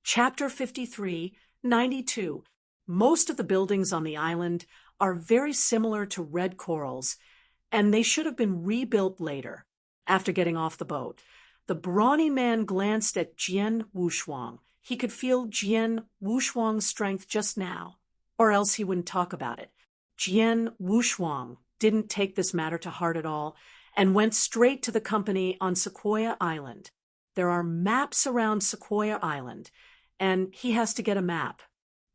Chapter 53, 92. Most of the buildings on the island are very similar to red corals, and they should have been rebuilt later. After getting off the boat, the brawny man glanced at Jian Wushuang. He could feel Jian Wushuang's strength just now, or else he wouldn't talk about it. Jian Wushuang didn't take this matter to heart at all and went straight to the company on Sequoia Island. There are maps around Sequoia Island, and he has to get a map.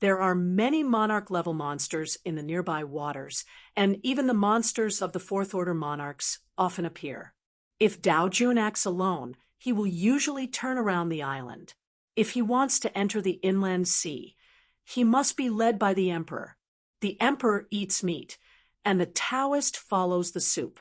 There are many monarch-level monsters in the nearby waters, and even the monsters of the Fourth-Order monarchs often appear. If Dao Jun acts alone, he will usually turn around the island. If he wants to enter the inland sea, he must be led by the emperor. The emperor eats meat, and the Taoist follows the soup.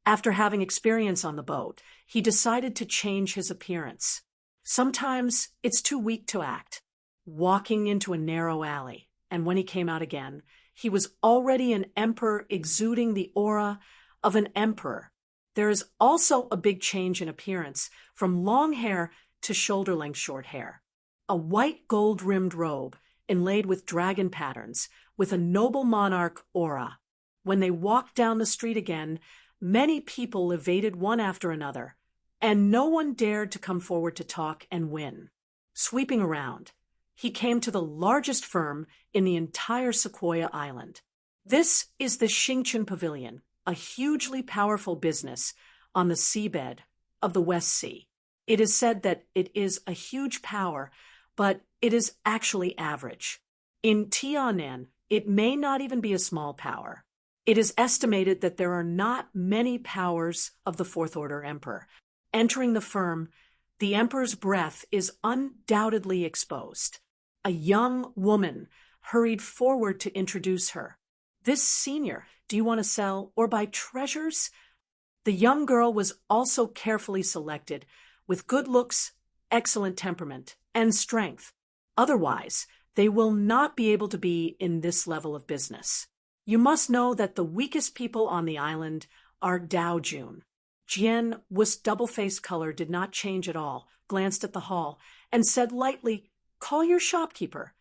After having experience on the boat, he decided to change his appearance. Sometimes it's too weak to act. Walking into a narrow alley, and when he came out again, he was already an emperor exuding the aura of an emperor. There is also a big change in appearance, from long hair to shoulder-length short hair. A white gold-rimmed robe, inlaid with dragon patterns, with a noble monarch aura. When they walked down the street again, many people evaded one after another, and no one dared to come forward to talk and win. Sweeping around, he came to the largest firm in the entire Sequoia Island. This is the Xingchen Pavilion, a hugely powerful business on the seabed of the West Sea. It is said that it is a huge power, but it is actually average. In Tianan, it may not even be a small power. It is estimated that there are not many powers of the Fourth Order Emperor. Entering the firm, the Emperor's breath is undoubtedly exposed. A young woman hurried forward to introduce her. "This senior, do you want to sell or buy treasures?" The young girl was also carefully selected, with good looks, excellent temperament, and strength. Otherwise, they will not be able to be in this level of business. You must know that the weakest people on the island are Dao Jun. Jian Wu's double-faced color did not change at all, glanced at the hall, and said lightly, "Call your shopkeeper."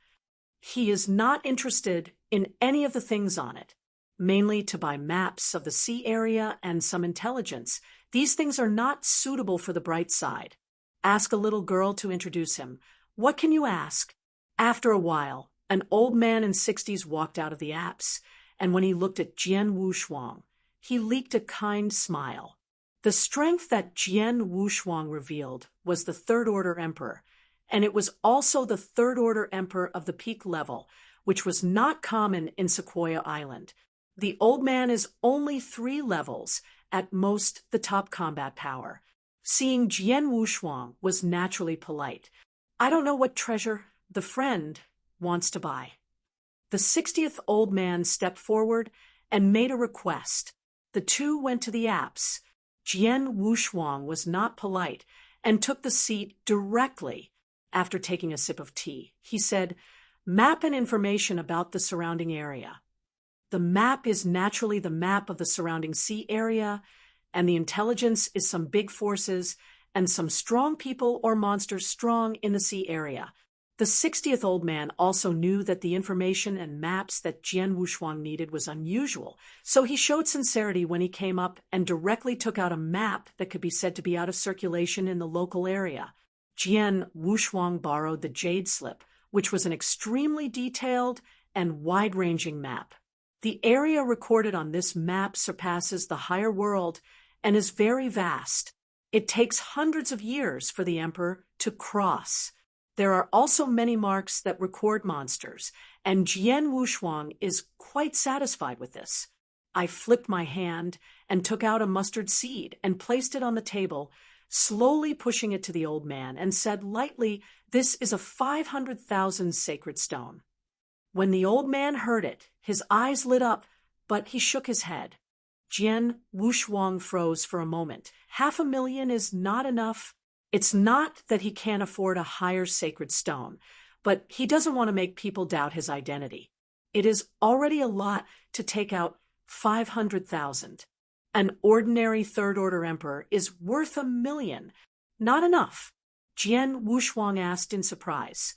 He is not interested in any of the things on it, mainly to buy maps of the sea area and some intelligence. These things are not suitable for the bright side. Ask a little girl to introduce him. What can you ask? After a while, an old man in 60s walked out of the apse, and when he looked at Jian Wushuang, he leaked a kind smile. The strength that Jian Wushuang revealed was the Third Order Emperor, and it was also the Third Order Emperor of the peak level, which was not common in Sequoia Island. The old man is only 3 levels, at most the top combat power. Seeing Jian Wushuang was naturally polite. "I don't know what treasure the friend wants to buy." The 60th old man stepped forward and made a request. The two went to the apse. Jian Wushuang was not polite and took the seat directly. After taking a sip of tea, he said, "Map and information about the surrounding area." The map is naturally the map of the surrounding sea area, and the intelligence is some big forces and some strong people or monsters strong in the sea area. The 60th old man also knew that the information and maps that Jian Wushuang needed was unusual, so he showed sincerity when he came up and directly took out a map that could be said to be out of circulation in the local area. Jian Wushuang borrowed the Jade Slip, which was an extremely detailed and wide-ranging map. The area recorded on this map surpasses the higher world and is very vast. It takes hundreds of years for the emperor to cross. There are also many marks that record monsters, and Jian Wushuang is quite satisfied with this. I flipped my hand and took out a mustard seed and placed it on the table, slowly pushing it to the old man, and said lightly, "This is a 500,000 sacred stone." When the old man heard it, his eyes lit up, but he shook his head. Jian Wushuang froze for a moment. 500,000 is not enough. It's not that he can't afford a higher sacred stone, but he doesn't want to make people doubt his identity. It is already a lot to take out 500,000. An ordinary Third Order Emperor is worth 1 million. Not enough. Jian Wushuang asked in surprise,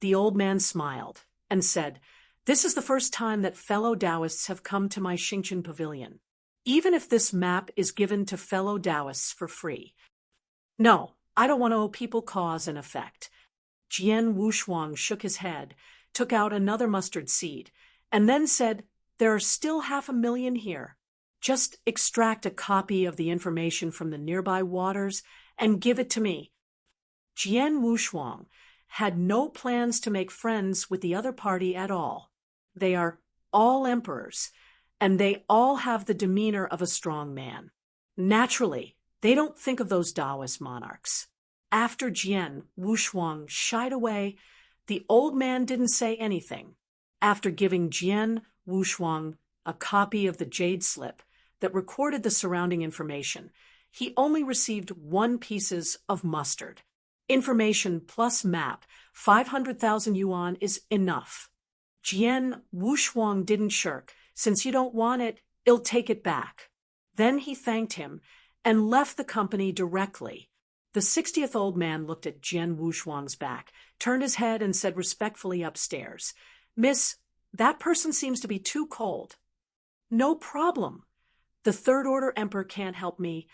The old man smiled and said, "This is the first time that fellow Taoists have come to my Xingqian pavilion. Even if this map is given to fellow Taoists for free. No, I don't want to owe people cause and effect." Jian Wushuang shook his head, took out another mustard seed, and then said, "There are still 500,000 here. Just extract a copy of the information from the nearby waters and give it to me." Jian Wushuang had no plans to make friends with the other party at all. They are all emperors, and they all have the demeanor of a strong man. Naturally, they don't think of those Taoist monarchs. After Jian Wushuang shied away, the old man didn't say anything. After giving Jian Wushuang a copy of the jade slip that recorded the surrounding information, he only received 1 piece of mustard. Information plus map, 500,000 yuan is enough. Jian Wushuang didn't shirk. "Since you don't want it, I'll take it back." Then he thanked him and left the company directly. The 60th old man looked at Jian Wushuang's back, turned his head and said respectfully upstairs, "Miss, that person seems to be too cold." "No problem. The Third Order Emperor can't help me."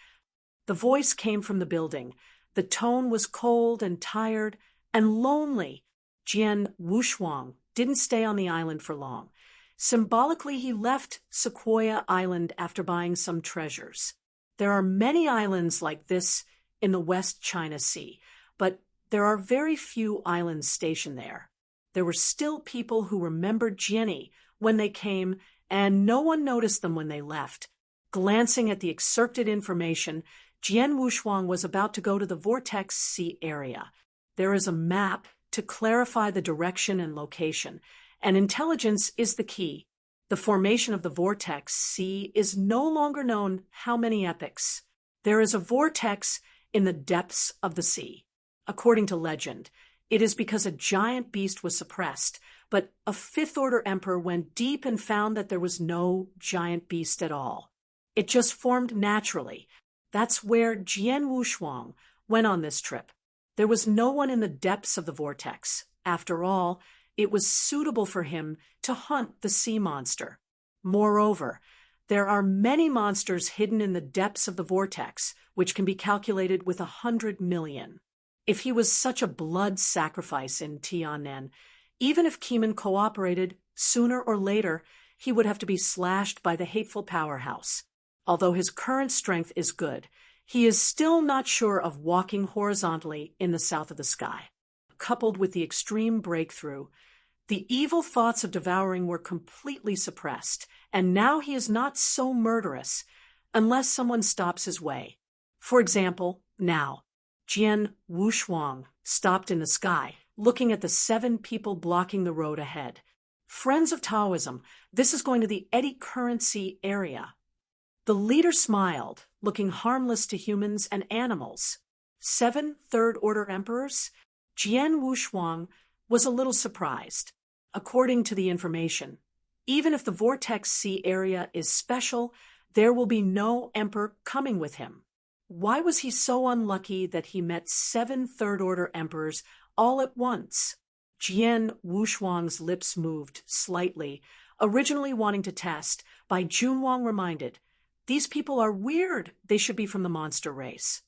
The voice came from the building. The tone was cold and tired and lonely. Jian Wushuang didn't stay on the island for long. Symbolically, he left Sequoia Island after buying some treasures. There are many islands like this in the West China Sea, but there are very few islands stationed there. There were still people who remembered Jenny when they came, and no one noticed them when they left. Glancing at the excerpted information, Jian Wushuang was about to go to the Vortex Sea area. There is a map to clarify the direction and location, and intelligence is the key. The formation of the Vortex Sea is no longer known how many epochs. There is a vortex in the depths of the sea. According to legend, it is because a giant beast was suppressed, but a Fifth-Order Emperor went deep and found that there was no giant beast at all. It just formed naturally. That's where Jian Wushuang went on this trip. There was no one in the depths of the vortex. After all, it was suitable for him to hunt the sea monster. Moreover, there are many monsters hidden in the depths of the vortex, which can be calculated with 100 million. If he was such a blood sacrifice in Tiannan, even if Keeman cooperated, sooner or later, he would have to be slashed by the hateful powerhouse. Although his current strength is good, he is still not sure of walking horizontally in the south of the sky. Coupled with the extreme breakthrough, the evil thoughts of devouring were completely suppressed, and now he is not so murderous unless someone stops his way. For example, now, Jian Wushuang stopped in the sky, looking at the 7 people blocking the road ahead. Friends of Taoism, this is going to the eddy currency area. The leader smiled, looking harmless to humans and animals. 7 Third-Order Emperors? Jian Wushuang was a little surprised. According to the information, even if the Vortex Sea area is special, there will be no emperor coming with him. Why was he so unlucky that he met 7 Third-Order Emperors all at once? Jian Wushuang's lips moved slightly, originally wanting to test. By Junwang reminded, "These people are weird. They should be from the monster race."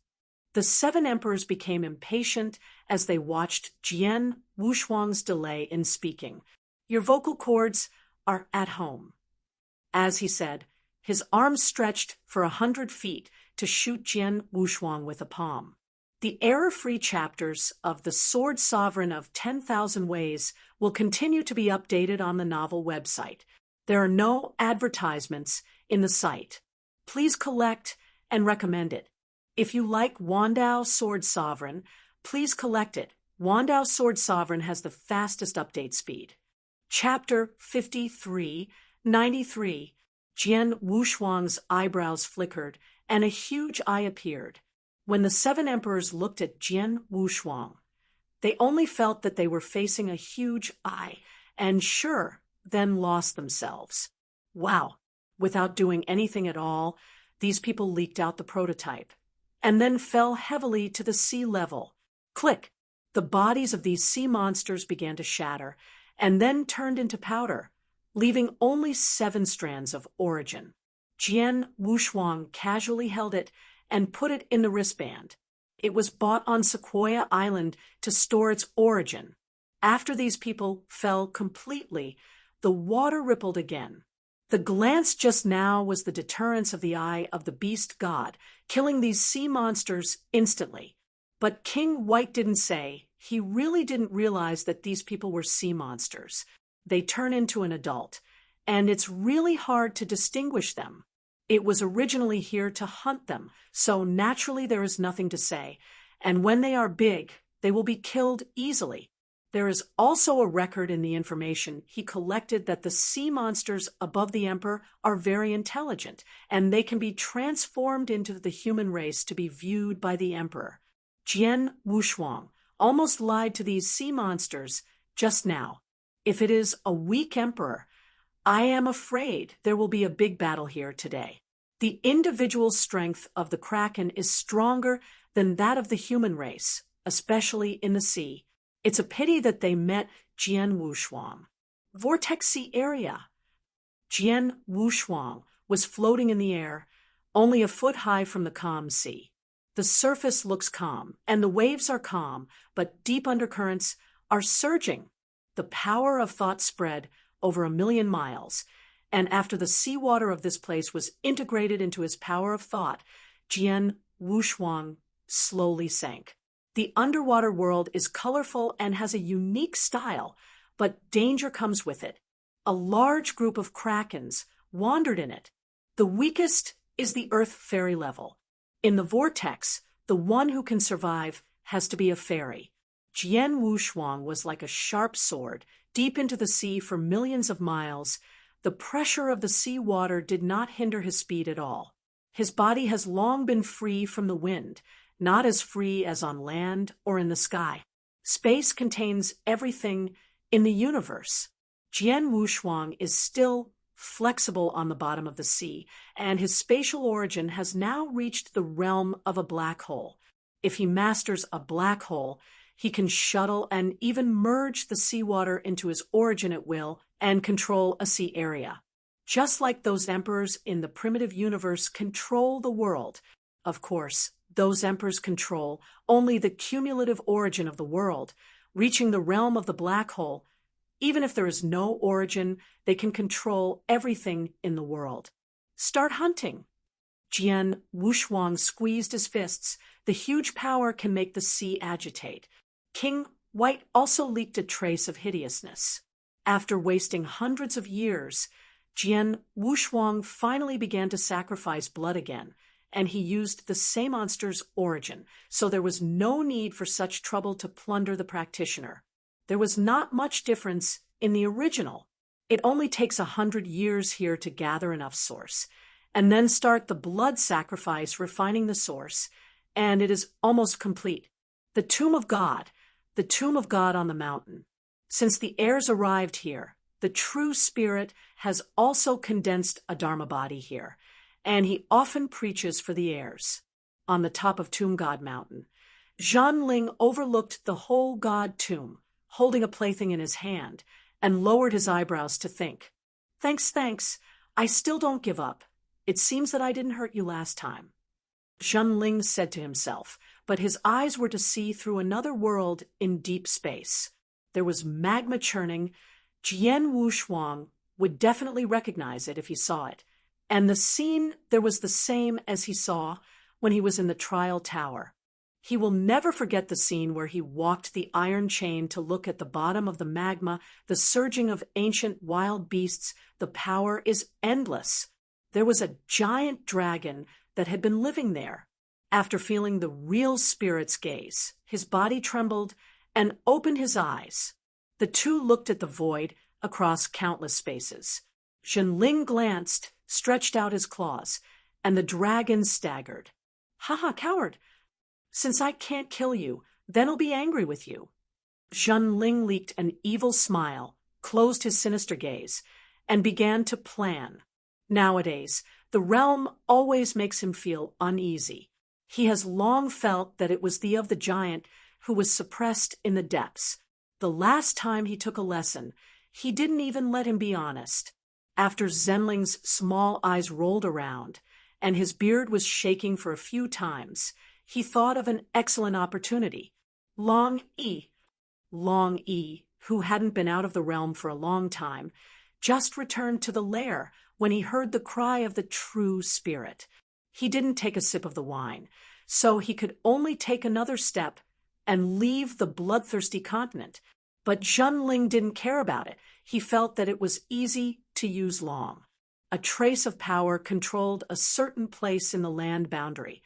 The 7 emperors became impatient as they watched Jian Wushuang's delay in speaking. "Your vocal cords are at home." As he said, his arms stretched for 100 feet to shoot Jian Wushuang with a palm. The error-free chapters of The Sword Sovereign of 10,000 Ways will continue to be updated on the novel website. There are no advertisements in the site. Please collect and recommend it. If you like Wandao Sword Sovereign, please collect it. Wandao Sword Sovereign has the fastest update speed. Chapter 5393. Jian Wushuang's eyebrows flickered, and a huge eye appeared. When the 7 emperors looked at Jian Wushuang, they only felt that they were facing a huge eye, and then lost themselves. Wow! Without doing anything at all, these people leaked out the prototype, and then fell heavily to the sea level. Click! The bodies of these sea monsters began to shatter, and then turned into powder, leaving only 7 strands of origin. Jian Wushuang casually held it and put it in the wristband. It was bought on Sequoia Island to store its origin. After these people fell completely, the water rippled again. The glance just now was the deterrence of the eye of the beast god, killing these sea monsters instantly. But King White didn't say. He really didn't realize that these people were sea monsters. They turn into an adult, and it's really hard to distinguish them. It was originally here to hunt them, so naturally there is nothing to say. And when they are big, they will be killed easily. There is also a record in the information he collected that the sea monsters above the emperor are very intelligent, and they can be transformed into the human race to be viewed by the emperor. Jian Wushuang almost lied to these sea monsters just now. If it is a weak emperor, I am afraid there will be a big battle here today. The individual strength of the Kraken is stronger than that of the human race, especially in the sea. It's a pity that they met Jian Wushuang. Vortex Sea area. Jian Wushuang was floating in the air, only a foot high from the calm sea. The surface looks calm, and the waves are calm, but deep undercurrents are surging. The power of thought spread over 1,000,000 miles, and after the seawater of this place was integrated into his power of thought, Jian Wushuang slowly sank. The underwater world is colorful and has a unique style, but danger comes with it. A large group of krakens wandered in it. The weakest is the earth fairy level. In the vortex, the one who can survive has to be a fairy. Jian Wushuang was like a sharp sword, deep into the sea for millions of miles. The pressure of the sea water did not hinder his speed at all. His body has long been free from the wind, not as free as on land or in the sky. Space contains everything in the universe. Jian Wushuang is still flexible on the bottom of the sea, and his spatial origin has now reached the realm of a black hole. If he masters a black hole, he can shuttle and even merge the seawater into his origin at will and control a sea area. Just like those emperors in the primitive universe control the world. Of course, those emperors control only the cumulative origin of the world, reaching the realm of the black hole. Even if there is no origin, they can control everything in the world. Start hunting. Jian Wushuang squeezed his fists. The huge power can make the sea agitate. King White also leaked a trace of hideousness. After wasting hundreds of years, Jian Wushuang finally began to sacrifice blood again, and he used the same monster's origin, so there was no need for such trouble to plunder the practitioner. There was not much difference in the original. It only takes 100 years here to gather enough source, and then start the blood sacrifice refining the source, and it is almost complete. The tomb of God on the mountain. Since the heirs arrived here, the true spirit has also condensed a Dharma body here, and he often preaches for the heirs. On the top of Tomb God Mountain, Zhan Ling overlooked the whole god tomb, holding a plaything in his hand, and lowered his eyebrows to think. Thanks. I still don't give up. It seems that I didn't hurt you last time. Zhan Ling said to himself, but his eyes were to see through another world in deep space. There was magma churning. Jian Wushuang would definitely recognize it if he saw it. And the scene there was the same as he saw when he was in the trial tower. He will never forget the scene where he walked the iron chain to look at the bottom of the magma, the surging of ancient wild beasts. The power is endless. There was a giant dragon that had been living there. After feeling the real spirit's gaze, his body trembled and opened his eyes. The two looked at the void across countless spaces. Zhan Ling glanced, stretched out his claws, and the dragon staggered. Ha, coward! Since I can't kill you, then I'll be angry with you. Zhan Ling leaked an evil smile, closed his sinister gaze, and began to plan. Nowadays, the realm always makes him feel uneasy. He has long felt that it was the of the giant who was suppressed in the depths. The last time he took a lesson, he didn't even let him be honest. After Zenling's small eyes rolled around, and his beard was shaking for a few times, he thought of an excellent opportunity. Long E, who hadn't been out of the realm for a long time, just returned to the lair when he heard the cry of the true spirit. He didn't take a sip of the wine, so he could only take another step and leave the bloodthirsty continent. But Zhenling didn't care about it. He felt that it was easy to use Long. A trace of power controlled a certain place in the land boundary,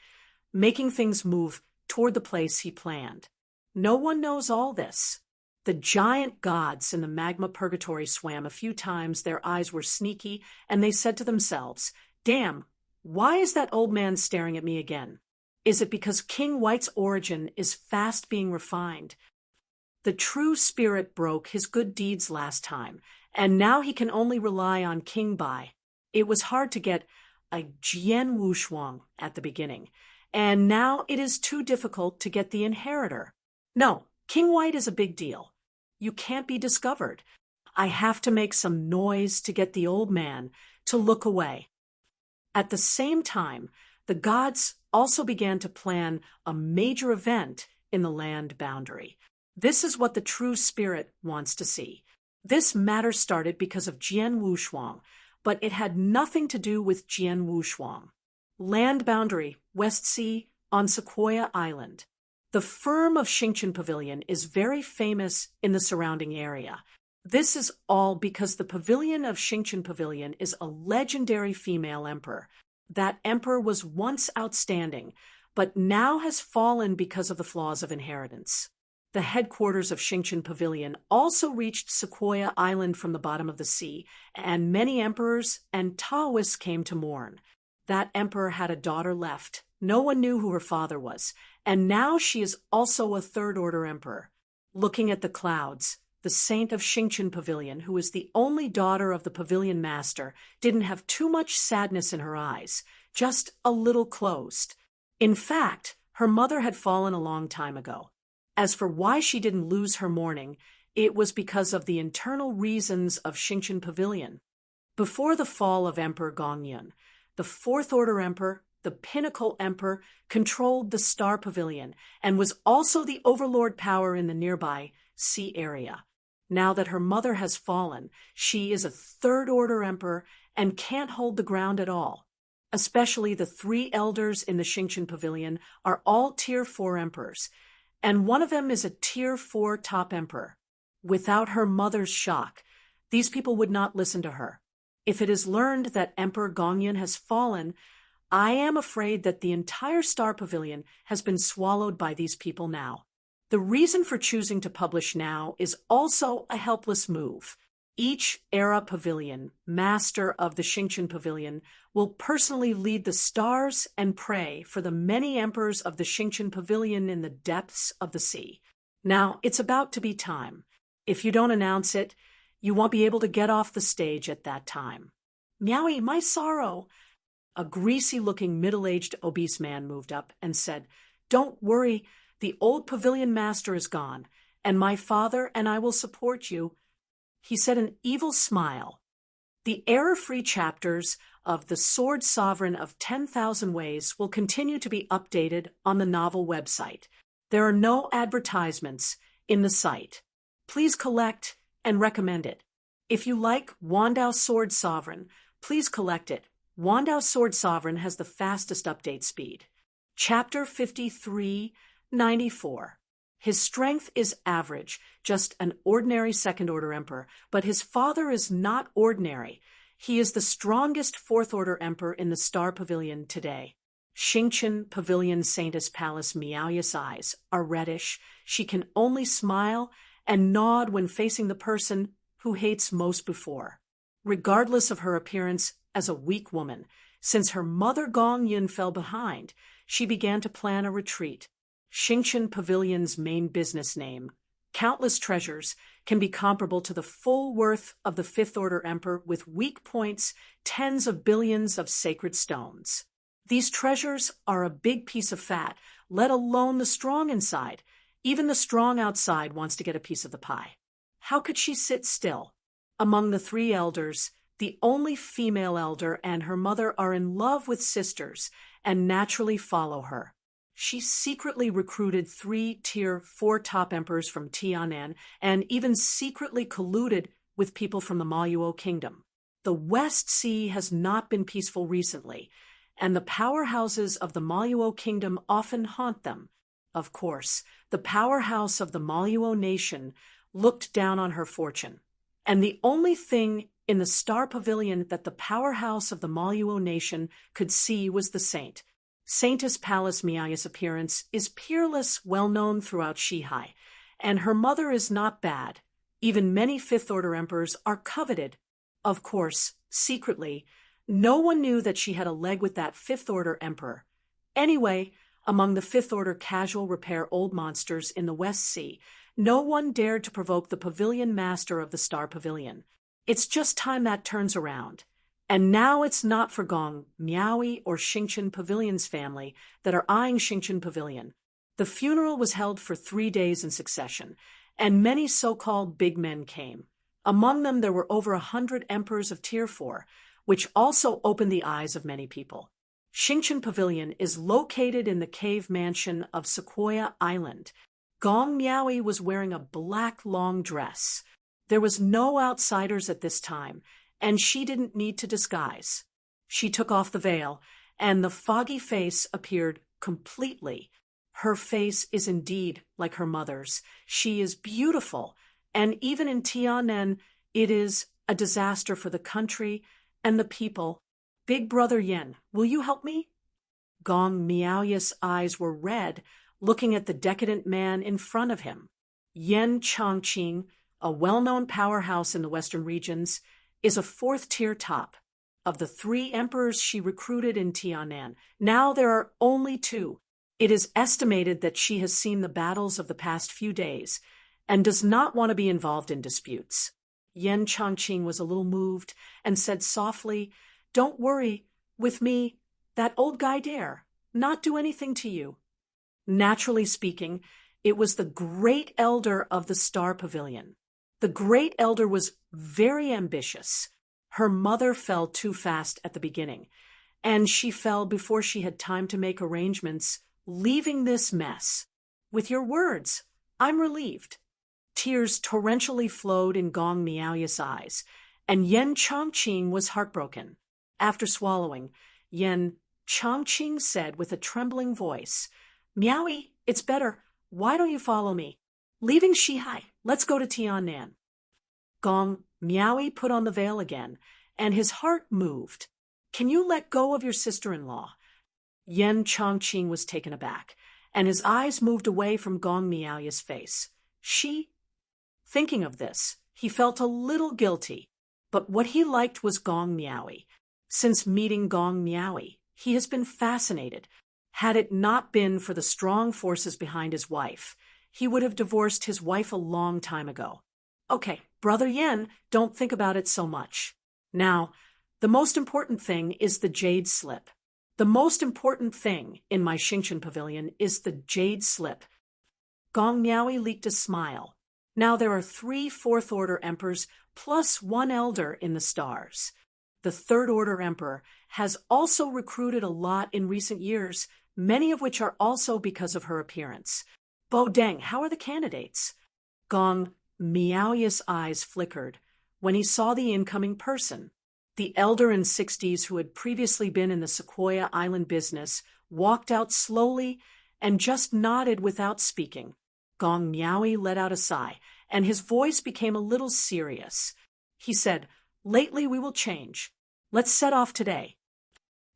making things move toward the place he planned. No one knows all this. The giant gods in the magma purgatory swam a few times. Their eyes were sneaky, and they said to themselves, "Damn, why is that old man staring at me again? Is it because King White's origin is fast being refined? The true spirit broke his good deeds last time, and now he can only rely on King Bai. It was hard to get a Jian Wushuang at the beginning, and now it is too difficult to get the inheritor. No, King White is a big deal. You can't be discovered. I have to make some noise to get the old man to look away." At the same time, the gods also began to plan a major event in the land boundary. This is what the true spirit wants to see. This matter started because of Jian Wushuang, but it had nothing to do with Jian Wushuang. Land boundary, West Sea, on Sequoia Island. The firm of Xingqian Pavilion is very famous in the surrounding area. This is all because the pavilion of Xingqian Pavilion is a legendary female emperor. That emperor was once outstanding, but now has fallen because of the flaws of inheritance. The headquarters of Xingqian Pavilion also reached Sequoia Island from the bottom of the sea, and many emperors and Taoists came to mourn. That emperor had a daughter left. No one knew who her father was, and now she is also a third-order emperor. Looking at the clouds, the saint of Xingqian Pavilion, who is the only daughter of the pavilion master, didn't have too much sadness in her eyes, just a little closed. In fact, her mother had fallen a long time ago. As for why she didn't lose her mourning, it was because of the internal reasons of Xingqian Pavilion. Before the fall of Emperor Gongyun, the Fourth-Order Emperor, the Pinnacle Emperor, controlled the Star Pavilion and was also the overlord power in the nearby sea area. Now that her mother has fallen, she is a Third-Order Emperor and can't hold the ground at all. Especially the three elders in the Xingqian Pavilion are all Tier 4 emperors, and one of them is a Tier 4 top emperor. Without her mother's shock, these people would not listen to her. If it is learned that Emperor Gongyun has fallen, I am afraid that the entire Star Pavilion has been swallowed by these people now. The reason for choosing to publish now is also a helpless move. Each era pavilion, master of the Xingqian Pavilion, will personally lead the stars and pray for the many emperors of the Xingqian Pavilion in the depths of the sea. Now, it's about to be time. If you don't announce it, you won't be able to get off the stage at that time. Meowie, my sorrow! A greasy-looking, middle-aged, obese man moved up and said, "Don't worry, the old pavilion master is gone, and my father and I will support you." He said an evil smile. The error-free chapters of The Sword Sovereign of 10,000 Ways will continue to be updated on the novel website. There are no advertisements in the site. Please collect and recommend it. If you like Wandao Sword Sovereign, please collect it. Wandao Sword Sovereign has the fastest update speed. Chapter 5394. His strength is average, just an ordinary second-order emperor, but his father is not ordinary. He is the strongest fourth-order emperor in the Star Pavilion today. Xingqian Pavilion Saintess Palace Miaoya's eyes are reddish. She can only smile and nod when facing the person who hates most before. Regardless of her appearance as a weak woman, since her mother Gongyun fell behind, she began to plan a retreat. Xingqian Pavilion's main business name, countless treasures, can be comparable to the full worth of the Fifth-Order Emperor with weak points, tens of billions of sacred stones. These treasures are a big piece of fat, let alone the strong inside. Even the strong outside wants to get a piece of the pie. How could she sit still? Among the three elders, the only female elder and her mother are in love with sisters and naturally follow her. She secretly recruited 3 Tier 4 top emperors from Tianan and even secretly colluded with people from the Maluo kingdom. The West Sea has not been peaceful recently, and the powerhouses of the Maluo kingdom often haunt them. Of course, the powerhouse of the Maluo nation looked down on her fortune, and the only thing in the Star Pavilion that the powerhouse of the Maluo nation could see was the saint. Saintess Pallas Miaya's appearance is peerless, well-known throughout Shihai, and her mother is not bad. Even many Fifth-Order emperors are coveted. Of course, secretly, no one knew that she had a leg with that Fifth-Order emperor. Anyway, among the Fifth-Order casual repair old monsters in the West Sea, no one dared to provoke the pavilion master of the Star Pavilion. It's just time that turns around. And now it's not for Gong, Miaoyi, or Xingchen Pavilion's family that are eyeing Xingchen Pavilion. The funeral was held for 3 days in succession, and many so-called big men came. Among them there were over 100 emperors of Tier 4, which also opened the eyes of many people. Xingchen Pavilion is located in the cave mansion of Sequoia Island. Gong Miaoyi was wearing a black long dress. There was no outsiders at this time, and she didn't need to disguise. She took off the veil, and the foggy face appeared completely. Her face is indeed like her mother's. She is beautiful, and even in Tianan, it is a disaster for the country and the people. Big Brother Yen, will you help me? Gong Miaoyi's eyes were red, looking at the decadent man in front of him. Yen Chongqing, a well-known powerhouse in the western regions, is a 4th-tier top. Of the 3 emperors she recruited in Tianan, now there are only 2. It is estimated that she has seen the battles of the past few days and does not want to be involved in disputes. Yen Chongqing was a little moved and said softly, "Don't worry, with me, that old guy dare not do anything to you." Naturally speaking, it was the Great Elder of the Star Pavilion. The Great Elder was very ambitious. Her mother fell too fast at the beginning, and she fell before she had time to make arrangements, leaving this mess. With your words, I'm relieved. Tears torrentially flowed in Gong Miaoyi's eyes, and Yen Chongqing was heartbroken. After swallowing, Yen Chongqing said with a trembling voice, "Miaoyi, it's better. Why don't you follow me? Leaving Shihai, let's go to Tianan." Gong Miaoyi put on the veil again, and his heart moved. "Can you let go of your sister-in-law?" Yen Chongqing was taken aback, and his eyes moved away from Gong Miaoyi's face. She? Thinking of this, he felt a little guilty, but what he liked was Gong Miaoyi. Since meeting Gong Miaoyi, he has been fascinated. Had it not been for the strong forces behind his wife, he would have divorced his wife a long time ago. Okay, Brother Yen, don't think about it so much. Now, the most important thing is the jade slip. The most important thing in my Xingchen Pavilion is the jade slip. Gong Miaoyi leaked a smile. Now there are 3 4th-order emperors plus 1 elder in the stars. The 3rd-order emperor has also recruited a lot in recent years, many of which are also because of her appearance. Bo Deng, how are the candidates? Gong Miaoyi's eyes flickered when he saw the incoming person. The elder in 60s who had previously been in the Sequoia Island business walked out slowly and just nodded without speaking. Gong Miaoyi let out a sigh, and his voice became a little serious. He said, "Lately we will change. Let's set off today."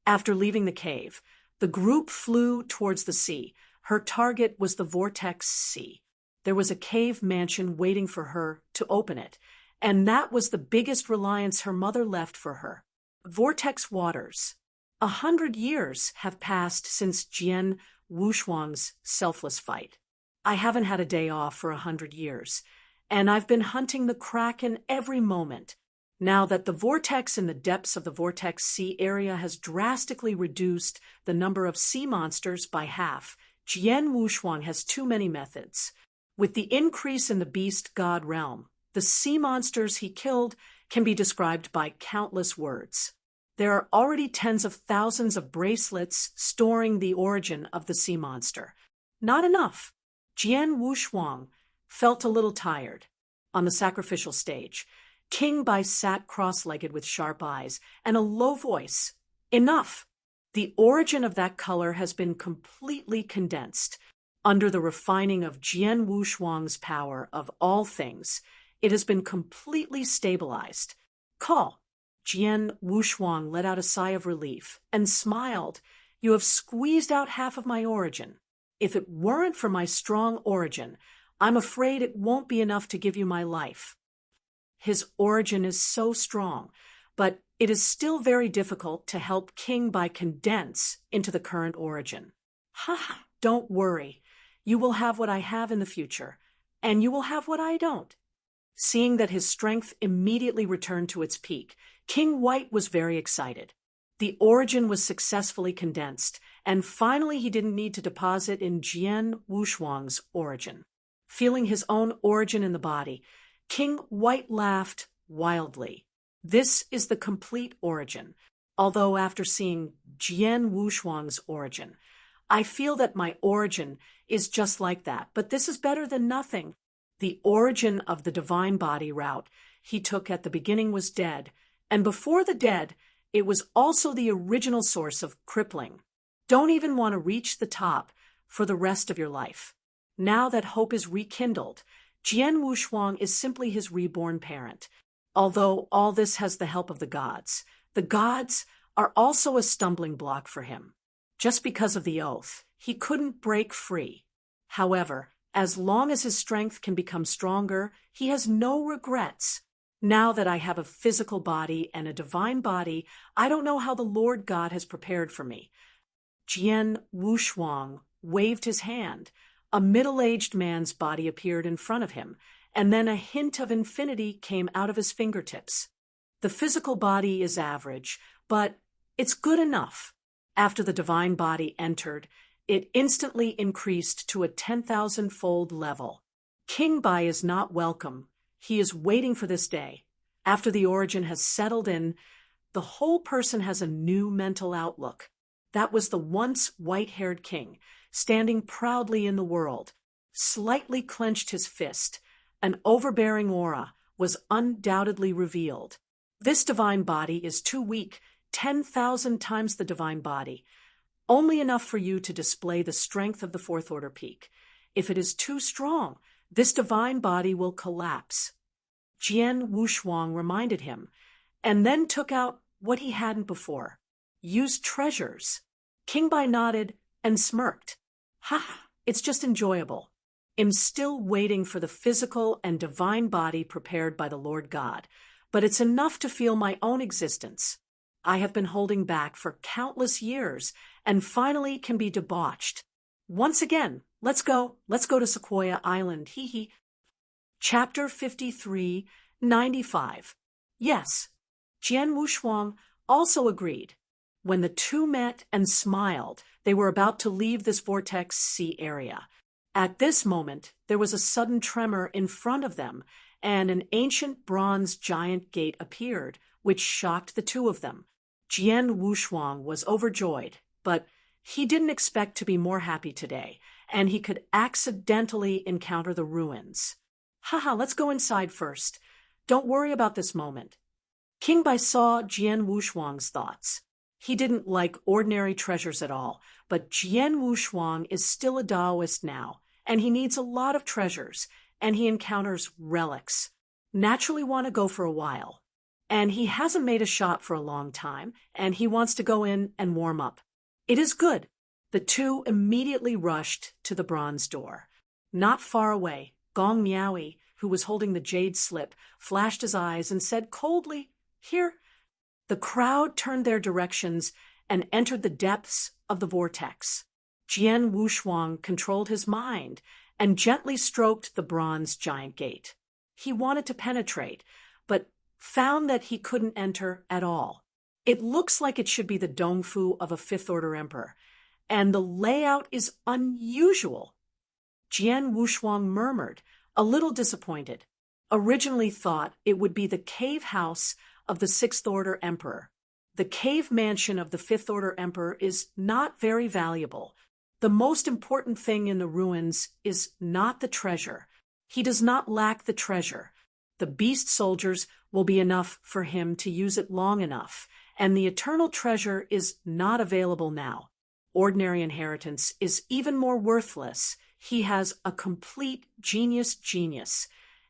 After leaving the cave, the group flew towards the sea. Her target was the Vortex Sea. There was a cave mansion waiting for her to open it, and that was the biggest reliance her mother left for her. Vortex waters. 100 years have passed since Jian Wushuang's selfless fight. I haven't had a day off for 100 years, and I've been hunting the Kraken every moment. Now that the vortex in the depths of the Vortex Sea area has drastically reduced the number of sea monsters by half, Jian Wushuang has too many methods. With the increase in the beast god realm, the sea monsters he killed can be described by countless words. There are already tens of thousands of bracelets storing the origin of the sea monster. Not enough. Jian Wushuang felt a little tired. On the sacrificial stage, King Bai sat cross-legged with sharp eyes and a low voice. Enough! The origin of that color has been completely condensed. Under the refining of Jian Wushuang's power of all things, it has been completely stabilized. Call. Jian Wushuang let out a sigh of relief and smiled. You have squeezed out half of my origin. If it weren't for my strong origin, I'm afraid it won't be enough to give you my life. His origin is so strong, but it is still very difficult to help King Bai condense into the current origin. Ha! Don't worry. You will have what I have in the future, and you will have what I don't. Seeing that his strength immediately returned to its peak, King White was very excited. The origin was successfully condensed, and finally he didn't need to deposit in Jian Wushuang's origin. Feeling his own origin in the body, King White laughed wildly. This is the complete origin, although after seeing Jian Wushuang's origin, I feel that my origin is just like that, but this is better than nothing. The origin of the divine body route he took at the beginning was dead, and before the dead, it was also the original source of crippling. Don't even want to reach the top for the rest of your life. Now that hope is rekindled, Jian Wushuang is simply his reborn parent. Although all this has the help of the gods are also a stumbling block for him. Just because of the oath, he couldn't break free. However, as long as his strength can become stronger, he has no regrets. Now that I have a physical body and a divine body, I don't know how the Lord God has prepared for me. Jian Wushuang waved his hand. A middle-aged man's body appeared in front of him, and then a hint of infinity came out of his fingertips. The physical body is average, but it's good enough. After the divine body entered, it instantly increased to a 10,000-fold level. King Bai is not welcome. He is waiting for this day. After the origin has settled in, the whole person has a new mental outlook. That was the once white-haired king, standing proudly in the world, slightly clenched his fist. An overbearing aura was undoubtedly revealed. This divine body is too weak, 10,000 times the divine body, only enough for you to display the strength of the fourth order peak. If it is too strong, this divine body will collapse. Jian Wushuang reminded him, and then took out what he hadn't before. Used treasures. King Bai nodded and smirked. Ha! It's just enjoyable. I'm still waiting for the physical and divine body prepared by the Lord God, but it's enough to feel my own existence. I have been holding back for countless years, and finally can be debauched. Once again, let's go to Sequoia Island, hee hee. Chapter 53, 95. Yes, Jian Wushuang also agreed. When the two met and smiled, they were about to leave this vortex sea area. At this moment, there was a sudden tremor in front of them, and an ancient bronze giant gate appeared, which shocked the two of them. Jian Wushuang was overjoyed, but he didn't expect to be more happy today, and he could accidentally encounter the ruins. Haha, let's go inside first. Don't worry about this moment. King Bai saw Jian Wushuang's thoughts. He didn't like ordinary treasures at all, but Jian Wushuang is still a Taoist now, and he needs a lot of treasures, and he encounters relics. Naturally want to go for a while. And he hasn't made a shot for a long time, and he wants to go in and warm up. It is good. The two immediately rushed to the bronze door. Not far away, Gong Miaoui, who was holding the jade slip, flashed his eyes and said coldly, "Here." The crowd turned their directions and entered the depths of the vortex. Jian Wushuang controlled his mind and gently stroked the bronze giant gate. He wanted to penetrate, but found that he couldn't enter at all. It looks like it should be the Dongfu of a fifth-order emperor, and the layout is unusual. Jian Wushuang murmured, a little disappointed. Originally thought it would be the cave house of the Sixth Order Emperor. The cave mansion of the Fifth Order Emperor is not very valuable. The most important thing in the ruins is not the treasure. He does not lack the treasure. The beast soldiers will be enough for him to use it long enough, and the eternal treasure is not available now. Ordinary inheritance is even more worthless. He has a complete genius,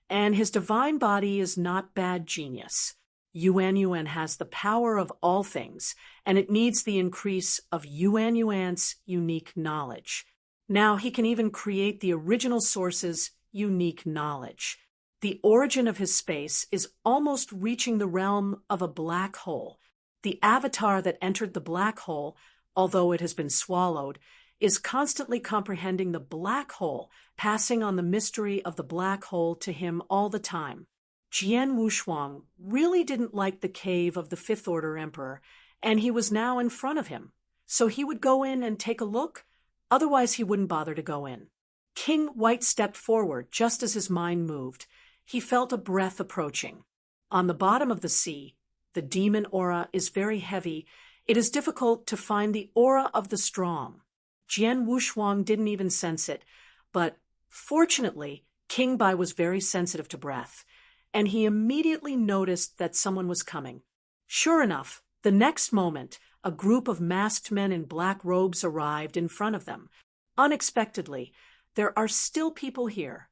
and his divine body is not bad genius. Yuan has the power of all things, and it needs the increase of Yuan's unique knowledge. Now he can even create the original source's unique knowledge. The origin of his space is almost reaching the realm of a black hole. The avatar that entered the black hole, although it has been swallowed, is constantly comprehending the black hole, passing on the mystery of the black hole to him all the time. Jian Wushuang really didn't like the cave of the Fifth Order Emperor, and he was now in front of him. So he would go in and take a look, otherwise he wouldn't bother to go in. King White stepped forward just as his mind moved. He felt a breath approaching. On the bottom of the sea, the demon aura is very heavy. It is difficult to find the aura of the strong. Jian Wushuang didn't even sense it, but fortunately, King Bai was very sensitive to breath, and he immediately noticed that someone was coming. Sure enough, the next moment, a group of masked men in black robes arrived in front of them. Unexpectedly, there are still people here.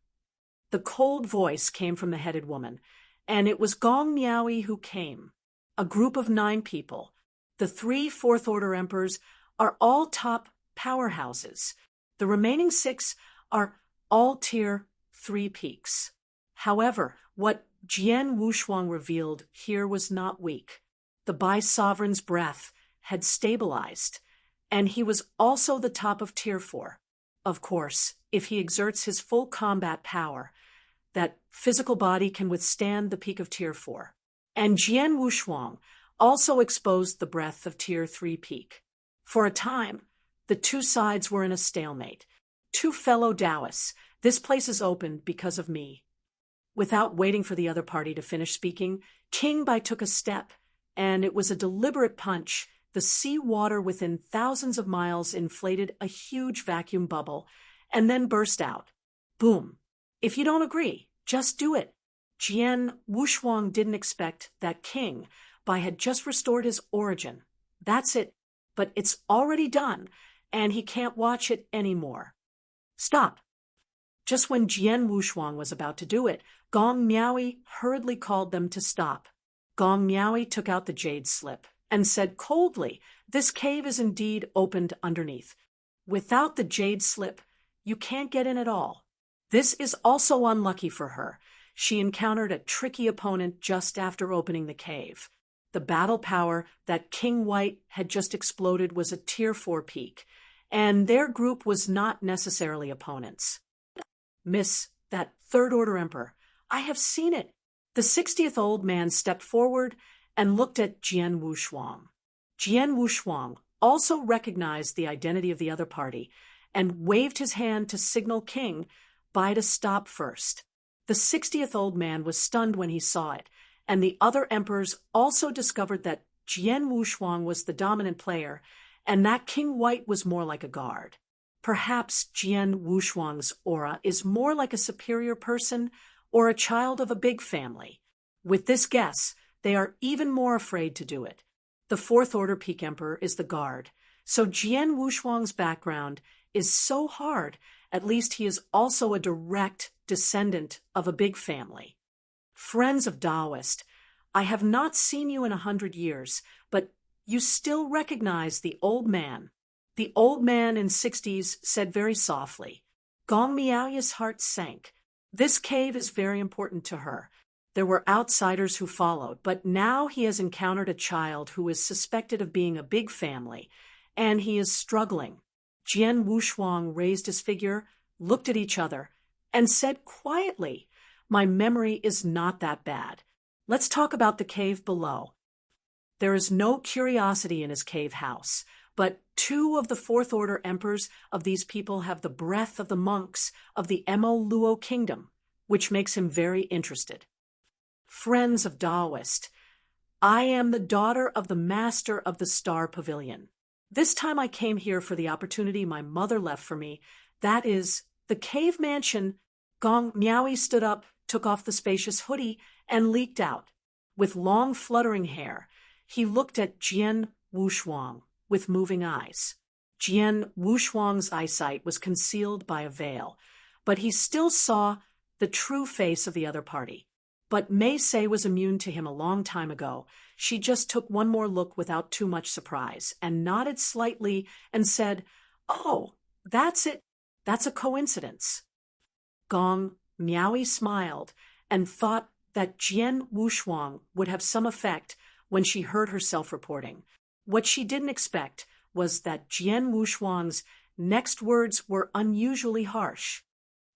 The cold voice came from the headed woman, and it was Gong Miaoyi who came. A group of 9 people. The 3 Fourth Order Emperors are all top powerhouses. The remaining 6 are all Tier 3 peaks. However, what Jian Wushuang revealed here was not weak. The Bai Sovereign's breath had stabilized, and he was also the top of Tier 4. Of course, if he exerts his full combat power, that physical body can withstand the peak of Tier 4. And Jian Wushuang also exposed the breadth of Tier 3 peak. For a time, the 2 sides were in a stalemate. 2 fellow Taoists, this place is open because of me. Without waiting for the other party to finish speaking, King Bai took a step, and it was a deliberate punch. The sea water within thousands of miles inflated a huge vacuum bubble, and then burst out. Boom. If you don't agree, just do it. Jian Wushuang didn't expect that King Bai had just restored his origin. That's it, but it's already done, and he can't watch it anymore. Stop. Just when Jian Wushuang was about to do it, Gong Miaoyi hurriedly called them to stop. Gong Miaoyi took out the jade slip and said coldly, "This cave is indeed opened underneath. Without the jade slip, you can't get in at all." This is also unlucky for her. She encountered a tricky opponent just after opening the cave. The battle power that King White had just exploded was a Tier 4 peak, and their group was not necessarily opponents. "Miss, that Third Order Emperor, I have seen it." The 60th old man stepped forward and looked at Jian Wushuang. Jian Wushuang also recognized the identity of the other party and waved his hand to signal King Bai to stop first. The 60th old man was stunned when he saw it, and the other emperors also discovered that Jian Wushuang was the dominant player and that King White was more like a guard. Perhaps Jian Wushuang's aura is more like a superior person or a child of a big family. With this guess, they are even more afraid to do it. The Fourth Order Peak Emperor is the guard, so Jian Wushuang's background is so hard. At least he is also a direct descendant of a big family. Friends of Taoist, I have not seen you in 100 years, but you still recognize the old man. The old man in 60s said very softly. Gong Miaoyi's heart sank. This cave is very important to her. There were outsiders who followed, but now he has encountered a child who is suspected of being a big family, and he is struggling. Jian Wushuang raised his figure, looked at each other, and said quietly, "My memory is not that bad. Let's talk about the cave below." There is no curiosity in his cave house, but 2 of the fourth-order emperors of these people have the breath of the monks of the Emo Luo kingdom, which makes him very interested. Friends of Daoist, I am the daughter of the master of the Star Pavilion. This time I came here for the opportunity my mother left for me, that is, the cave mansion. Gong Miaoyi stood up, took off the spacious hoodie, and leaked out. With long fluttering hair, he looked at Jian Wushuang with moving eyes. Jian Wushuang's eyesight was concealed by a veil, but he still saw the true face of the other party. But Mei Sei was immune to him a long time ago. She just took one more look without too much surprise, and nodded slightly and said, "Oh, that's it. That's a coincidence." Gong Miaoyi smiled and thought that Jian Wushuang would have some effect when she heard herself reporting. What she didn't expect was that Jian Wushuang's next words were unusually harsh.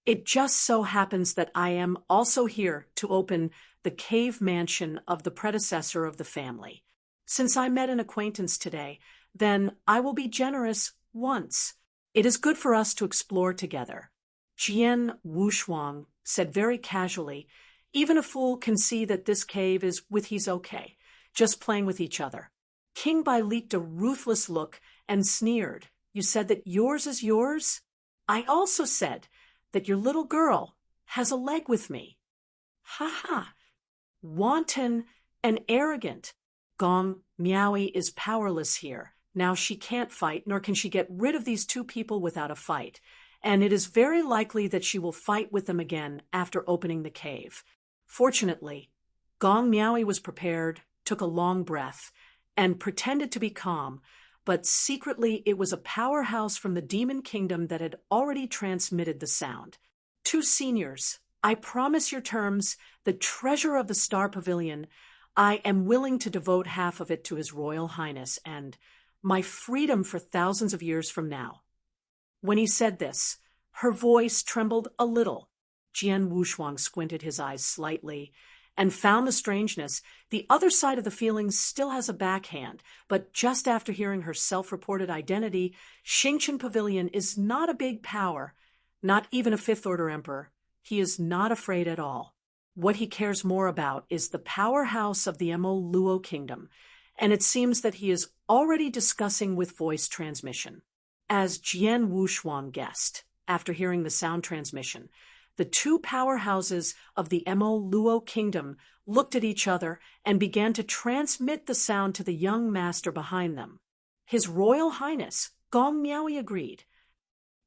"It just so happens that I am also here to open the cave mansion of the predecessor of the family. Since I met an acquaintance today, then I will be generous once. It is good for us to explore together." Jian Wushuang said very casually, "Even a fool can see that this cave is with he's okay, just playing with each other." King Bai leaked a ruthless look and sneered. "You said that yours is yours? I also said that your little girl has a leg with me." "Ha ha! Wanton and arrogant. Gong Miaoyi is powerless here. Now she can't fight, nor can she get rid of these 2 people without a fight, and it is very likely that she will fight with them again after opening the cave." Fortunately, Gong Miaoyi was prepared, took a long breath, and pretended to be calm, but secretly it was a powerhouse from the demon kingdom that had already transmitted the sound. "2 seniors, I promise your terms, the treasure of the Star Pavilion. I am willing to devote half of it to His Royal Highness and my freedom for thousands of years from now." When he said this, her voice trembled a little. Jian Wushuang squinted his eyes slightly and found the strangeness. The other side of the feelings still has a backhand, but just after hearing her self-reported identity, Xingchen Pavilion is not a big power, not even a fifth-order emperor. He is not afraid at all. What he cares more about is the powerhouse of the Emo Luo kingdom, and it seems that he is already discussing with voice transmission. As Jian Wushuang guessed, after hearing the sound transmission, the 2 powerhouses of the Emo Luo kingdom looked at each other and began to transmit the sound to the young master behind them. "His Royal Highness," Gong Miaoyi agreed.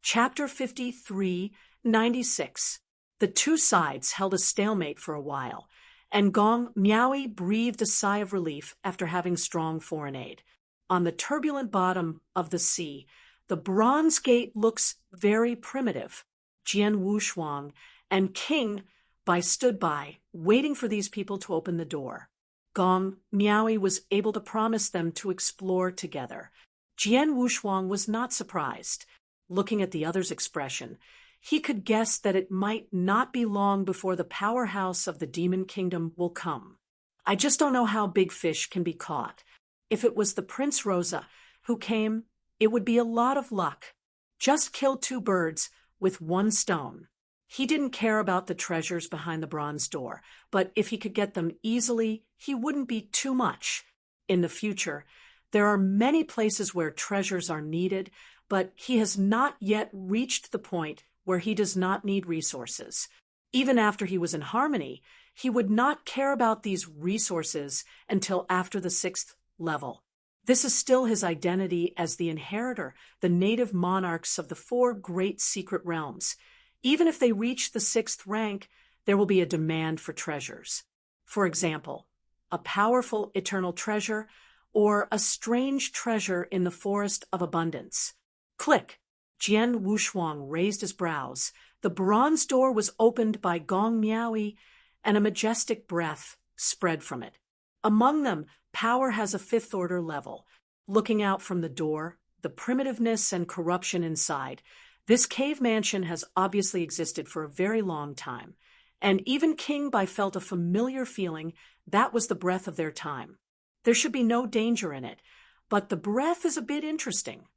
Chapter 53-96. The 2 sides held a stalemate for a while, and Gong Miaoyi breathed a sigh of relief after having strong foreign aid. On the turbulent bottom of the sea, the bronze gate looks very primitive. Jian Wushuang and King Bai stood by, waiting for these people to open the door. Gong Miaoyi was able to promise them to explore together. Jian Wushuang was not surprised. Looking at the other's expression, he could guess that it might not be long before the powerhouse of the demon kingdom will come. "I just don't know how big fish can be caught. If it was the Prince Rosa who came, it would be a lot of luck. Just kill 2 birds with 1 stone." He didn't care about the treasures behind the bronze door, but if he could get them easily, he wouldn't be too much. In the future, there are many places where treasures are needed, but he has not yet reached the point where he does not need resources. Even after he was in harmony, he would not care about these resources until after the 6th level. This is still his identity as the inheritor, the native monarchs of the 4 great secret realms. Even if they reach the 6th rank, there will be a demand for treasures. For example, a powerful eternal treasure or a strange treasure in the forest of abundance. Click! Jian Wushuang raised his brows. The bronze door was opened by Gong Miaoyi, and a majestic breath spread from it. Among them, power has a 5th-order level. Looking out from the door, the primitiveness and corruption inside, this cave mansion has obviously existed for a very long time, and even King Bai felt a familiar feeling that was the breath of their time. There should be no danger in it. but the breath is a bit interesting.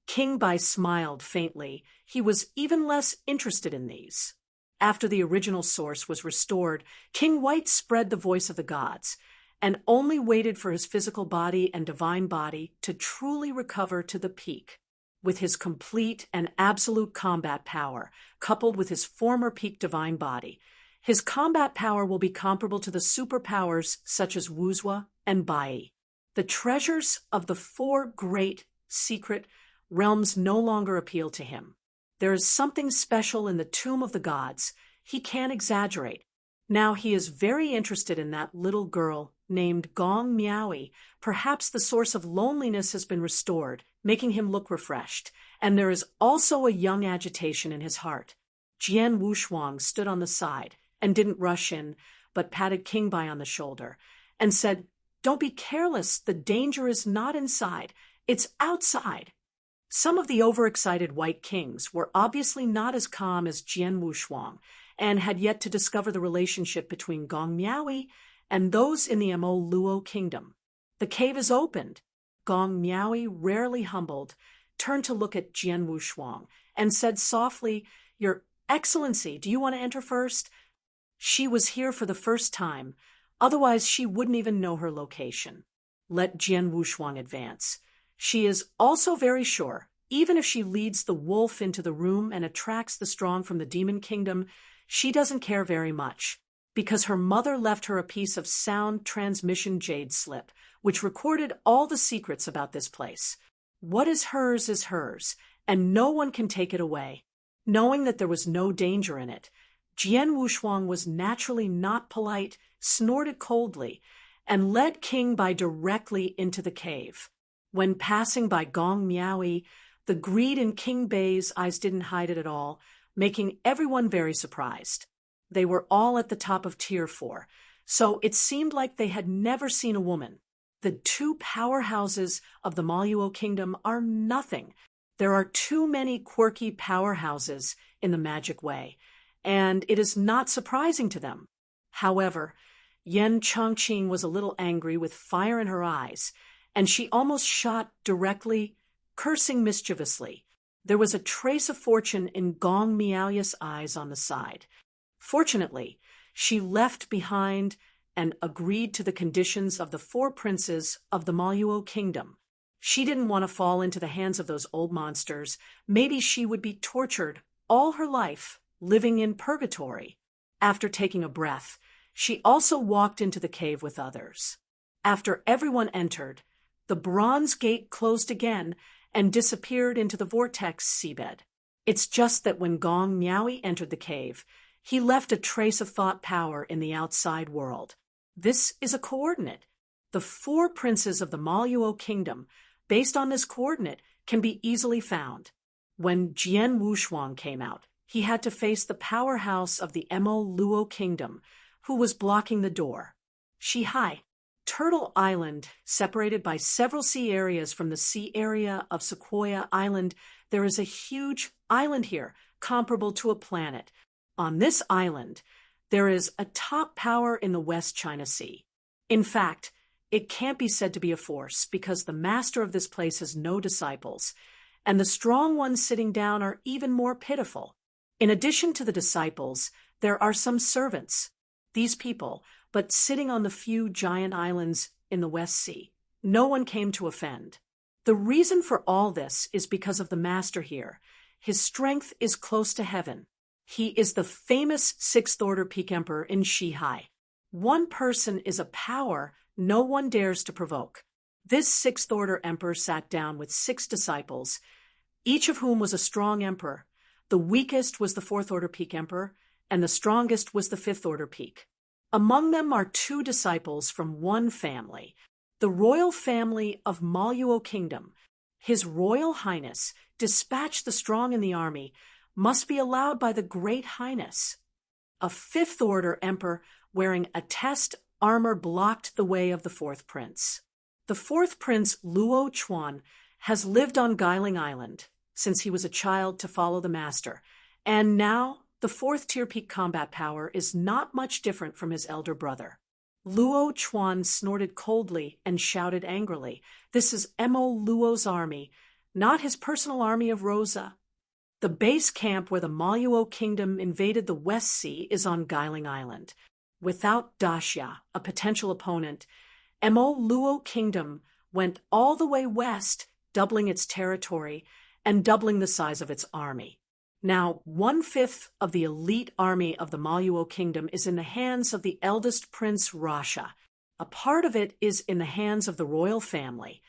King Bai smiled faintly. He was even less interested in these. After the original source was restored, King White spread the voice of the gods, and only waited for his physical body and divine body to truly recover to the peak. With his complete and absolute combat power, coupled with his former peak divine body, his combat power will be comparable to the superpowers such as Wuzhou and Bai. The treasures of the four great secret realms no longer appeal to him. There is something special in the tomb of the gods. He can't exaggerate. Now he is very interested in that little girl named Gong Miaoi. Perhaps the source of loneliness has been restored, making him look refreshed. And there is also a young agitation in his heart. Jian Wushuang stood on the side and didn't rush in, but patted King Bai on the shoulder and said, "Don't be careless. The danger is not inside. It's outside." Some of the overexcited white kings were obviously not as calm as Jian Wushuang and had yet to discover the relationship between Gong Miaoi and those in the Mo Luo kingdom. The cave is opened. Gong Miaoi, rarely humbled, turned to look at Jian Wushuang and said softly, "Your Excellency, do you want to enter first?" She was here for the first time, otherwise she wouldn't even know her location. Let Jian Wushuang advance. She is also very sure, even if she leads the wolf into the room and attracts the strong from the demon kingdom, she doesn't care very much, because her mother left her a piece of sound transmission jade slip, which recorded all the secrets about this place. What is hers, and no one can take it away. Knowing that there was no danger in it, Jian Wushuang was naturally not polite, snorted coldly, and led King Bai directly into the cave. When passing by Gong Miaoi, the greed in King Bai's eyes didn't hide it at all, making everyone very surprised. They were all at the top of Tier 4, so it seemed like they had never seen a woman. The two powerhouses of the Maluo kingdom are nothing. There are too many quirky powerhouses in the magic way, and it is not surprising to them. However, Yen Chongqing was a little angry with fire in her eyes, and she almost shot directly, cursing mischievously. There was a trace of fortune in Gong Miaoi's eyes on the side. Fortunately, she left behind and agreed to the conditions of the four princes of the Maluo kingdom. She didn't want to fall into the hands of those old monsters. Maybe she would be tortured all her life, living in purgatory. After taking a breath, she also walked into the cave with others. After everyone entered, the bronze gate closed again and disappeared into the vortex seabed. It's just that when Gong Miaoi entered the cave, he left a trace of thought power in the outside world. This is a coordinate. The four princes of the Maluo kingdom, based on this coordinate, can be easily found. When Jian Wushuang came out, he had to face the powerhouse of the Mo Luo kingdom, who was blocking the door. Shihai, Turtle Island, separated by several sea areas from the sea area of Sequoia Island, there is a huge island here, comparable to a planet. On this island, there is a top power in the West China Sea. In fact, it can't be said to be a force because the master of this place has no disciples, and the strong ones sitting down are even more pitiful. In addition to the disciples, there are some servants. These people, but sitting on the few giant islands in the West Sea. No one came to offend. The reason for all this is because of the master here. His strength is close to heaven. He is the famous Sixth Order Peak Emperor in Shihai. One person is a power no one dares to provoke. This Sixth Order Emperor sat down with 6 disciples, each of whom was a strong emperor. The weakest was the Fourth Order Peak Emperor, and the strongest was the Fifth Order Peak. Among them are 2 disciples from one family, the royal family of Maluo Kingdom. His Royal Highness, dispatched the strong in the army, must be allowed by the Great Highness. A Fifth Order Emperor wearing a test armor blocked the way of the Fourth Prince. The Fourth Prince, Luo Chuan, has lived on Guiling Island since he was a child to follow the master, and now the 4th tier peak combat power is not much different from his elder brother. Luo Chuan snorted coldly and shouted angrily. "This is Mo Luo's army, not his personal army of Rosa. The base camp where the Maluo kingdom invaded the West Sea is on Guiling Island. Without Daxia, a potential opponent, Mo Luo kingdom went all the way west, doubling its territory and doubling the size of its army. Now, 1/5 of the elite army of the Maluo kingdom is in the hands of the eldest prince Rasha. A part of it is in the hands of the royal family,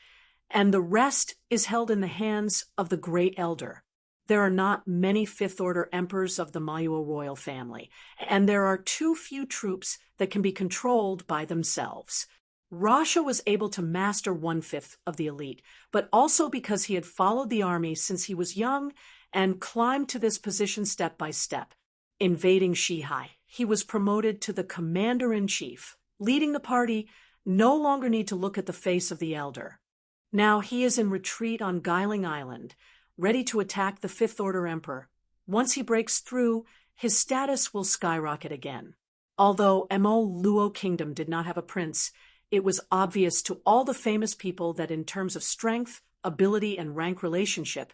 and the rest is held in the hands of the great elder. There are not many fifth-order emperors of the Maluo royal family, and there are too few troops that can be controlled by themselves. Rasha was able to master 1/5 of the elite, but also because he had followed the army since he was young and climbed to this position step by step. Invading Shihai, he was promoted to the commander-in-chief. Leading the party, no longer need to look at the face of the elder. Now he is in retreat on Guiling Island, ready to attack the fifth-order emperor. Once he breaks through, his status will skyrocket again. Although Mo Luo Kingdom did not have a prince, it was obvious to all the famous people that in terms of strength, ability, and rank relationship,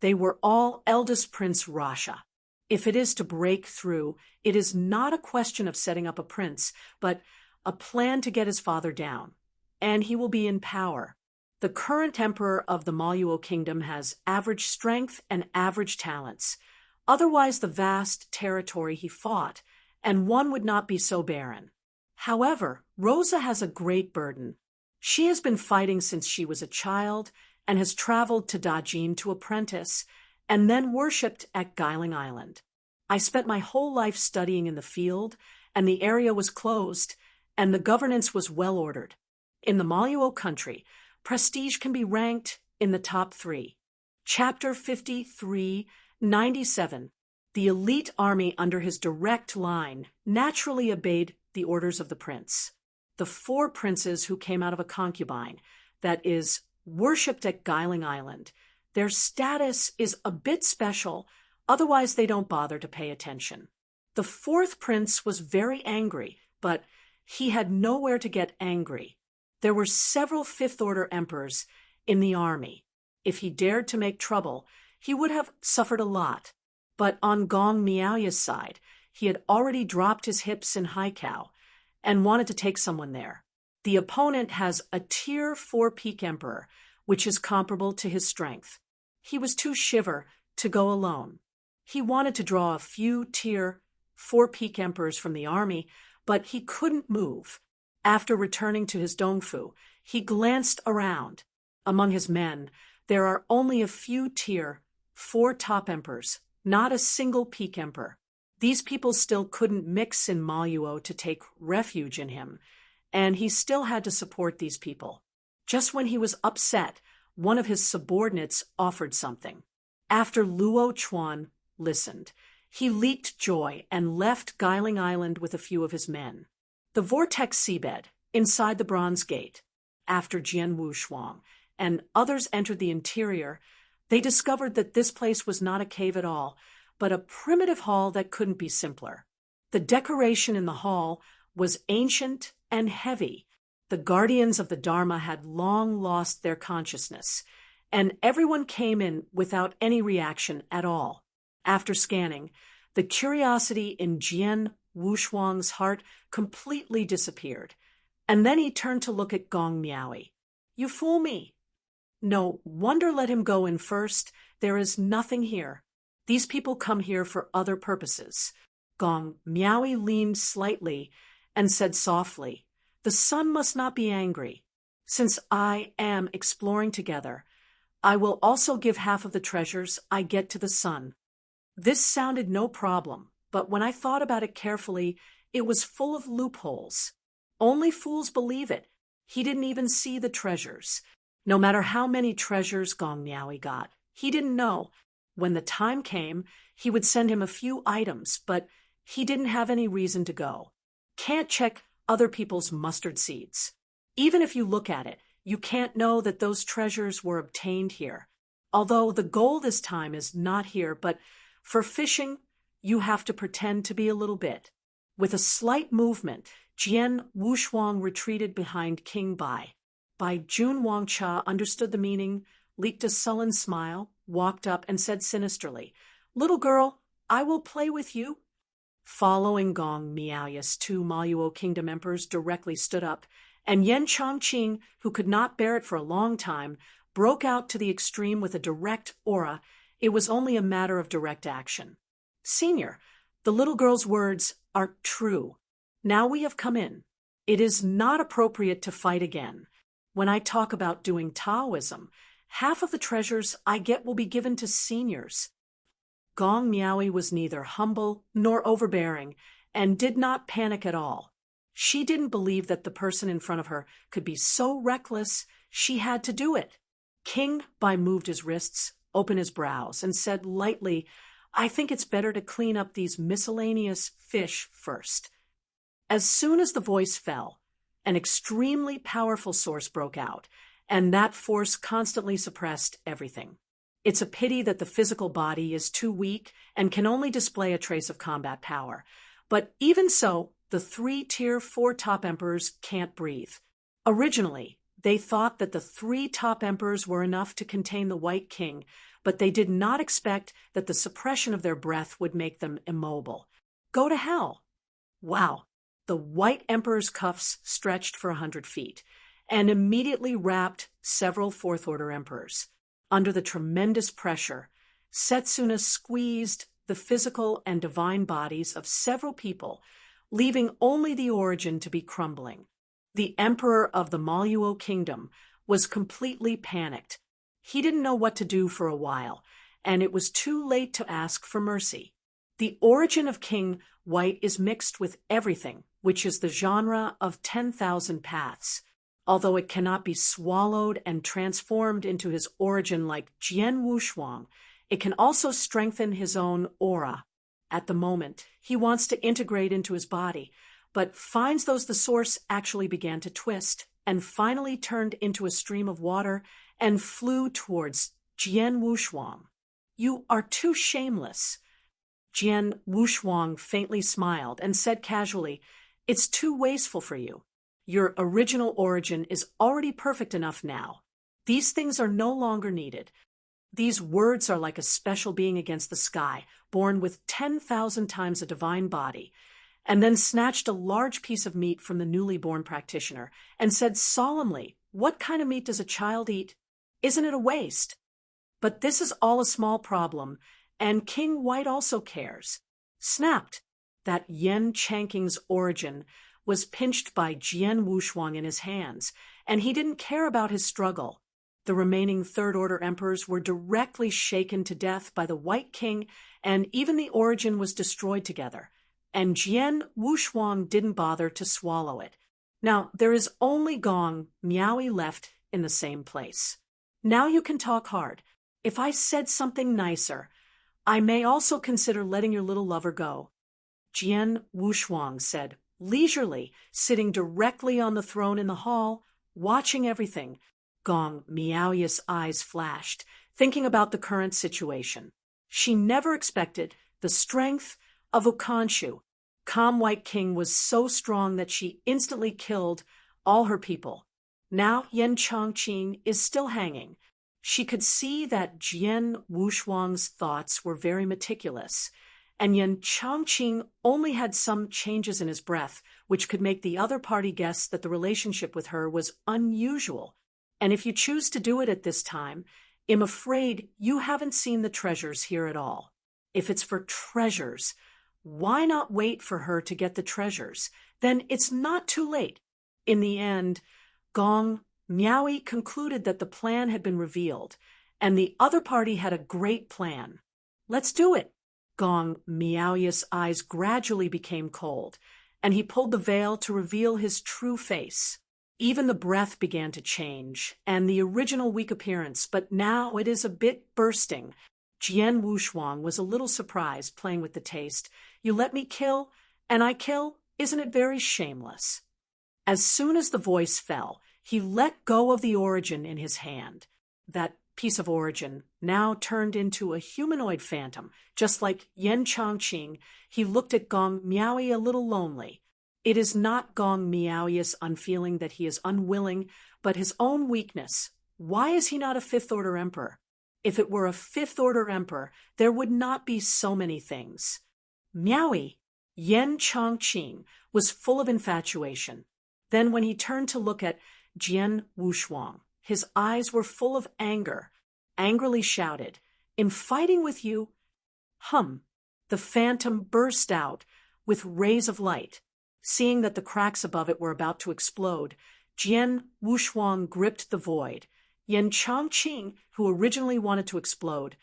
they were all eldest Prince Rasha. If it is to break through, it is not a question of setting up a prince, but a plan to get his father down, and he will be in power. The current emperor of the Maluo kingdom has average strength and average talents, otherwise the vast territory he fought, and one would not be so barren. However, Rosa has a great burden. She has been fighting since she was a child and has traveled to Dajin to apprentice and then worshipped at Guiling Island. I spent my whole life studying in the field, and the area was closed, and the governance was well ordered. In the Maluo country, prestige can be ranked in the top 3. Chapter 5397. The elite army under his direct line naturally obeyed the orders of the prince. The 4 princes who came out of a concubine, that is, worshipped at Guiling Island, their status is a bit special, otherwise they don't bother to pay attention. The 4th prince was very angry, but he had nowhere to get angry. There were several fifth-order emperors in the army. If he dared to make trouble, he would have suffered a lot. But on Gong Miaoya's side, he had already dropped his hips in Haikao and wanted to take someone there. The opponent has a Tier 4 peak emperor, which is comparable to his strength. He was too shiver to go alone. He wanted to draw a few Tier 4 peak emperors from the army, but he couldn't move. After returning to his Dongfu, he glanced around. Among his men, there are only a few Tier 4 top emperors, not a single peak emperor. These people still couldn't mix in Maluo to take refuge in him, and he still had to support these people. Just when he was upset, one of his subordinates offered something. After Luo Chuan listened, he leaked joy and left Guiling Island with a few of his men. The vortex seabed, inside the Bronze Gate. After Jian Wushuang and others entered the interior, they discovered that this place was not a cave at all, but a primitive hall that couldn't be simpler. The decoration in the hall was ancient and heavy. The guardians of the Dharma had long lost their consciousness, and everyone came in without any reaction at all. After scanning, the curiosity in Jian Wushuang's heart completely disappeared, and then he turned to look at Gong Miaoyi. "You fool me." "No wonder let him go in first. There is nothing here. These people come here for other purposes." Gong Miaoyi leaned slightly and said softly, "The sun must not be angry. Since I am exploring together, I will also give half of the treasures I get to the sun." This sounded no problem, but when I thought about it carefully, it was full of loopholes. Only fools believe it. He didn't even see the treasures. No matter how many treasures Gong Miaoyi got, he didn't know. When the time came, he would send him a few items, but he didn't have any reason to go. Can't check other people's mustard seeds. Even if you look at it, you can't know that those treasures were obtained here. Although the goal this time is not here, but for fishing, you have to pretend to be a little bit. With a slight movement, Jian Wushuang retreated behind King Bai. Bai Jun Wangcha understood the meaning, leaked a sullen smile, walked up and said sinisterly, "Little girl, I will play with you." Following Gong Miaoyas, 2 Maluo kingdom emperors directly stood up, and Yen Chongqing, who could not bear it for a long time, broke out to the extreme with a direct aura. It was only a matter of direct action. "Senior, the little girl's words are true. Now we have come in. It is not appropriate to fight again. When I talk about doing Taoism, half of the treasures I get will be given to seniors." Gong Miaoyi was neither humble nor overbearing and did not panic at all. She didn't believe that the person in front of her could be so reckless. She had to do it. King Bai moved his wrists, opened his brows, and said lightly, "I think it's better to clean up these miscellaneous fish first." As soon as the voice fell, an extremely powerful source broke out, and that force constantly suppressed everything. It's a pity that the physical body is too weak and can only display a trace of combat power. But even so, the 3 Tier 4 top emperors can't breathe. Originally, they thought that the 3 top emperors were enough to contain the White King, but they did not expect that the suppression of their breath would make them immobile. Go to hell. Wow. The White Emperor's cuffs stretched for 100 feet and immediately wrapped several fourth-order emperors. Under the tremendous pressure, Setsuna squeezed the physical and divine bodies of several people, leaving only the origin to be crumbling. The emperor of the Maluo kingdom was completely panicked. He didn't know what to do for a while, and it was too late to ask for mercy. The origin of King White is mixed with everything, which is the genre of 10,000 paths. Although it cannot be swallowed and transformed into his origin like Jian Wushuang, it can also strengthen his own aura. At the moment, he wants to integrate into his body, but finds the source actually began to twist and finally turned into a stream of water and flew towards Jian Wushuang. "You are too shameless." Jian Wushuang faintly smiled and said casually, "It's too wasteful for you. Your original origin is already perfect enough now. These things are no longer needed. These words are like a special being against the sky, born with 10,000 times a divine body," and then snatched a large piece of meat from the newly born practitioner and said solemnly, "What kind of meat does a child eat? Isn't it a waste?" But this is all a small problem, and King White also cares. Snapped. That Yen Changqing's origin was pinched by Jian Wushuang in his hands, and he didn't care about his struggle. The remaining third-order emperors were directly shaken to death by the White King, and even the origin was destroyed together. And Jian Wushuang didn't bother to swallow it. Now, there is only Gong Miaoyi left in the same place. Now you can talk hard. If I said something nicer, I may also consider letting your little lover go." Jian Wushuang said, leisurely, sitting directly on the throne in the hall, watching everything. Gong Miaoya's eyes flashed, thinking about the current situation. She never expected the strength of Okanshu. Calm White King was so strong that she instantly killed all her people. Now Yen Chongqing is still hanging. She could see that Jian Wushuang's thoughts were very meticulous, and Yen Chongqing only had some changes in his breath, which could make the other party guess that the relationship with her was unusual. And if you choose to do it at this time, I'm afraid you haven't seen the treasures here at all. If it's for treasures, why not wait for her to get the treasures? Then it's not too late. In the end, Gong Miaoyi concluded that the plan had been revealed, and the other party had a great plan. "Let's do it." Gong Miaoya's eyes gradually became cold, and he pulled the veil to reveal his true face. Even the breath began to change, and the original weak appearance, but now it is a bit bursting. Jian Wushuang was a little surprised, playing with the taste. "You let me kill, and I kill? Isn't it very shameless?" As soon as the voice fell, he let go of the origin in his hand. That piece of origin now turned into a humanoid phantom. Just like Yen Chongqing, he looked at Gong Miaoyi a little lonely. It is not Gong Miaoya's unfeeling that he is unwilling, but his own weakness. Why is he not a fifth-order emperor? If it were a fifth-order emperor, there would not be so many things. Miaoyi, Yan Chongqing, was full of infatuation. Then when he turned to look at Jian Wushuang, his eyes were full of anger, angrily shouted, "In fighting with you?" The phantom burst out with rays of light. Seeing that the cracks above it were about to explode, Jian Wushuang gripped the void. Yan Chongqing, who originally wanted to explode,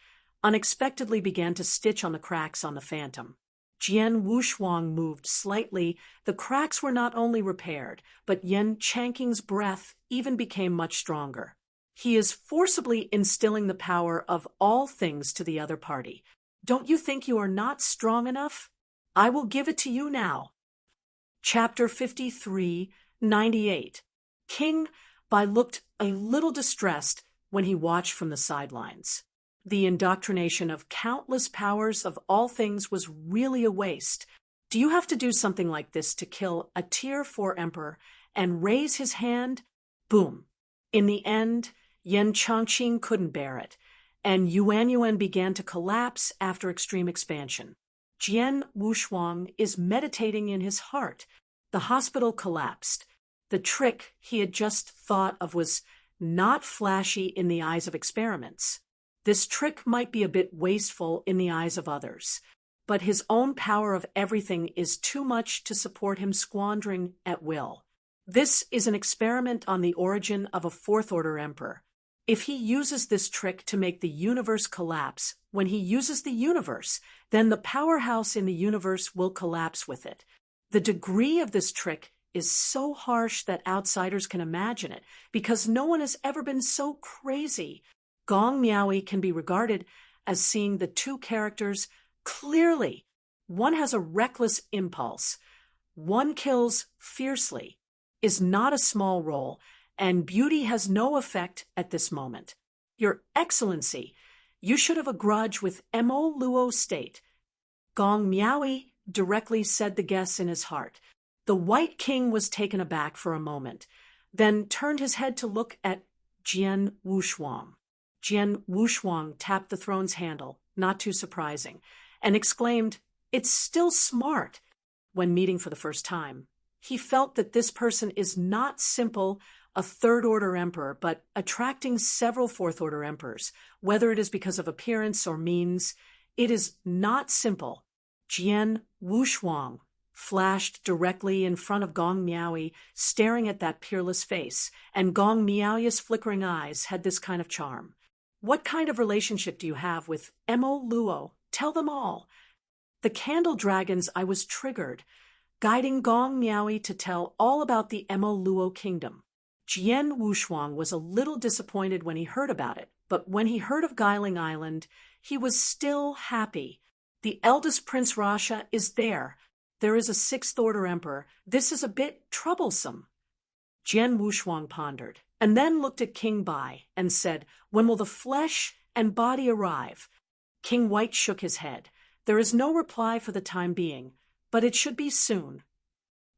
unexpectedly began to stitch on the cracks on the phantom. Jian Wushuang moved slightly. The cracks were not only repaired, but Yan Chongqing's breath even became much stronger. He is forcibly instilling the power of all things to the other party. Don't you think you are not strong enough? I will give it to you now. Chapter 53, 98. King Bai looked a little distressed when he watched from the sidelines. The indoctrination of countless powers of all things was really a waste. Do you have to do something like this to kill a Tier 4 emperor and raise his hand? Boom. In the end, Yan Chongqing couldn't bear it, and Yuan began to collapse after extreme expansion. Jian Wushuang is meditating in his heart. The hospital collapsed. The trick he had just thought of was not flashy in the eyes of experiments. This trick might be a bit wasteful in the eyes of others, but his own power of everything is too much to support him squandering at will. This is an experiment on the origin of a fourth-order emperor. If he uses this trick to make the universe collapse, when he uses the universe, then the powerhouse in the universe will collapse with it. The degree of this trick is so harsh that outsiders can imagine it, because no one has ever been so crazy. Gong Miaoyi can be regarded as seeing the two characters clearly. One has a reckless impulse. One kills fiercely, is not a small role, and beauty has no effect at this moment. Your Excellency, you should have a grudge with Mo Luo State. Gong Miaoyi directly said the guess in his heart. The White King was taken aback for a moment, then turned his head to look at Jian Wushuang. Jian Wushuang tapped the throne's handle, not too surprising, and exclaimed, "It's still smart." When meeting for the first time, he felt that this person is not simple, a third-order emperor, but attracting several fourth-order emperors, whether it is because of appearance or means. It is not simple. Jian Wushuang flashed directly in front of Gong Miaoyi, staring at that peerless face, and Gong Miaoyi's flickering eyes had this kind of charm. What kind of relationship do you have with Mo Luo? Tell them all. The candle dragons, I was triggered, guiding Gong Miaoyi to tell all about the Mo Luo kingdom. Jian Wushuang was a little disappointed when he heard about it, but when he heard of Guiling Island, he was still happy. The eldest Prince Rasha is there. There is a sixth-order emperor. This is a bit troublesome. Jian Wushuang pondered, and then looked at King Bai and said, "When will the flesh and body arrive?" King White shook his head. There is no reply for the time being, but it should be soon.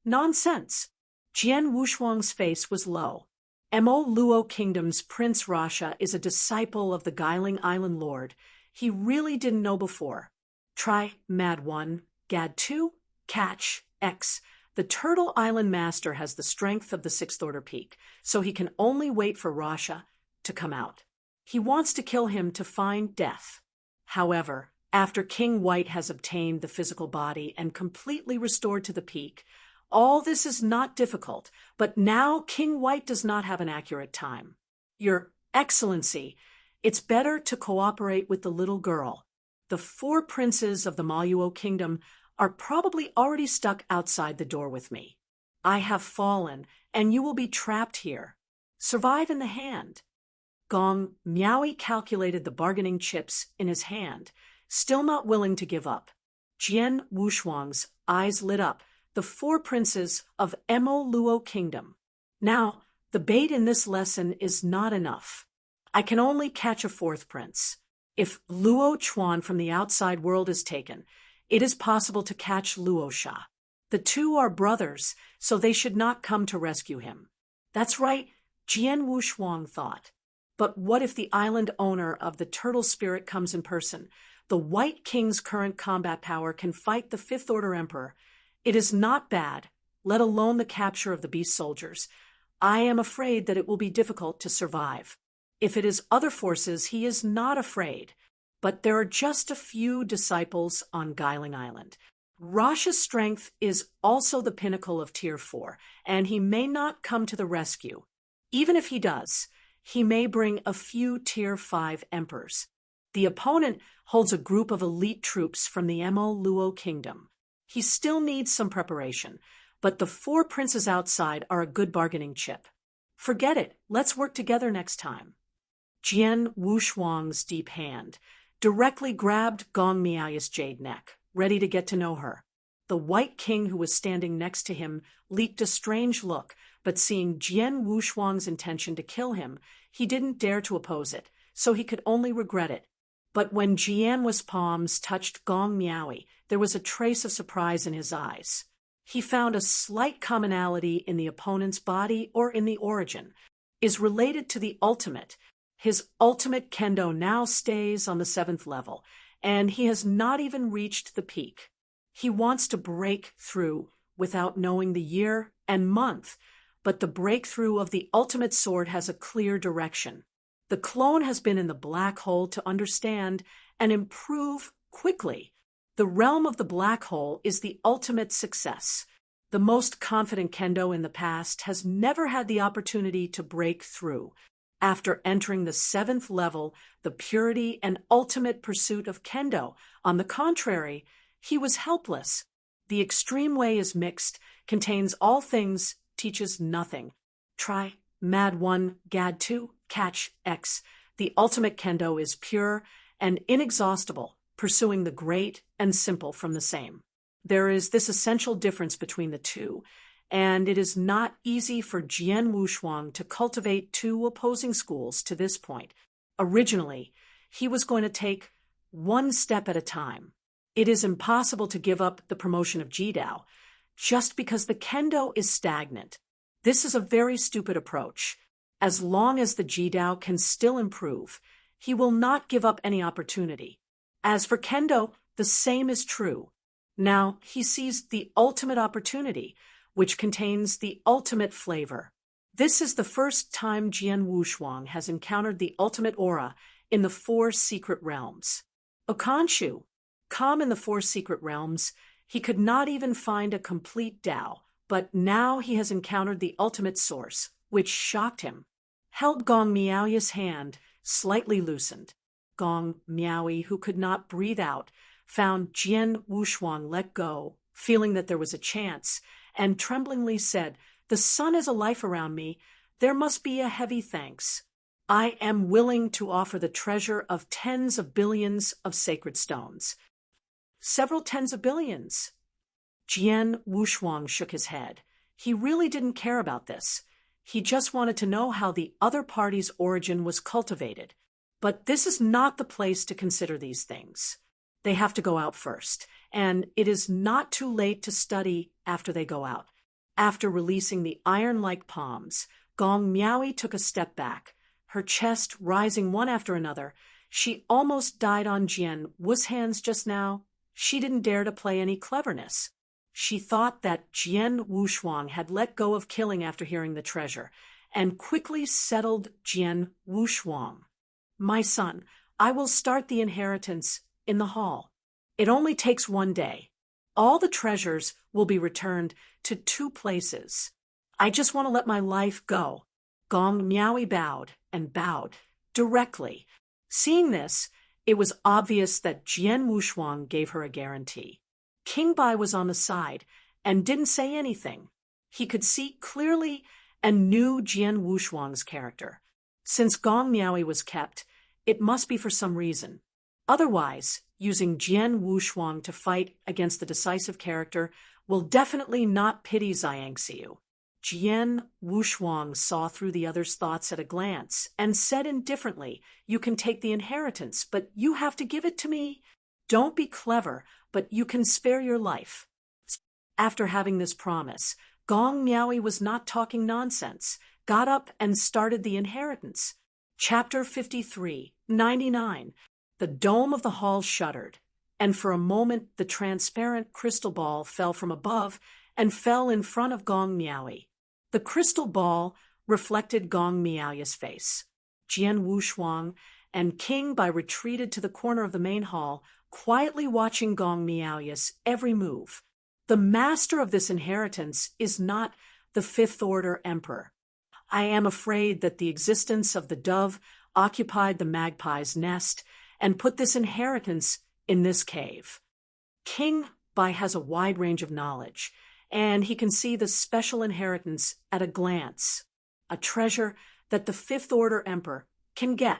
Nonsense. Jian Wushuang's face was low. Mo Luo Kingdom's Prince Rasha is a disciple of the Guiling Island Lord. He really didn't know before. Try Mad 1, Gad 2, Catch, X. The Turtle Island Master has the strength of the sixth-order peak, so he can only wait for Rasha to come out. He wants to kill him to find death. However, after King White has obtained the physical body and completely restored to the peak, all this is not difficult, but now King White does not have an accurate time. Your Excellency, it's better to cooperate with the little girl. The 4 princes of the Maluo Kingdom are probably already stuck outside the door with me. I have fallen, and you will be trapped here. Survive in the hand. Gong Miaoyi calculated the bargaining chips in his hand, still not willing to give up. Jian Wushuang's eyes lit up. The 4 princes of Mo Luo Kingdom. Now, the bait in this lesson is not enough. I can only catch a 4th prince. If Luo Chuan from the outside world is taken, it is possible to catch Luo Sha. The two are brothers, so they should not come to rescue him. That's right, Jian Wushuang thought. But what if the island owner of the turtle spirit comes in person? The White King's current combat power can fight the Fifth Order Emperor. It is not bad, let alone the capture of the beast soldiers. I am afraid that it will be difficult to survive. If it is other forces, he is not afraid. But there are just a few disciples on Guiling Island. Rosh's strength is also the pinnacle of Tier 4, and he may not come to the rescue. Even if he does, he may bring a few Tier 5 emperors. The opponent holds a group of elite troops from the Mo Luo Kingdom. He still needs some preparation, but the 4 princes outside are a good bargaining chip. Forget it, let's work together next time. Jian Wushuang's deep hand directly grabbed Gong Miao's jade neck, ready to get to know her. The White King, who was standing next to him, leaked a strange look, but seeing Jian Wushuang's intention to kill him, he didn't dare to oppose it, so he could only regret it. But when Jian's palms touched Gong Miao, there was a trace of surprise in his eyes. He found a slight commonality in the opponent's body or in the origin, is related to the ultimate. His ultimate kendo now stays on the 7th level, and he has not even reached the peak. He wants to break through without knowing the year and month, but the breakthrough of the ultimate sword has a clear direction. The clone has been in the black hole to understand and improve quickly. The realm of the black hole is the ultimate success. The most confident kendo in the past has never had the opportunity to break through. After entering the 7th level, the purity and ultimate pursuit of kendo, on the contrary, he was helpless. The extreme way is mixed, contains all things, teaches nothing. Try Mad 1, Gad 2, Catch X. The ultimate kendo is pure and inexhaustible, pursuing the great and simple from the same. There is this essential difference between the two, and it is not easy for Jian Wushuang to cultivate 2 opposing schools to this point. Originally, he was going to take 1 step at a time. It is impossible to give up the promotion of Jidao just because the kendo is stagnant. This is a very stupid approach. As long as the Jidao can still improve, he will not give up any opportunity. As for kendo, the same is true. Now he sees the ultimate opportunity, which contains the ultimate flavor. This is the first time Jian Wushuang has encountered the ultimate aura in the 4 secret realms. Okanshu, calm in the 4 secret realms, he could not even find a complete Tao, but now he has encountered the ultimate source, which shocked him. Held Gong Miao's hand, slightly loosened. Gong Miao, who could not breathe out, found Jian Wushuang let go, feeling that there was a chance, and tremblingly said, "The sun is a life around me. There must be a heavy thanks. I am willing to offer the treasure of tens of billions of sacred stones." Several tens of billions. Jian Wushuang shook his head. He really didn't care about this. He just wanted to know how the other party's origin was cultivated. But this is not the place to consider these things. They have to go out first, and it is not too late to study after they go out. After releasing the iron-like palms, Gong Miao took a step back, her chest rising one after another. She almost died on Jian Wu's hands just now. She didn't dare to play any cleverness. She thought that Jian Wushuang had let go of killing after hearing the treasure, and quickly settled Jian Wushuang. "My son, I will start the inheritance in the hall. It only takes 1 day. All the treasures will be returned to 2 places. I just want to let my life go." Gong Miao bowed directly. Seeing this, it was obvious that Jian Wushuang gave her a guarantee. King Bai was on the side and didn't say anything. He could see clearly and knew Jian Wushuang's character. Since Gong Miao was kept, it must be for some reason. Otherwise, using Jian Wushuang to fight against the decisive character will definitely not pity Xiangxiu. Jian Wushuang saw through the other's thoughts at a glance and said indifferently, "You can take the inheritance, but you have to give it to me. Don't be clever, but you can spare your life." After having this promise, Gong Miaoui was not talking nonsense, got up and started the inheritance. Chapter 53, 99. The dome of the hall shuddered, and for a moment the transparent crystal ball fell from above and fell in front of Gong Miaoui. The crystal ball reflected Gong Miaoi's face. Jian Wushuang and King Bai retreated to the corner of the main hall, quietly watching Gong Miaoi's every move. The master of this inheritance is not the Fifth Order Emperor. I am afraid that the existence of the dove occupied the magpie's nest and put this inheritance in this cave. King Bai has a wide range of knowledge, and he can see the special inheritance at a glance, a treasure that the Fifth Order Emperor can get.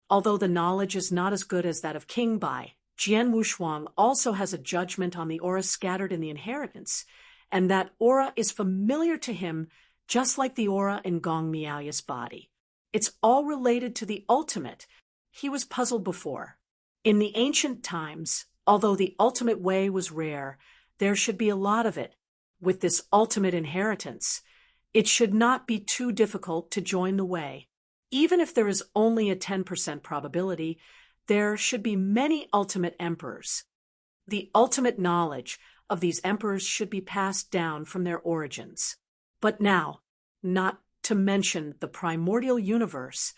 Although the knowledge is not as good as that of King Bai, Jian Wushuang also has a judgment on the aura scattered in the inheritance, and that aura is familiar to him just like the aura in Gong Miaoi's body. It's all related to the ultimate. He was puzzled before. In the ancient times, although the ultimate way was rare, there should be a lot of it. With this ultimate inheritance, it should not be too difficult to join the way. Even if there is only a 10% probability, there should be many ultimate emperors. The ultimate knowledge of these emperors should be passed down from their origins. But now, not to mention the primordial universe,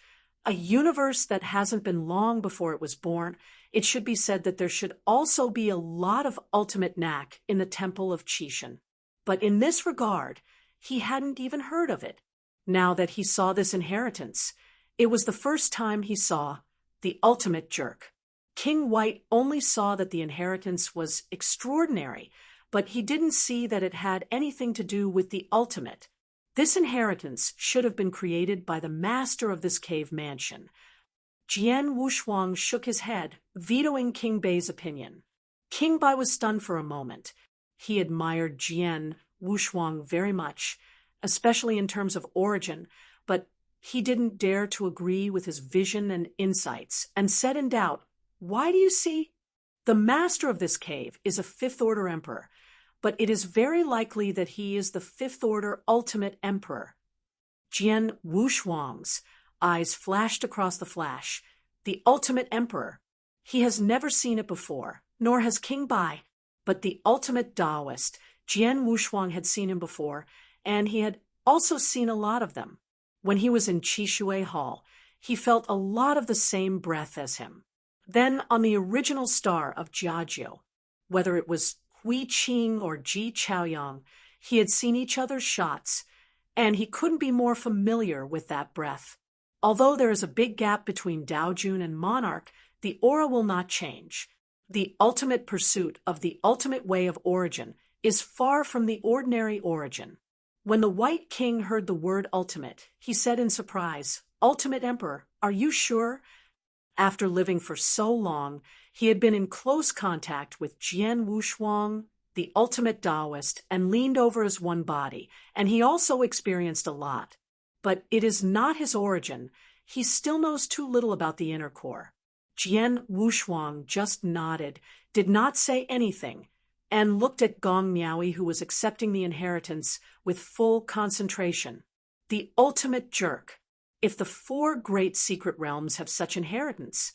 a universe that hasn't been long before it was born, it should be said that there should also be a lot of ultimate knack in the temple of Qishan. But in this regard, he hadn't even heard of it. Now that he saw this inheritance, it was the first time he saw the ultimate jerk. King White only saw that the inheritance was extraordinary, but he didn't see that it had anything to do with the ultimate. This inheritance should have been created by the master of this cave mansion. Jian Wushuang shook his head, vetoing King Bai's opinion. King Bai was stunned for a moment. He admired Jian Wushuang very much, especially in terms of origin, but he didn't dare to agree with his vision and insights, and said in doubt, "Why do you see? The master of this cave is a Fifth Order Emperor, but it is very likely that he is the Fifth Order Ultimate Emperor." Jian Wushuang's eyes flashed across the flash. The Ultimate Emperor. He has never seen it before, nor has King Bai, but the Ultimate Taoist, Jian Wushuang had seen him before, and he had also seen a lot of them. When he was in Qishui Hall, he felt a lot of the same breath as him. Then on the original star of Jiajiu, whether it was Hui Qing or Ji Chaoyang, he had seen each other's shots, and he couldn't be more familiar with that breath. Although there is a big gap between Daojun and Monarch, the aura will not change. The ultimate pursuit of the ultimate way of origin is far from the ordinary origin. When the White King heard the word ultimate, he said in surprise, "Ultimate Emperor, are you sure?" After living for so long, he had been in close contact with Jian Wushuang, the ultimate Taoist, and leaned over as one body, and he also experienced a lot. But it is not his origin. He still knows too little about the inner core. Jian Wushuang just nodded, did not say anything, and looked at Gong Miaoui, who was accepting the inheritance with full concentration. The ultimate jerk. If the 4 great secret realms have such inheritance,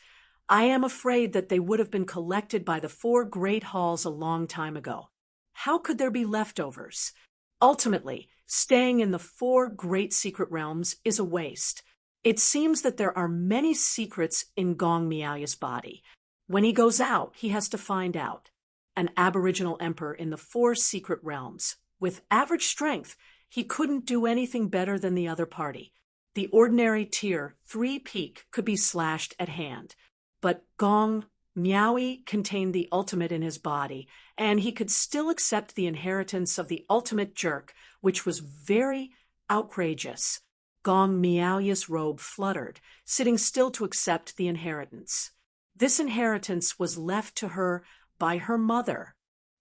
I am afraid that they would have been collected by the 4 great halls a long time ago. How could there be leftovers? Ultimately, staying in the 4 great secret realms is a waste. It seems that there are many secrets in Gong Miaoi's body. When he goes out, he has to find out. An aboriginal emperor in the 4 secret realms. With average strength, he couldn't do anything better than the other party. The ordinary tier 3 peak could be slashed at hand. But Gong Miaoui contained the ultimate in his body, and he could still accept the inheritance of the ultimate jerk, which was very outrageous. Gong Miaoi's robe fluttered, sitting still to accept the inheritance. This inheritance was left to her by her mother.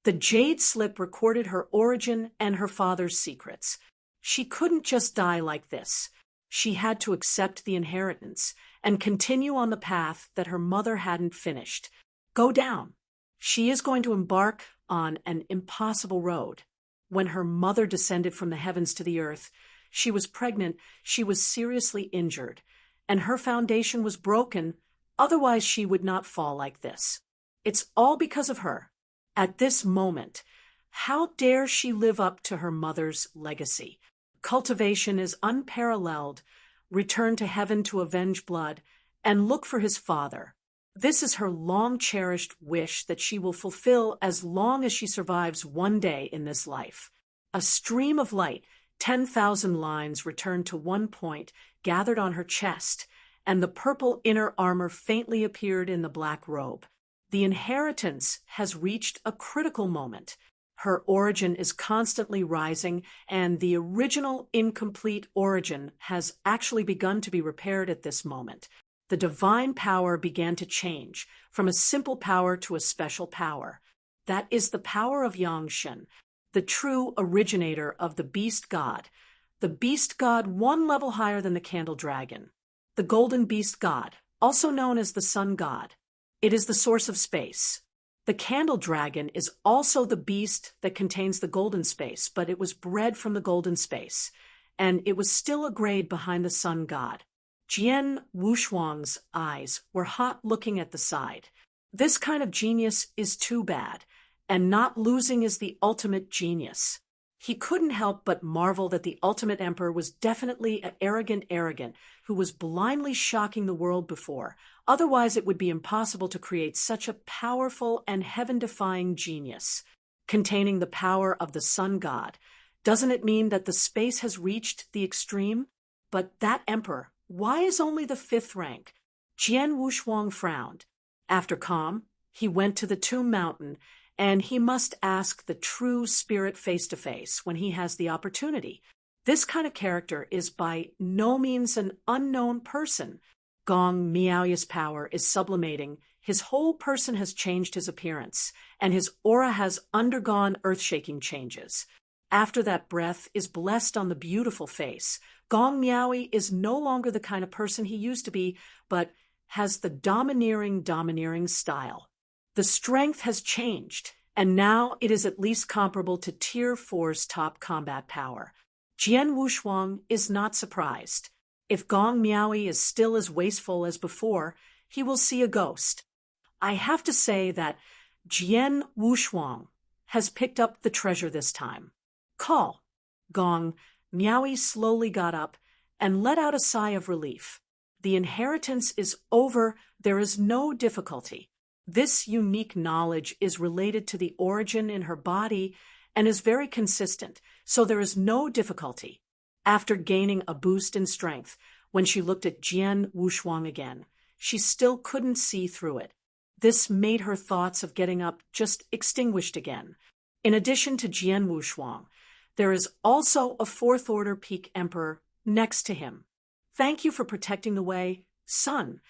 The jade slip recorded her origin and her father's secrets. She couldn't just die like this. She had to accept the inheritance and continue on the path that her mother hadn't finished. Go down. She is going to embark on an impossible road. when her mother descended from the heavens to the earth. She was pregnant, she was seriously injured, and her foundation was broken, otherwise she would not fall like this. It's all because of her. At this moment, how dare she live up to her mother's legacy? Cultivation is unparalleled. Return to heaven to avenge blood, and look for his father. This is her long-cherished wish that she will fulfill as long as she survives one day in this life. A stream of light, 10,000 lines returned to one point, gathered on her chest, and the purple inner armor faintly appeared in the black robe. The inheritance has reached a critical moment. Her origin is constantly rising, and the original incomplete origin has actually begun to be repaired at this moment. The divine power began to change from a simple power to a special power. That is the power of Yangshen, the true originator of the beast god. The beast god one level higher than the candle dragon. The golden beast god, also known as the sun god. It is the source of space. The candle dragon is also the beast that contains the golden space, but it was bred from the golden space, and it was still a grade behind the sun god. Jian Wushuang's eyes were hot looking at the side. This kind of genius is too bad, and not losing is the ultimate genius. He couldn't help but marvel that the ultimate emperor was definitely an arrogant who was blindly shocking the world before. Otherwise, it would be impossible to create such a powerful and heaven-defying genius, containing the power of the sun god. Doesn't it mean that the space has reached the extreme? But that emperor, why is only the 5th rank? Jian Wushuang frowned. After calm, he went to the Tomb Mountain, and he must ask the true spirit face-to-face when he has the opportunity. This kind of character is by no means an unknown person. Gong Miaoya's power is sublimating. His whole person has changed his appearance, and his aura has undergone earth-shaking changes. After that breath is blessed on the beautiful face, Gong Miaoyi is no longer the kind of person he used to be, but has the domineering style. The strength has changed, and now it is at least comparable to Tier 4's top combat power. Jian Wushuang is not surprised. If Gong Miaoyi is still as wasteful as before, he will see a ghost. I have to say that Jian Wushuang has picked up the treasure this time. Call. Gong Miaoyi slowly got up and let out a sigh of relief. The inheritance is over. There is no difficulty. This unique knowledge is related to the origin in her body and is very consistent, so there is no difficulty. After gaining a boost in strength, when she looked at Jian Wushuang again, she still couldn't see through it. This made her thoughts of getting up just extinguished again. In addition to Jian Wushuang, there is also a 4th Order Peak Emperor next to him. Thank you for protecting the way, son.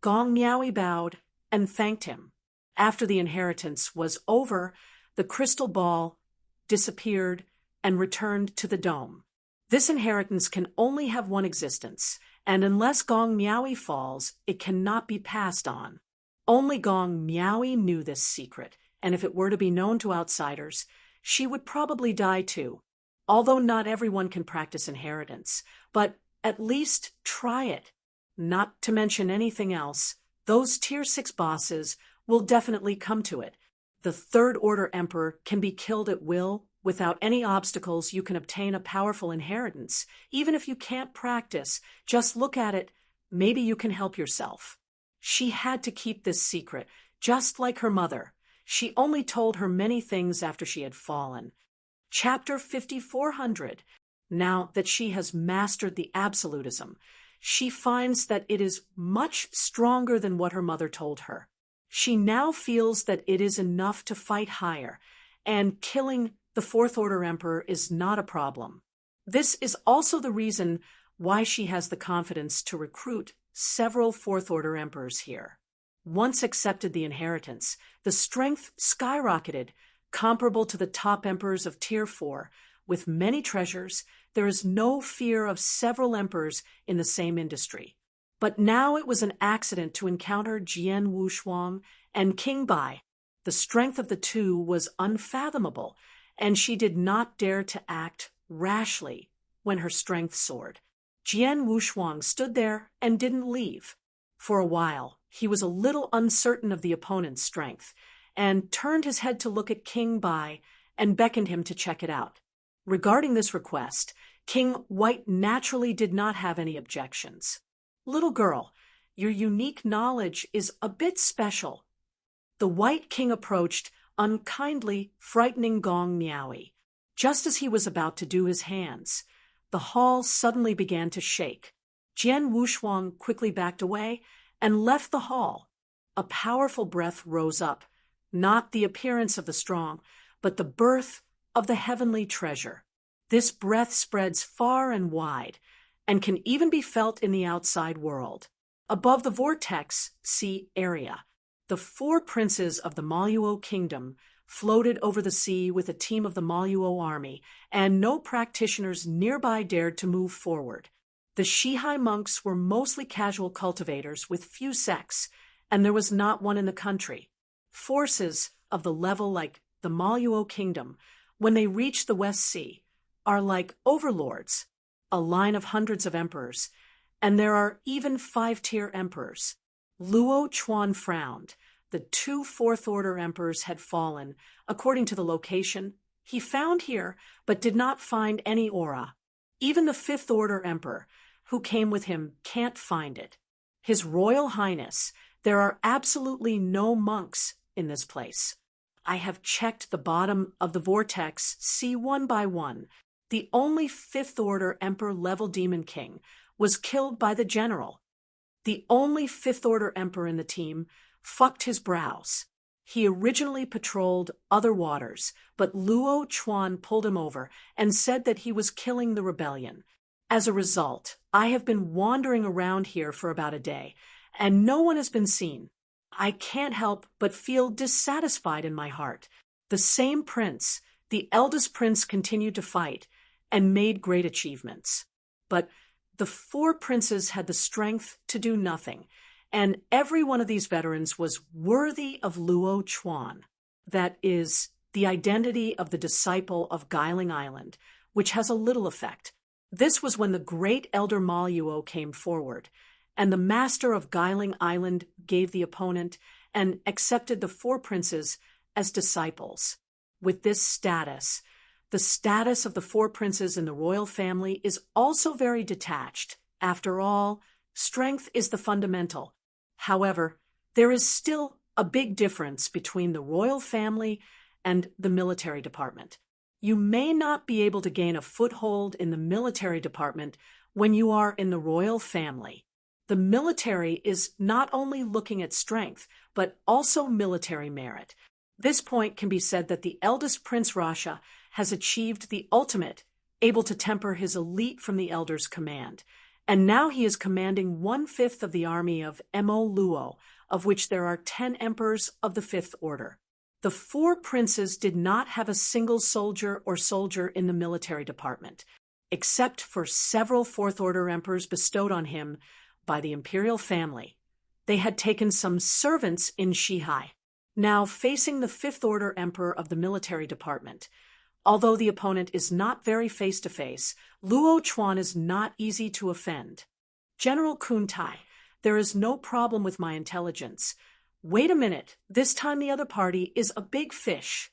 Gong Miaoyi bowed and thanked him. After the inheritance was over, the crystal ball disappeared and returned to the dome. This inheritance can only have one existence, and unless Gong Miaoyi falls, it cannot be passed on. Only Gong Miaoyi knew this secret, and if it were to be known to outsiders, she would probably die too. Although not everyone can practice inheritance, but at least try it. Not to mention anything else, those Tier 6 bosses will definitely come to it. The 3rd Order Emperor can be killed at will. Without any obstacles, you can obtain a powerful inheritance. Even if you can't practice, just look at it. Maybe you can help yourself. She had to keep this secret, just like her mother. She only told her many things after she had fallen. Chapter 5400. Now that she has mastered the absolutism, she finds that it is much stronger than what her mother told her. She now feels that it is enough to fight higher, and killing the 4th Order Emperor is not a problem. This is also the reason why she has the confidence to recruit several 4th Order Emperors here. Once accepted the inheritance, the strength skyrocketed, comparable to the top emperors of Tier 4. With many treasures, there is no fear of several emperors in the same industry. But now it was an accident to encounter Jian Wushuang and King Bai. The strength of the two was unfathomable, and she did not dare to act rashly when her strength soared. Jian Wushuang stood there and didn't leave. For a while, he was a little uncertain of the opponent's strength, and turned his head to look at King Bai and beckoned him to check it out. Regarding this request, King White naturally did not have any objections. "Little girl, your unique knowledge is a bit special." The White King approached, unkindly frightening Gong Miaoui. Just as he was about to do his hands, the hall suddenly began to shake. Jian Wushuang quickly backed away and left the hall. A powerful breath rose up, not the appearance of the strong, but the birth of the heavenly treasure. This breath spreads far and wide, and can even be felt in the outside world. Above the vortex, sea area, the 4 princes of the Maluo kingdom floated over the sea with a team of the Maluo army, and no practitioners nearby dared to move forward. The Shihai monks were mostly casual cultivators with few sects, and there was not one in the country. Forces of the level like the Maluo kingdom, when they reach the West Sea, are like overlords, a line of hundreds of emperors, and there are even 5-tier emperors. Luo Chuan frowned. The 2 fourth-order emperors had fallen, according to the location he found here, but did not find any aura. Even the 5th-order emperor, who came with him, can't find it. His Royal Highness, there are absolutely no monks in this place. I have checked the bottom of the vortex, see one by one. The only 5th-order Emperor-level Demon King was killed by the general. The only 5th-order Emperor in the team fucked his brows. He originally patrolled other waters, but Luo Chuan pulled him over and said that he was killing the rebellion. As a result, I have been wandering around here for about a day, and no one has been seen. I can't help but feel dissatisfied in my heart. The same prince, the eldest prince, continued to fight and made great achievements. But the 4 princes had the strength to do nothing, and every one of these veterans was worthy of Luo Chuan. That is, the identity of the disciple of Guiling Island, which has a little effect. This was when the great Elder Maluo came forward, and the master of Guiling Island gave the opponent and accepted the 4 princes as disciples. With this status, the status of the 4 princes in the royal family is also very detached. After all, strength is the fundamental. However, there is still a big difference between the royal family and the military department. You may not be able to gain a foothold in the military department when you are in the royal family. The military is not only looking at strength, but also military merit. This point can be said that the eldest Prince Rasha has achieved the ultimate, able to temper his elite from the elder's command. And now he is commanding 1/5 of the army of Mo Luo, of which there are 10 emperors of the 5th order. The 4 princes did not have a single soldier in the military department, except for several 4th order emperors bestowed on him by the imperial family. They had taken some servants in Shihai. Now facing the 5th order emperor of the military department, although the opponent is not very face-to-face, Luo Chuan is not easy to offend. "General Kuntai, there is no problem with my intelligence. Wait a minute, this time the other party is a big fish."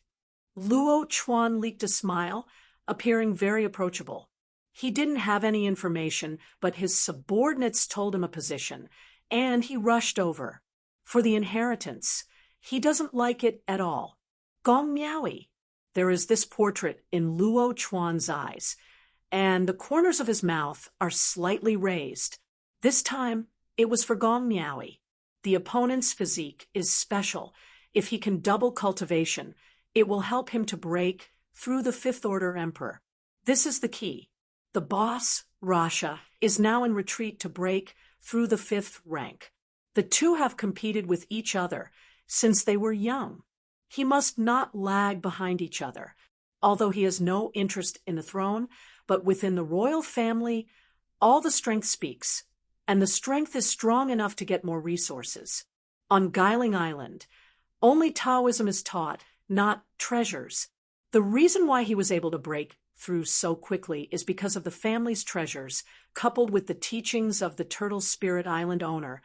Luo Chuan leaked a smile, appearing very approachable. He didn't have any information, but his subordinates told him a position, and he rushed over. For the inheritance, he doesn't like it at all. Gong Miaoui. There is this portrait in Luo Chuan's eyes, and the corners of his mouth are slightly raised. This time, it was for Gong Miaoui. The opponent's physique is special. If he can double cultivation, it will help him to break through the 5th order emperor. This is the key. The boss, Rasha, is now in retreat to break through the 5th rank. The 2 have competed with each other since they were young. He must not lag behind each other, although he has no interest in the throne, but within the royal family, all the strength speaks, and the strength is strong enough to get more resources. On Guiling Island, only Taoism is taught, not treasures. The reason why he was able to break through so quickly is because of the family's treasures, coupled with the teachings of the Turtle Spirit Island owner.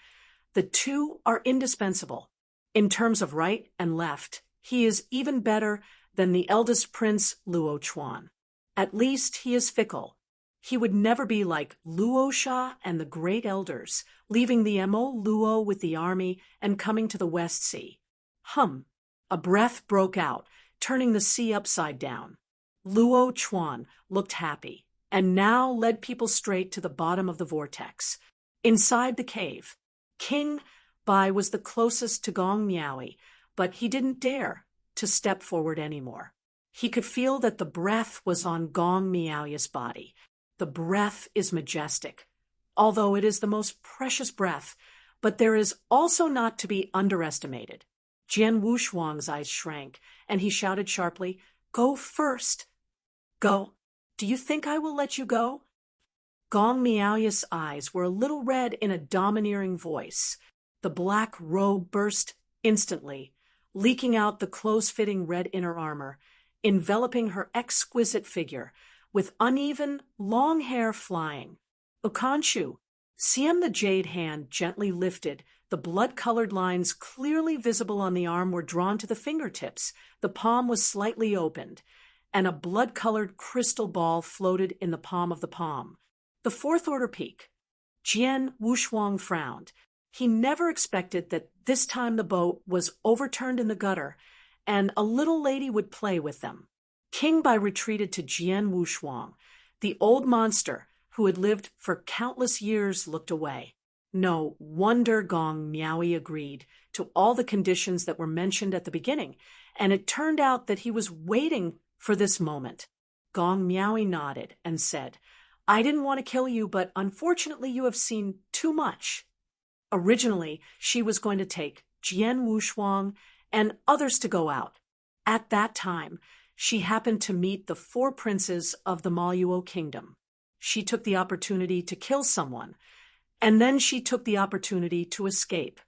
The two are indispensable. In terms of right and left, he is even better than the eldest prince, Luo Chuan. At least he is fickle. He would never be like Luo Sha and the great elders, leaving the Mo Luo with the army and coming to the West Sea. A breath broke out, turning the sea upside down. Luo Chuan looked happy, and now led people straight to the bottom of the vortex. Inside the cave, King Bai was the closest to Gong Miaoyi, but he didn't dare to step forward anymore. He could feel that the breath was on Gong Miaoyi's body. The breath is majestic, although it is the most precious breath, but there is also not to be underestimated. Jian Wushuang's eyes shrank, and he shouted sharply, "Go first!" "Go? Do you think I will let you go?" Gong Miaoyi's eyes were a little red in a domineering voice. The black robe burst instantly, leaking out the close-fitting red inner armor, enveloping her exquisite figure, with uneven, long hair flying. "Ukanshu!" Siem the jade hand gently lifted. The blood-colored lines clearly visible on the arm were drawn to the fingertips. The palm was slightly opened, and a blood-colored crystal ball floated in the palm of the palm. The fourth order peak. Jian Wushuang frowned. He never expected that this time the boat was overturned in the gutter, and a little lady would play with them. King Bai retreated to Jian Wushuang. The old monster, who had lived for countless years, looked away. No wonder Gong Miaoyi agreed to all the conditions that were mentioned at the beginning, and it turned out that he was waiting for this moment. Gong Miaoyi nodded and said, "I didn't want to kill you, but unfortunately you have seen too much." Originally, she was going to take Jian Wushuang and others to go out. At that time, she happened to meet the 4 princes of the Maluo kingdom. She took the opportunity to kill someone, and then she took the opportunity to escape.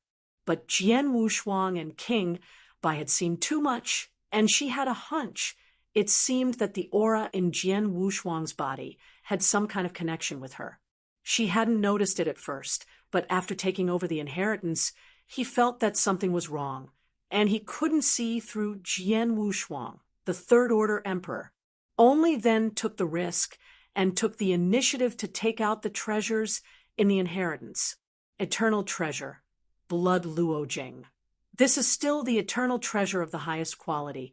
But Jian Wushuang and King Bai had seen too much, and she had a hunch. It seemed that the aura in Jian Wushuang's body had some kind of connection with her. She hadn't noticed it at first, but after taking over the inheritance, he felt that something was wrong, and he couldn't see through Jian Wushuang, the Third Order Emperor. Only then took the risk and took the initiative to take out the treasures in the inheritance. Eternal treasure, blood Luo Jing. This is still the eternal treasure of the highest quality.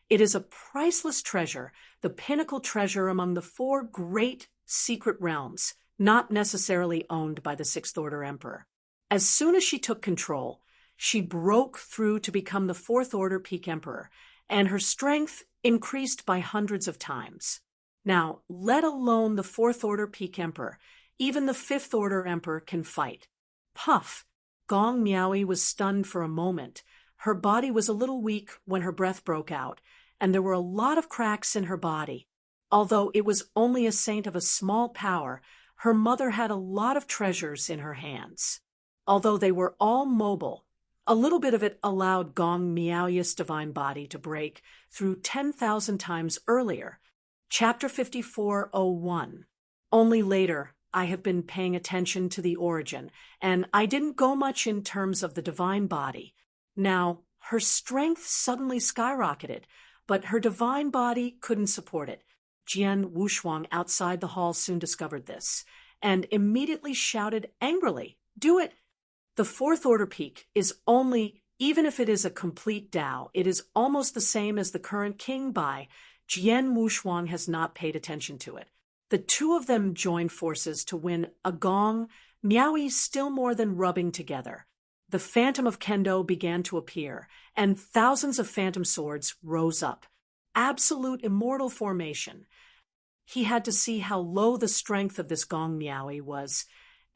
It is a priceless treasure, the pinnacle treasure among the 4 great secret realms, not necessarily owned by the Sixth Order Emperor. As soon as she took control, she broke through to become the Fourth Order Peak Emperor, and her strength increased by hundreds of times. Now, let alone the Fourth Order Peak Emperor, even the Fifth Order Emperor can fight. Puff! Gong Miaoyi was stunned for a moment. Her body was a little weak when her breath broke out, and there were a lot of cracks in her body. Although it was only a saint of a small power, her mother had a lot of treasures in her hands. Although they were all mobile, a little bit of it allowed Gong Miaoyi's divine body to break through 10,000 times earlier. Chapter 54:01. Only later, I have been paying attention to the origin, and I didn't go much in terms of the divine body. Now, her strength suddenly skyrocketed, but her divine body couldn't support it. Jian Wushuang outside the hall soon discovered this, and immediately shouted angrily, "Do it!" The Fourth Order Peak is only, even if it is a complete Tao, it is almost the same as the current King Bai. Jian Wushuang has not paid attention to it. The two of them joined forces to win a Gong Miaoyi still more than rubbing together. The phantom of Kendo began to appear, and thousands of phantom swords rose up. Absolute immortal formation. He had to see how low the strength of this Gong Miaoyi was.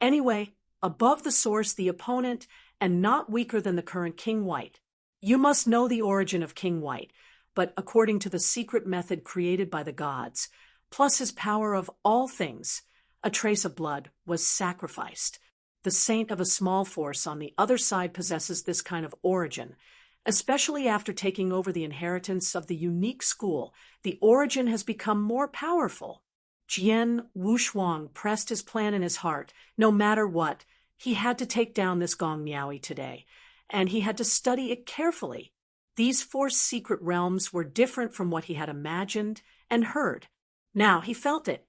Anyway, above the source, the opponent, and not weaker than the current King White. You must know the origin of King White, but according to the secret method created by the gods, plus his power of all things, a trace of blood was sacrificed. The saint of a small force on the other side possesses this kind of origin, Especially after taking over the inheritance of the unique school, the origin has become more powerful. Jian Wushuang pressed his plan in his heart. No matter what, he had to take down this Gong Miaoyi today, and he had to study it carefully. These 4 secret realms were different from what he had imagined and heard. Now he felt it.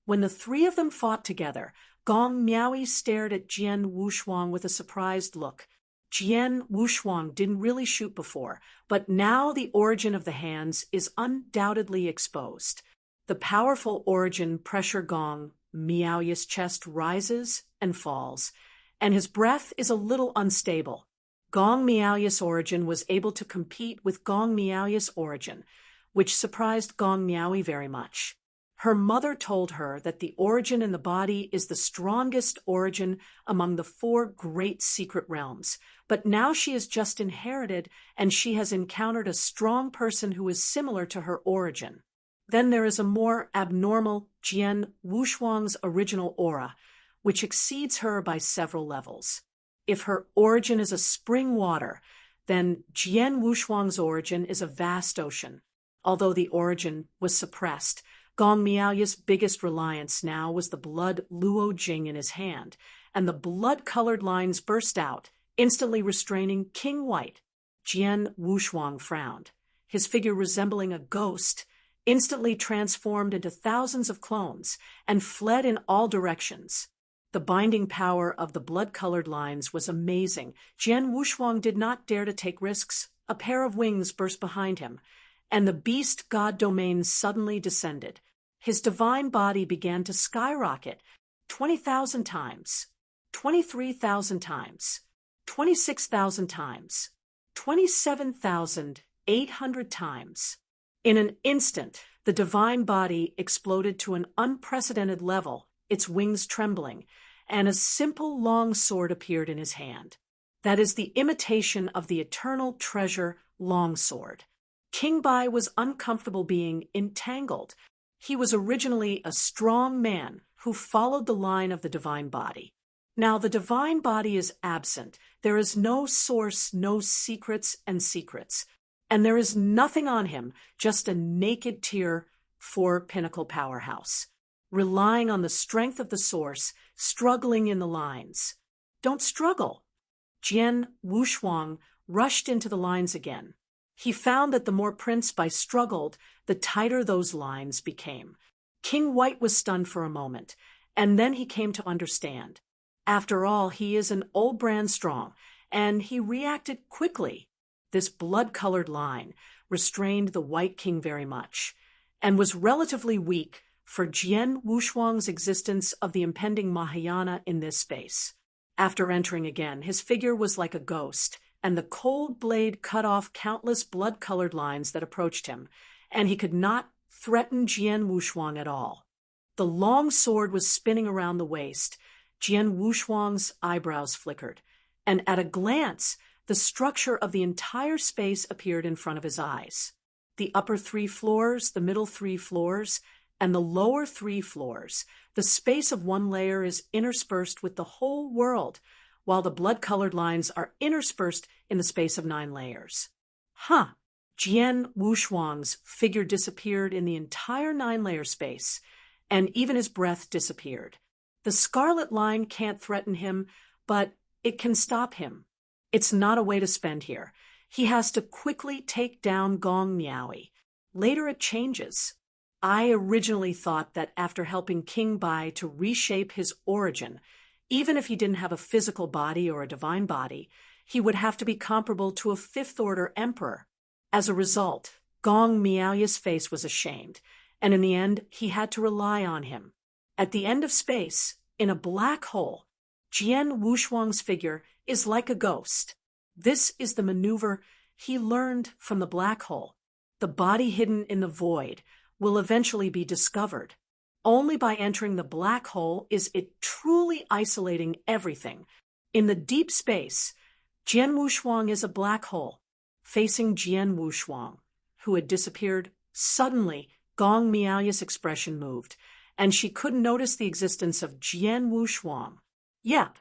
When the 3 of them fought together, Gong Miaoyi stared at Jian Wushuang with a surprised look. Jian Wushuang didn't really shoot before, but now the origin of the hands is undoubtedly exposed. The powerful origin pressure Gong Miaoyi's chest rises and falls, and his breath is a little unstable. Gong Miaoyi's origin was able to compete with Gong Miaoyi's origin, which surprised Gong Miaoyi very much. Her mother told her that the origin in the body is the strongest origin among the 4 great secret realms, but now she is just inherited and she has encountered a strong person who is similar to her origin. Then there is a more abnormal Jian Wushuang's original aura, which exceeds her by several levels. If her origin is a spring water, then Jian Wushuang's origin is a vast ocean. Although the origin was suppressed, Gong Miaoyi's biggest reliance now was the blood Luo Jing in his hand, and the blood-colored lines burst out, instantly restraining King White. Jian Wushuang frowned. His figure resembling a ghost, instantly transformed into thousands of clones, and fled in all directions. The binding power of the blood-colored lines was amazing. Jian Wushuang did not dare to take risks. A pair of wings burst behind him, and the beast god domain suddenly descended. His divine body began to skyrocket 20,000 times, 23,000 times, 26,000 times, 27,800 times. In an instant, the divine body exploded to an unprecedented level, its wings trembling, and a simple long sword appeared in his hand. That is the imitation of the eternal treasure longsword. King Bai was uncomfortable being entangled. He was originally a strong man who followed the line of the divine body. Now the divine body is absent. There is no source, no secrets, and there is nothing on him, just a naked tier 4 pinnacle powerhouse, relying on the strength of the source, struggling in the lines. Don't struggle. Jian Wushuang rushed into the lines again. He found that the more Prince Bai struggled, the tighter those lines became. King White was stunned for a moment, and then he came to understand. After all, he is an old brand strong, and he reacted quickly. This blood-colored line restrained the White King very much, and was relatively weak for Jian Wushuang's existence of the impending Mahayana in this space. After entering again, his figure was like a ghost, and the cold blade cut off countless blood-colored lines that approached him, and he could not threaten Jian Wushuang at all. The long sword was spinning around the waist. Jian Wushuang's eyebrows flickered, and at a glance, the structure of the entire space appeared in front of his eyes. The upper 3 floors, the middle 3 floors, and the lower 3 floors, the space of 1 layer is interspersed with the whole world, while the blood-colored lines are interspersed in the space of 9 layers. Jian Wushuang's figure disappeared in the entire 9-layer space, and even his breath disappeared. The scarlet line can't threaten him, but it can stop him. It's not a way to spend here. He has to quickly take down Gong Miaoyi. Later it changes. I originally thought that after helping King Bai to reshape his origin, even if he didn't have a physical body or a divine body, he would have to be comparable to a 5th-order emperor. As a result, Gong Miaoyi's face was ashamed, and in the end, he had to rely on him. At the end of space, in a black hole, Jian Wushuang's figure is like a ghost. This is the maneuver he learned from the black hole. The body hidden in the void will eventually be discovered. Only by entering the black hole is it truly isolating everything. In the deep space, Jian Wushuang is a black hole, facing Jian Wushuang, who had disappeared. Suddenly, Gong Miaoyi's expression moved, and she couldn't notice the existence of Jian Wushuang. Yep,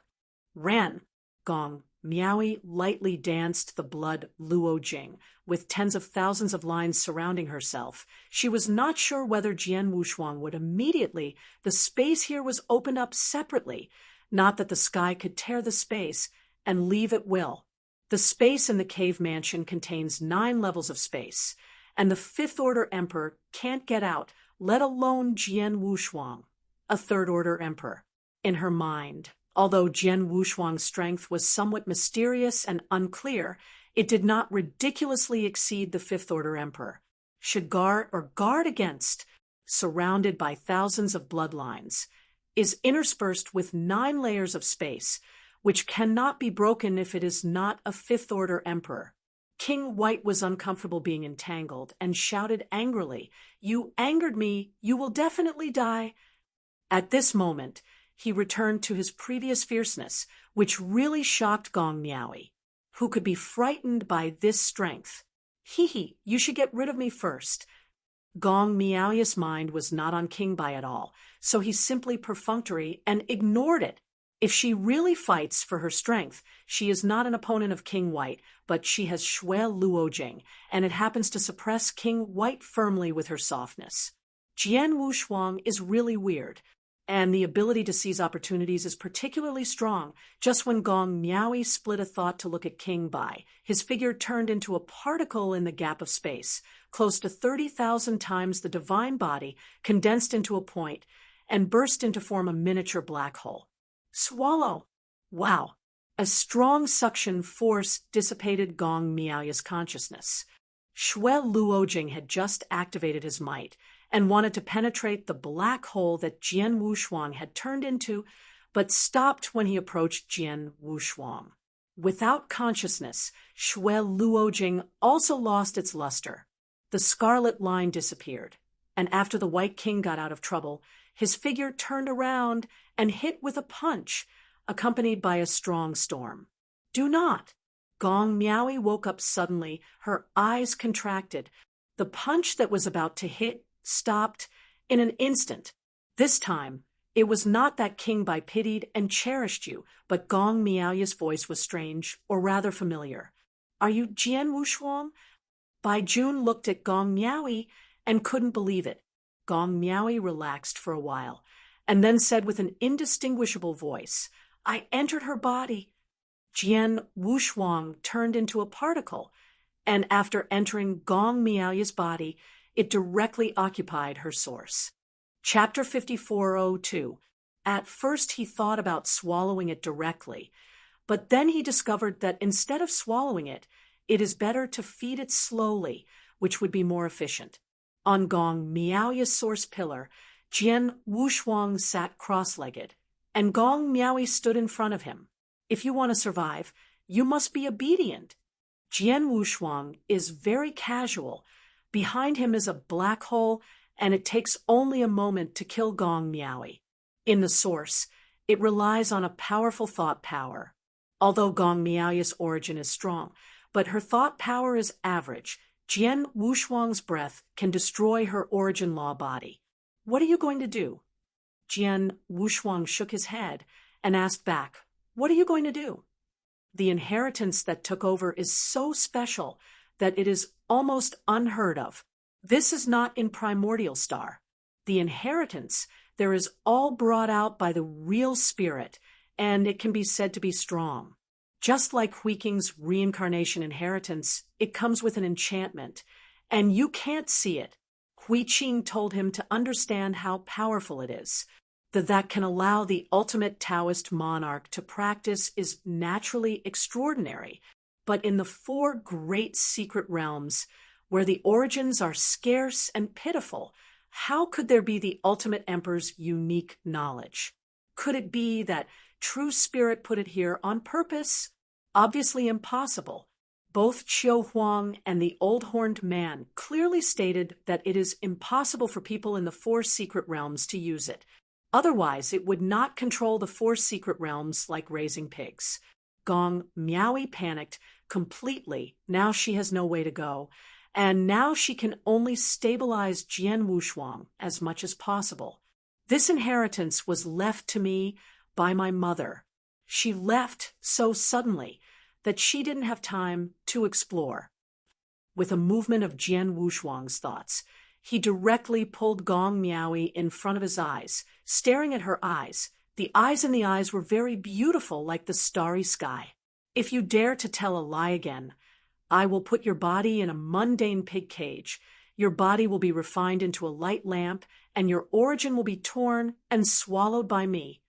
ran, Gong Miaoi lightly danced the blood Luo Jing, with tens of thousands of lines surrounding herself. She was not sure whether Jian Wushuang would immediately. The space here was opened up separately, not that the sky could tear the space and leave at will. The space in the cave mansion contains 9 levels of space, and the fifth-order emperor can't get out, let alone Jian Wushuang, a third-order emperor. In her mind, although Jian Wushuang's strength was somewhat mysterious and unclear, it did not ridiculously exceed the fifth-order emperor. Should guard against, surrounded by thousands of bloodlines, is interspersed with 9 layers of space, which cannot be broken if it is not a fifth-order emperor. King White was uncomfortable being entangled and shouted angrily, "You angered me, you will definitely die." At this moment, he returned to his previous fierceness, which really shocked Gong Miaoi, who could be frightened by this strength. "Hee, you should get rid of me first." Gong Miaoi's mind was not on King Bai at all, so he simply perfunctory and ignored it. If she really fights for her strength, she is not an opponent of King White, but she has Shui Luojing, and it happens to suppress King White firmly with her softness. Jian Wushuang is really weird, and the ability to seize opportunities is particularly strong. Just when Gong Miaoi split a thought to look at King Bai, his figure turned into a particle in the gap of space, close to 30,000 times the divine body, condensed into a point, and burst into form a miniature black hole. Swallow! Wow! A strong suction force dissipated Gong Miaoi's consciousness. Shui Luojing had just activated his might and wanted to penetrate the black hole that Jian Wushuang had turned into, but stopped when he approached Jian Wushuang. Without consciousness, Shui Luojing also lost its luster. The scarlet line disappeared, and after the White King got out of trouble, his figure turned around and hit with a punch, accompanied by a strong storm. "Do not!" Gong Miaoi woke up suddenly, her eyes contracted. The punch that was about to hit stopped in an instant. This time, it was not that King Bai pitied and cherished you, but Gong Miaoi's voice was strange, or rather familiar. "Are you Jian Wushuang?" Bai Jun looked at Gong Miaoi and couldn't believe it. Gong Miaoi relaxed for a while, and then said with an indistinguishable voice, "I entered her body." Jian Wushuang turned into a particle, and after entering Gong Miaoi's body, it directly occupied her source. Chapter 5402. At first he thought about swallowing it directly, but then he discovered that instead of swallowing it, it is better to feed it slowly, which would be more efficient. On Gong Miaoi's source pillar, Jian Wushuang sat cross-legged, and Gong Miaoi stood in front of him. "If you want to survive, you must be obedient." Jian Wushuang is very casual. Behind him is a black hole, and it takes only a moment to kill Gong Miaoi. In the source, it relies on a powerful thought power. Although Gong Miaoi's origin is strong, but her thought power is average, Jian Wushuang's breath can destroy her origin law body. "What are you going to do?" Jian Wushuang shook his head and asked back, "What are you going to do?" The inheritance that took over is so special that it is almost unheard of. This is not in Primordial Star. The inheritance there is all brought out by the real spirit, and it can be said to be strong. Just like Huiking's reincarnation inheritance, it comes with an enchantment, and you can't see it. Huiqing told him to understand how powerful it is. That can allow the ultimate Taoist monarch to practice is naturally extraordinary, but in the 4 great secret realms, where the origins are scarce and pitiful, how could there be the ultimate emperor's unique knowledge? Could it be that true spirit put it here on purpose? Obviously impossible. Both Qiu Huang and the Old Horned Man clearly stated that it is impossible for people in the 4 secret realms to use it. Otherwise, it would not control the 4 secret realms like raising pigs. Gong Miaoi panicked completely. Now she has no way to go, and now she can only stabilize Jian Wushuang as much as possible. This inheritance was left to me by my mother. She left so suddenly that she didn't have time to explore. With a movement of Jian Wushuang's thoughts, he directly pulled Gong Miaoi in front of his eyes, staring at her eyes. The eyes in the eyes were very beautiful, like the starry sky. If you dare to tell a lie again, I will put your body in a mundane pig cage. Your body will be refined into a light lamp, and your origin will be torn and swallowed by me.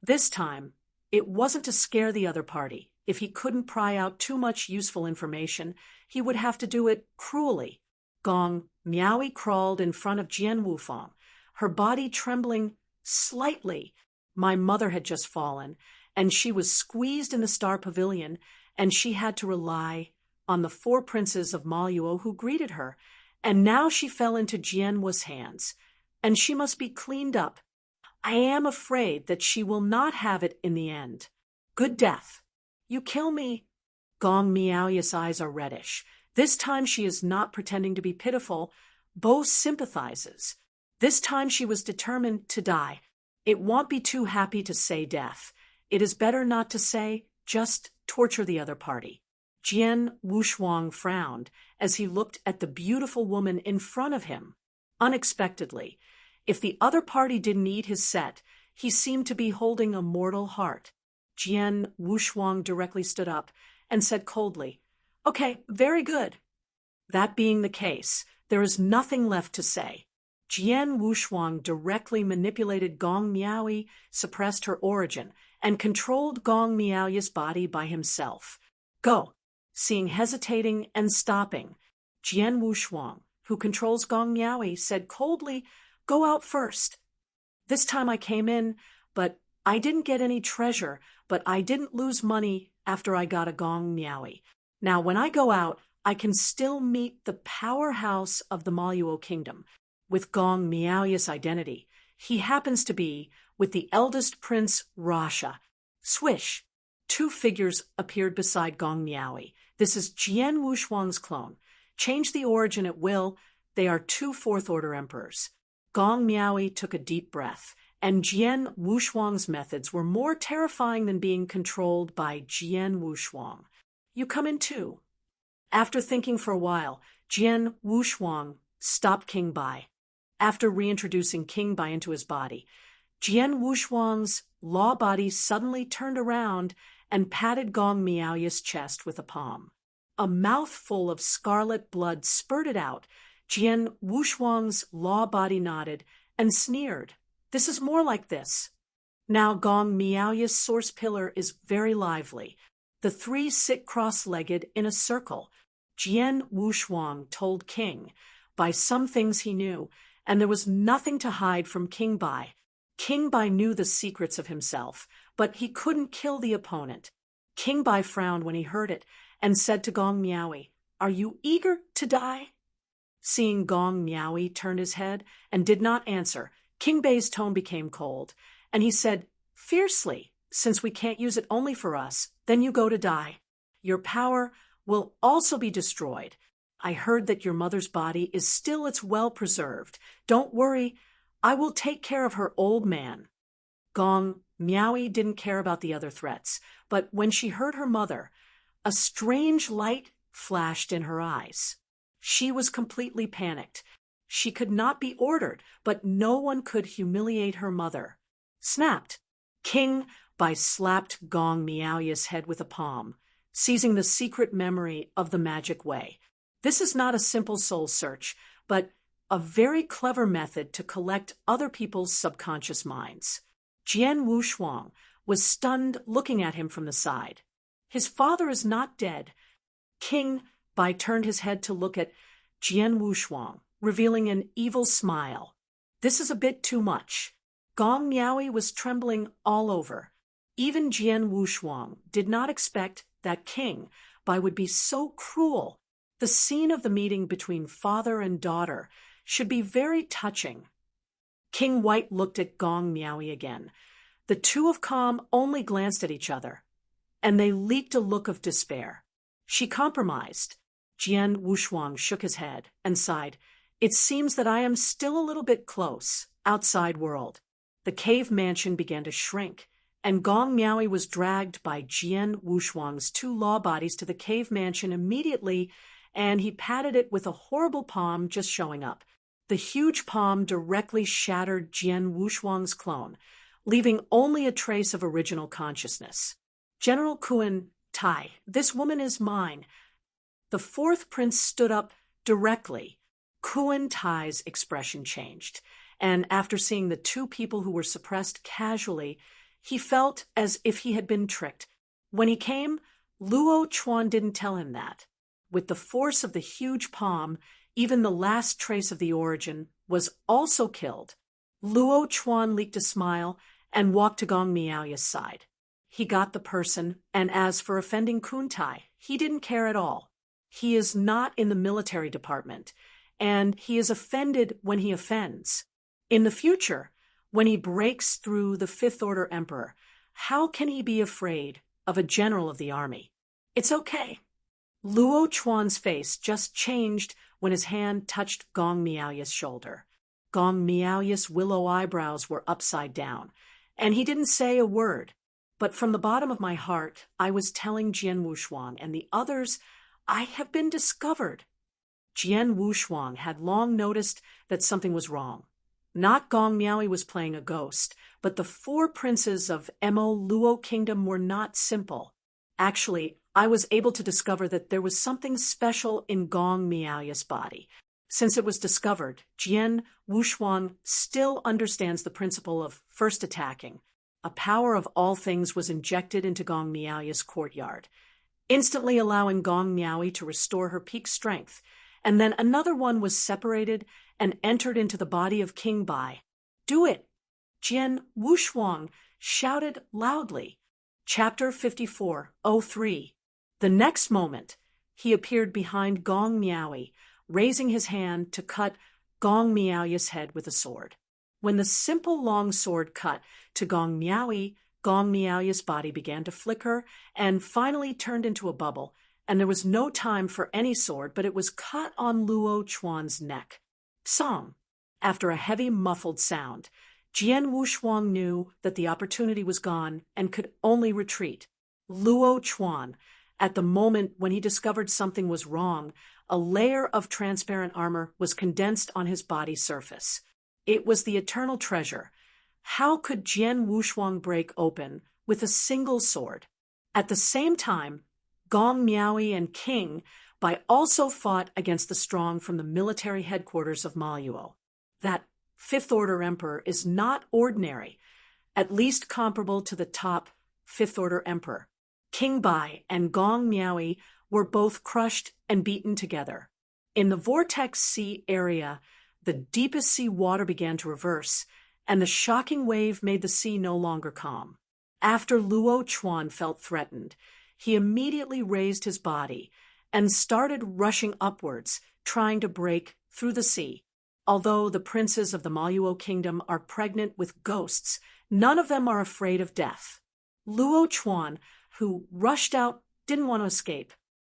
This time, it wasn't to scare the other party. If he couldn't pry out too much useful information, he would have to do it cruelly. Gong Miaoi crawled in front of Jian Wufang, her body trembling slightly. My mother had just fallen, and she was squeezed in the Star Pavilion, and she had to rely on the 4 princes of Maluo who greeted her, and now she fell into Jian Wu's hands, and she must be cleaned up. I am afraid that she will not have it in the end. Good death. You kill me. Gong Miaoi's eyes are reddish. This time she is not pretending to be pitiful. Bo sympathizes. This time she was determined to die. It won't be too happy to say death. It is better not to say, just torture the other party. Jian Wushuang frowned as he looked at the beautiful woman in front of him. Unexpectedly, if the other party didn't eat his set, he seemed to be holding a mortal heart. Jian Wushuang directly stood up and said coldly, "Okay, very good." That being the case, there is nothing left to say. Jian Wushuang directly manipulated Gong Miaoi, suppressed her origin, and controlled Gong Miaoi's body by himself. Go. Seeing hesitating and stopping, Jian Wushuang, who controls Gong Miaoi, said coldly, "Go out first." This time I came in, but I didn't get any treasure, but I didn't lose money after I got a Gong Miaoi. Now when I go out, I can still meet the powerhouse of the Maluo kingdom with Gong Miaoi's identity. He happens to be with the eldest prince, Rasha. Swish! 2 figures appeared beside Gong Miaoi. This is Jian Wushuang's clone. Change the origin at will. They are 2 fourth-order emperors. Gong Miaoi took a deep breath, and Jian Wushuang's methods were more terrifying than being controlled by Jian Wushuang. You come in too. After thinking for a while, Jian Wushuang stopped King Bai. After reintroducing King Bai into his body, Jian Wushuang's law body suddenly turned around and patted Gong Miaoi's chest with a palm. A mouthful of scarlet blood spurted out. Jian Wushuang's law body nodded and sneered. This is more like this. Now Gong Miaoi's source pillar is very lively. The 3 sit cross-legged in a circle. Jian Wushuang told King Bai some things he knew, and there was nothing to hide from King Bai. King Bai knew the secrets of himself, but he couldn't kill the opponent. King Bai frowned when he heard it and said to Gong Miaoi, "Are you eager to die?" Seeing Gong Miaoi turned his head and did not answer, King Bai's tone became cold, and he said, fiercely, "Since we can't use it only for us, then you go to die. Your power will also be destroyed. I heard that your mother's body is still it's well preserved. Don't worry, I will take care of her old man." Gong Miaoi didn't care about the other threats, but when she heard her mother, a strange light flashed in her eyes. She was completely panicked. She could not be ordered, but no one could humiliate her mother. Snapped. King Bai slapped Gong Miaoi's head with a palm, seizing the secret memory of the magic way. This is not a simple soul search, but a very clever method to collect other people's subconscious minds. Jian Wushuang was stunned looking at him from the side. His father is not dead. King Bai turned his head to look at Jian Wushuang, revealing an evil smile. This is a bit too much. Gong Miaoi was trembling all over. Even Jian Wushuang did not expect that King Bai would be so cruel. The scene of the meeting between father and daughter should be very touching. King White looked at Gong Miaoi again. The 2 of calm only glanced at each other, and they leaked a look of despair. She compromised. Jian Wushuang shook his head and sighed. "It seems that I am still a little bit close, outside world." The cave mansion began to shrink. and Gong Miaoi was dragged by Jian Wushuang's 2 law bodies to the cave mansion immediately, and he patted it with a horrible palm just showing up. The huge palm directly shattered Jian Wushuang's clone, leaving only a trace of original consciousness. General Kun Tai, this woman is mine. The 4th prince stood up directly. Kun Tai's expression changed, and after seeing the 2 people who were suppressed casually, he felt as if he had been tricked. When he came, Luo Chuan didn't tell him that. With the force of the huge palm, even the last trace of the origin was also killed. Luo Chuan leaked a smile and walked to Gong Miaoi's side. He got the person, and as for offending Kun Tai, he didn't care at all. He is not in the military department, and he is offended when he offends. In the future, when he breaks through the 5th Order Emperor, how can he be afraid of a general of the army? It's okay. Luo Chuan's face just changed when his hand touched Gong Miaoi's shoulder. Gong Miaoi's willow eyebrows were upside down, and he didn't say a word. But from the bottom of my heart, I was telling Jian Wushuang and the others, I have been discovered. Jian Wushuang had long noticed that something was wrong. Not Gong Miaoi was playing a ghost, but the 4 princes of Mo Luo Kingdom were not simple. Actually, I was able to discover that there was something special in Gong Miaoi's body. Since it was discovered, Jian Wushuang still understands the principle of first attacking. A power of all things was injected into Gong Miaoi's courtyard, instantly allowing Gong Miaoi to restore her peak strength, and then another one was separated and entered into the body of King Bai. Do it! Jian Wushuang shouted loudly. Chapter 54:03. The next moment, he appeared behind Gong Miaoi, raising his hand to cut Gong Miaoi's head with a sword. When the simple long sword cut to Gong Miaoi's body began to flicker and finally turned into a bubble, and there was no time for any sword, but it was cut on Luo Chuan's neck. Song. After a heavy muffled sound, Jian Wushuang knew that the opportunity was gone and could only retreat. Luo Chuan, at the moment when he discovered something was wrong, a layer of transparent armor was condensed on his body surface. It was the eternal treasure. How could Jian Wushuang break open with a single sword? At the same time, Gong Miaoi and King Bai also fought against the strong from the military headquarters of Maluo. That 5th Order Emperor is not ordinary, at least comparable to the top 5th Order Emperor. King Bai and Gong Miaoi were both crushed and beaten together. In the Vortex Sea area, the deepest sea water began to reverse, and the shocking wave made the sea no longer calm. After Luo Chuan felt threatened, he immediately raised his body and started rushing upwards, trying to break through the sea. Although the princes of the Maluo kingdom are pregnant with ghosts, none of them are afraid of death. Luo Chuan, who rushed out, didn't want to escape.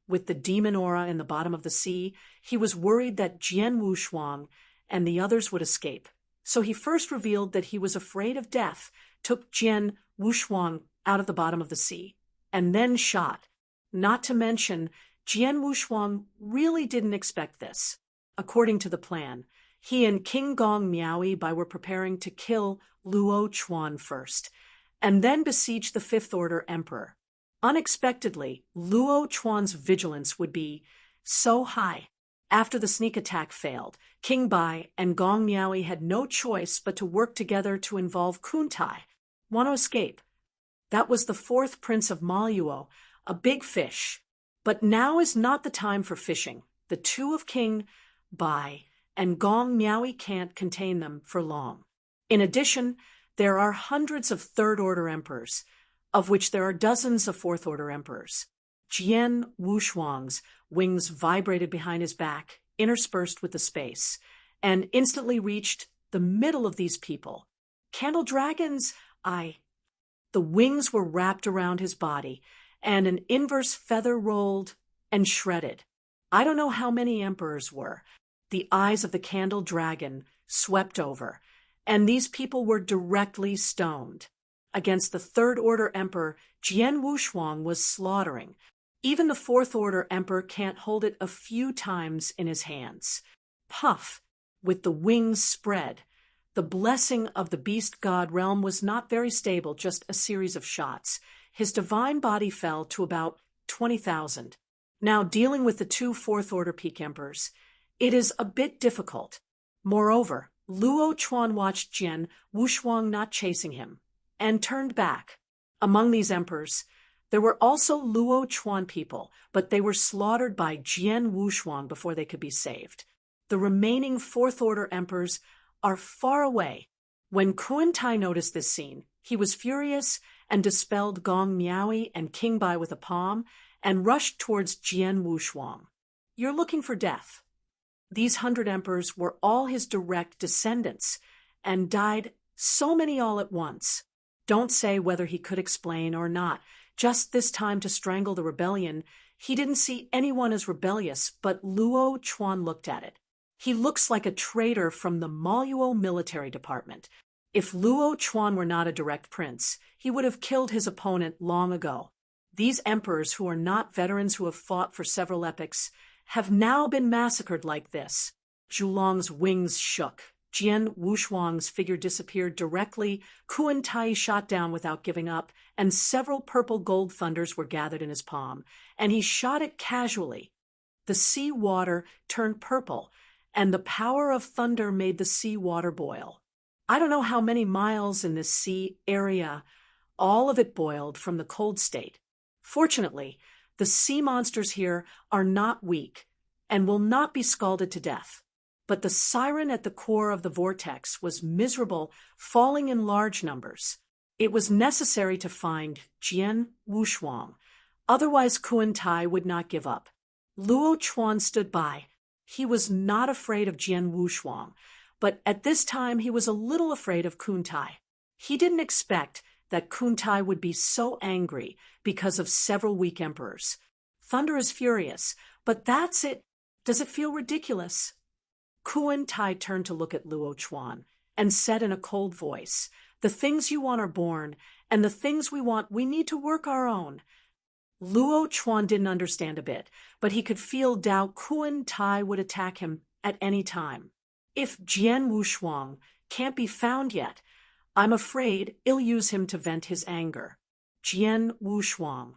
With the demon aura in the bottom of the sea, he was worried that Jian Wushuang and the others would escape. So he first revealed that he was afraid of death, took Jian Wushuang out of the bottom of the sea, and then shot. Not to mention, Jian Wushuang really didn't expect this. According to the plan, he and King Gong Miaoi Bai were preparing to kill Luo Chuan first, and then besiege the 5th Order Emperor. Unexpectedly, Luo Chuan's vigilance would be so high. After the sneak attack failed, King Bai and Gong Miaoi had no choice but to work together to involve Kun Tai. Want to escape? That was the 4th prince of Maluo, a big fish. But now is not the time for fishing. The 2 of King Bai and Gong Miaoi can't contain them for long. In addition, there are hundreds of 3rd Order Emperors, of which there are dozens of 4th Order Emperors. Jian Wushuang's wings vibrated behind his back, interspersed with the space, and instantly reached the middle of these people. Candle dragons, The wings were wrapped around his body, and an inverse feather rolled and shredded. I don't know how many emperors were. The eyes of the candle dragon swept over, and these people were directly stoned. against the Third Order Emperor Jian Wushuang was slaughtering. Even the Fourth Order Emperor can't hold it a few times in his hands. Puff, with the wings spread. The blessing of the beast god realm was not very stable, just a series of shots. His divine body fell to about 20,000. Now, dealing with the two Fourth Order Peak Emperors, it is a bit difficult. Moreover, Luo Chuan watched Jian Wushuang not chasing him, and turned back. Among these emperors, there were also Luo Chuan people, but they were slaughtered by Jian Wushuang before they could be saved. The remaining Fourth Order emperors are far away. When Kuan-tai noticed this scene, he was furious and dispelled Gong Miaoi and King Bai with a palm and rushed towards Jian Wushuang. You're looking for death. These 100 emperors were all his direct descendants and died so many all at once. Don't say whether he could explain or not. Just this time to strangle the rebellion, he didn't see anyone as rebellious, but Luo Chuan looked at it. He looks like a traitor from the Maluo military department. If Luo Chuan were not a direct prince, he would have killed his opponent long ago. These emperors, who are not veterans who have fought for several epochs, have now been massacred like this. Zhulong's wings shook. Jian Wushuang's figure disappeared directly. Kuan-tai shot down without giving up, and several purple gold thunders were gathered in his palm, and he shot it casually. The sea water turned purple, and the power of thunder made the sea water boil. I don't know how many miles in this sea area, all of it boiled from the cold state. Fortunately, the sea monsters here are not weak and will not be scalded to death. But the siren at the core of the vortex was miserable, falling in large numbers. It was necessary to find Jian Wushuang, otherwise Kuan-tai would not give up. Luo Chuan stood by. He was not afraid of Jian Wushuang, but at this time he was a little afraid of Kuan-tai. He didn't expect that Kuan-tai would be so angry because of several weak emperors. Thunder is furious, but that's it. Does it feel ridiculous? Kuan-tai turned to look at Luo Chuan and said in a cold voice, "The things you want are born, and the things we want, we need to work our own." Luo Chuan didn't understand a bit, but he could feel doubt Kuan-tai would attack him at any time. If Jian Wushuang can't be found yet, I'm afraid I'll use him to vent his anger. Jian Wushuang,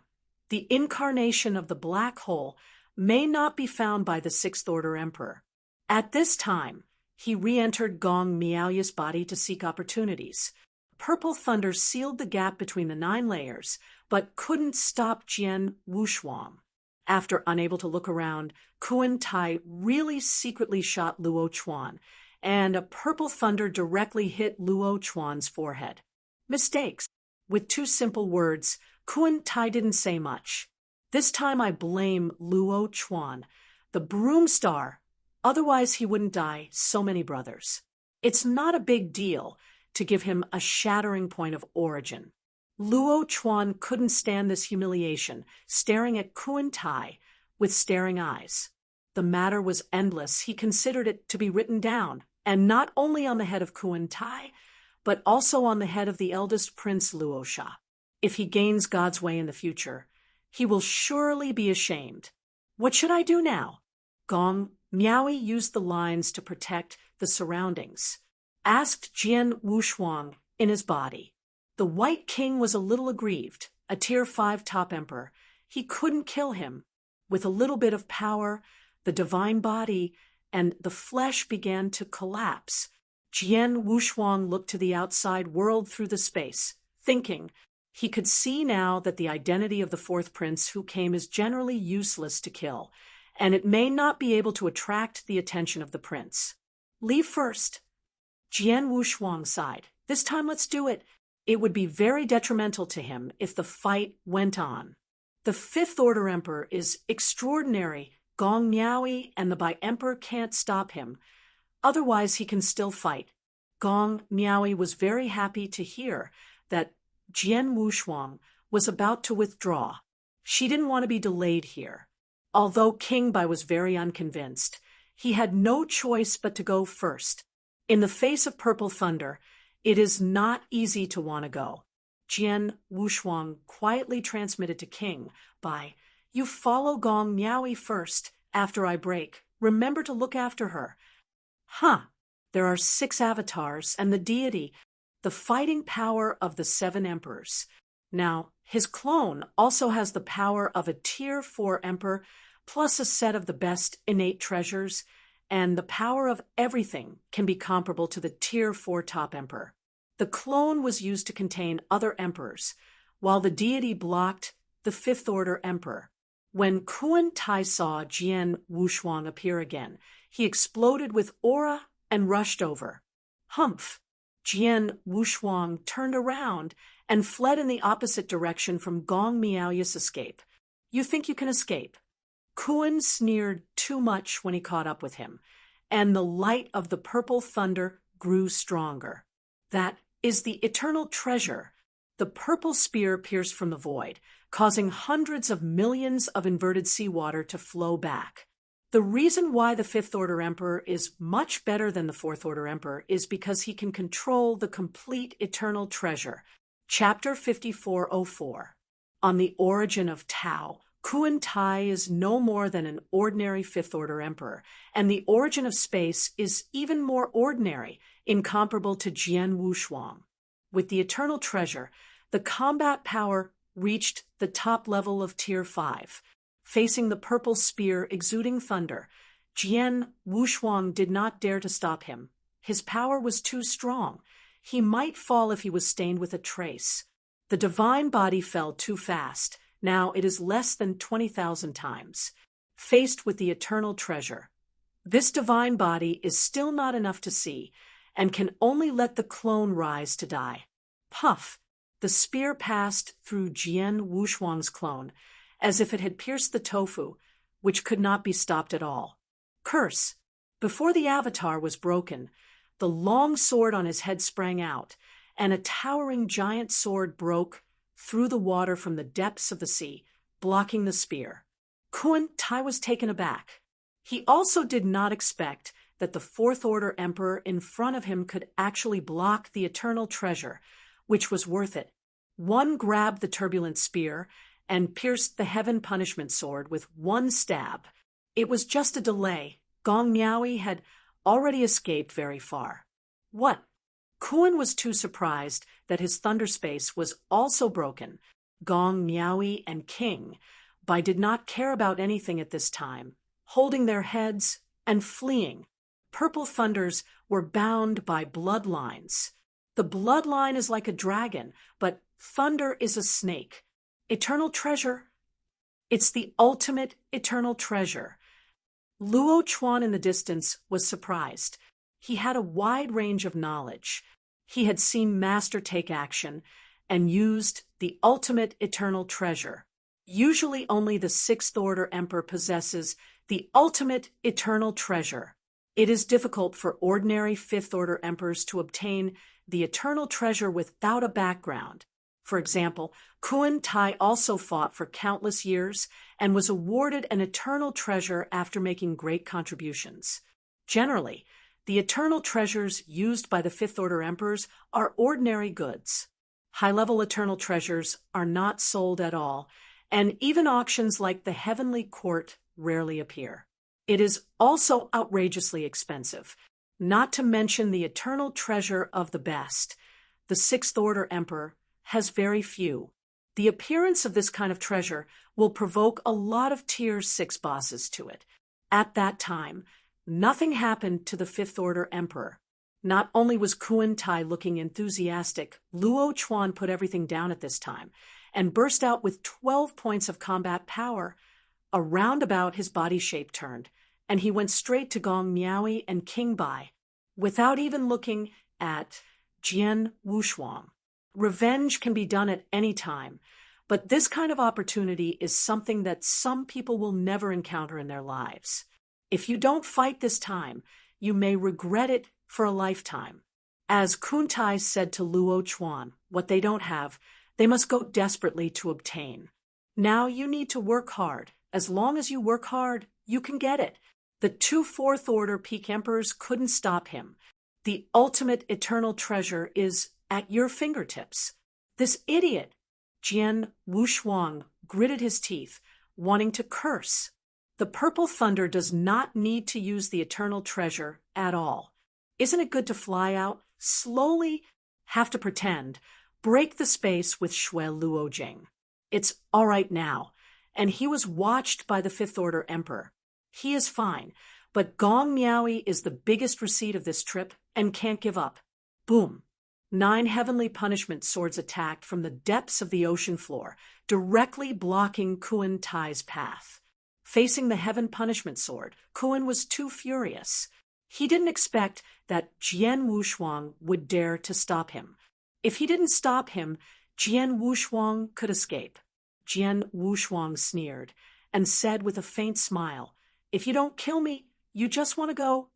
the incarnation of the black hole, may not be found by the Sixth Order Emperor. At this time, he re-entered Gong Miaoi's body to seek opportunities. Purple thunder sealed the gap between the 9 layers, but couldn't stop Jian Wushuang. After unable to look around, Kuan-tai really secretly shot Luo Chuan, and a purple thunder directly hit Luo Chuan's forehead. Mistakes. With 2 simple words, Kuan-tai didn't say much. This time I blame Luo Chuan, the broom star. Otherwise he wouldn't die so many brothers. It's not a big deal to give him a shattering point of origin. Luo Chuan couldn't stand this humiliation, staring at Kuan-tai with staring eyes. The matter was endless. He considered it to be written down, and not only on the head of Kuan-tai, but also on the head of the eldest prince Luo Sha. If he gains God's way in the future, he will surely be ashamed. What should I do now? Gong Miaoi used the lines to protect the surroundings. Asked Jian Wushuang in his body. The White King was a little aggrieved, a Tier 5 top emperor. He couldn't kill him. With a little bit of power, the divine body and the flesh began to collapse. Jian Wushuang looked to the outside world through the space, thinking he could see now that the identity of the 4th prince who came is generally useless to kill, and it may not be able to attract the attention of the prince. Leave first. Jian Wushuang sighed. This time let's do it. It would be very detrimental to him if the fight went on. The 5th Order Emperor is extraordinary. Gong Miaoi and the Bi-Emperor can't stop him. Otherwise he can still fight. Gong Miaoi was very happy to hear that Jian Wushuang was about to withdraw. She didn't want to be delayed here. Although King Bai was very unconvinced, he had no choice but to go first. In the face of purple thunder, it is not easy to want to go. Jian Wushuang quietly transmitted to King Bai, "You follow Gong Miaoi first. After I break, remember to look after her." Huh. There are 6 avatars and the deity, the fighting power of the 7 emperors. Now, his clone also has the power of a Tier 4 emperor, plus a set of the best innate treasures, and the power of everything can be comparable to the Tier 4 top emperor. The clone was used to contain other emperors, while the deity blocked the 5th order emperor. When Kun Tai saw Jian Wushuang appear again, he exploded with aura and rushed over. Humph! Jian Wushuang turned around and fled in the opposite direction from Gong Miaoy's escape. "You think you can escape?" Kun sneered too much when he caught up with him, and the light of the purple thunder grew stronger. "That is the eternal treasure." The purple spear pierced from the void, causing hundreds of millions of inverted seawater to flow back. The reason why the 5th order emperor is much better than the 4th order emperor is because he can control the complete eternal treasure. Chapter 5404. On the origin of Tao, Kun Tai is no more than an ordinary 5th order emperor, and the origin of space is even more ordinary, incomparable to Jian Wushuang. With the eternal treasure, the combat power reached the top level of Tier 5. Facing the purple spear exuding thunder, Jian Wushuang did not dare to stop him. His power was too strong. He might fall if he was stained with a trace. The divine body fell too fast. Now it is less than 20,000 times. Faced with the eternal treasure, this divine body is still not enough to see, and can only let the clone rise to die. Puff! The spear passed through Jian Wushuang's clone, as if it had pierced the tofu, which could not be stopped at all. Curse! Before the avatar was broken, the long sword on his head sprang out, and a towering giant sword broke through the water from the depths of the sea, blocking the spear. Kun Tai was taken aback. He also did not expect that the 4th order emperor in front of him could actually block the eternal treasure, which was worth it. One grabbed the turbulent spear and pierced the heaven punishment sword with one stab. It was just a delay. Gong Miaoi had already escaped very far. What? Kun was too surprised that his thunder space was also broken. Gong Miaoi and King Bai did not care about anything at this time, holding their heads and fleeing. Purple thunders were bound by bloodlines. The bloodline is like a dragon, but thunder is a snake. Eternal treasure. It's the ultimate eternal treasure. Luo Chuan in the distance was surprised. He had a wide range of knowledge. He had seen Master take action and used the ultimate eternal treasure. Usually only the 6th order emperor possesses the ultimate eternal treasure. It is difficult for ordinary 5th order emperors to obtain the eternal treasure without a background. For example, Kun Tai also fought for countless years and was awarded an eternal treasure after making great contributions. Generally, the eternal treasures used by the 5th order emperors are ordinary goods. High-level eternal treasures are not sold at all, and even auctions like the Heavenly Court rarely appear. It is also outrageously expensive, not to mention the eternal treasure of the best. The 6th order emperor has very few. The appearance of this kind of treasure will provoke a lot of Tier 6 bosses to it. At that time, nothing happened to the 5th order emperor. Not only was Kun Tai looking enthusiastic, Luo Chuan put everything down at this time and burst out with 12 points of combat power. A roundabout his body shape turned, and he went straight to Gong Miaoi and King Bai, without even looking at Jian Wushuang. Revenge can be done at any time, but this kind of opportunity is something that some people will never encounter in their lives. If you don't fight this time, you may regret it for a lifetime. As Kun Tai said to Luo Chuan, what they don't have, they must go desperately to obtain. Now you need to work hard. As long as you work hard, you can get it. The 2 4th order peak emperors couldn't stop him. The ultimate eternal treasure is at your fingertips. This idiot! Jian Wushuang gritted his teeth, wanting to curse. The purple thunder does not need to use the eternal treasure at all. Isn't it good to fly out, slowly, have to pretend, break the space with Shui Luojing? It's all right now, and he was watched by the Fifth Order Emperor. He is fine, but Gong Miaoyi is the biggest receipt of this trip and can't give up. Boom. 9 heavenly punishment swords attacked from the depths of the ocean floor, directly blocking Kuan Tai's path. Facing the heaven punishment sword, Kuan was too furious. He didn't expect that Jian Wushuang would dare to stop him. If he didn't stop him, Jian Wushuang could escape. Jian Wushuang sneered and said with a faint smile, "If you don't kill me, you just want to go?"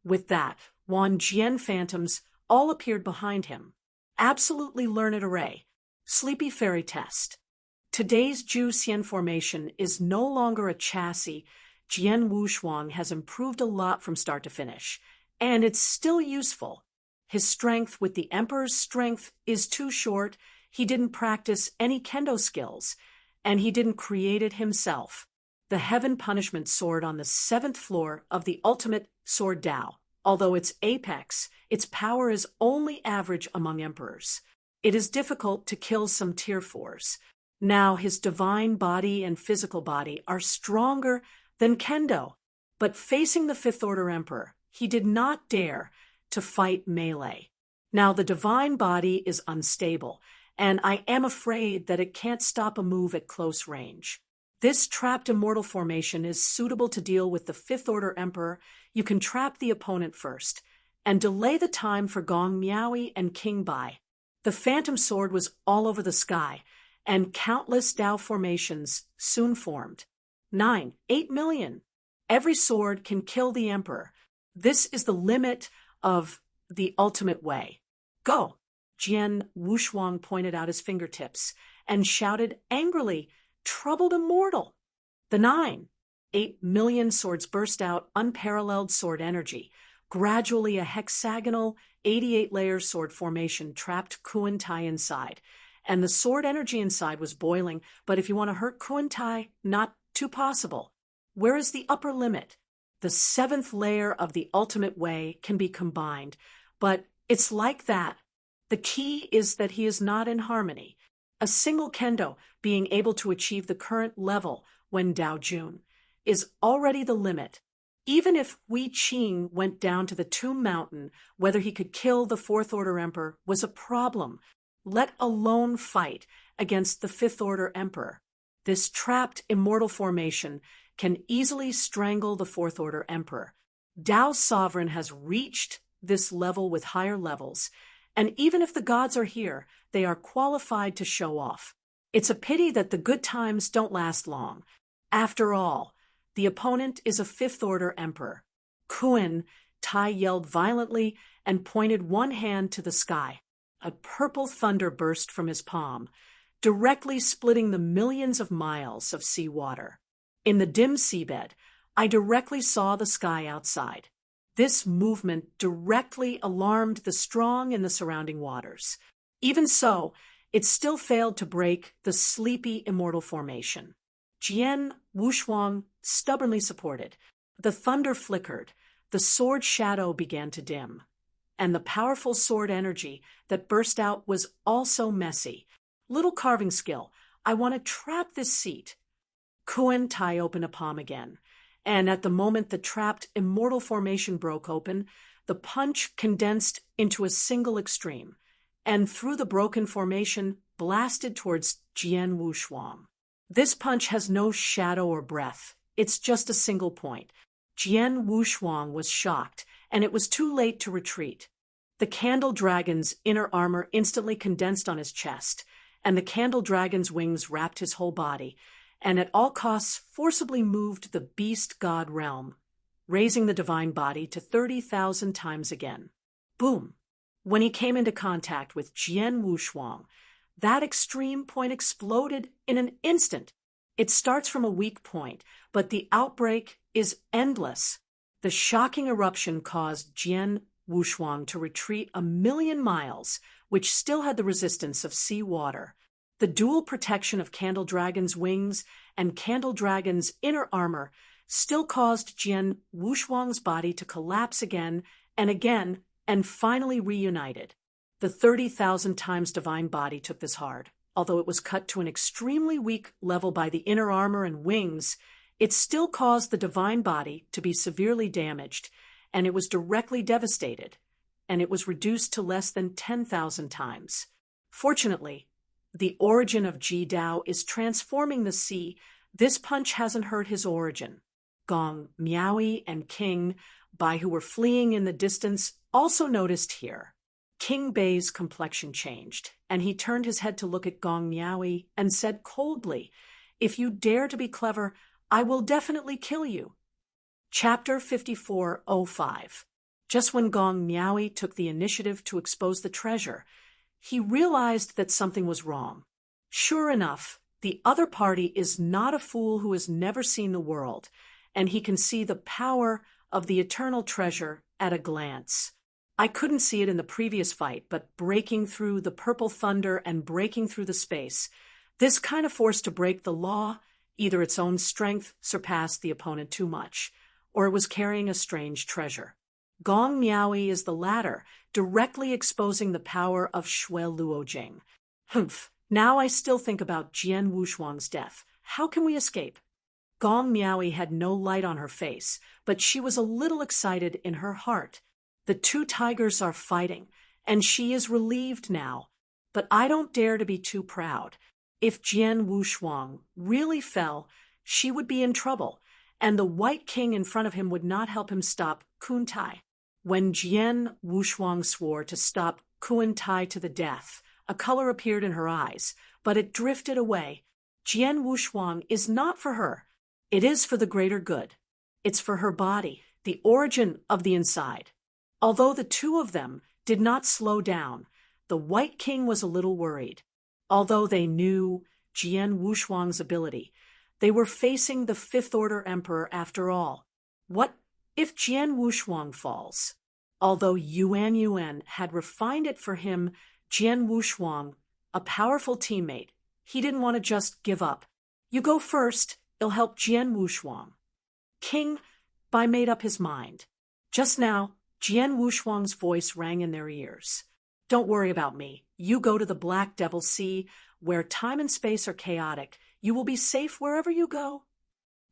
With that, Wan Jian phantoms all appeared behind him. Absolutely learned array. Sleepy fairy test. Today's Ju Xian formation is no longer a chassis. Jian Wushuang has improved a lot from start to finish, and it's still useful. His strength with the Emperor's strength is too short. He didn't practice any kendo skills, and he didn't create it himself. The heaven punishment sword on the 7th floor of the ultimate sword Dao. Although its apex, its power is only average among emperors. It is difficult to kill some tier 4s. Now his divine body and physical body are stronger than kendo. But facing the Fifth Order Emperor, he did not dare to fight melee. Now the divine body is unstable, and I am afraid that it can't stop a move at close range. This trapped immortal formation is suitable to deal with the Fifth Order Emperor. You can trap the opponent first, and delay the time for Gong Miaoyi and King Bai. The Phantom Sword was all over the sky, and countless Dao formations soon formed. 8 million. Every sword can kill the Emperor. This is the limit of the ultimate way. Go! Jian Wushuang pointed out his fingertips and shouted angrily, "Troubled immortal!" The 8 million swords burst out unparalleled sword energy. Gradually a hexagonal 88-layer sword formation trapped Kuan Tai inside, and the sword energy inside was boiling, but if you want to hurt Kuan Tai, not too possible. Where is the upper limit? The 7th layer of the ultimate way can be combined, but it's like that. The key is that he is not in harmony. A single kendo being able to achieve the current level when Dao Jun is already the limit. Even if Wei Qing went down to the Tomb Mountain, whether he could kill the Fourth Order Emperor was a problem, let alone fight against the Fifth Order Emperor. This trapped immortal formation can easily strangle the Fourth Order Emperor. Dao's sovereign has reached this level with higher levels, and even if the gods are here, they are qualified to show off. It's a pity that the good times don't last long. After all, the opponent is a Fifth Order Emperor. Kuan Tai yelled violently and pointed one hand to the sky. A purple thunder burst from his palm, directly splitting the millions of miles of sea water. In the dim seabed, I directly saw the sky outside. This movement directly alarmed the strong in the surrounding waters. Even so, it still failed to break the sleepy immortal formation. Jian Wushuang stubbornly supported. The thunder flickered, the sword shadow began to dim, and the powerful sword energy that burst out was also messy. Little carving skill. I want to trap this seat. Kuan Tai opened a palm again, and at the moment the trapped immortal formation broke open, the punch condensed into a single extreme, and through the broken formation blasted towards Jian Wushuang. This punch has no shadow or breath. It's just a single point. Jian Wushuang was shocked, and it was too late to retreat. The Candle Dragon's inner armor instantly condensed on his chest, and the Candle Dragon's wings wrapped his whole body, and at all costs forcibly moved the beast god realm, raising the divine body to 30,000 times again. Boom! When he came into contact with Jian Wushuang, that extreme point exploded in an instant. It starts from a weak point, but the outbreak is endless. The shocking eruption caused Jian Wushuang to retreat 1,000,000 miles which still had the resistance of sea water. The dual protection of Candle Dragon's wings and Candle Dragon's inner armor still caused Jian Wushuang's body to collapse again, and finally reunited. The 30,000 times divine body took this hard. Although it was cut to an extremely weak level by the inner armor and wings, it still caused the divine body to be severely damaged, and it was directly devastated, and it was reduced to less than 10,000 times. Fortunately, the origin of Ji Dao is transforming the sea. This punch hasn't hurt his origin. Gong Miaoyi and King Bai, who were fleeing in the distance, also noticed here. King Bai's complexion changed, and he turned his head to look at Gong Miaoyi and said coldly, "If you dare to be clever, I will definitely kill you." Chapter 54:05. Just when Gong Miaoyi took the initiative to expose the treasure, he realized that something was wrong. Sure enough, the other party is not a fool who has never seen the world, and he can see the power of the eternal treasure at a glance. I couldn't see it in the previous fight, but breaking through the purple thunder and breaking through the space, this kind of force to break the law, either its own strength surpassed the opponent too much, or it was carrying a strange treasure. Gong Miaoyi is the latter, directly exposing the power of Shui Luojing. Humph, now I still think about Jian Wushuang's death. How can we escape? Gong Miaoyi had no light on her face, but she was a little excited in her heart. The two tigers are fighting, and she is relieved now. But I don't dare to be too proud. If Jian Wushuang really fell, she would be in trouble, and the White King in front of him would not help him stop Kun Tai. When Jian Wushuang swore to stop Kun Tai to the death, a color appeared in her eyes, but it drifted away. Jian Wushuang is not for her. It is for the greater good. It's for her body, the origin of the inside. Although the two of them did not slow down, the White King was a little worried. Although they knew Jian Wushuang's ability, they were facing the Fifth Order Emperor after all. What if Jian Wushuang falls? Although Yuan had refined it for him, Jian Wushuang, a powerful teammate, he didn't want to just give up. "You go first, it'll help Jian Wushuang." King Bai made up his mind. Just now, Jian Wushuang's voice rang in their ears. "Don't worry about me. You go to the Black Devil Sea, where time and space are chaotic. You will be safe wherever you go."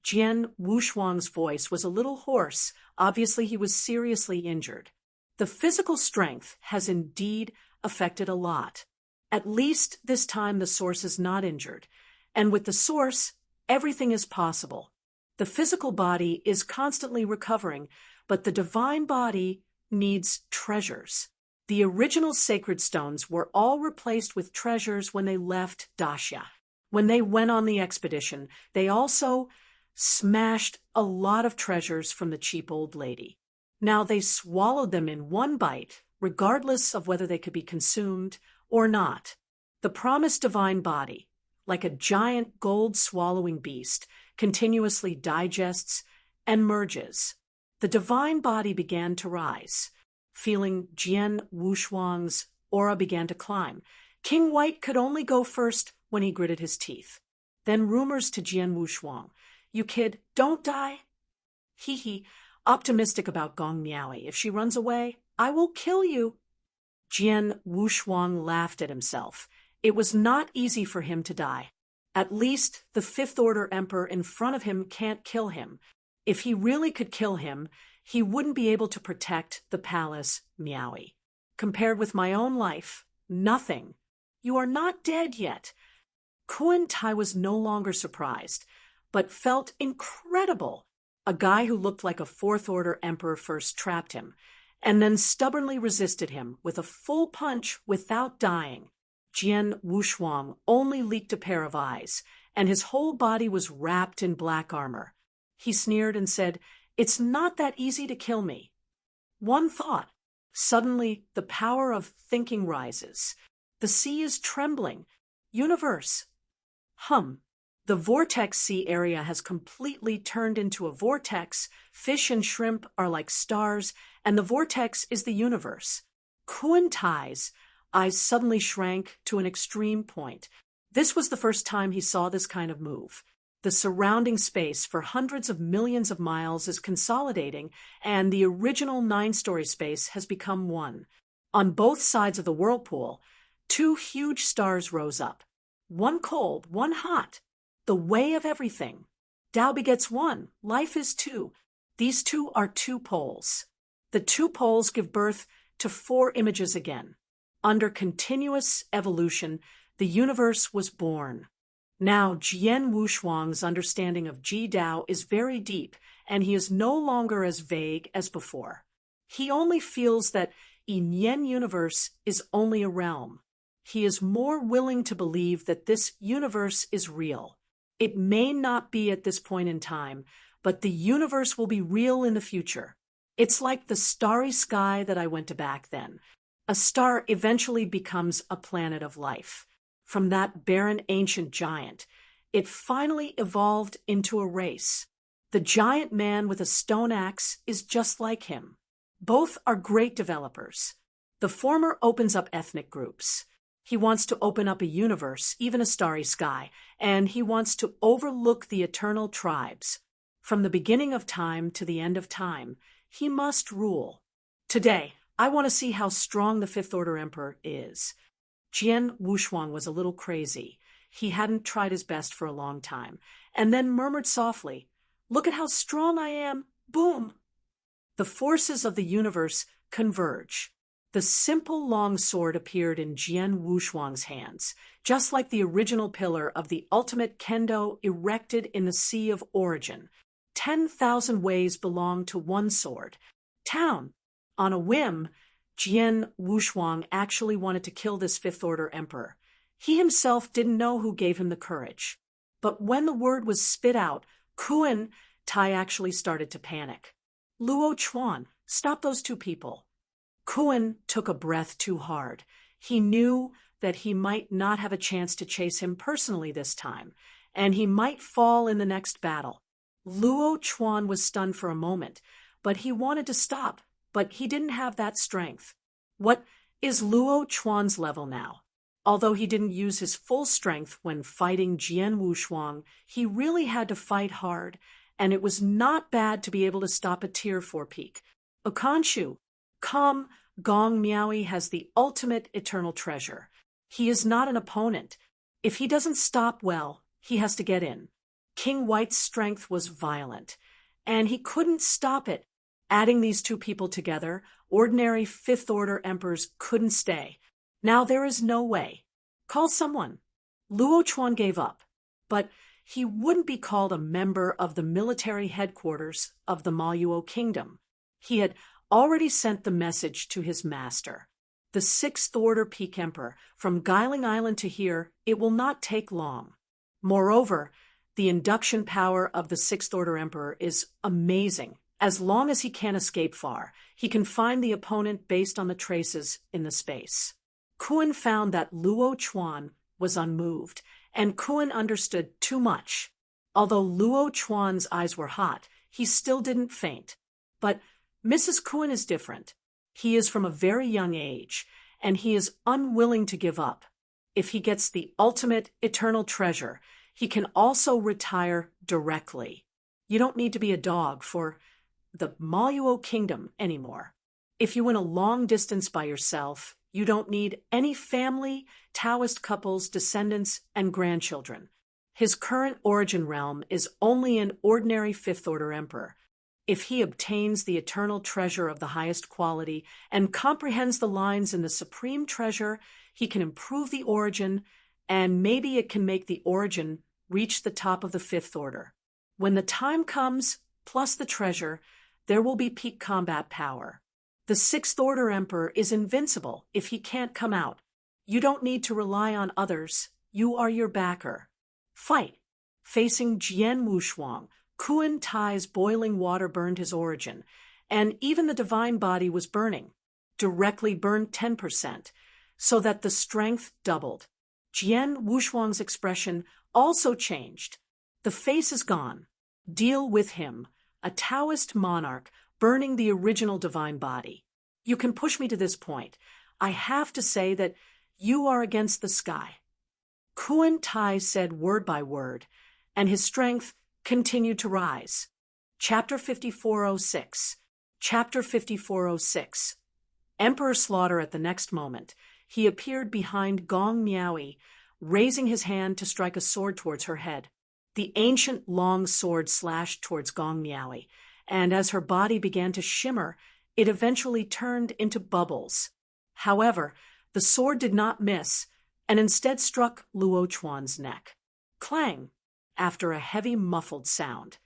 Jian Wushuang's voice was a little hoarse. Obviously, he was seriously injured. The physical strength has indeed affected a lot. At least this time the source is not injured. And with the source, everything is possible. The physical body is constantly recovering, but the divine body needs treasures. The original sacred stones were all replaced with treasures when they left Daxia. When they went on the expedition, they also smashed a lot of treasures from the cheap old lady. Now they swallowed them in one bite, regardless of whether they could be consumed or not. The promised divine body, like a giant gold-swallowing beast, continuously digests and merges. The divine body began to rise. Feeling Jian Wushuang's aura began to climb. King White could only go first when he gritted his teeth. Then rumors to Jian Wushuang. "You kid, don't die." Hee, optimistic about Gong Miaoyi. "If she runs away, I will kill you." Jian Wushuang laughed at himself. It was not easy for him to die. At least the Fifth Order Emperor in front of him can't kill him. If he really could kill him, he wouldn't be able to protect the palace, Miaoyi. Compared with my own life, nothing. "You are not dead yet." Kun Tai was no longer surprised, but felt incredible. A guy who looked like a Fourth Order Emperor first trapped him, and then stubbornly resisted him with a full punch without dying. Jian Wushuang only leaked a pair of eyes, and his whole body was wrapped in black armor. He sneered and said, "It's not that easy to kill me." One thought. Suddenly, the power of thinking rises. The sea is trembling. Universe. The vortex sea area has completely turned into a vortex. Fish and shrimp are like stars, and the vortex is the universe. Kun Tai's eyes suddenly shrank to an extreme point. This was the first time he saw this kind of move. The surrounding space for hundreds of millions of miles is consolidating, and the original 9-story space has become one. On both sides of the whirlpool, two huge stars rose up. One cold, one hot. The way of everything. Tao begets one, life is two. These two are two poles. The two poles give birth to 4 images again. Under continuous evolution, the universe was born. Now, Jian Wushuang's understanding of Ji Dao is very deep, and he is no longer as vague as before. He only feels that Yin universe is only a realm. He is more willing to believe that this universe is real. It may not be at this point in time, but the universe will be real in the future. It's like the starry sky that I went to back then. A star eventually becomes a planet of life. From that barren ancient giant, it finally evolved into a race. The giant man with a stone axe is just like him. Both are great developers. The former opens up ethnic groups. He wants to open up a universe, even a starry sky, and he wants to overlook the eternal tribes. From the beginning of time to the end of time, he must rule. Today, I want to see how strong the Fifth Order Emperor is. Jian Wushuang was a little crazy. He hadn't tried his best for a long time, and then murmured softly, "Look at how strong I am! Boom!" The forces of the universe converge. The simple long sword appeared in Jian Wushuang's hands, just like the original pillar of the ultimate kendo erected in the Sea of Origin. 10,000 ways belong to one sword. Town. On a whim, Jian Wushuang actually wanted to kill this Fifth Order Emperor. He himself didn't know who gave him the courage. But when the word was spit out, Kuan Tai actually started to panic. "Luo Chuan, stop those two people." Kuan took a breath too hard. He knew that he might not have a chance to chase him personally this time, and he might fall in the next battle. Luo Chuan was stunned for a moment, but he wanted to stop, but he didn't have that strength. What is Luo Chuan's level now? Although he didn't use his full strength when fighting Jian Wushuang, he really had to fight hard, and it was not bad to be able to stop a Tier 4 peak. Okanshu, come, Gong Miaoi has the ultimate eternal treasure. He is not an opponent. If he doesn't stop well, he has to get in. King White's strength was violent, and he couldn't stop it. Adding these two people together, ordinary Fifth Order Emperors couldn't stay. Now there is no way. Call someone. Luo Chuan gave up, but he wouldn't be called a member of the military headquarters of the Maluo Kingdom. He had already sent the message to his master. The Sixth Order Peak Emperor, from Guiling Island to here, it will not take long. Moreover, the induction power of the Sixth Order Emperor is amazing. As long as he can't escape far, he can find the opponent based on the traces in the space. Kuan found that Luo Chuan was unmoved, and Kuan understood too much. Although Luo Chuan's eyes were hot, he still didn't faint. But Mrs. Kuan is different. He is from a very young age, and he is unwilling to give up. If he gets the ultimate eternal treasure, he can also retire directly. You don't need to be a dog for the Maluo Kingdom anymore. If you win a long distance by yourself, you don't need any family, Taoist couples, descendants, and grandchildren. His current origin realm is only an ordinary Fifth Order Emperor. If he obtains the eternal treasure of the highest quality and comprehends the lines in the supreme treasure, he can improve the origin, and maybe it can make the origin reach the top of the Fifth Order. When the time comes, plus the treasure, there will be peak combat power. The Sixth Order Emperor is invincible if he can't come out. You don't need to rely on others. You are your backer. Fight. Facing Jian Wushuang, Kuan Tai's boiling water burned his origin, and even the divine body was burning. Directly burned 10%, so that the strength doubled. Jian Wushuang's expression also changed. The face is gone. Deal with him, a Taoist monarch burning the original divine body. You can push me to this point. I have to say that you are against the sky." Kuan Tai said word by word, and his strength continued to rise. Chapter 5406. Chapter 5406. Emperor Slaughter at the next moment. He appeared behind Gong Miaoi, raising his hand to strike a sword towards her head. The ancient long sword slashed towards Gong Miaoi, and as her body began to shimmer, it eventually turned into bubbles. However, the sword did not miss, and instead struck Luo Chuan's neck. Clang! After a heavy muffled sound,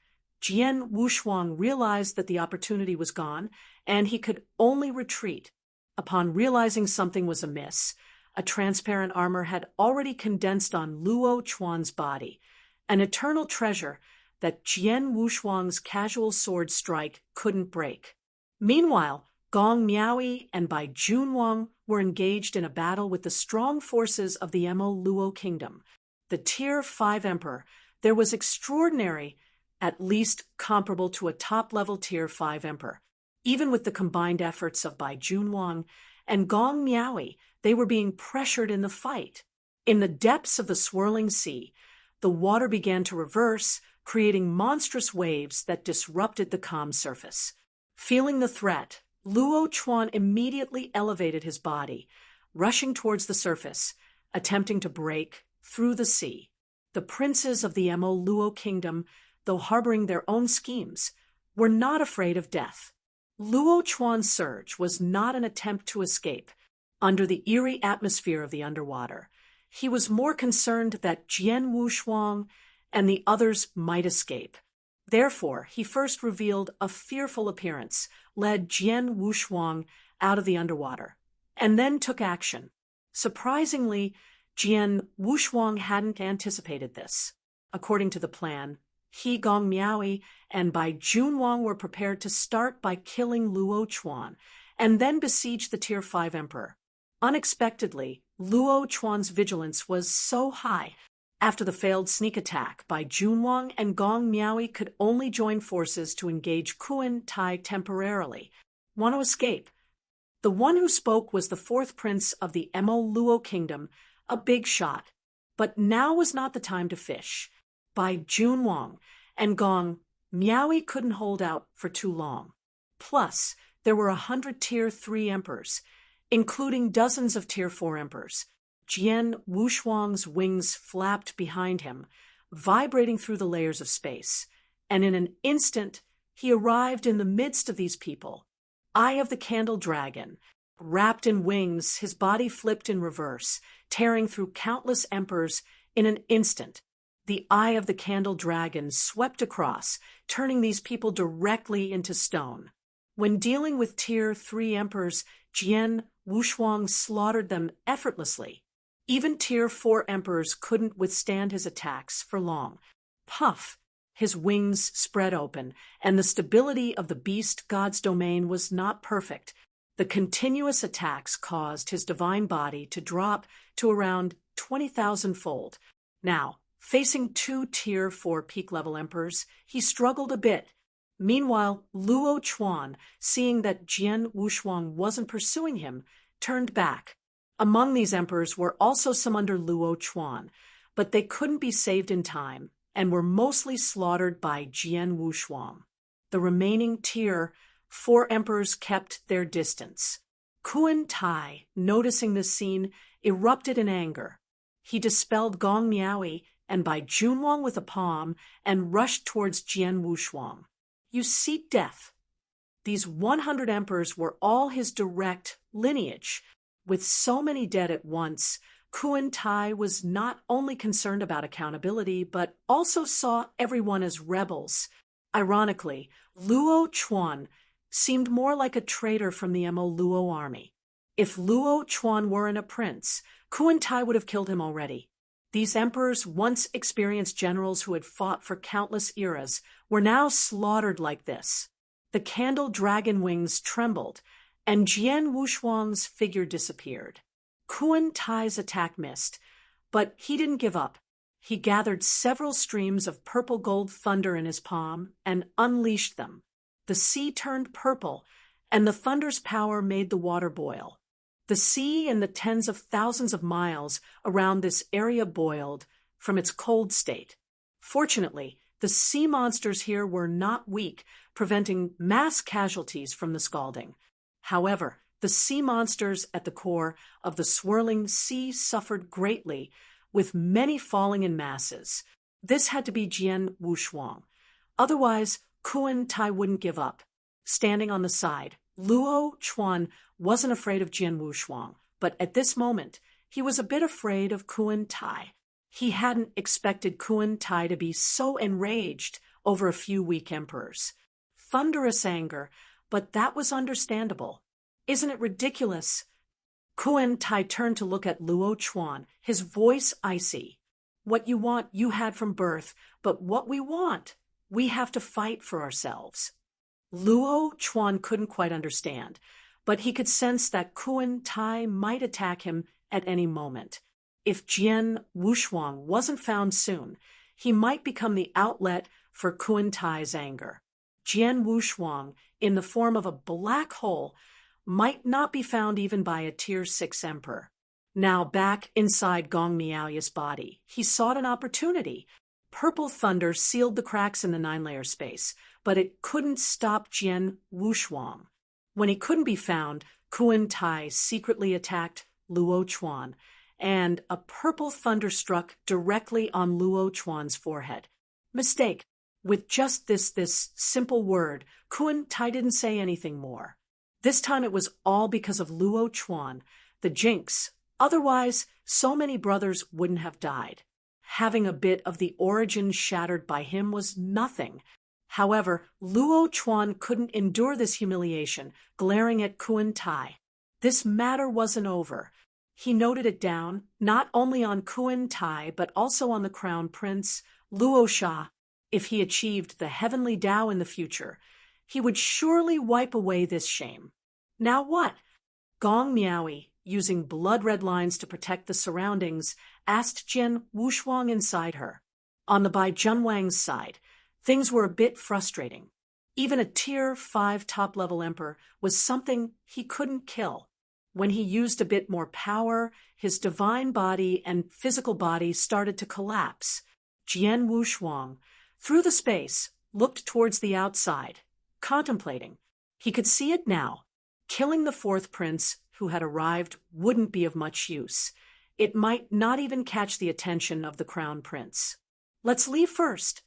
Jian Wushuang realized that the opportunity was gone, and he could only retreat. Upon realizing something was amiss, a transparent armor had already condensed on Luo Chuan's body, an eternal treasure that Jian Wushuang's casual sword strike couldn't break. Meanwhile, Gong Miaoi and Bai Junwang were engaged in a battle with the strong forces of the Mo Luo kingdom. The Tier 5 Emperor, there was extraordinary, at least comparable to a top-level Tier 5 Emperor. Even with the combined efforts of Bai Junwang and Gong Miaoi, they were being pressured in the fight. In the depths of the swirling sea, the water began to reverse, creating monstrous waves that disrupted the calm surface. Feeling the threat, Luo Chuan immediately elevated his body, rushing towards the surface, attempting to break through the sea. The princes of the Mo Luo kingdom, though harboring their own schemes, were not afraid of death. Luo Chuan's surge was not an attempt to escape. Under the eerie atmosphere of the underwater, he was more concerned that Jian Wushuang and the others might escape. Therefore, he first revealed a fearful appearance, led Jian Wushuang out of the underwater, and then took action. Surprisingly, Jian Wushuang hadn't anticipated this. According to the plan, he, Gong Miaoi, and Bai Junwang were prepared to start by killing Luo Chuan, and then besiege the Tier 5 Emperor. Unexpectedly, Luo Chuan's vigilance was so high. After the failed sneak attack, Bai Junwang and Gong Miaoi could only join forces to engage Kuan Tai temporarily. Want to escape? The one who spoke was the fourth prince of the Mo Luo kingdom, a big shot. But now was not the time to fish. Bai Junwang and Gong Miaoi couldn't hold out for too long. Plus, there were 100 Tier 3 emperors, including dozens of Tier 4 emperors. Jian Wushuang's wings flapped behind him, vibrating through the layers of space, and in an instant he arrived in the midst of these people. Eye of the Candle Dragon, wrapped in wings, his body flipped in reverse, tearing through countless emperors in an instant. The Eye of the Candle Dragon swept across, turning these people directly into stone. When dealing with Tier 3 emperors, Jian Wushuang slaughtered them effortlessly. Even Tier 4 emperors couldn't withstand his attacks for long. Puff! His wings spread open, and the stability of the beast god's domain was not perfect. The continuous attacks caused his divine body to drop to around 20,000-fold. Now, facing two Tier 4 peak-level emperors, he struggled a bit. Meanwhile, Luo Chuan, seeing that Jian Wushuang wasn't pursuing him, turned back. Among these emperors were also some under Luo Chuan, but they couldn't be saved in time and were mostly slaughtered by Jian Wushuang. The remaining Tier 4 emperors kept their distance. Kuan Tai, noticing this scene, erupted in anger. He dispelled Gong Miaoi and Bai Junwang with a palm and rushed towards Jian Wushuang. You seek death. These 100 emperors were all his direct lineage. With so many dead at once, Kuan Tai was not only concerned about accountability, but also saw everyone as rebels. Ironically, Luo Chuan seemed more like a traitor from the Mo Luo army. If Luo Chuan weren't a prince, Kuan Tai would have killed him already. These emperors, once experienced generals who had fought for countless eras, were now slaughtered like this. The candle dragon wings trembled, and Jian Wushuang's figure disappeared. Kuan Tai's attack missed, but he didn't give up. He gathered several streams of purple gold thunder in his palm and unleashed them. The sea turned purple, and the thunder's power made the water boil. The sea in the tens of thousands of miles around this area boiled from its cold state. Fortunately, the sea monsters here were not weak, preventing mass casualties from the scalding. However, the sea monsters at the core of the swirling sea suffered greatly, with many falling in masses. This had to be Jian Wushuang. Otherwise, Kuan Tai wouldn't give up. Standing on the side, Luo Chuan wasn't afraid of Jian Wushuang, but at this moment, he was a bit afraid of Kuan Tai. He hadn't expected Kuan Tai to be so enraged over a few weak emperors. Thunderous anger, but that was understandable. Isn't it ridiculous? Kuan Tai turned to look at Luo Chuan, his voice icy. What you want, you had from birth, but what we want, we have to fight for ourselves. Luo Chuan couldn't quite understand, but he could sense that Kuan Tai might attack him at any moment. If Jian Wushuang wasn't found soon, he might become the outlet for Kuan Tai's anger. Jian Wushuang, in the form of a black hole, might not be found even by a Tier 6 emperor. Now back inside Gong Miaoya's body, he sought an opportunity. Purple thunder sealed the cracks in the 9-layer space, but it couldn't stop Jian Wushuang. When he couldn't be found, Kuan Tai secretly attacked Luo Chuan, and a purple thunder struck directly on Luo Chuan's forehead. Mistake. With just this simple word, Kuan Tai didn't say anything more. This time it was all because of Luo Chuan, the jinx. Otherwise, so many brothers wouldn't have died. Having a bit of the origin shattered by him was nothing. However, Luo Chuan couldn't endure this humiliation, glaring at Kuan Tai. This matter wasn't over. He noted it down, not only on Kuan Tai, but also on the crown prince, Luo Sha. If he achieved the heavenly Tao in the future, he would surely wipe away this shame. Now what? Gong Miaoyi, using blood-red lines to protect the surroundings, asked Jian Wushuang inside her. On the Bai Junwang's side, things were a bit frustrating. Even a Tier 5 top-level emperor was something he couldn't kill. When he used a bit more power, his divine body and physical body started to collapse. Jian Wushuang, through the space, looked towards the outside, contemplating. He could see it now. Killing the 4th prince, who had arrived, wouldn't be of much use. It might not even catch the attention of the crown prince. Let's leave first.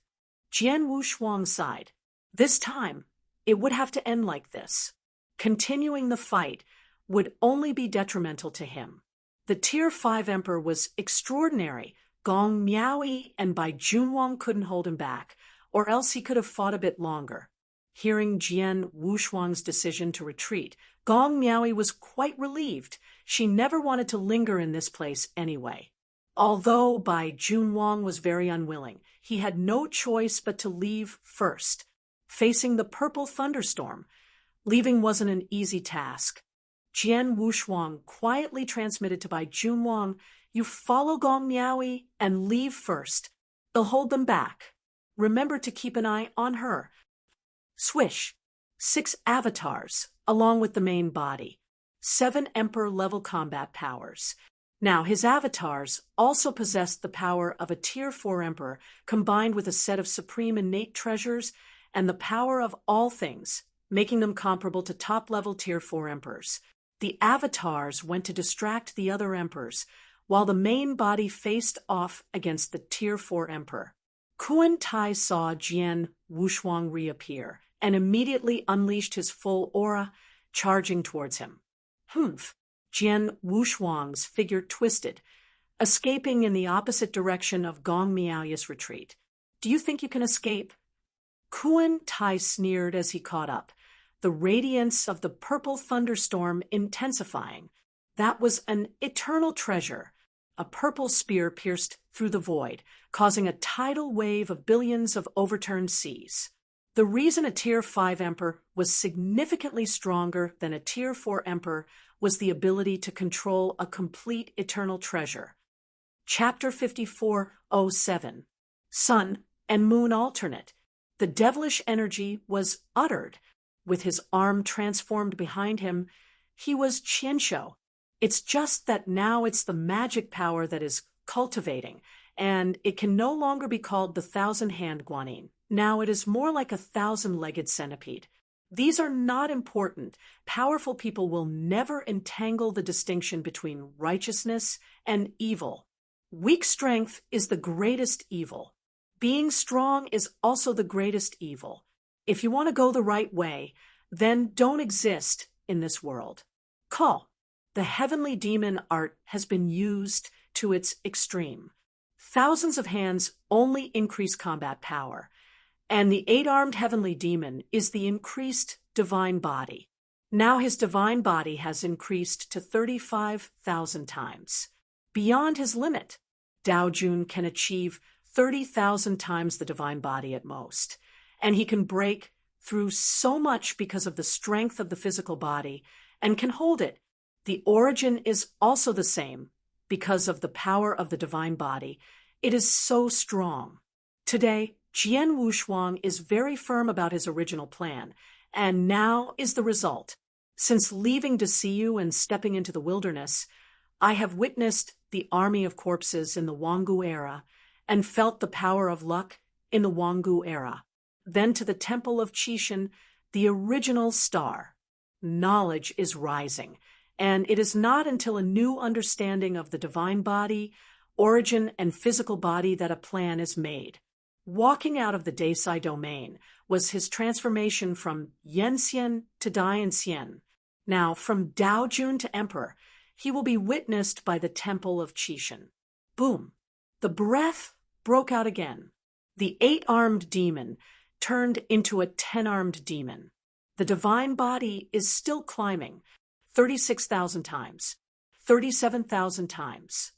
Jian Wushuang sighed. This time, it would have to end like this. Continuing the fight would only be detrimental to him. The Tier 5 emperor was extraordinary. Gong Miaoyi and Bai Junwang couldn't hold him back, or else he could have fought a bit longer. Hearing Jian Wushuang's decision to retreat, Gong Miaoyi was quite relieved. She never wanted to linger in this place anyway. Although Bai Junwang was very unwilling, he had no choice but to leave first. Facing the purple thunderstorm, leaving wasn't an easy task. Jian Wushuang quietly transmitted to Bai Junwang, "You follow Gong Miaoyi and leave first. They'll hold them back. Remember to keep an eye on her." Swish. 6 avatars, along with the main body. 7 Emperor-level combat powers. Now, his avatars also possessed the power of a Tier 4 Emperor, combined with a set of supreme innate treasures and the power of all things, making them comparable to top-level Tier 4 Emperors. The avatars went to distract the other Emperors, while the main body faced off against the Tier 4 Emperor. Kuan Tai saw Jian Wushuang reappear, and immediately unleashed his full aura, charging towards him. Humph! Jian Wushuang's figure twisted, escaping in the opposite direction of Gong Miaoya's retreat. "Do you think you can escape?" Kuan Tai sneered as he caught up, the radiance of the purple thunderstorm intensifying. That was an eternal treasure. A purple spear pierced through the void, causing a tidal wave of billions of overturned seas. The reason a Tier 5 Emperor was significantly stronger than a Tier 4 Emperor was the ability to control a complete eternal treasure. Chapter 54:07. Sun and Moon Alternate. The devilish energy was uttered. With his arm transformed behind him, he was Qianshou. It's just that now it's the magic power that is cultivating, and it can no longer be called the thousand-hand guanyin. Now it is more like a thousand-legged centipede. These are not important. Powerful people will never entangle the distinction between righteousness and evil. Weak strength is the greatest evil. Being strong is also the greatest evil. If you want to go the right way, then don't exist in this world. Call. The heavenly demon art has been used to its extreme. Thousands of hands only increase combat power, and the 8-armed heavenly demon is the increased divine body. Now his divine body has increased to 35,000 times. Beyond his limit, Dao Jun can achieve 30,000 times the divine body at most, and he can break through so much because of the strength of the physical body and can hold it. The origin is also the same because of the power of the divine body. It is so strong. Today, Jian Wushuang is very firm about his original plan, and now is the result. Since leaving to see you and stepping into the wilderness, I have witnessed the army of corpses in the Wanggu era and felt the power of luck in the Wanggu era. Then to the temple of Qishan, the original star. Knowledge is rising, and it is not until a new understanding of the divine body, origin, and physical body that a plan is made. Walking out of the Desai domain was his transformation from Yenxian to Dianxian. Now, from Dao Jun to Emperor, he will be witnessed by the temple of Qishan. Boom! The breath broke out again. The 8-armed demon turned into a 10-armed demon. The divine body is still climbing, 36,000 times, 37,000 times.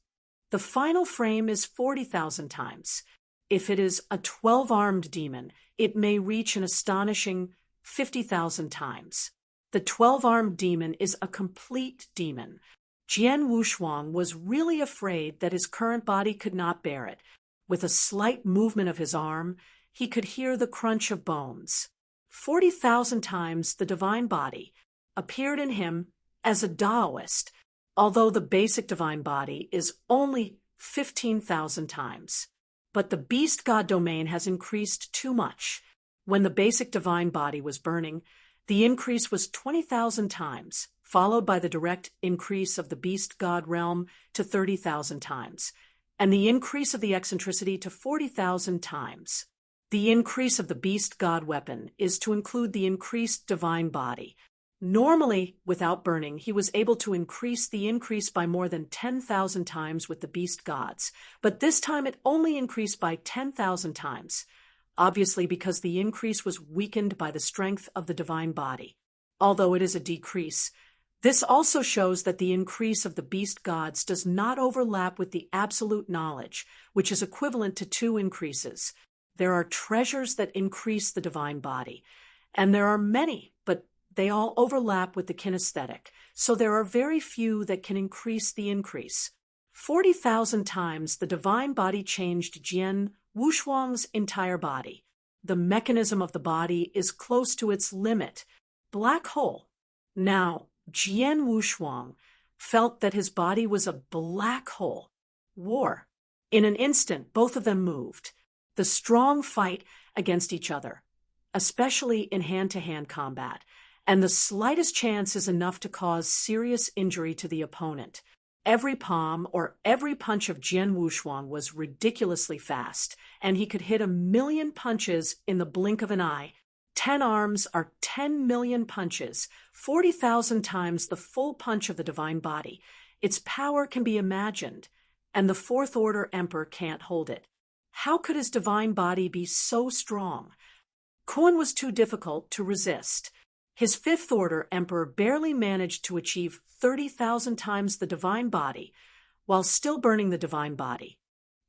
The final frame is 40,000 times. If it is a 12-armed demon, it may reach an astonishing 50,000 times. The 12-armed demon is a complete demon. Jian Wushuang was really afraid that his current body could not bear it. With a slight movement of his arm, he could hear the crunch of bones. 40,000 times the divine body appeared in him as a Taoist, although the basic divine body is only 15,000 times. But the beast god domain has increased too much. When the basic divine body was burning, the increase was 20,000 times, followed by the direct increase of the beast god realm to 30,000 times, and the increase of the eccentricity to 40,000 times. The increase of the beast god weapon is to include the increased divine body. Normally, without burning, he was able to increase the increase by more than 10,000 times with the beast gods, but this time it only increased by 10,000 times, obviously because the increase was weakened by the strength of the divine body. Although it is a decrease, this also shows that the increase of the beast gods does not overlap with the absolute knowledge, which is equivalent to 2 increases. There are treasures that increase the divine body, and there are many, but they all overlap with the kinesthetic, so there are very few that can increase the increase. 40,000 times the divine body changed Jian Wushuang's entire body. The mechanism of the body is close to its limit. Black hole. Now, Jian Wushuang felt that his body was a black hole. War. In an instant, both of them moved. The strong fight against each other, especially in hand-to-hand combat, and the slightest chance is enough to cause serious injury to the opponent. Every palm or every punch of Jian Wushuang was ridiculously fast, and he could hit 1,000,000 punches in the blink of an eye. 10 arms are 10 million punches, 40,000 times the full punch of the divine body. Its power can be imagined, and the fourth order emperor can't hold it. How could his divine body be so strong? Kun was too difficult to resist. His fifth order emperor barely managed to achieve 30,000 times the divine body while still burning the divine body.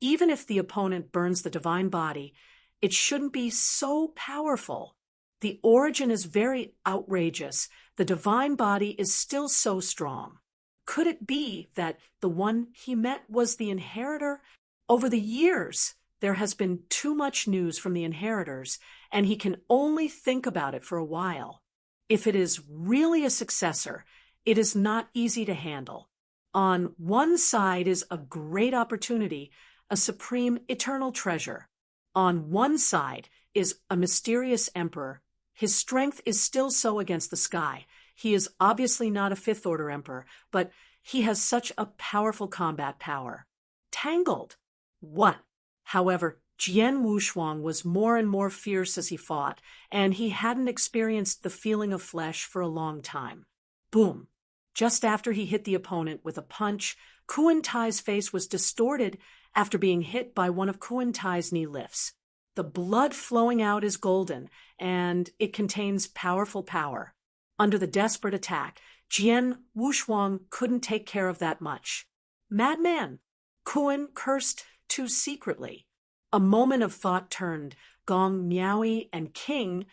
Even if the opponent burns the divine body, it shouldn't be so powerful. The origin is very outrageous. The divine body is still so strong. Could it be that the one he met was the inheritor? Over the years, there has been too much news from the inheritors, and he can only think about it for a while. If it is really a successor, it is not easy to handle. On one side is a great opportunity, a supreme eternal treasure. On one side is a mysterious emperor. His strength is still so against the sky. He is obviously not a Fifth Order emperor, but he has such a powerful combat power. Tangled. What? However, Jian Wushuang was more and more fierce as he fought, and he hadn't experienced the feeling of flesh for a long time. Boom. Just after he hit the opponent with a punch, Kuan Tai's face was distorted after being hit by one of Kuan Tai's knee lifts. The blood flowing out is golden, and it contains powerful power. Under the desperate attack, Jian Wushuang couldn't take care of that much. Madman! Kuan cursed too secretly. A moment of thought turned. Gong Miaoi and King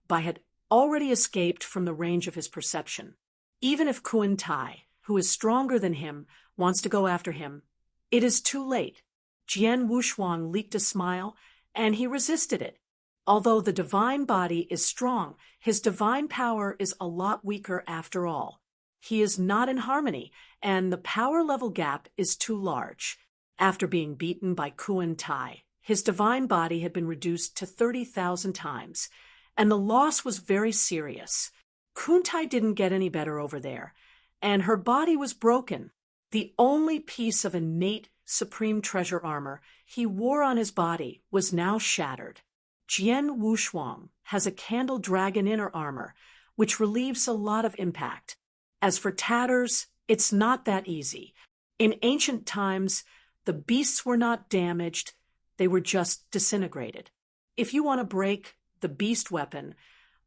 Bai had already escaped from the range of his perception. Even if Kuan Tai, who is stronger than him, wants to go after him, it is too late. Jian Wushuang leaked a smile, and he resisted it. Although the divine body is strong, his divine power is a lot weaker after all. He is not in harmony, and the power level gap is too large. After being beaten by Kuan Tai, his divine body had been reduced to 30,000 times, and the loss was very serious. Kuan Tai didn't get any better over there, and her body was broken. The only piece of innate supreme treasure armor he wore on his body was now shattered. Jian Wushuang has a candle dragon inner armor, which relieves a lot of impact. As for tatters, it's not that easy. In ancient times, the beasts were not damaged, they were just disintegrated. If you want to break the beast weapon,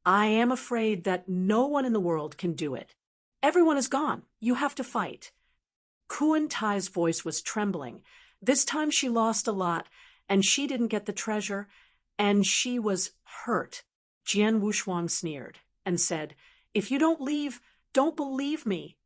I am afraid that no one in the world can do it. Everyone is gone. You have to fight. Kuan Tai's voice was trembling. This time she lost a lot, and she didn't get the treasure, and she was hurt. Jian Wushuang sneered and said, "If you don't leave, don't believe me."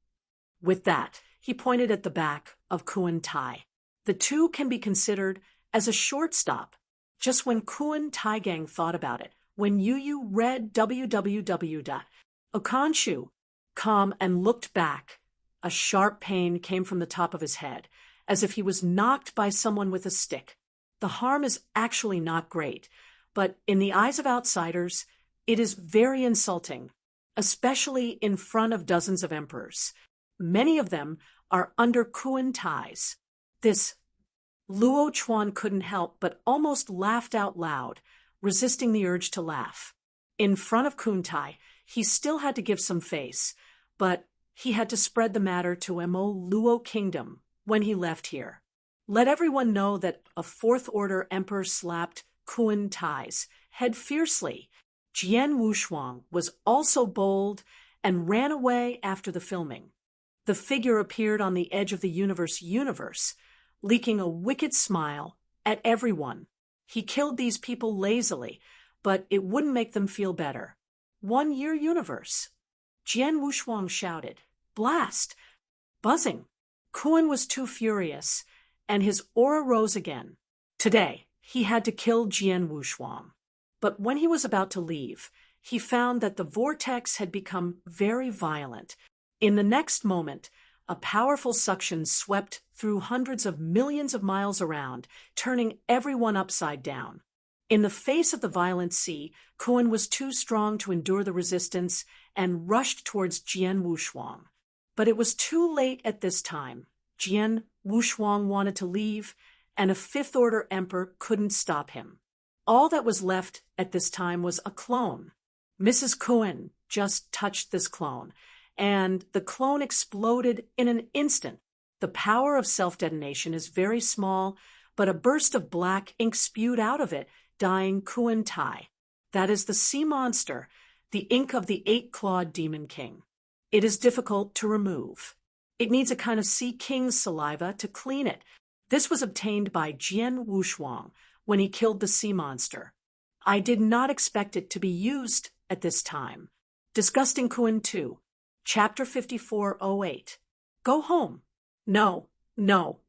With that, he pointed at the back of Kuan Tai. The two can be considered as a shortstop. Just when Kuan Tai Gang thought about it, when Yu read www.okanshu.com and looked back, a sharp pain came from the top of his head, as if he was knocked by someone with a stick. The harm is actually not great, but in the eyes of outsiders, it is very insulting, especially in front of dozens of emperors. Many of them are under Kuan Tai's. This Luo Chuan couldn't help but almost laughed out loud, resisting the urge to laugh. In front of Kuan Tai, he still had to give some face, but he had to spread the matter to Mo Luo Kingdom when he left here. Let everyone know that a Fourth Order emperor slapped Kuan Tai's head fiercely. Jian Wushuang was also bold and ran away after the filming. The figure appeared on the edge of the universe, leaking a wicked smile at everyone. He killed these people lazily, but it wouldn't make them feel better. 1 year universe. Jian Wushuang shouted, "Blast!" Buzzing. Kuan was too furious, and his aura rose again. Today, he had to kill Jian Wushuang. But when he was about to leave, he found that the vortex had become very violent. In the next moment, a powerful suction swept through hundreds of millions of miles around, turning everyone upside down. In the face of the violent sea, Kuan was too strong to endure the resistance and rushed towards Jian Wushuang. But it was too late at this time. Jian Wushuang wanted to leave, and a Fifth Order emperor couldn't stop him. All that was left at this time was a clone. Mrs. Kuan just touched this clone, and the clone exploded in an instant. The power of self-detonation is very small, but a burst of black ink spewed out of it, dying Kuan Tai. That is the sea monster, the ink of the 8-clawed Demon King. It is difficult to remove. It needs a kind of sea king's saliva to clean it. This was obtained by Jian Wushuang when he killed the sea monster. I did not expect it to be used at this time. Disgusting Kuan 2. Chapter 5408. Go home. No,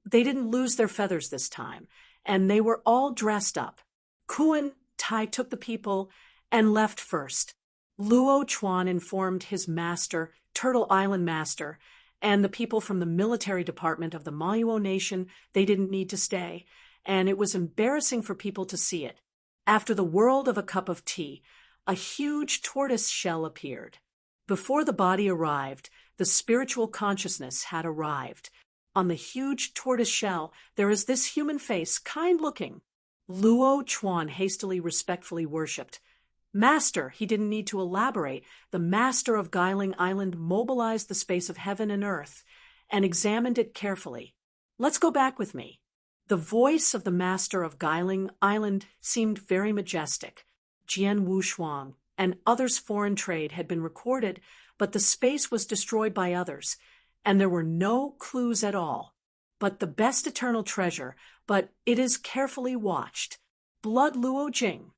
they didn't lose their feathers this time, and they were all dressed up. Kuan Tai took the people and left first. Luo Chuan informed his master, Turtle Island Master, and the people from the military department of the Maluo nation, they didn't need to stay, and it was embarrassing for people to see it. After the world of a cup of tea, a huge tortoise shell appeared. Before the body arrived, the spiritual consciousness had arrived. On the huge tortoise shell, there is this human face, kind-looking. Luo Chuan hastily, respectfully worshipped. Master, he didn't need to elaborate. The master of Guiling Island mobilized the space of heaven and earth and examined it carefully. Let's go back with me. The voice of the master of Guiling Island seemed very majestic. Jian Wushuang and others' foreign trade had been recorded, but the space was destroyed by others, and there were no clues at all. But the best eternal treasure, but it is carefully watched. Blood Luo Jing.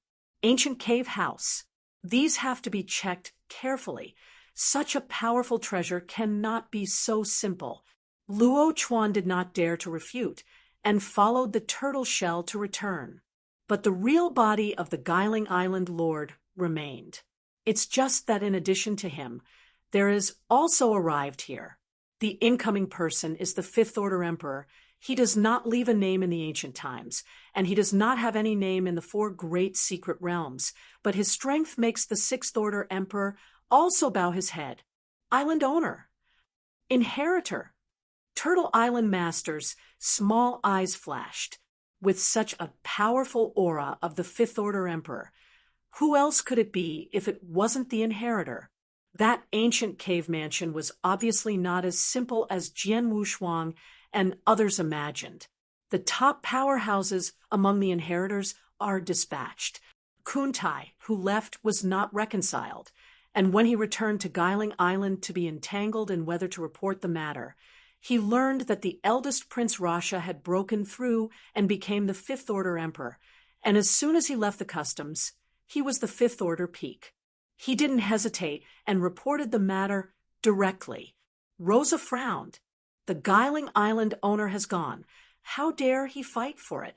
Ancient cave house. These have to be checked carefully. Such a powerful treasure cannot be so simple. Luo Chuan did not dare to refute, and followed the turtle shell to return. But the real body of the Guiling Island Lord remained. It's just that in addition to him, there is also arrived here. The incoming person is the Fifth Order Emperor. He does not leave a name in the ancient times, and he does not have any name in the four great secret realms, but his strength makes the Sixth Order Emperor also bow his head. Island owner. Inheritor. Turtle Island Master's small eyes flashed. With such a powerful aura of the Fifth Order Emperor, who else could it be if it wasn't the inheritor? That ancient cave mansion was obviously not as simple as Jian Wushuang and others imagined. The top powerhouses among the inheritors are dispatched. Kuntai, who left, was not reconciled, and when he returned to Guiling Island to be entangled in whether to report the matter, he learned that the eldest Prince Rasha had broken through and became the Fifth Order Emperor, and as soon as he left the customs, he was the Fifth Order peak. He didn't hesitate and reported the matter directly. Rosa frowned. The Guiling Island owner has gone. How dare he fight for it?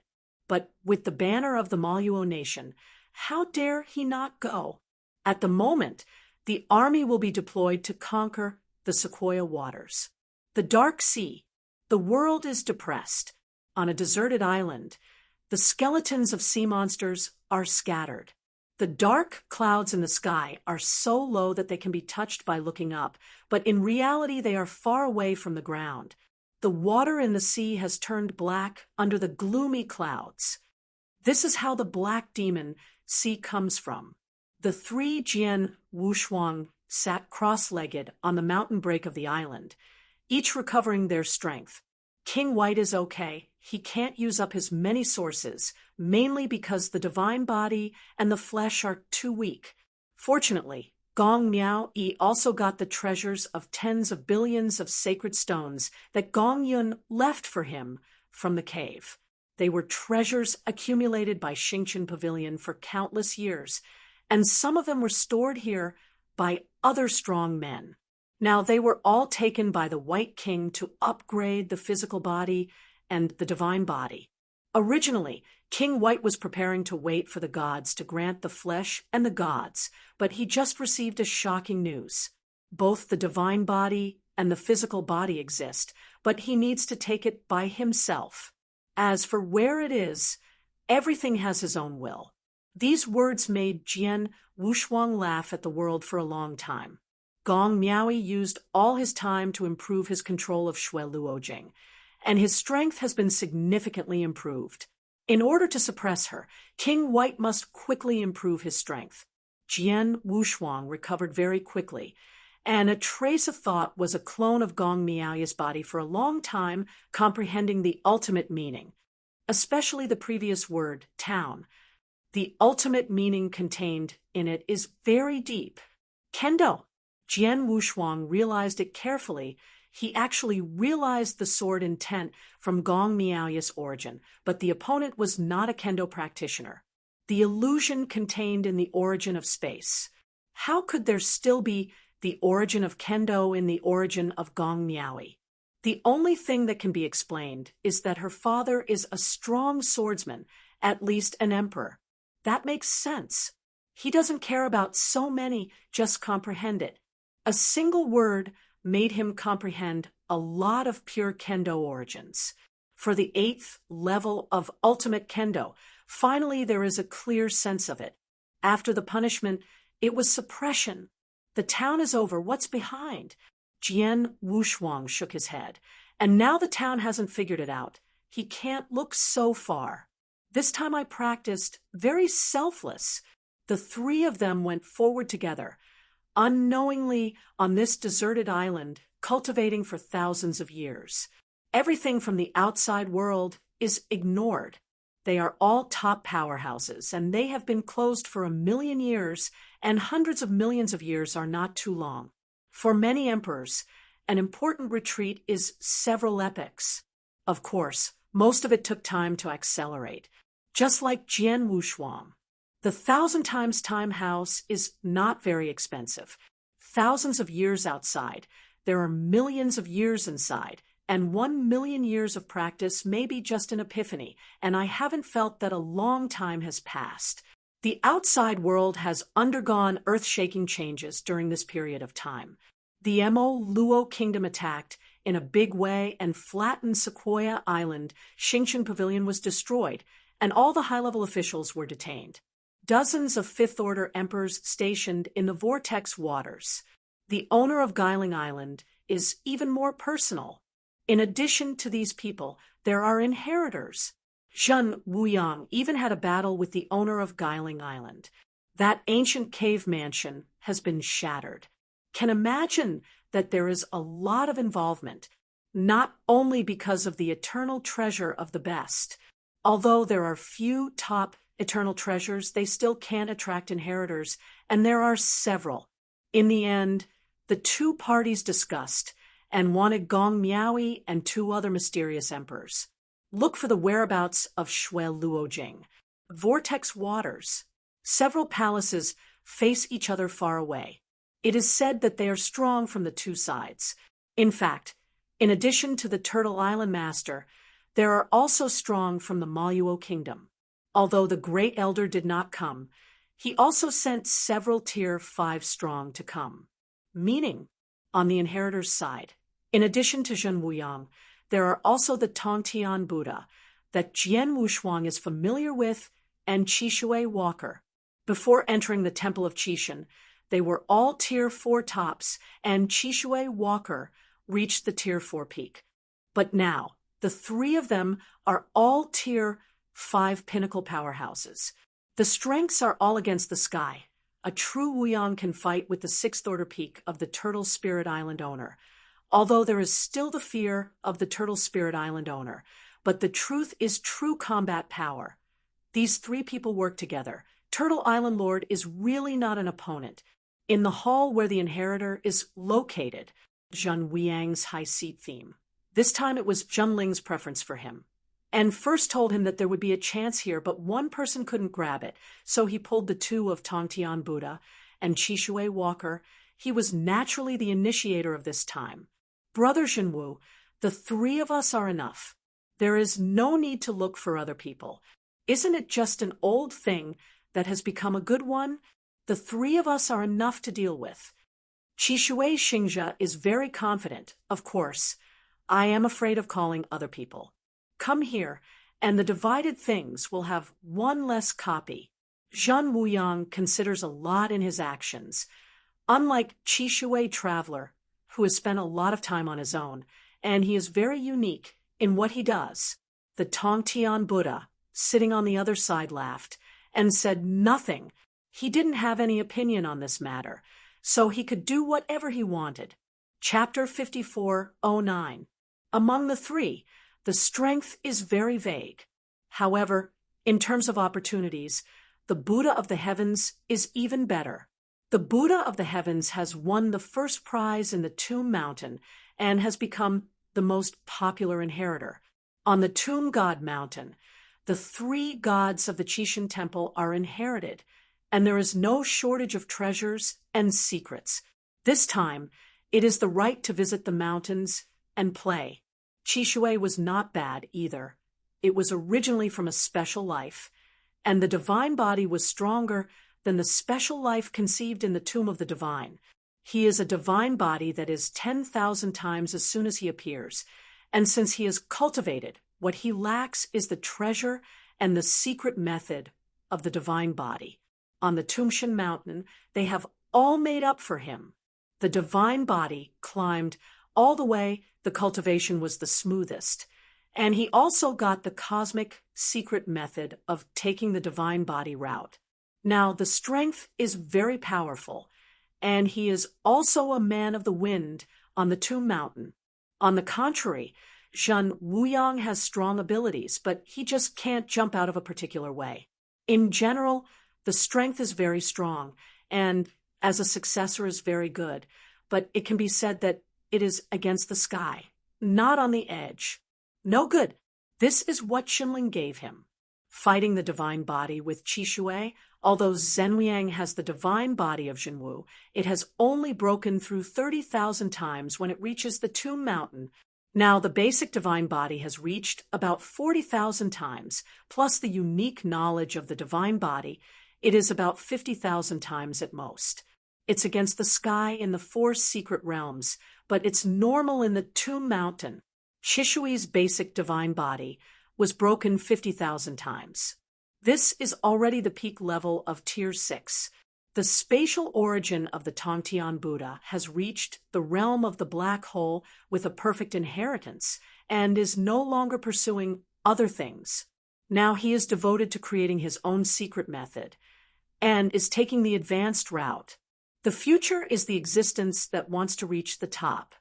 But with the banner of the Maluo nation, how dare he not go? At the moment, the army will be deployed to conquer the Sequoia waters. The Dark Sea. The world is depressed. On a deserted island, the skeletons of sea monsters are scattered. The dark clouds in the sky are so low that they can be touched by looking up, but in reality they are far away from the ground. The water in the sea has turned black under the gloomy clouds. This is how the black demon sea comes from. The three Jian Wushuang sat cross-legged on the mountain break of the island, each recovering their strength. King White is okay. He can't use up his many sources, mainly because the divine body and the flesh are too weak. Fortunately, Gong Miao Yi also got the treasures of tens of billions of sacred stones that Gong Yun left for him from the cave. They were treasures accumulated by Xingchen Pavilion for countless years, and some of them were stored here by other strong men. Now, they were all taken by the White King to upgrade the physical body and the divine body. Originally, King White was preparing to wait for the gods to grant the flesh and the gods, but he just received a shocking news. Both the divine body and the physical body exist, but he needs to take it by himself. As for where it is, everything has his own will. These words made Jian Wushuang laugh at the world for a long time. Gong Miaoyi used all his time to improve his control of Shui Luojing, and his strength has been significantly improved. In order to suppress her, King White must quickly improve his strength. Jian Wushuang recovered very quickly, and a trace of thought was a clone of Gong Miaoyi's body for a long time, comprehending the ultimate meaning, especially the previous word, town. The ultimate meaning contained in it is very deep. Kendo. Jian Wushuang realized it carefully. He actually realized the sword intent from Gong Miaoyi's origin, but the opponent was not a kendo practitioner. The illusion contained in the origin of space. How could there still be the origin of kendo in the origin of Gong Miaoyi? The only thing that can be explained is that her father is a strong swordsman, at least an emperor. That makes sense. He doesn't care about so many, just comprehend it. A single word made him comprehend a lot of pure kendo origins. For the 8th level of ultimate kendo, finally there is a clear sense of it. After the punishment, it was suppression. The town is over. What's behind? Jian Wushuang shook his head. And now the town hasn't figured it out. He can't look so far. This time I practiced very selfless. The three of them went forward together, unknowingly on this deserted island, cultivating for thousands of years. Everything from the outside world is ignored. They are all top powerhouses, and they have been closed for 1,000,000 years, and hundreds of millions of years are not too long. For many emperors, an important retreat is several epochs. Of course, most of it took time to accelerate, just like Jian Wushuang. The 1,000 times time house is not very expensive. Thousands of years outside, there are millions of years inside, and 1,000,000 years of practice may be just an epiphany, and I haven't felt that a long time has passed. The outside world has undergone earth-shaking changes during this period of time. The Mo Luo kingdom attacked in a big way and flattened Sequoia Island. Xingchen Pavilion was destroyed, and all the high-level officials were detained. Dozens of Fifth-Order emperors stationed in the vortex waters. The owner of Guiling Island is even more personal. In addition to these people, there are inheritors. Zhen Wuyang even had a battle with the owner of Guiling Island. That ancient cave mansion has been shattered. Can imagine that there is a lot of involvement, not only because of the eternal treasure of the best. Although there are few top eternal treasures, they still can't attract inheritors, and there are several. In the end, the two parties discussed and wanted Gong Miaoi and 2 other mysterious emperors. Look for the whereabouts of Shui Luojing. Vortex waters. Several palaces face each other far away. It is said that they are strong from the 2 sides. In fact, in addition to the Turtle Island Master, there are also strong from the Maluo Kingdom. Although the Great Elder did not come, he also sent several Tier 5 strong to come. Meaning, on the inheritor's side, in addition to Zhen Wuyang, there are also the Tongtian Buddha that Jian Wushuang is familiar with and Qishui Walker. Before entering the Temple of Qishan, they were all Tier 4 tops, and Qishui Walker reached the Tier 4 peak. But now, the 3 of them are all Tier 5 pinnacle powerhouses. The strengths are all against the sky. A true Wuyang can fight with the 6th Order peak of the Turtle Spirit Island owner, although there is still the fear of the Turtle Spirit Island owner. But the truth is true combat power. These 3 people work together. Turtle Island Lord is really not an opponent. In the hall where the inheritor is located, Zhen Wuyang's high seat theme. This time it was Zhenling's preference for him, and first told him that there would be a chance here, but one person couldn't grab it, so he pulled the 2 of Tongtian Buddha and Qishui Walker. He was naturally the initiator of this time. Brother Zhenwu, the 3 of us are enough. There is no need to look for other people. Isn't it just an old thing that has become a good one? The 3 of us are enough to deal with. Qishui Xingzhe is very confident, of course. I am afraid of calling other people. Come here, and the divided things will have 1 less copy. Zhen Wuyang considers a lot in his actions. Unlike Qishui Traveler, who has spent a lot of time on his own, and he is very unique in what he does. The Tongtian Buddha, sitting on the other side, laughed and said nothing. He didn't have any opinion on this matter, so he could do whatever he wanted. Chapter 54:09. Among the 3, the strength is very vague. However, in terms of opportunities, the Buddha of the Heavens is even better. The Buddha of the Heavens has won the first prize in the Tomb Mountain and has become the most popular inheritor. On the Tomb God Mountain, the 3 gods of the Qishan Temple are inherited, and there is no shortage of treasures and secrets. This time, it is the right to visit the mountains and play. Qishui was not bad either. It was originally from a special life, and the divine body was stronger than the special life conceived in the tomb of the divine. He is a divine body that is 10,000 times as soon as he appears, and since he is cultivated, what he lacks is the treasure and the secret method of the divine body. On the Tumshan mountain, they have all made up for him. The divine body climbed all the way the cultivation was the smoothest, and he also got the cosmic secret method of taking the divine body route. Now, the strength is very powerful, and he is also a man of the wind on the Tomb Mountain. On the contrary, Zhen Wuyang has strong abilities, but he just can't jump out of a particular way. In general, the strength is very strong, and as a successor is very good, but it can be said that it is against the sky, not on the edge. No good. This is what Xinling gave him. Fighting the divine body with Qi Shui, although Zhenwiang has the divine body of Zhenwu, it has only broken through 30,000 times when it reaches the Tomb Mountain. Now, the basic divine body has reached about 40,000 times, plus the unique knowledge of the divine body, it is about 50,000 times at most. It's against the sky in the 4 secret realms, but it's normal in the Tomb Mountain. Qishui's basic divine body was broken 50,000 times. This is already the peak level of Tier 6. The spatial origin of the Tongtian Buddha has reached the realm of the black hole with a perfect inheritance and is no longer pursuing other things. Now he is devoted to creating his own secret method and is taking the advanced route. The future is the existence that wants to reach the top.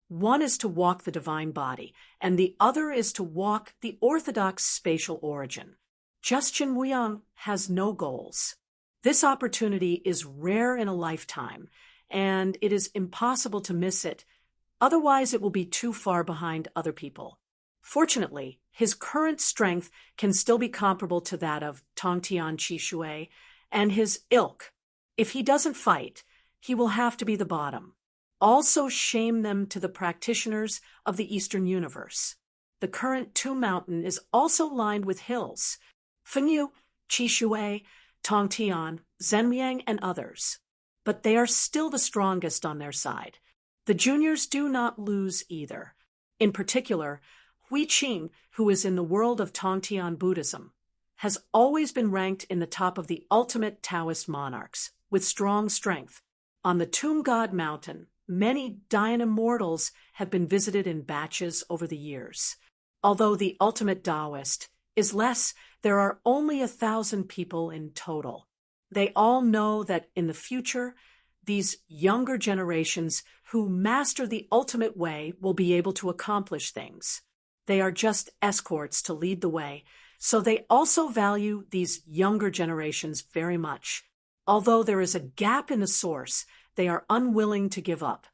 One is to walk the divine body, and the other is to walk the orthodox spatial origin. Just Zhen Wuyang has no goals. This opportunity is rare in a lifetime, and it is impossible to miss it. Otherwise, it will be too far behind other people. Fortunately, his current strength can still be comparable to that of Tongtian Qi Shui and his ilk. If he doesn't fight, he will have to be the bottom. Also shame them to the practitioners of the Eastern universe. The current Tomb Mountain is also lined with hills. Fengyu, Qi Shui, Tongtian, Zhenwiang, and others. But they are still the strongest on their side. The juniors do not lose either. In particular, Hui Qing, who is in the world of Tongtian Buddhism, has always been ranked in the top of the ultimate Taoist monarchs, with strong strength. On the Tomb God Mountain, many Dayan immortals have been visited in batches over the years. Although the ultimate Taoist is less, there are only 1,000 people in total. They all know that in the future, these younger generations who master the ultimate way will be able to accomplish things. They are just escorts to lead the way, so they also value these younger generations very much. Although there is a gap in the source, they are unwilling to give up.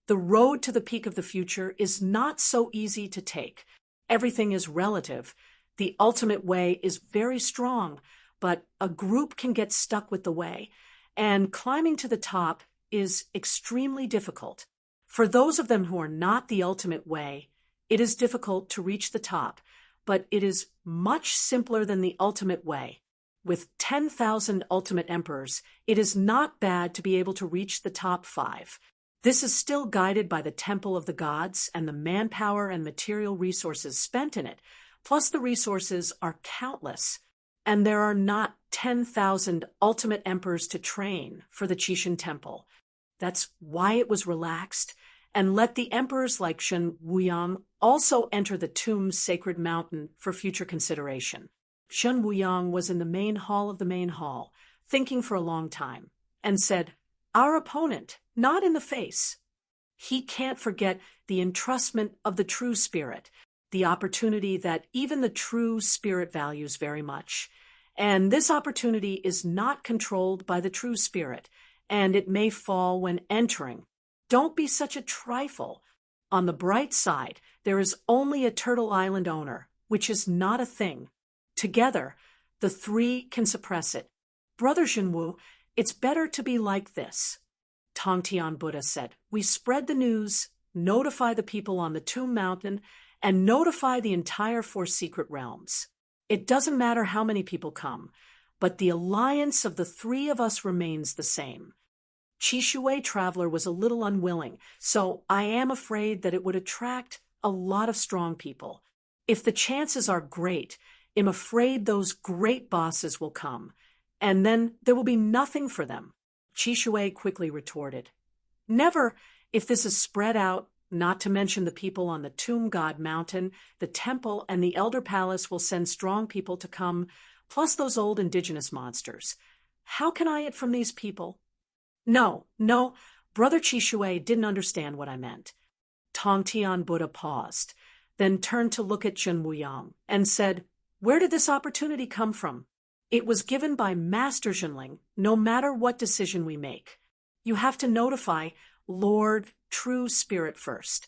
The road to the peak of the future is not so easy to take. Everything is relative. The ultimate way is very strong, but a group can get stuck with the way, and climbing to the top is extremely difficult. For those of them who are not the ultimate way, it is difficult to reach the top, but it is much simpler than the ultimate way. With 10,000 ultimate emperors, it is not bad to be able to reach the top 5. This is still guided by the Temple of the Gods and the manpower and material resources spent in it, plus the resources are countless, and there are not 10,000 ultimate emperors to train for the Qishan Temple. That's why it was relaxed, and let the emperors like Zhen Wuyang also enter the tomb's sacred mountain for future consideration. Zhen Wuyang was in the main hall of the main hall, thinking for a long time, and said, "Our opponent, not in the face. He can't forget the entrustment of the true spirit, the opportunity that even the true spirit values very much. And this opportunity is not controlled by the true spirit, and it may fall when entering. Don't be such a trifle. On the bright side, there is only a Turtle Island owner, which is not a thing. Together, the 3 can suppress it. Brother Zhenwu, it's better to be like this." Tongtian Buddha said, "We spread the news, notify the people on the Tomb Mountain, and notify the entire 4 secret realms. It doesn't matter how many people come, but the alliance of the 3 of us remains the same. Shui traveler was a little unwilling, so I am afraid that it would attract a lot of strong people. If the chances are great, I'm afraid those great bosses will come, and then there will be nothing for them. Shui quickly retorted. Never, if this is spread out, not to mention the people on the Tomb God Mountain, the temple, and the Elder Palace will send strong people to come, plus those old indigenous monsters. How can I eat from these people? No, Brother Shui didn't understand what I meant. Tong Tian Buddha paused, then turned to look at Zhen Wuyang and said, Where did this opportunity come from? It was given by Master Zhenling, no matter what decision we make. You have to notify Lord True Spirit first.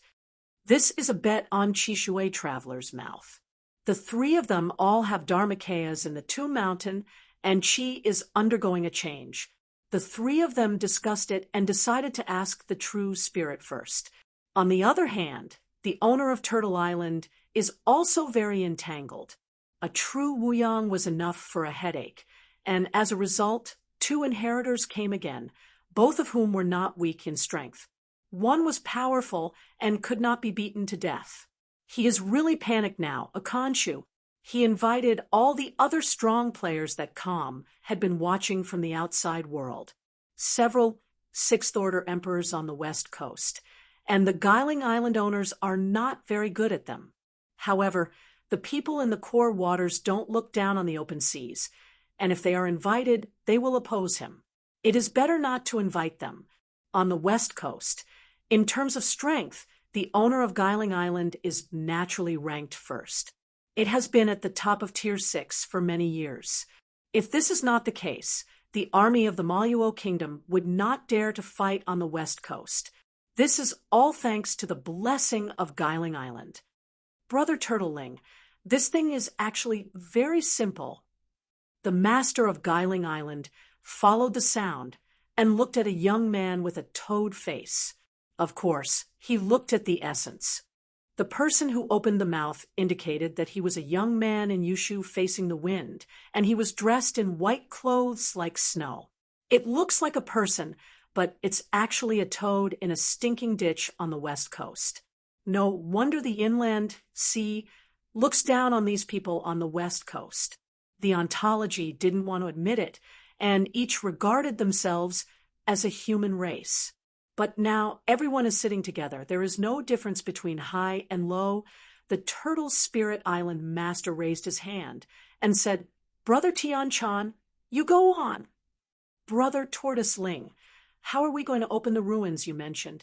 This is a bet on Shui traveler's mouth. The three of them all have Dharmakayas in the Tomb Mountain, and Chi is undergoing a change. The three of them discussed it and decided to ask the True Spirit first. On the other hand, the owner of Turtle Island is also very entangled. A true Wuyang was enough for a headache, and as a result, 2 inheritors came again, both of whom were not weak in strength. One was powerful and could not be beaten to death. He is really panicked now, a Khonshu. He invited all the other strong players that Kham had been watching from the outside world, several Sixth-Order emperors on the west coast, and the Guiling Island owners are not very good at them. However, the people in the core waters don't look down on the open seas, and if they are invited, they will oppose him. It is better not to invite them. On the west coast, in terms of strength, the owner of Guiling Island is naturally ranked first. It has been at the top of Tier 6 for many years. If this is not the case, the army of the Maluo Kingdom would not dare to fight on the west coast. This is all thanks to the blessing of Guiling Island. Brother Turtleling, this thing is actually very simple. The master of Guiling Island followed the sound and looked at a young man with a toad face. Of course, he looked at the essence. The person who opened the mouth indicated that he was a young man in Yushu facing the wind, and he was dressed in white clothes like snow. It looks like a person, but it's actually a toad in a stinking ditch on the west coast. No wonder the inland sea looks down on these people on the west coast. The ontology didn't want to admit it, and each regarded themselves as a human race. But now everyone is sitting together. There is no difference between high and low. The Turtle Spirit Island master raised his hand and said, Brother Tian Chan, you go on. Brother Tortoise Ling, how are we going to open the ruins you mentioned?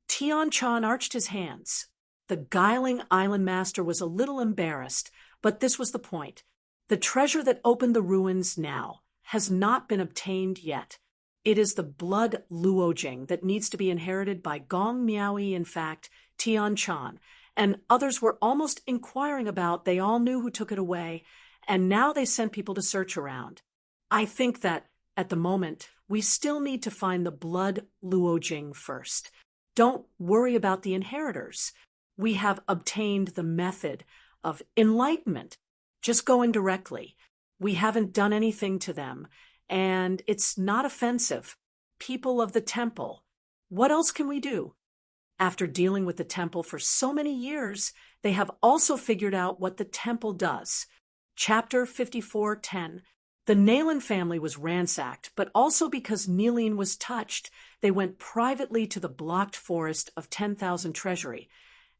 Tian Chan arched his hands. The Guiling Island master was a little embarrassed, but this was the point. The treasure that opened the ruins now has not been obtained yet. It is the blood Luojing that needs to be inherited by Gong Miaoyi, in fact, Tian Chan, and others were almost inquiring about. They all knew who took it away, and now they sent people to search around. I think that, at the moment, we still need to find the blood Luojing first. Don't worry about the inheritors. We have obtained the method of enlightenment. Just go in directly. We haven't done anything to them. And it's not offensive. People of the temple, what else can we do? After dealing with the temple for so many years, they have also figured out what the temple does. Chapter 54:10. The Nalen family was ransacked, but also because Neeline was touched, they went privately to the blocked forest of 10,000 treasury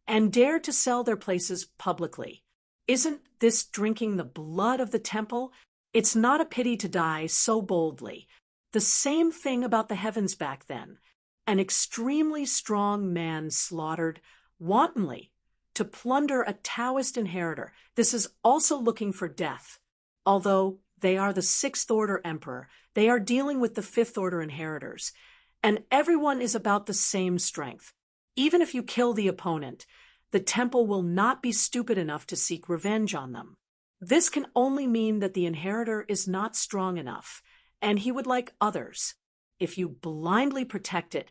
and dared to sell their places publicly. Isn't this drinking the blood of the temple? It's not a pity to die so boldly. The same thing about the heavens back then. An extremely strong man slaughtered wantonly to plunder a Taoist inheritor. This is also looking for death. Although they are the Sixth Order Emperor, they are dealing with the Fifth Order inheritors. And everyone is about the same strength. Even if you kill the opponent, the temple will not be stupid enough to seek revenge on them. This can only mean that the inheritor is not strong enough, and he would like others. If you blindly protect it,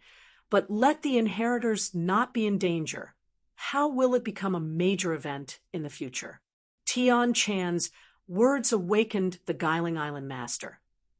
but let the inheritors not be in danger, how will it become a major event in the future? Tian Chan's words awakened the Guiling Island master.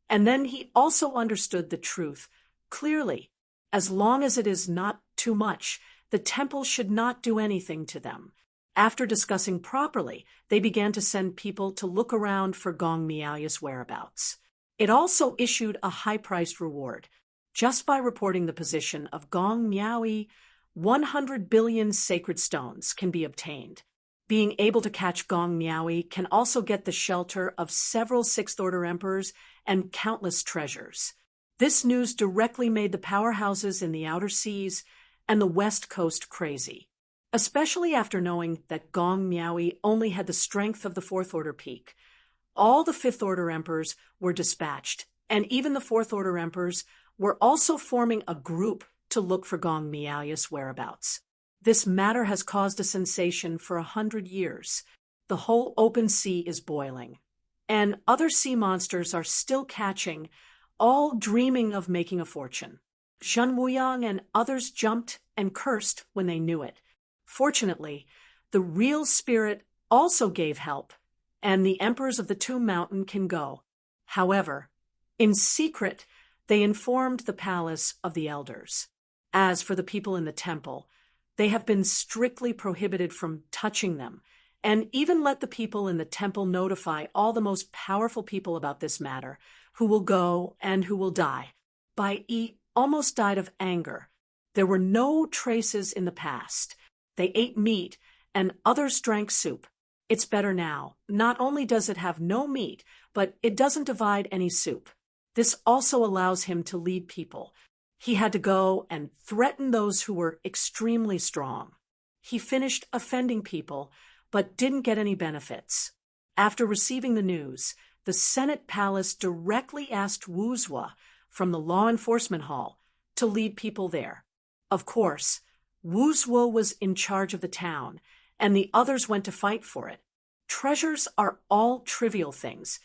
And then he also understood the truth Clearly, as long as it is not too much, the temple should not do anything to them. After discussing properly, they began to send people to look around for Gong Miaoya's whereabouts. It also issued a high-priced reward. Just by reporting the position of Gong Miaoyi, 100 billion sacred stones can be obtained. Being able to catch Gong Miaoyi can also get the shelter of several Sixth-Order emperors and countless treasures. This news directly made the powerhouses in the outer seas and the West Coast crazy, especially after knowing that Gong Miaoyi only had the strength of the Fourth Order peak. All the Fifth Order emperors were dispatched, and even the Fourth Order emperors were also forming a group to look for Gong Miaoya's whereabouts. This matter has caused a sensation for 100 years. The whole open sea is boiling, and other sea monsters are still catching, all dreaming of making a fortune. Shen Wuyang and others jumped and cursed when they knew it. Fortunately, the real spirit also gave help, and the emperors of the Tomb Mountain can go. However, in secret, they informed the palace of the elders. As for the people in the temple, they have been strictly prohibited from touching them, and even let the people in the temple notify all the most powerful people about this matter, who will go and who will die. Bai Yi almost died of anger. There were no traces in the past. They ate meat, and others drank soup. It's better now. Not only does it have no meat, but it doesn't divide any soup. This also allows him to lead people. He had to go and threaten those who were extremely strong. He finished offending people, but didn't get any benefits. After receiving the news, the Senate Palace directly asked Wu Zhuo from the Law Enforcement Hall to lead people there. Of course, Wu Zhuo was in charge of the town, and the others went to fight for it. Treasures are all trivial things,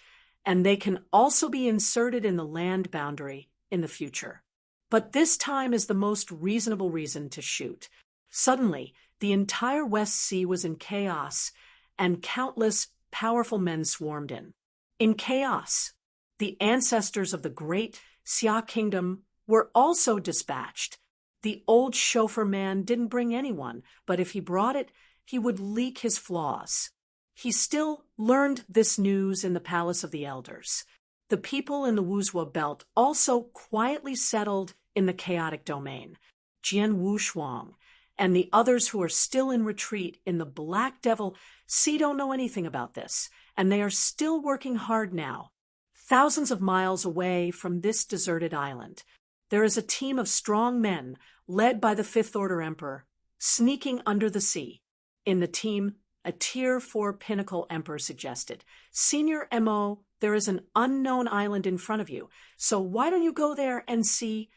and they can also be inserted in the land boundary in the future. But this time is the most reasonable reason to shoot. Suddenly, the entire West Sea was in chaos, and countless powerful men swarmed in. In chaos, the ancestors of the great Xia kingdom were also dispatched. The old chauffeur man didn't bring anyone, but if he brought it, he would leak his flaws. He still learned this news in the Palace of the Elders. The people in the Wuzhou belt also quietly settled in the chaotic domain. Jian Wushuang and the others who are still in retreat in the Black Devil Sea don't know anything about this, and they are still working hard now. Thousands of miles away from this deserted island, there is a team of strong men led by the Fifth Order Emperor, sneaking under the sea. In the team, a Tier 4 Pinnacle Emperor suggested, "Senior MO, there is an unknown island in front of you, so why don't you go there and see?"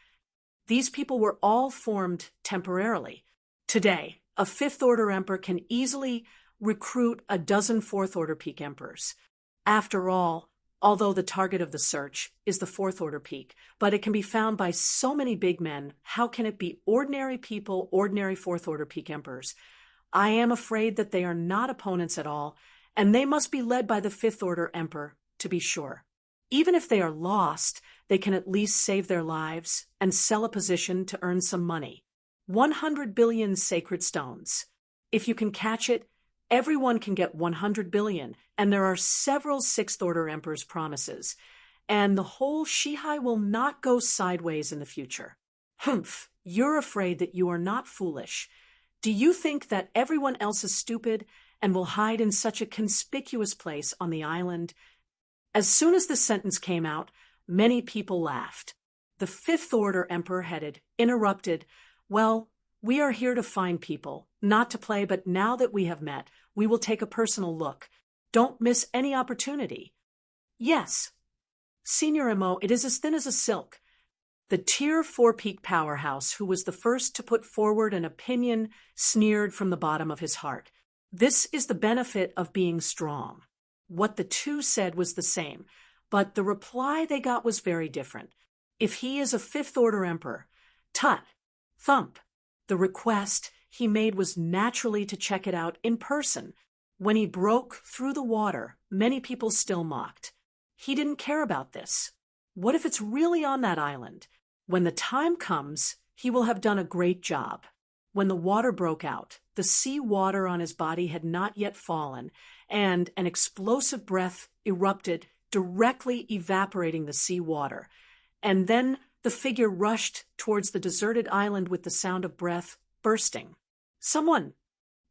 These people were all formed temporarily. Today, a Fifth Order Emperor can easily recruit a dozen Fourth Order Peak Emperors. After all, although the target of the search is the Fourth Order Peak, but it can be found by so many big men, how can it be ordinary people, ordinary Fourth Order Peak Emperors? I am afraid that they are not opponents at all, and they must be led by the Fifth Order Emperor, to be sure. Even if they are lost, they can at least save their lives and sell a position to earn some money. 100 billion sacred stones. If you can catch it, everyone can get 100 billion, and there are several Sixth Order Emperors' promises, and the whole Shihai will not go sideways in the future. Humph, you're afraid that you are not foolish. Do you think that everyone else is stupid and will hide in such a conspicuous place on the island? As soon as the sentence came out, many people laughed. The Fifth Order Emperor headed, interrupted, "Well, we are here to find people, not to play, but now that we have met, we will take a personal look. Don't miss any opportunity." "Yes, Senior MO, it is as thin as a silk." The Tier 4 Peak powerhouse, who was the first to put forward an opinion, sneered from the bottom of his heart. This is the benefit of being strong. What the two said was the same, but the reply they got was very different. If he is a Fifth Order Emperor, tut, thump. The request he made was naturally to check it out in person. When he broke through the water, many people still mocked. He didn't care about this. What if it's really on that island? When the time comes, he will have done a great job. When the water broke out, the sea water on his body had not yet fallen, and an explosive breath erupted, directly evaporating the sea water. And then the figure rushed towards the deserted island with the sound of breath bursting. Someone!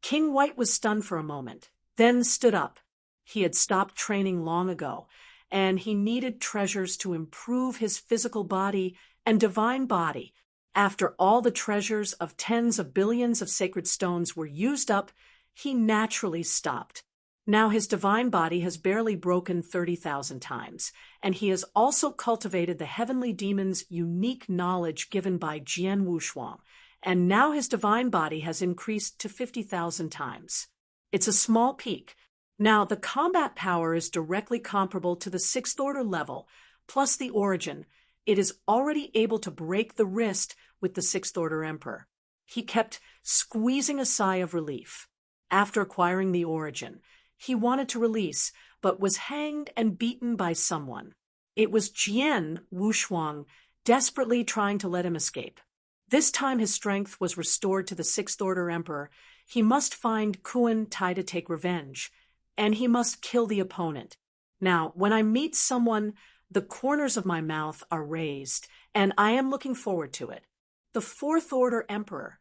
King White was stunned for a moment, then stood up. He had stopped training long ago, and he needed treasures to improve his physical body and divine body. After all the treasures of tens of billions of sacred stones were used up, he naturally stopped. Now his divine body has barely broken 30,000 times, and he has also cultivated the heavenly demon's unique knowledge given by Jian Wushuang, and now his divine body has increased to 50,000 times. It's a small peak. Now the combat power is directly comparable to the 6th order level, plus the origin. It is already able to break the wrist with the 6th order emperor. He kept squeezing a sigh of relief. After acquiring the origin, he wanted to release, but was hanged and beaten by someone. It was Jian Wushuang desperately trying to let him escape. This time his strength was restored to the 6th order emperor. He must find Kuan Tai to take revenge, and he must kill the opponent. Now, when I meet someone, the corners of my mouth are raised, and I am looking forward to it. The 4th order emperor.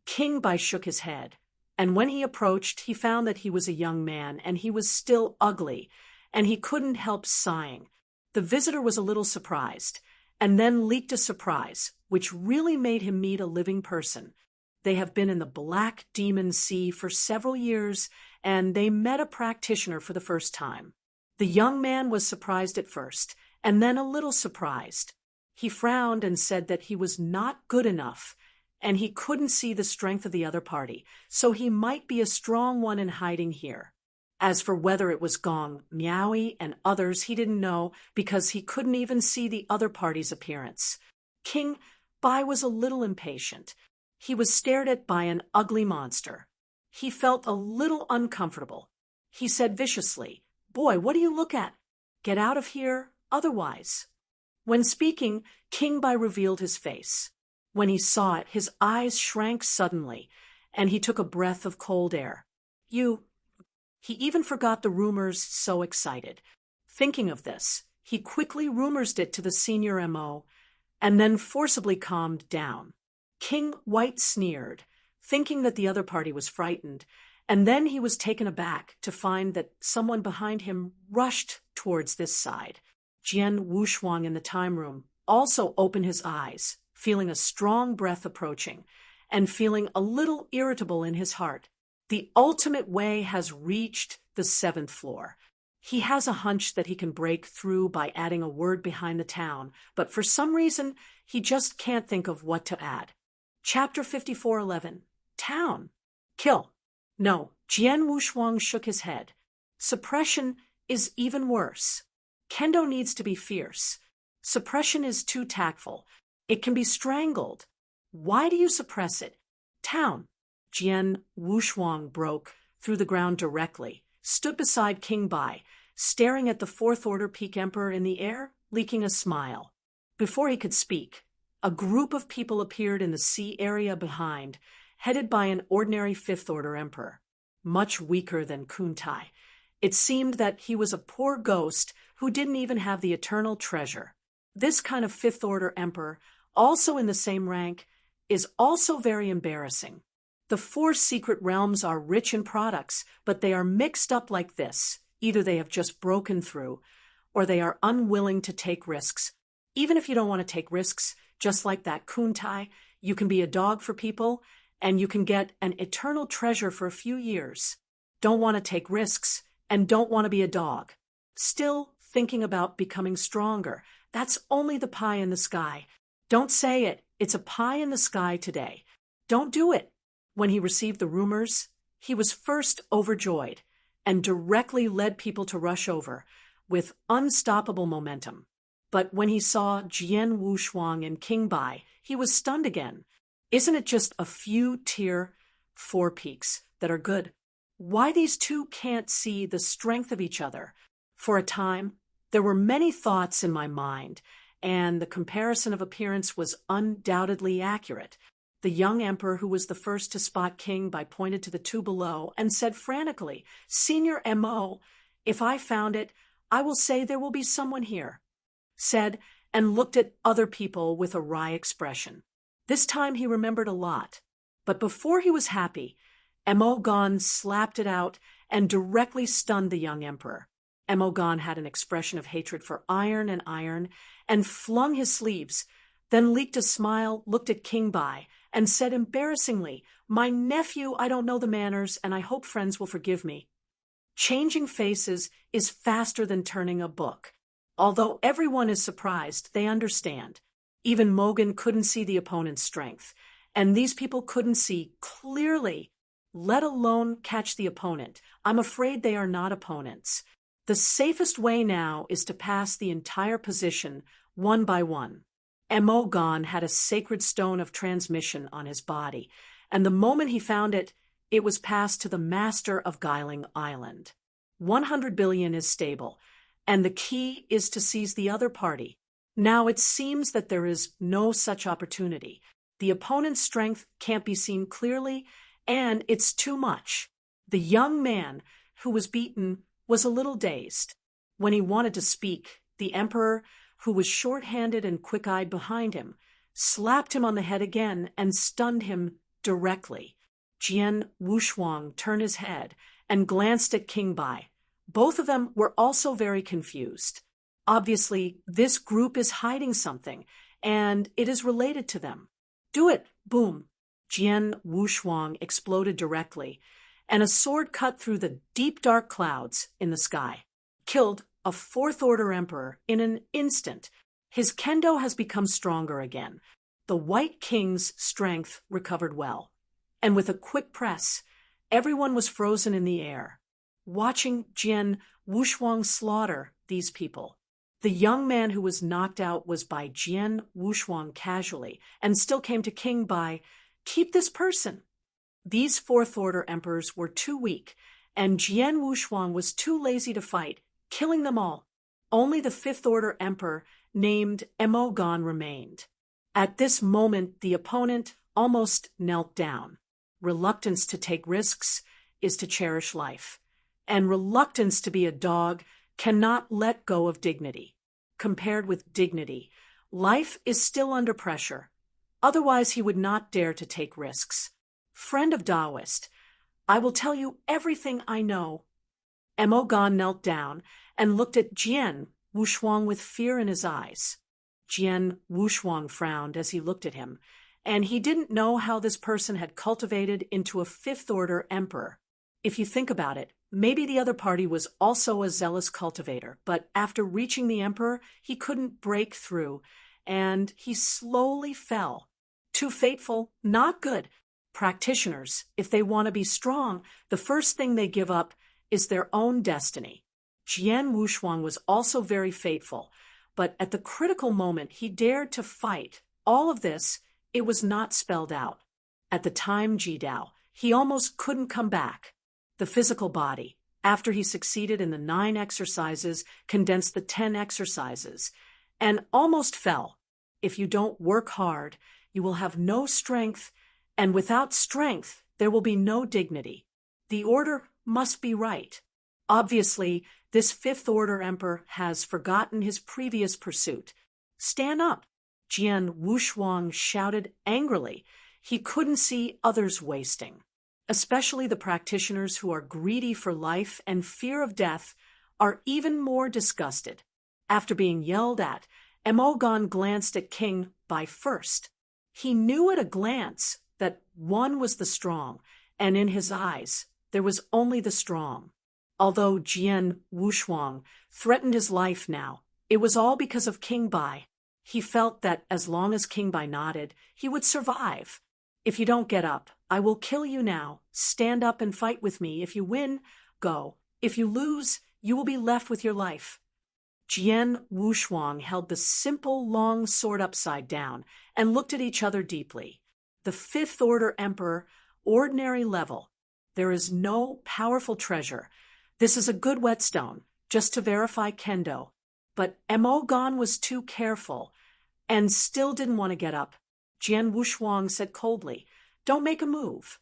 King Bai shook his head, and when he approached, he found that he was a young man, and he was still ugly, and he couldn't help sighing. The visitor was a little surprised, and then leaked a surprise, which really made him meet a living person. They have been in the Black Demon Sea for several years, and they met a practitioner for the first time. The young man was surprised at first, and then a little surprised. He frowned and said that he was not good enough, and he couldn't see the strength of the other party, so he might be a strong one in hiding here. As for whether it was Gong, Miaoi, and others, he didn't know, because he couldn't even see the other party's appearance. King Bai was a little impatient. He was stared at by an ugly monster. He felt a little uncomfortable. He said viciously, "Boy, what do you look at? Get out of here, otherwise." When speaking, King Bai revealed his face. When he saw it, his eyes shrank suddenly, and he took a breath of cold air. He even forgot the rumors, so excited. Thinking of this, he quickly rumorsed it to the senior MO, and then forcibly calmed down. King White sneered, thinking that the other party was frightened, and then he was taken aback to find that someone behind him rushed towards this side. Jian Wushuang in the time room also opened his eyes, feeling a strong breath approaching, and feeling a little irritable in his heart. The ultimate way has reached the 7th floor. He has a hunch that he can break through by adding a word behind the town, but for some reason, he just can't think of what to add. Chapter 54:11. Town. Kill. No, Jian Wushuang shook his head. Suppression is even worse. Kendo needs to be fierce. Suppression is too tactful. It can be strangled. Why do you suppress it? Town. Jian Wushuang broke through the ground directly, stood beside King Bai, staring at the 4th order peak emperor in the air, leaking a smile. Before he could speak, a group of people appeared in the sea area behind, headed by an ordinary 5th order emperor, much weaker than Kun Tai. It seemed that he was a poor ghost who didn't even have the eternal treasure. This kind of 5th order emperor, also in the same rank, is also very embarrassing. The 4 secret realms are rich in products, but they are mixed up like this. Either they have just broken through, or they are unwilling to take risks. Even if you don't want to take risks, just like that Kun Tai, you can be a dog for people, and you can get an eternal treasure for a few years. Don't want to take risks, and don't want to be a dog. Still thinking about becoming stronger. That's only the pie in the sky. Don't say it. It's a pie in the sky today. Don't do it. When he received the rumors, he was first overjoyed and directly led people to rush over with unstoppable momentum. But when he saw Jian Wushuang and King Bai, he was stunned again. Isn't it just a few tier 4 peaks that are good? Why these two can't see the strength of each other? For a time, there were many thoughts in my mind, and the comparison of appearance was undoubtedly accurate. The young emperor, who was the first to spot King Bai, pointed to the two below and said frantically, "Senior M.O., if I found it, I will say there will be someone here," said, and looked at other people with a wry expression. This time he remembered a lot. But before he was happy, M.O. Gon slapped it out and directly stunned the young emperor. M.O. Gon had an expression of hatred for iron and flung his sleeves, then leaked a smile, looked at King Bai, and said embarrassingly, "My nephew, I don't know the manners, and I hope friends will forgive me." Changing faces is faster than turning a book. Although everyone is surprised, they understand. Even Mogan couldn't see the opponent's strength, and these people couldn't see clearly, let alone catch the opponent. I'm afraid they are not opponents. The safest way now is to pass the entire position one by one. M.O. Gon had a sacred stone of transmission on his body, and the moment he found it, it was passed to the master of Guiling Island. 100 billion is stable, and the key is to seize the other party. Now it seems that there is no such opportunity. The opponent's strength can't be seen clearly, and it's too much. The young man who was beaten was a little dazed. When he wanted to speak, the emperor, who was short-handed and quick-eyed behind him, slapped him on the head again and stunned him directly. Jian Wushuang turned his head and glanced at King Bai. Both of them were also very confused. Obviously, this group is hiding something, and it is related to them. "Do it!" Boom! Jian Wushuang exploded directly, and a sword cut through the deep dark clouds in the sky. Killed a fourth-order emperor in an instant. His kendo has become stronger again. The White King's strength recovered well. And with a quick press, everyone was frozen in the air, watching Jian Wushuang slaughter these people. The young man who was knocked out was by Jian Wushuang casually, and still came to King Bai, "Keep this person." These fourth-order emperors were too weak, and Jian Wushuang was too lazy to fight, killing them all. Only the fifth-order emperor, named M.O. Gon, remained. At this moment, the opponent almost knelt down. Reluctance to take risks is to cherish life, and reluctance to be a dog cannot let go of dignity. Compared with dignity, life is still under pressure. Otherwise, he would not dare to take risks. Friend of Taoist, I will tell you everything I know. M.O. Gon knelt down and looked at Jian Wushuang with fear in his eyes. Jian Wushuang frowned as he looked at him, and he didn't know how this person had cultivated into a fifth-order emperor. If you think about it, maybe the other party was also a zealous cultivator, but after reaching the emperor, he couldn't break through, and he slowly fell. Too fateful, not good. Practitioners, if they want to be strong, the first thing they give up is their own destiny. Jian Wushuang was also very fateful, but at the critical moment he dared to fight. All of this, it was not spelled out. At the time Jidao, he almost couldn't come back. The physical body, after he succeeded in the 9 exercises, condensed the 10 exercises, and almost fell. If you don't work hard, you will have no strength, and without strength, there will be no dignity. The order must be right. Obviously, this fifth-order emperor has forgotten his previous pursuit. "Stand up!" Jian Wushuang shouted angrily. He couldn't see others wasting. Especially the practitioners who are greedy for life and fear of death are even more disgusted. After being yelled at, M.O. Gon glanced at King Bai first. He knew at a glance that one was the strong, and in his eyes there was only the strong. Although Jian Wushuang threatened his life now, it was all because of King Bai. He felt that as long as King Bai nodded, he would survive. "If you don't get up, I will kill you now. Stand up and fight with me. If you win, go. If you lose, you will be left with your life." Jian Wushuang held the simple long sword upside down and looked at each other deeply. The fifth-order emperor, ordinary level. There is no powerful treasure. This is a good whetstone, just to verify kendo. But Mo Gan was too careful and still didn't want to get up. Jian Wushuang said coldly, "Don't make a move.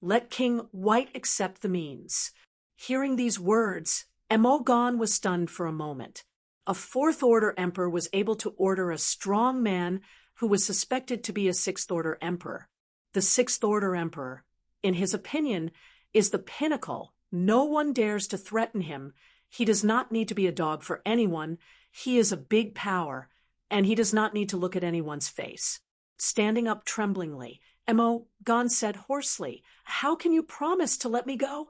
Let King White accept the means." Hearing these words, Mo Gan was stunned for a moment. A fourth-order emperor was able to order a strong man who was suspected to be a sixth-order emperor. The sixth-order emperor, in his opinion, is the pinnacle. No one dares to threaten him. He does not need to be a dog for anyone. He is a big power, and he does not need to look at anyone's face. Standing up tremblingly, Mo Gan said hoarsely, "How can you promise to let me go?"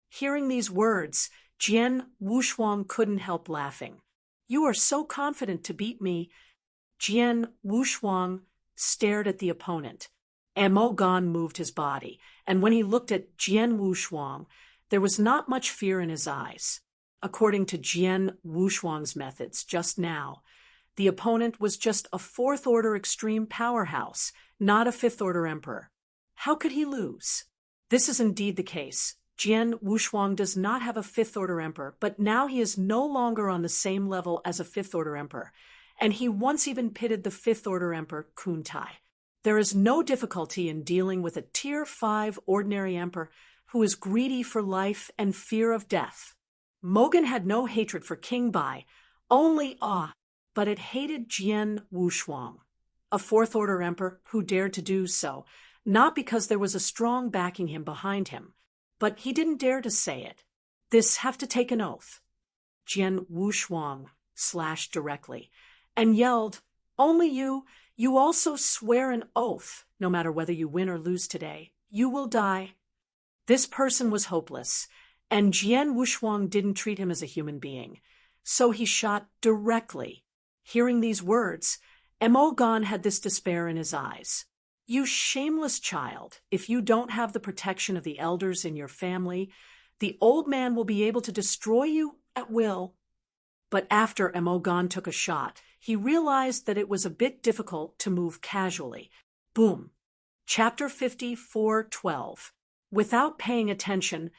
Hearing these words, Jian Wushuang couldn't help laughing. "You are so confident to beat me." Jian Wushuang stared at the opponent. Mo Gan moved his body, and when he looked at Jian Wushuang, there was not much fear in his eyes. According to Jian Wushuang's methods just now, the opponent was just a fourth-order extreme powerhouse, not a fifth-order emperor. How could he lose? This is indeed the case. Jian Wushuang does not have a fifth-order emperor, but now he is no longer on the same level as a fifth-order emperor, and he once even pitted the fifth-order emperor Kun Tai. There is no difficulty in dealing with a Tier 5 ordinary emperor who is greedy for life and fear of death. Mogan had no hatred for King Bai, only awe, but it hated Jian Wushuang, a fourth-order emperor who dared to do so, not because there was a strong backing him behind him, but he didn't dare to say it. "This have to take an oath." Jian Wushuang slashed directly and yelled, "Only you also swear an oath, no matter whether you win or lose today. You will die." This person was hopeless, and Jian Wushuang didn't treat him as a human being, so he shot directly. Hearing these words, Mo Gan had this despair in his eyes. "You shameless child, if you don't have the protection of the elders in your family, the old man will be able to destroy you at will." But after Mo Gan took a shot, he realized that it was a bit difficult to move casually. Boom. Chapter 54:12. Without paying attention,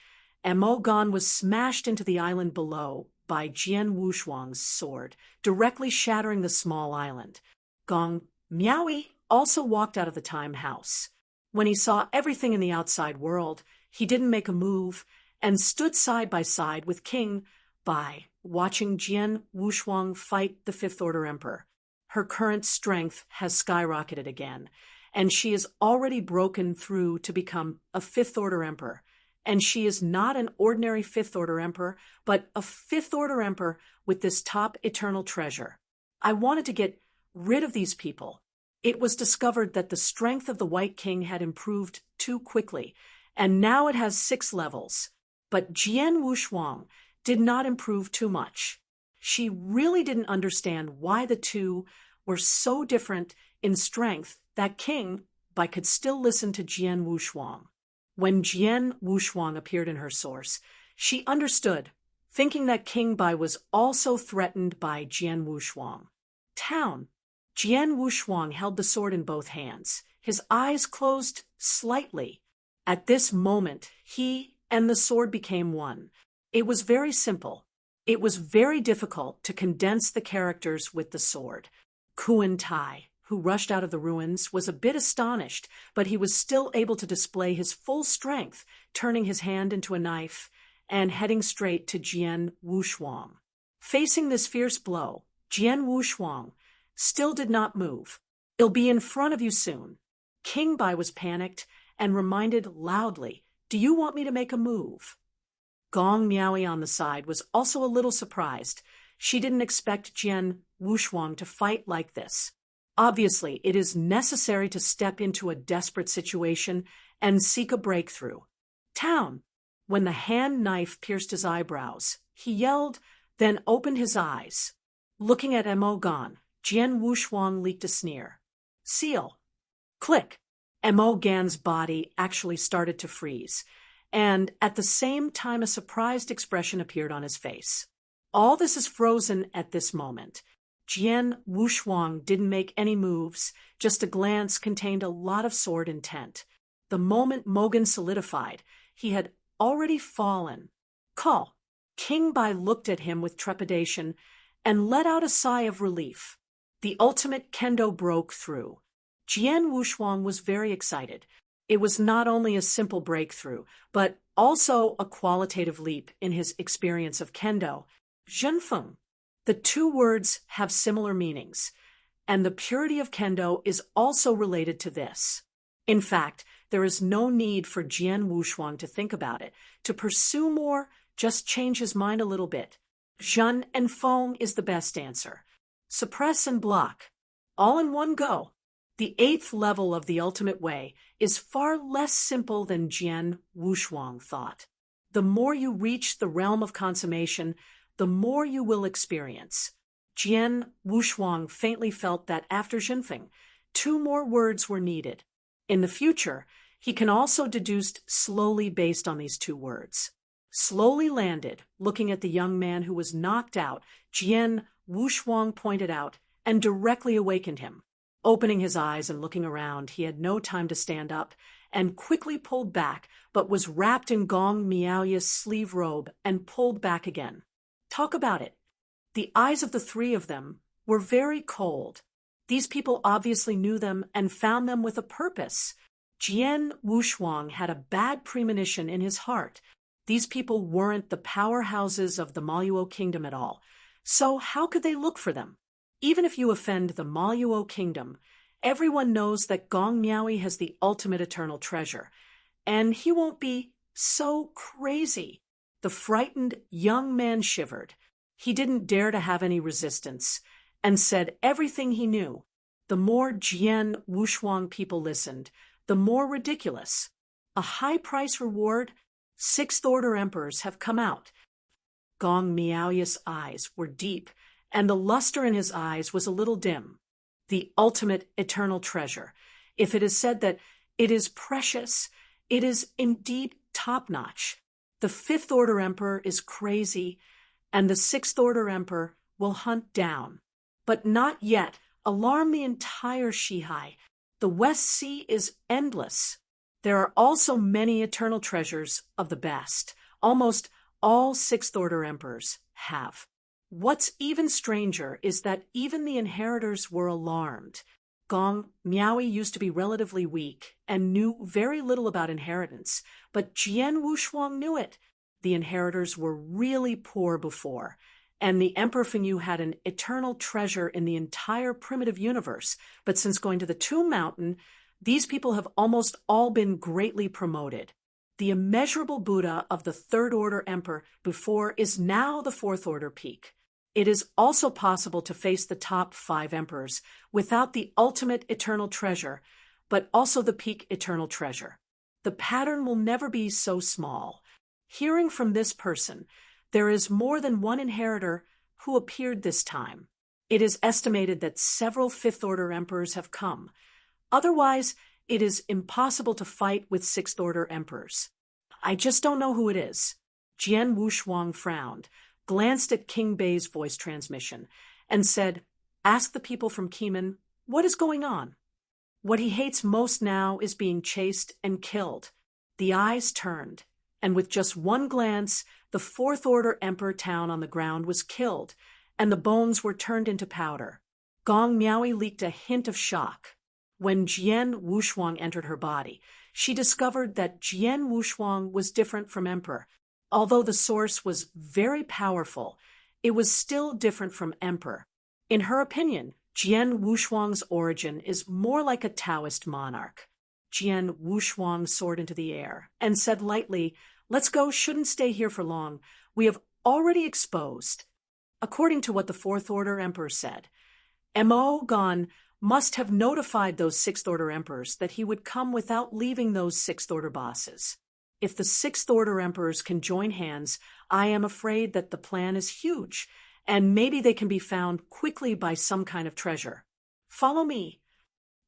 Mo Gan was smashed into the island below by Jian Wushuang's sword, directly shattering the small island. Gong Miaoui also walked out of the time house. When he saw everything in the outside world, he didn't make a move and stood side by side with King Bai, watching Jian Wushuang fight the fifth-order emperor. Her current strength has skyrocketed again, and she is already broken through to become a fifth-order emperor. And she is not an ordinary fifth-order emperor, but a fifth-order emperor with this top eternal treasure. I wanted to get rid of these people. It was discovered that the strength of the White King had improved too quickly, and now it has 6 levels. But Jian Wushuang did not improve too much. She really didn't understand why the two were so different in strength that King Bai could still listen to Jian Wushuang. When Jian Wushuang appeared in her source, she understood, thinking that King Bai was also threatened by Jian Wushuang. Town. Jian Wushuang held the sword in both hands, his eyes closed slightly. At this moment, he and the sword became one. It was very simple. It was very difficult to condense the characters with the sword. Kun Tai, who rushed out of the ruins, was a bit astonished, but he was still able to display his full strength, turning his hand into a knife and heading straight to Jian Wushuang. Facing this fierce blow, Jian Wushuang still did not move. "It'll be in front of you soon." King Bai was panicked and reminded loudly, "Do you want me to make a move?" Gong Miaoui on the side was also a little surprised. She didn't expect Jian Wushuang to fight like this. Obviously, it is necessary to step into a desperate situation and seek a breakthrough. "Town!" When the hand knife pierced his eyebrows, he yelled, then opened his eyes. Looking at Mo Gan, Jian Wushuang leaked a sneer. "Seal!" Click! Mo Gan's body actually started to freeze, and at the same time a surprised expression appeared on his face. All this is frozen at this moment. Jian Wushuang didn't make any moves, just a glance contained a lot of sword intent. The moment Mogan solidified, he had already fallen. "Call!" King Bai looked at him with trepidation and let out a sigh of relief. The ultimate kendo broke through. Jian Wushuang was very excited. It was not only a simple breakthrough, but also a qualitative leap in his experience of kendo. Zhenfeng. The two words have similar meanings, and the purity of kendo is also related to this. In fact, there is no need for Jian Wushuang to think about it. To pursue more, just change his mind a little bit. Zhen and Feng is the best answer. Suppress and block, all in one go. The eighth level of the ultimate way is far less simple than Jian Wushuang thought. The more you reach the realm of consummation, the more you will experience. Jian Wushuang faintly felt that after Zhenfeng, 2 more words were needed. In the future, he can also deduce slowly based on these 2 words. Slowly landed, looking at the young man who was knocked out, Jian Wushuang pointed out and directly awakened him. Opening his eyes and looking around, he had no time to stand up and quickly pulled back, but was wrapped in Gong Miaoya's sleeve robe and pulled back again. Talk about it. The eyes of the 3 of them were very cold. These people obviously knew them and found them with a purpose. Jian Wushuang had a bad premonition in his heart. These people weren't the powerhouses of the Maluo kingdom at all. So how could they look for them? Even if you offend the Maluo kingdom, everyone knows that Gong Miaoyi has the ultimate eternal treasure, and he won't be so crazy. The frightened young man shivered. He didn't dare to have any resistance, and said everything he knew. The more Jian Wushuang people listened, the more ridiculous. A high price reward? 6th order emperors have come out. Gong Miaoya's eyes were deep, and the luster in his eyes was a little dim. The ultimate eternal treasure. If it is said that it is precious, it is indeed top-notch. The 5th order emperor is crazy, and the 6th order emperor will hunt down. But not yet alarm the entire Shihai. The West Sea is endless. There are also many eternal treasures of the best. Almost all 6th order emperors have. What's even stranger is that even the inheritors were alarmed. Gong Miaoyi used to be relatively weak and knew very little about inheritance, but Jian Wushuang knew it. The inheritors were really poor before, and the Emperor Fengyu had an eternal treasure in the entire primitive universe. But since going to the Tomb Mountain, these people have almost all been greatly promoted. The immeasurable Buddha of the 3rd order emperor before is now the 4th order peak. It is also possible to face the top 5 emperors without the ultimate eternal treasure, but also the peak eternal treasure. The pattern will never be so small. Hearing from this person, there is more than one inheritor who appeared this time. It is estimated that several 5th order emperors have come. Otherwise, it is impossible to fight with 6th order emperors. I just don't know who it is. Jian Wushuang frowned, glanced at King Bei's voice transmission, and said, "Ask the people from Keeman, what is going on?" What he hates most now is being chased and killed. The eyes turned, and with just one glance, the 4th order emperor town on the ground was killed, and the bones were turned into powder. Gong Miaoyi leaked a hint of shock. When Jian Wushuang entered her body, she discovered that Jian Wushuang was different from emperor. Although the source was very powerful, it was still different from emperor. In her opinion, Jian Wushuang's origin is more like a Taoist monarch. Jian Wushuang soared into the air and said lightly, "Let's go, shouldn't stay here for long. We have already exposed." According to what the 4th order emperor said, Mo Gan must have notified those 6th order emperors that he would come without leaving those 6th order bosses. If the 6th order emperors can join hands, I am afraid that the plan is huge, and maybe they can be found quickly by some kind of treasure. Follow me.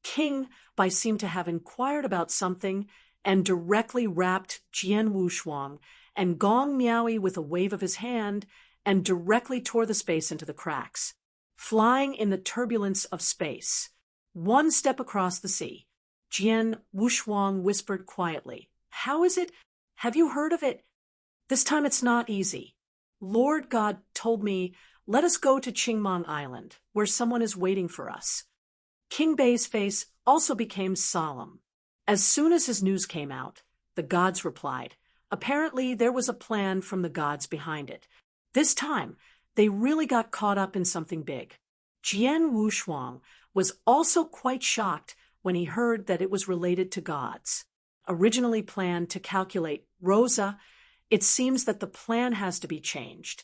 King Bai seemed to have inquired about something and directly wrapped Jian Wushuang and Gong Miaoyi with a wave of his hand and directly tore the space into the cracks. Flying in the turbulence of space. One step across the sea. Jian Wushuang whispered quietly, "How is it? Have you heard of it? This time it's not easy. Lord God told me Let us go to Qingmong Island, where someone is waiting for us. King Bei's face also became solemn. As soon as his news came out, the gods replied. Apparently, there was a plan from the gods behind it. This time, they really got caught up in something big. Jian Wushuang was also quite shocked when he heard that it was related to gods. Originally planned to calculate Rosa, it seems that the plan has to be changed.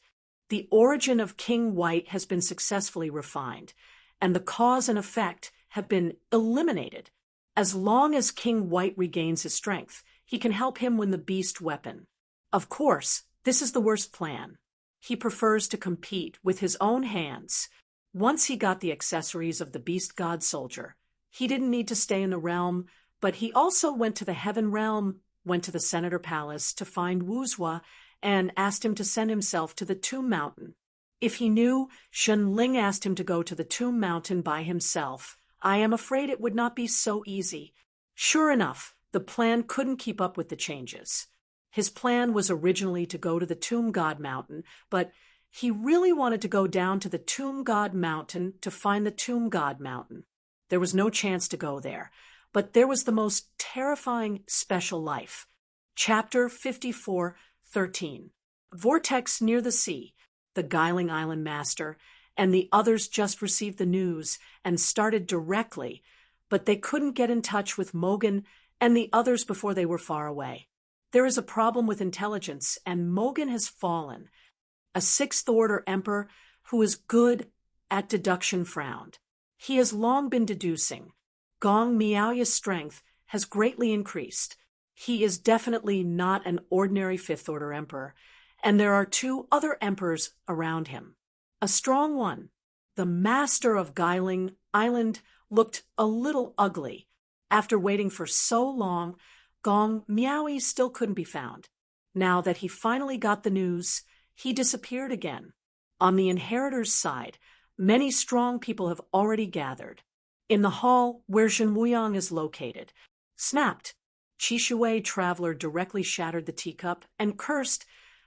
The origin of King White has been successfully refined, and the cause and effect have been eliminated. As long as King White regains his strength, he can help him win the beast weapon. Of course, this is the worst plan. He prefers to compete with his own hands. Once he got the accessories of the beast god soldier, he didn't need to stay in the realm, but he also went to the heaven realm, went to the senator palace to find Wuzhua, and asked him to send himself to the Tomb Mountain. If he knew, Shen Ling asked him to go to the Tomb Mountain by himself. I am afraid it would not be so easy. Sure enough, the plan couldn't keep up with the changes. His plan was originally to go to the Tomb God Mountain, but he really wanted to go down to the Tomb God Mountain to find the Tomb God Mountain. There was no chance to go there, but there was the most terrifying special life. Chapter 54:13. Vortex near the sea. The Guiling Island master and the others just received the news and started directly, but they couldn't get in touch with Mogan and the others before they were far away. There is a problem with intelligence, and Mogan has fallen. A sixth-order emperor who is good at deduction frowned. He has long been deducing. Gong Miaoya's strength has greatly increased. He is definitely not an ordinary fifth-order emperor, and there are two other emperors around him. A strong one. The master of Guiling Island looked a little ugly. After waiting for so long, Gong Miaoyi still couldn't be found. Now that he finally got the news, he disappeared again. On the inheritor's side, many strong people have already gathered. In the hall where Zhen Wuyang is located, snapped. Qi Shui traveler directly shattered the teacup and cursed,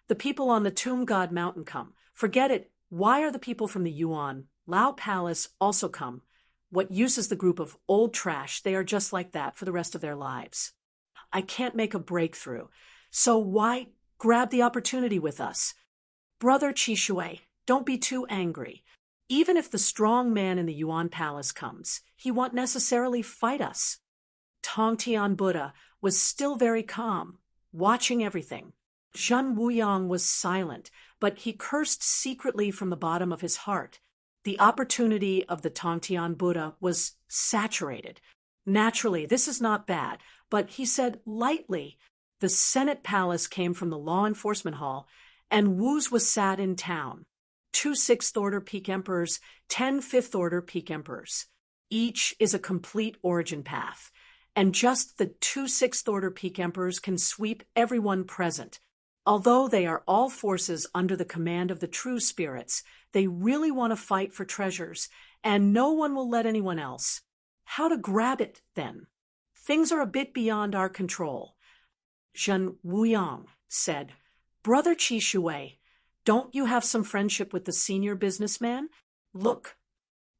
"The people on the Tomb God Mountain come. Forget it. Why are the people from the Yuan Lao Palace also come? What use is the group of old trash? They are just like that for the rest of their lives. I can't make a breakthrough, so why grab the opportunity with us? Brother Qi Shui, don't be too angry. Even if the strong man in the Yuan Palace comes, he won't necessarily fight us." Tongtian Buddha was still very calm, watching everything. Zhen Wuyang was silent, but he cursed secretly from the bottom of his heart. The opportunity of the Tongtian Buddha was saturated. Naturally, this is not bad, but he said lightly, the Senate Palace came from the Law Enforcement Hall, and Wu's was sat in town. 2 sixth-order peak emperors, 10 fifth-order peak emperors. Each is a complete origin path, and just the 2 sixth-order peak emperors can sweep everyone present. Although they are all forces under the command of the true spirits, they really want to fight for treasures, and no one will let anyone else. How to grab it, then? Things are a bit beyond our control. Zhen Wuyang said, "Brother Qi Shui, don't you have some friendship with the senior businessman? Look."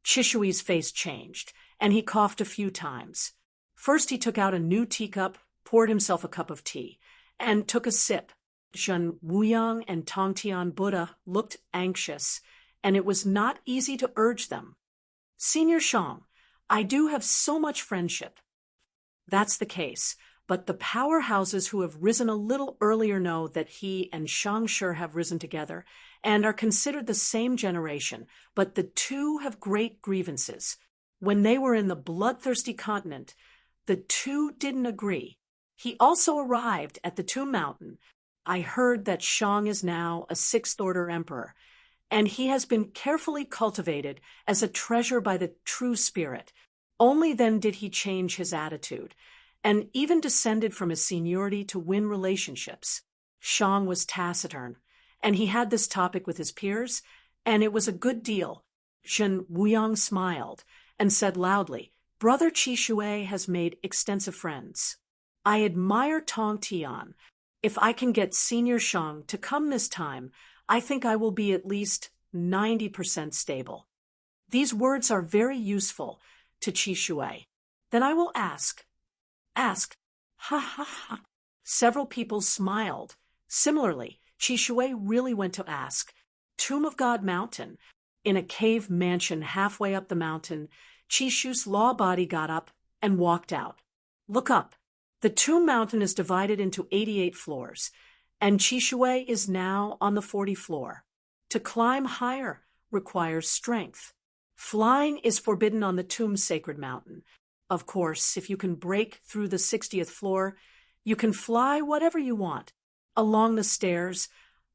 Qi Shui's face changed, and he coughed a few times. First he took out a new teacup, poured himself a cup of tea, and took a sip. Zhen Wuyang and Tongtian Buddha looked anxious, and it was not easy to urge them. "Senior Shang, I do have so much friendship." That's the case, but the powerhouses who have risen a little earlier know that he and Shang Shi have risen together and are considered the same generation, but the two have great grievances. When they were in the bloodthirsty continent, the two didn't agree. He also arrived at the Tomb Mountain. I heard that Shang is now a sixth-order emperor, and he has been carefully cultivated as a treasure by the true spirit. Only then did he change his attitude, and even descended from his seniority to win relationships. Shang was taciturn, and he had this topic with his peers, and it was a good deal. Zhen Wuyang smiled and said loudly, "Brother Qi Shui has made extensive friends. I admire Tong Tian. If I can get Senior Shang to come this time, I think I will be at least 90% stable. These words are very useful to Qi Shui. Then I will ask. Ask. Ha ha ha. Several people smiled. Similarly, Qi Shui really went to ask. Tomb of God Mountain. In a cave mansion halfway up the mountain, Qi Shu's law body got up and walked out. Look up. The tomb mountain is divided into 88 floors, and Qi Shui is now on the 40th floor. To climb higher requires strength. Flying is forbidden on the tomb's sacred mountain. Of course, if you can break through the 60th floor, you can fly whatever you want, along the stairs,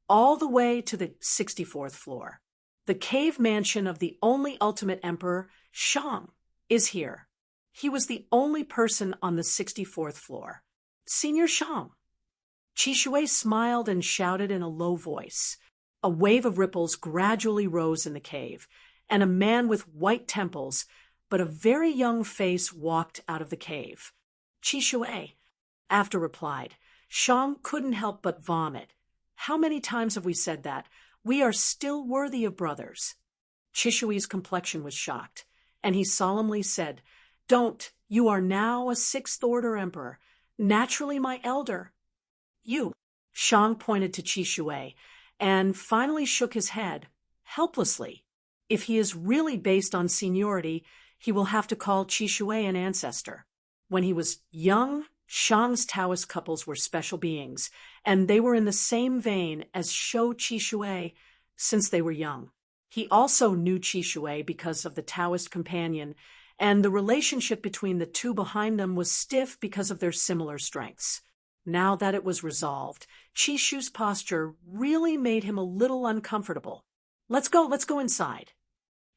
all the way to the 64th floor. The cave mansion of the only ultimate emperor, Shang, is here. He was the only person on the 64th floor. Senior Shang. Qi Shui smiled and shouted in a low voice. A wave of ripples gradually rose in the cave, and a man with white temples, but a very young face, walked out of the cave. Qi Shui, after replied, Shang couldn't help but vomit. How many times have we said that? We are still worthy of brothers. Qi Shui's complexion was shocked, and he solemnly said, Don't, you are now a 6th order emperor, naturally my elder. You. Shang pointed to Qi Shui, and finally shook his head, helplessly. If he is really based on seniority, he will have to call Qi Shui an ancestor. When he was young, Shang's Taoist couples were special beings, and they were in the same vein as Shou Qi Shui since they were young. He also knew Qi Shui because of the Taoist companion, and the relationship between the two behind them was stiff because of their similar strengths. Now that it was resolved, Qi Shu's posture really made him a little uncomfortable. Let's go inside.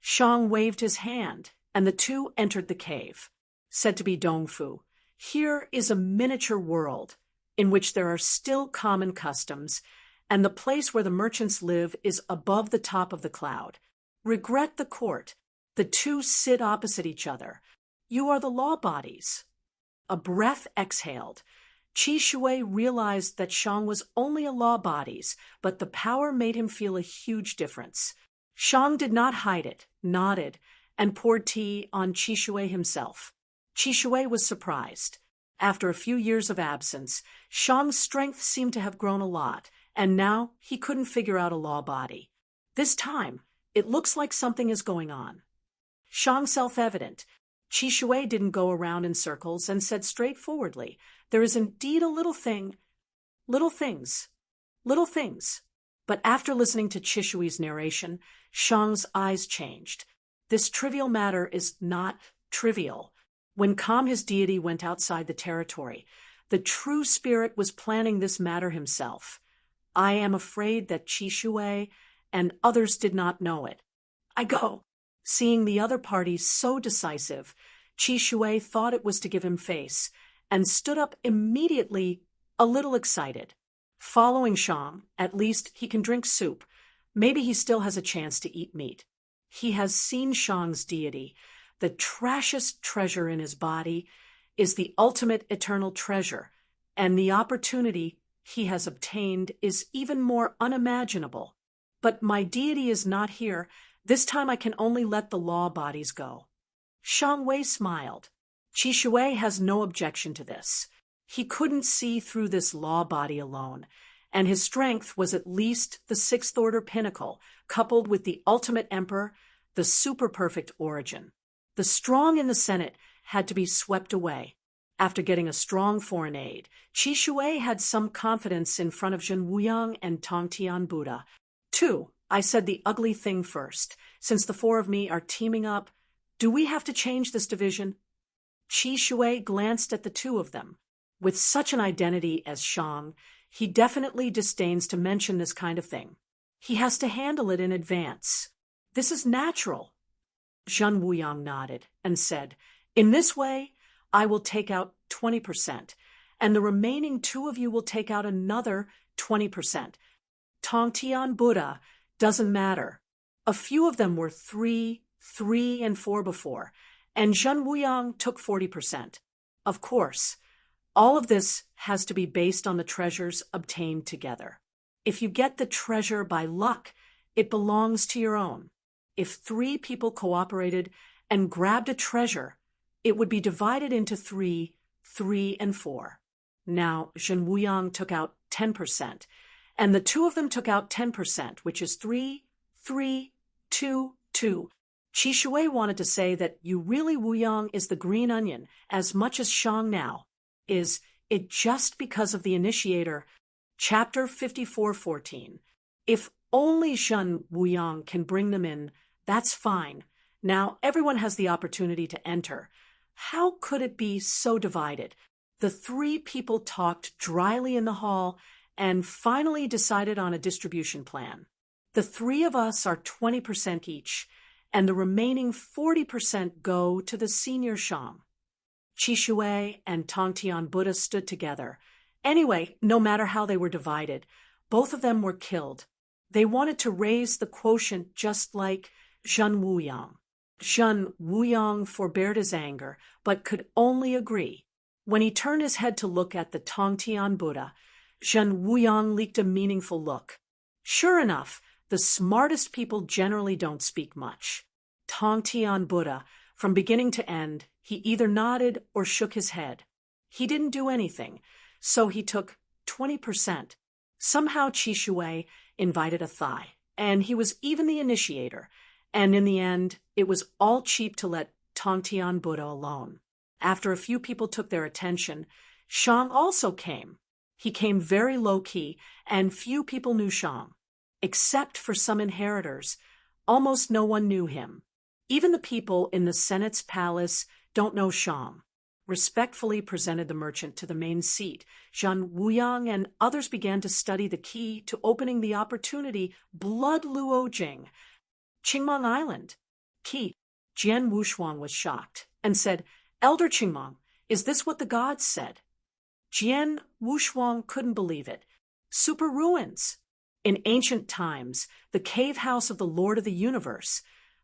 Shang waved his hand, and the two entered the cave. Said to be Dongfu, here is a miniature world in which there are still common customs, and the place where the merchants live is above the top of the cloud. Regret the court. The two sit opposite each other. You are the law bodies. A breath exhaled. Qi Shui realized that Shang was only a law bodies, but the power made him feel a huge difference. Shang did not hide it, nodded, and poured tea on Qi Shui himself. Qi Shui was surprised. After a few years of absence, Shang's strength seemed to have grown a lot, and now he couldn't figure out a law body. This time, it looks like something is going on. Shang self-evident. Qi Shui didn't go around in circles and said straightforwardly, there is indeed a little thing. Little things. Little things. But after listening to Qi Shui's narration, Shang's eyes changed. This trivial matter is not trivial. When Kam, his deity, went outside the territory, the true spirit was planning this matter himself. I am afraid that Qi Shui and others did not know it. I go. Seeing the other party so decisive, Qi Shui thought it was to give him face, and stood up immediately, a little excited. Following Shang, at least he can drink soup. Maybe he still has a chance to eat meat. He has seen Shang's deity. The trashiest treasure in his body is the ultimate eternal treasure, and the opportunity he has obtained is even more unimaginable. But my deity is not here. This time I can only let the law bodies go. Shang Wei smiled. Qi Shui has no objection to this. He couldn't see through this law body alone, and his strength was at least the 6th order pinnacle, coupled with the ultimate emperor, the super-perfect origin. The strong in the Senate had to be swept away. After getting a strong foreign aid, Qi Shui had some confidence in front of Zhen Wuyang and Tong Tian Buddha. 2. I said the ugly thing first. Since the four of me are teaming up, do we have to change this division? Qi Shui glanced at the two of them. With such an identity as Shang, he definitely disdains to mention this kind of thing. He has to handle it in advance. This is natural. Zhen Wuyang nodded and said, in this way, I will take out 20%, and the remaining two of you will take out another 20%. Tong Tian Buddha doesn't matter. A few of them were 3, 3, and 4 before, and Zhen Wuyang took 40%. Of course, all of this has to be based on the treasures obtained together. If you get the treasure by luck, It belongs to your own. If 3 people cooperated and grabbed a treasure, it would be divided into 3, 3, and 4. Now, Zhen Wuyang took out 10%, and the 2 of them took out 10%, which is 3, 3, 2, 2. Qi Shui wanted to say that you really Wuyang is the green onion as much as Shang now. Is it just because of the initiator? Chapter 54:14. If only Zhen Wuyang can bring them in, that's fine. Now everyone has the opportunity to enter. How could it be so divided? The 3 people talked dryly in the hall and finally decided on a distribution plan. The 3 of us are 20% each, and the remaining 40% go to the senior Shang. Qi Shui and Tong Tian Buddha stood together. Anyway, no matter how they were divided, both of them were killed. They wanted to raise the quotient just like Zhen Wuyang. Zhen Wuyang forbeared his anger, but could only agree. When he turned his head to look at the Tong Tian Buddha, Zhen Wuyang leaked a meaningful look. Sure enough, the smartest people generally don't speak much. Tong Tian Buddha, from beginning to end, he either nodded or shook his head. He didn't do anything, so he took 20%. Somehow Qi Shui invited a thigh, and he was even the initiator, and in the end, it was all cheap to let Tong Tian Buddha alone. After a few people took their attention, Shang also came. He came very low-key, and few people knew Shang. Except for some inheritors, almost no one knew him. Even the people in the Senate's palace don't know Shang. Respectfully presented the merchant to the main seat. Zhen Wuyang and others began to study the key to opening the opportunity Blood Luojing, Qingmang Island. Key. Jian Wushuang was shocked and said, "Elder Qingmang, is this what the gods said?" Jian Wushuang couldn't believe it. Super ruins. In ancient times, the cave house of the Lord of the Universe,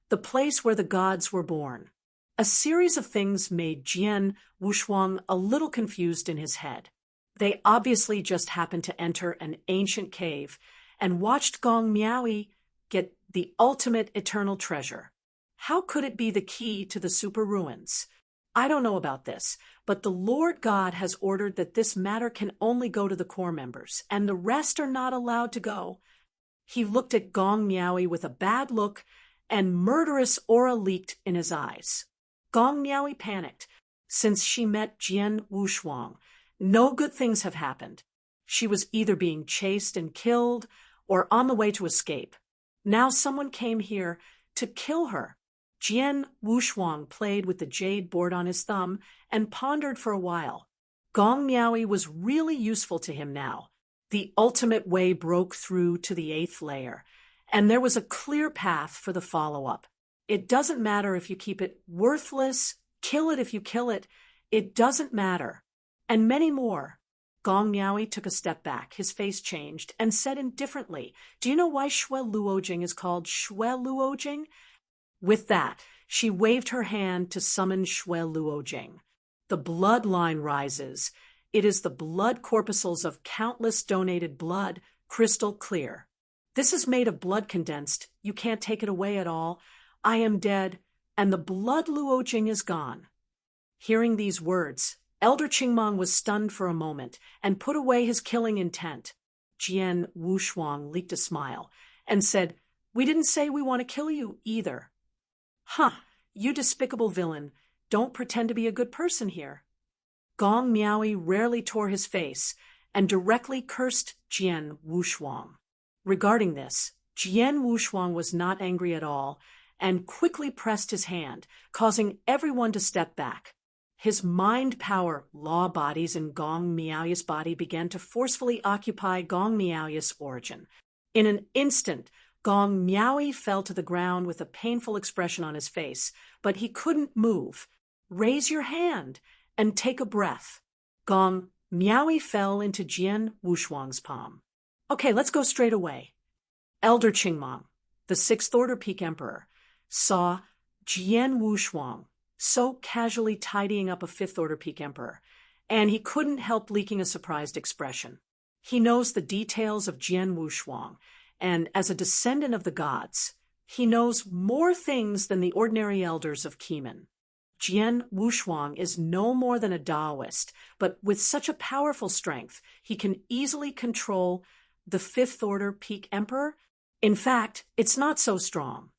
the place where the gods were born. A series of things made Jian Wushuang a little confused in his head. They obviously just happened to enter an ancient cave and watched Gong Miaoyi get the ultimate eternal treasure. How could it be the key to the super ruins? I don't know about this, but the Lord God has ordered that this matter can only go to the core members, and the rest are not allowed to go. He looked at Gong Miaoyi with a bad look, and murderous aura leaked in his eyes. Gong Miaoyi panicked. Since she met Jian Wushuang, no good things have happened. She was either being chased and killed, or on the way to escape. Now someone came here to kill her. Jian Wushuang played with the jade board on his thumb and pondered for a while. Gong Miaoyi was really useful to him now. The ultimate way broke through to the 8th layer, and there was a clear path for the follow-up. It doesn't matter if you keep it worthless, kill it if you kill it, it doesn't matter. And many more. Gong Miaoyi took a step back, his face changed, and said indifferently, "Do you know why Shui Luojing is called Shui Luojing?" With that, she waved her hand to summon Shui Luojing. The bloodline rises. It is the blood corpuscles of countless donated blood, crystal clear. This is made of blood condensed. You can't take it away at all. I am dead, and the blood Luojing is gone. Hearing these words, Elder Qingmang was stunned for a moment and put away his killing intent. Jian Wushuang leaked a smile and said, "We didn't say we want to kill you either." "Huh, you despicable villain, don't pretend to be a good person here." Gong Miaoyi rarely tore his face and directly cursed Jian Wushuang. Regarding this, Jian Wushuang was not angry at all and quickly pressed his hand, causing everyone to step back. His mind power law bodies in Gong Miaoyi's body began to forcefully occupy Gong Miaoyi's origin. In an instant, Gong Miaoyi fell to the ground with a painful expression on his face, but he couldn't move. "Raise your hand and take a breath." Gong Miaoyi fell into Jian Wushuang's palm. "Okay, let's go straight away." Elder Qingmang, the 6th Order Peak Emperor, saw Jian Wushuang so casually tidying up a 5th Order Peak Emperor, and he couldn't help leaking a surprised expression. He knows the details of Jian Wushuang, and as a descendant of the gods, he knows more things than the ordinary elders of Kemen. Jian Wushuang is no more than a Taoist, but with such a powerful strength, he can easily control the Fifth Order Peak Emperor. In fact, it's not so strong.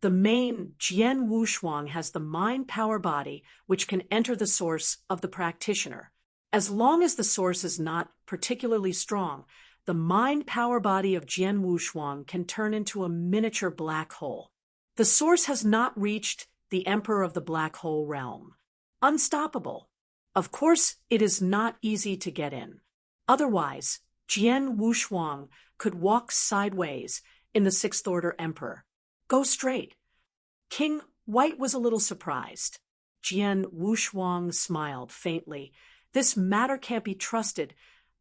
The main Jian Wushuang has the mind-power body, which can enter the source of the practitioner. As long as the source is not particularly strong, the mind-power body of Jian Wushuang can turn into a miniature black hole. The source has not reached the Emperor of the Black Hole realm. Unstoppable. Of course, it is not easy to get in. Otherwise, Jian Wushuang could walk sideways in the Sixth Order Emperor. Go straight. King White was a little surprised. Jian Wushuang smiled faintly. This matter can't be trusted.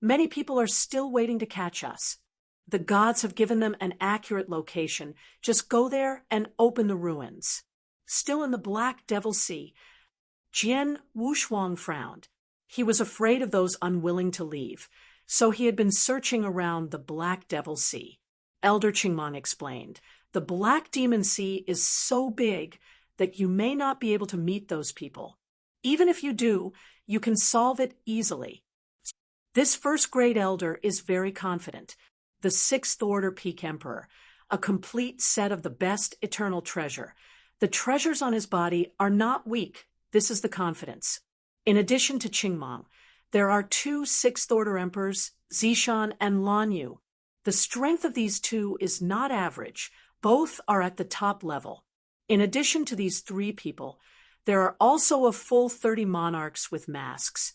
Many people are still waiting to catch us. The gods have given them an accurate location. Just go there and open the ruins. Still in the Black Devil Sea, Jian Wushuang frowned. He was afraid of those unwilling to leave, so he had been searching around the Black Devil Sea. Elder Qingmong explained, the Black Demon Sea is so big that you may not be able to meet those people. Even if you do, you can solve it easily. This first-grade elder is very confident. The Sixth Order Peak Emperor, a complete set of the best eternal treasure. The treasures on his body are not weak. This is the confidence. In addition to Qingmong, there are two Sixth Order Emperors, Zishan and Lan Yu. The strength of these two is not average. Both are at the top level. In addition to these three people, there are also a full 30 monarchs with masks,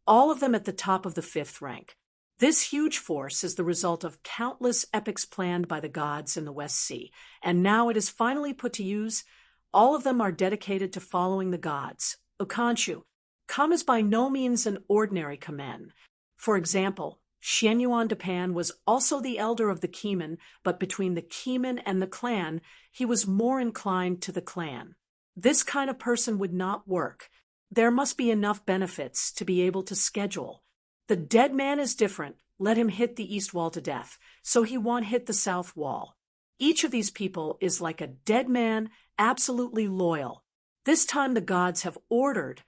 all of them at the top of the fifth rank. This huge force is the result of countless epics planned by the gods in the West Sea, and now it is finally put to use. All of them are dedicated to following the gods. Ukanshu, Kam is by no means an ordinary Kamen. For example, Xianyuan Dapan was also the elder of the Kemen, but between the Kemen and the clan, he was more inclined to the clan. This kind of person would not work. There must be enough benefits to be able to schedule. The dead man is different. Let him hit the east wall to death, so he won't hit the south wall. Each of these people is like a dead man, absolutely loyal. This time the gods have ordered.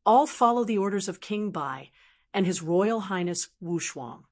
All follow the orders of King Bai and His Royal Highness Wushuang.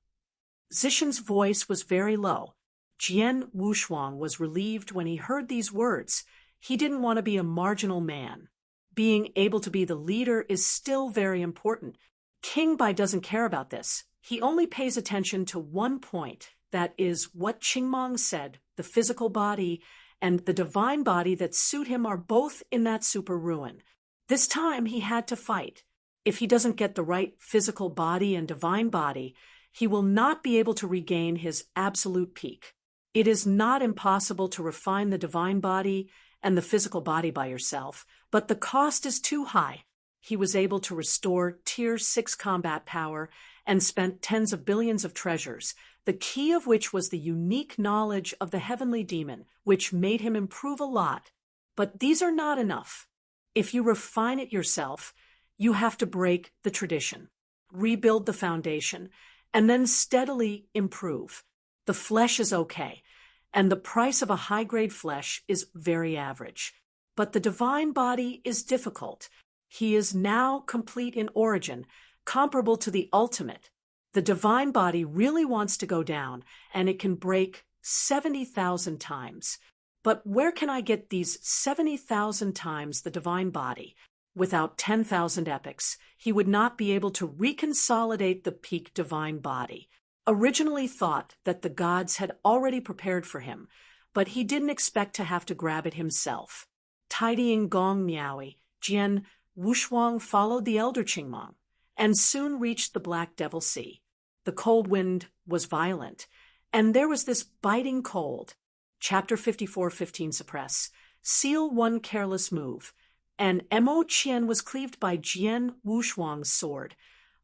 Zishan's voice was very low. Jian Wushuang was relieved when he heard these words. He didn't want to be a marginal man. Being able to be the leader is still very important. King Bai doesn't care about this. He only pays attention to one point. That is what Qingmong said, the physical body and the divine body that suit him are both in that super ruin. This time he had to fight. If he doesn't get the right physical body and divine body, he will not be able to regain his absolute peak. It is not impossible to refine the divine body and the physical body by yourself, but the cost is too high. He was able to restore Tier 6 combat power and spent tens of billions of treasures, the key of which was the unique knowledge of the heavenly demon, which made him improve a lot. But these are not enough. If you refine it yourself, you have to break the tradition, rebuild the foundation, and then steadily improve. The flesh is okay, and the price of a high-grade flesh is very average. But the divine body is difficult. He is now complete in origin, comparable to the ultimate. The divine body really wants to go down, and it can break 70,000 times. But where can I get these 70,000 times the divine body? Without 10,000 epics, he would not be able to reconsolidate the peak divine body. Originally thought that the gods had already prepared for him, but he didn't expect to have to grab it himself. Tidying Gong Miaoi, Jian Wushuang followed the elder Qingmong, and soon reached the Black Devil Sea. The cold wind was violent, and there was this biting cold. Chapter 54:15 suppress. Seal one careless move, and Mo Qian was cleaved by Jian Wushuang's sword,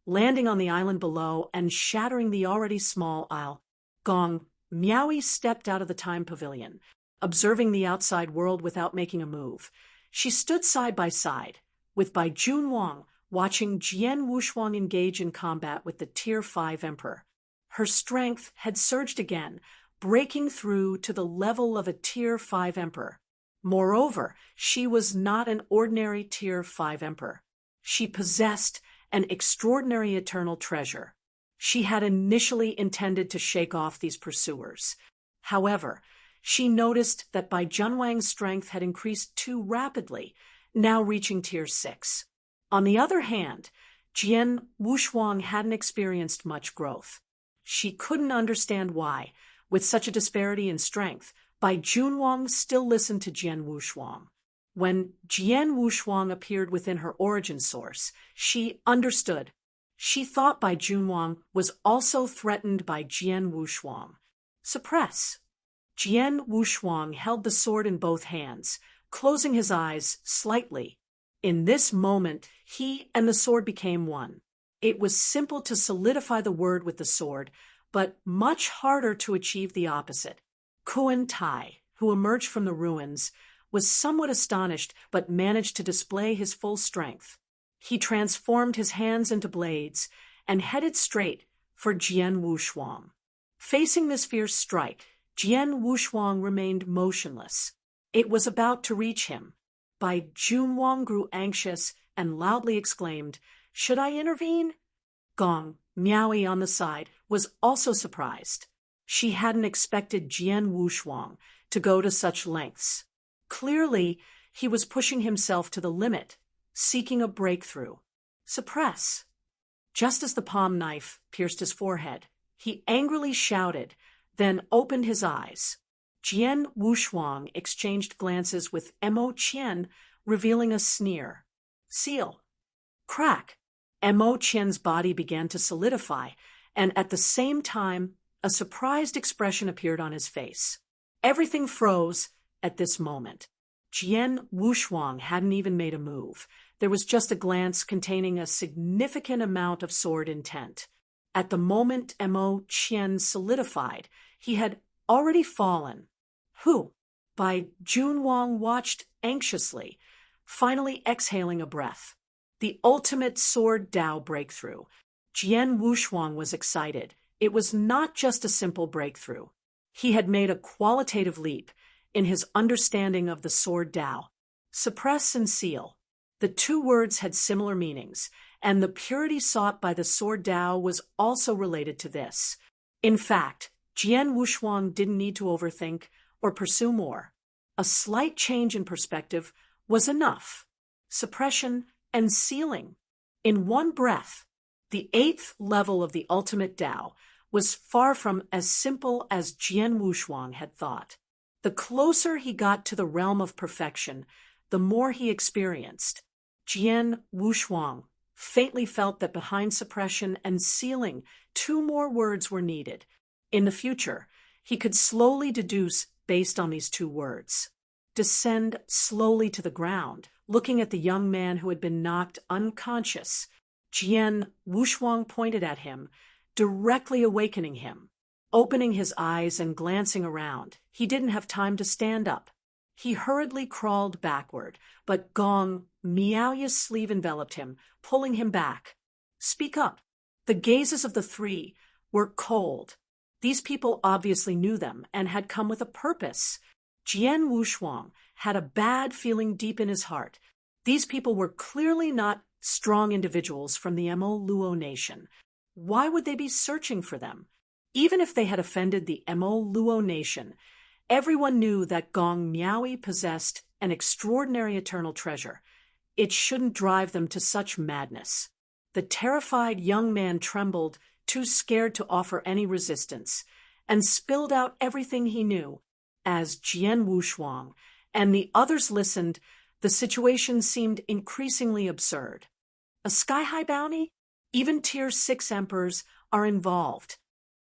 landing on the island below and shattering the already small isle. Gong Miaoi stepped out of the time pavilion, observing the outside world without making a move. She stood side by side, with Bai Junwang watching Jian Wushuang engage in combat with the Tier 5 Emperor. Her strength had surged again, breaking through to the level of a Tier 5 Emperor. Moreover, she was not an ordinary Tier 5 Emperor. She possessed an extraordinary eternal treasure. She had initially intended to shake off these pursuers. However, she noticed that Bai Junwang's strength had increased too rapidly, now reaching Tier 6. On the other hand, Jian Wushuang hadn't experienced much growth. She couldn't understand why, with such a disparity in strength, Bai Junwang still listened to Jian Wushuang. When Jian Wushuang appeared within her origin source, she understood. She thought Bai Junwang was also threatened by Jian Wushuang. Suppress. Jian Wushuang held the sword in both hands, closing his eyes slightly. In this moment, he and the sword became one. It was simple to solidify the word with the sword, but much harder to achieve the opposite. Kuan Tai, who emerged from the ruins, was somewhat astonished but managed to display his full strength. He transformed his hands into blades and headed straight for Jian Wushuang. Facing this fierce strike, Jian Wushuang remained motionless. It was about to reach him. Bai Junwang grew anxious and loudly exclaimed, "Should I intervene?" Gong, Miaoi on the side, was also surprised. She hadn't expected Jian Wushuang to go to such lengths. Clearly, he was pushing himself to the limit, seeking a breakthrough. Suppress. Just as the palm knife pierced his forehead, he angrily shouted, then opened his eyes. Jian Wushuang exchanged glances with Mo Qian, revealing a sneer. Seal. Crack. Mo Qian's body began to solidify, and at the same time, a surprised expression appeared on his face. Everything froze at this moment. Jian Wushuang hadn't even made a move. There was just a glance containing a significant amount of sword intent. At the moment Mo Qian solidified, he had already fallen. Who? Bai Junwang watched anxiously, finally exhaling a breath. The ultimate sword Dao breakthrough. Jian Wushuang was excited. It was not just a simple breakthrough. He had made a qualitative leap in his understanding of the sword Dao. Suppress and seal. The two words had similar meanings, and the purity sought by the sword Dao was also related to this. In fact, Jian Wushuang didn't need to overthink or pursue more. A slight change in perspective was enough. Suppression and sealing. In one breath, the 8th level of the ultimate Dao was far from as simple as Jian Wushuang had thought. The closer he got to the realm of perfection, the more he experienced. Jian Wushuang faintly felt that behind suppression and sealing, 2 more words were needed. In the future, he could slowly deduce based on these 2 words. Descend slowly to the ground, looking at the young man who had been knocked unconscious. Jian Wushuang pointed at him, directly awakening him. Opening his eyes and glancing around, he didn't have time to stand up. He hurriedly crawled backward, but Gong Miaoya's sleeve enveloped him, pulling him back. Speak up. The gazes of the 3 were cold. These people obviously knew them and had come with a purpose. Jian Wushuang had a bad feeling deep in his heart. These people were clearly not strong individuals from the Mo Luo nation. Why would they be searching for them? Even if they had offended the Mo Luo nation, everyone knew that Gong Miaoi possessed an extraordinary eternal treasure. It shouldn't drive them to such madness. The terrified young man trembled, too scared to offer any resistance, and spilled out everything he knew. As Jian Wushuang and the others listened, the situation seemed increasingly absurd. A sky-high bounty? Even Tier 6 emperors are involved.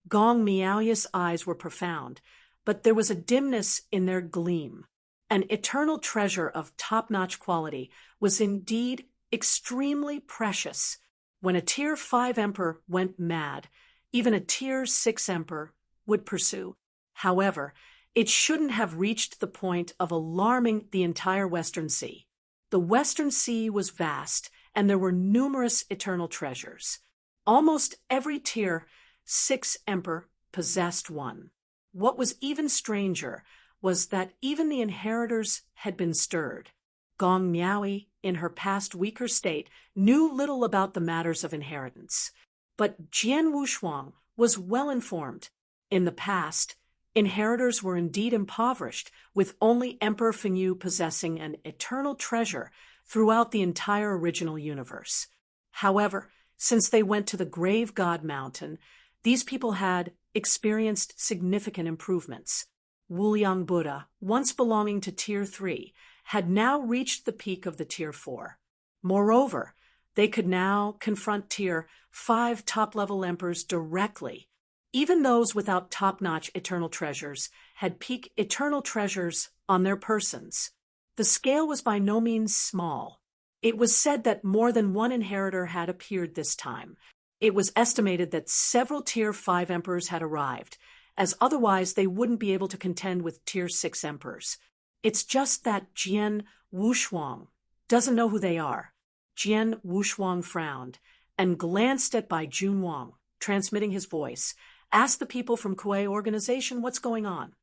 Gong Miaoya's eyes were profound, but there was a dimness in their gleam. An eternal treasure of top-notch quality was indeed extremely precious. When a Tier 5 emperor went mad, even a Tier 6 emperor would pursue. However, it shouldn't have reached the point of alarming the entire Western Sea. The Western Sea was vast, and there were numerous eternal treasures. Almost every Tier 6 emperor possessed one. What was even stranger was that even the inheritors had been stirred. Gong Miaoi, in her past weaker state, knew little about the matters of inheritance. But Jian Wushuang was well informed. In the past, inheritors were indeed impoverished, with only Emperor Fengyu possessing an eternal treasure throughout the entire original universe. However, since they went to the Grave God Mountain, these people had experienced significant improvements. Wuliang Buddha, once belonging to Tier 3, had now reached the peak of the Tier 4. Moreover, they could now confront Tier 5 top-level emperors directly. Even those without top-notch eternal treasures had peak eternal treasures on their persons. The scale was by no means small. It was said that more than one inheritor had appeared this time. It was estimated that several Tier 5 emperors had arrived, as otherwise they wouldn't be able to contend with Tier 6 emperors. It's just that Jian Wushuang doesn't know who they are. Jian Wushuang frowned and glanced at Bai Junwang, transmitting his voice, asked the people from Kuei organization what's going on.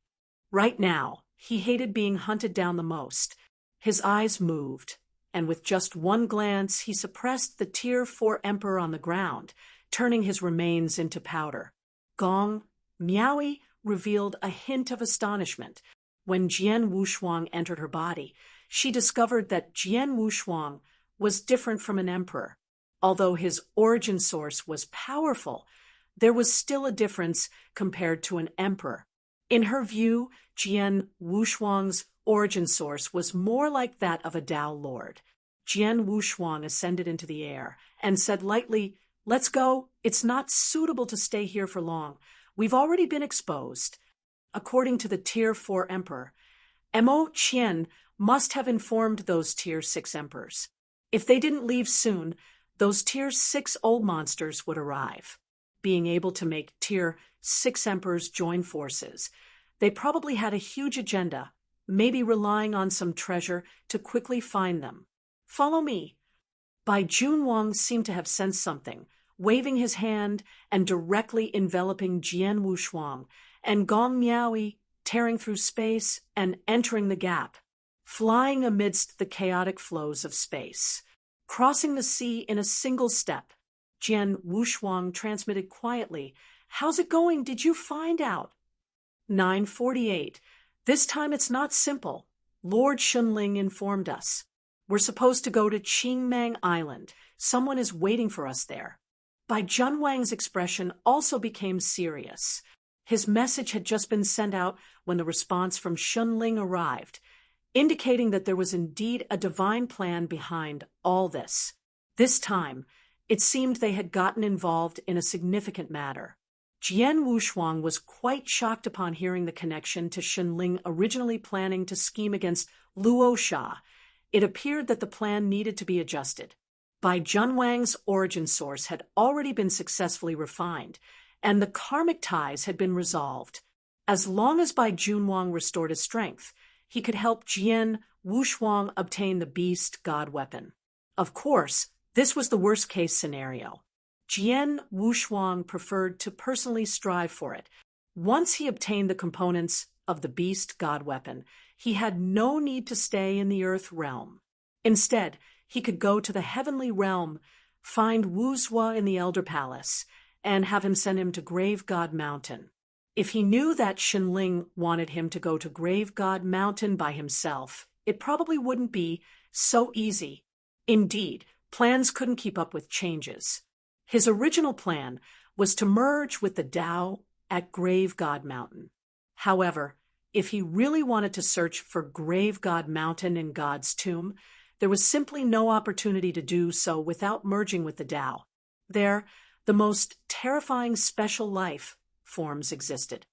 Right now, he hated being hunted down the most. His eyes moved, and with just one glance, he suppressed the Tier 4 emperor on the ground, turning his remains into powder. Gong Miaoi revealed a hint of astonishment. When Jian Wushuang entered her body, she discovered that Jian Wushuang was different from an emperor. Although his origin source was powerful, there was still a difference compared to an emperor. In her view, Jian Wushuang's origin source was more like that of a Tao lord. Jian Wushuang ascended into the air and said lightly, "Let's go. It's not suitable to stay here for long. We've already been exposed." According to the Tier 4 emperor, Mo Qian must have informed those Tier 6 emperors. If they didn't leave soon, those Tier 6 old monsters would arrive. Being able to make Tier 6 emperors join forces, they probably had a huge agenda, maybe relying on some treasure to quickly find them. "Follow me." Bai Junwang seemed to have sensed something, waving his hand and directly enveloping Jian Wushuang, and Gong Miaoi tearing through space and entering the gap, flying amidst the chaotic flows of space. Crossing the sea in a single step, Jian Wushuang transmitted quietly, "How's it going? Did you find out?" 9:48. "This time it's not simple. Lord Shunling informed us. We're supposed to go to Qingmang Island. Someone is waiting for us there." Bai Junwang's expression also became serious. His message had just been sent out when the response from Shunling arrived, indicating that there was indeed a divine plan behind all this. This time, it seemed they had gotten involved in a significant matter. Jian Wushuang was quite shocked upon hearing the connection to Shunling originally planning to scheme against Luo Sha. It appeared that the plan needed to be adjusted. Bai Junwang's origin source had already been successfully refined, and the karmic ties had been resolved. As long as Bai Junwang restored his strength, he could help Jian Wushuang obtain the beast god weapon. Of course, this was the worst-case scenario. Jian Wushuang preferred to personally strive for it. Once he obtained the components of the beast god weapon, he had no need to stay in the earth realm. Instead, he could go to the heavenly realm, find Wu Zhuo in the Elder Palace, and have him send him to Grave God Mountain. If he knew that Shunling wanted him to go to Grave God Mountain by himself, it probably wouldn't be so easy. Indeed, plans couldn't keep up with changes. His original plan was to merge with the Tao at Grave God Mountain. However, if he really wanted to search for Grave God Mountain in God's tomb, there was simply no opportunity to do so without merging with the Tao. There, the most terrifying special life forms existed.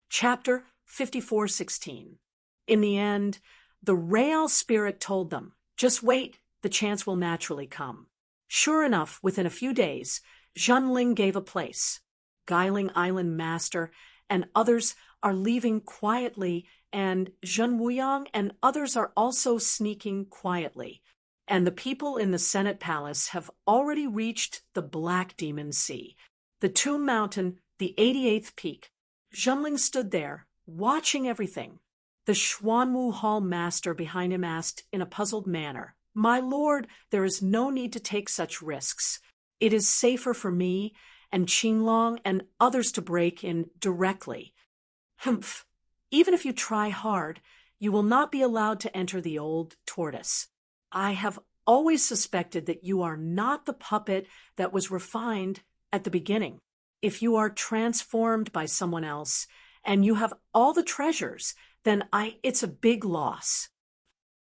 Chapter 54:16. In the end, the Real Spirit told them, "Just wait, the chance will naturally come." Sure enough, within a few days, Zhanling gave a place. Guiling Island Master and others are leaving quietly, and Zhenwuyang and others are also sneaking quietly. And the people in the Senate Palace have already reached the Black Demon Sea, the Tomb Mountain, the 88th peak. Zhenling stood there, watching everything. The Xuanwu Hall master behind him asked in a puzzled manner, "My lord, there is no need to take such risks. It is safer for me and Qinglong and others to break in directly. Humph. Even if you try hard, you will not be allowed to enter the old tortoise. I have always suspected that you are not the puppet that was refined at the beginning. If you are transformed by someone else and you have all the treasures, then it's a big loss."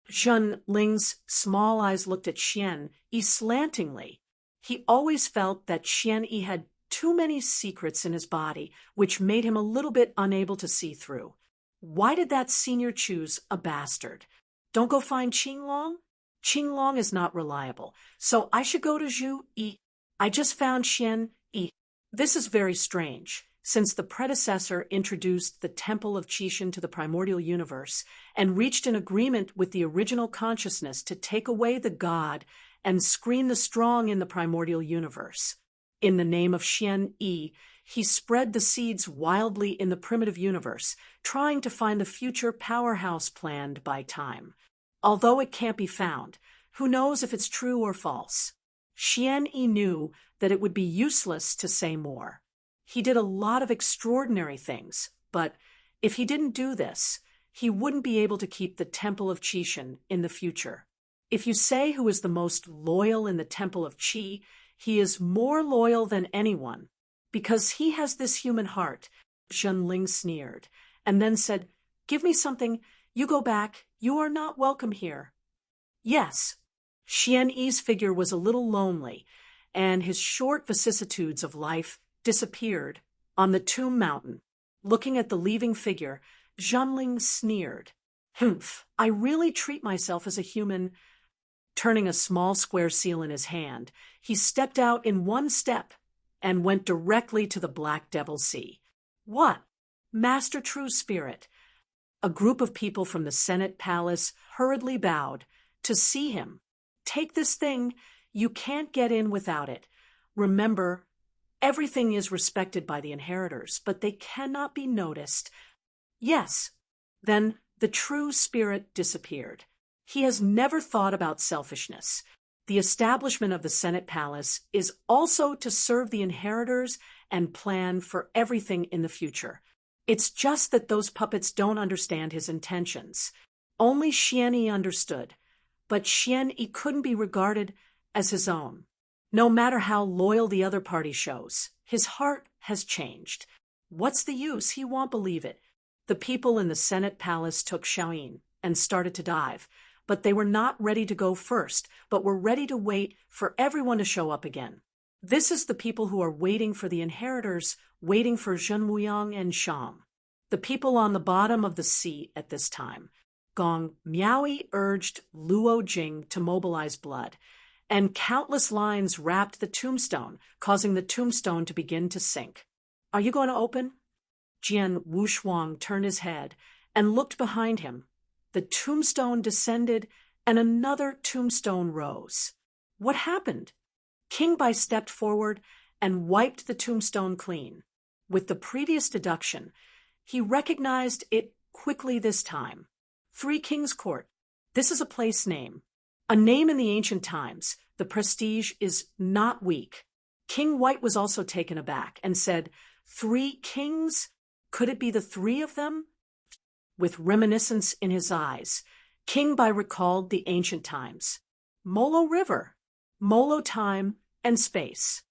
Zhen Ling's small eyes looked at Xian Yi slantingly. He always felt that Xian Yi had too many secrets in his body, which made him a little bit unable to see through. Why did that senior choose a bastard? Don't go find Qinglong? Qinglong is not reliable, so I should go to Zhu Yi. I just found Xian Yi. This is very strange, since the predecessor introduced the Temple of Qishan to the primordial universe and reached an agreement with the original consciousness to take away the god and screen the strong in the primordial universe. In the name of Xian Yi, he spread the seeds wildly in the primitive universe, trying to find the future powerhouse planned by time. Although it can't be found, who knows if it's true or false? Xian Yi knew that it would be useless to say more. He did a lot of extraordinary things, but if he didn't do this, he wouldn't be able to keep the Temple of Qishan in the future. If you say who is the most loyal in the Temple of Qi, he is more loyal than anyone. Because he has this human heart, Zhen Ling sneered, and then said, "Give me something. You go back. You are not welcome here." Yes. Xian Yi's figure was a little lonely, and his short vicissitudes of life disappeared on the tomb mountain. Looking at the leaving figure, Zhen Ling sneered. "Humph, I really treat myself as a human." Turning a small square seal in his hand, he stepped out in one step and went directly to the Black Devil Sea. "What? Master True Spirit." A group of people from the Senate Palace hurriedly bowed to see him. "Take this thing. You can't get in without it. Remember, everything is respected by the inheritors, but they cannot be noticed." Yes. Then the True Spirit disappeared. He has never thought about selfishness. The establishment of the Senate Palace is also to serve the inheritors and plan for everything in the future. It's just that those puppets don't understand his intentions. Only Xian Yi understood, but Xian Yi couldn't be regarded as his own. No matter how loyal the other party shows, his heart has changed. What's the use? He won't believe it. The people in the Senate Palace took Xiaoyin and started to dive. But they were not ready to go first, but were ready to wait for everyone to show up again. This is the people who are waiting for the inheritors, waiting for Zhen Muyang and Shang. The people on the bottom of the sea at this time. Gong Miaoi urged Luo Jing to mobilize blood, and countless lines wrapped the tombstone, causing the tombstone to begin to sink. "Are you going to open?" Jian Wushuang turned his head and looked behind him. The tombstone descended, and another tombstone rose. What happened? King Bai stepped forward and wiped the tombstone clean. With the previous deduction, he recognized it quickly this time. Three Kings Court. This is a place name. A name in the ancient times. The prestige is not weak. King White was also taken aback and said, "Three kings? Could it be the three of them?" With reminiscence in his eyes, King Bai recalled the ancient times. Molo River, Molo time, and space.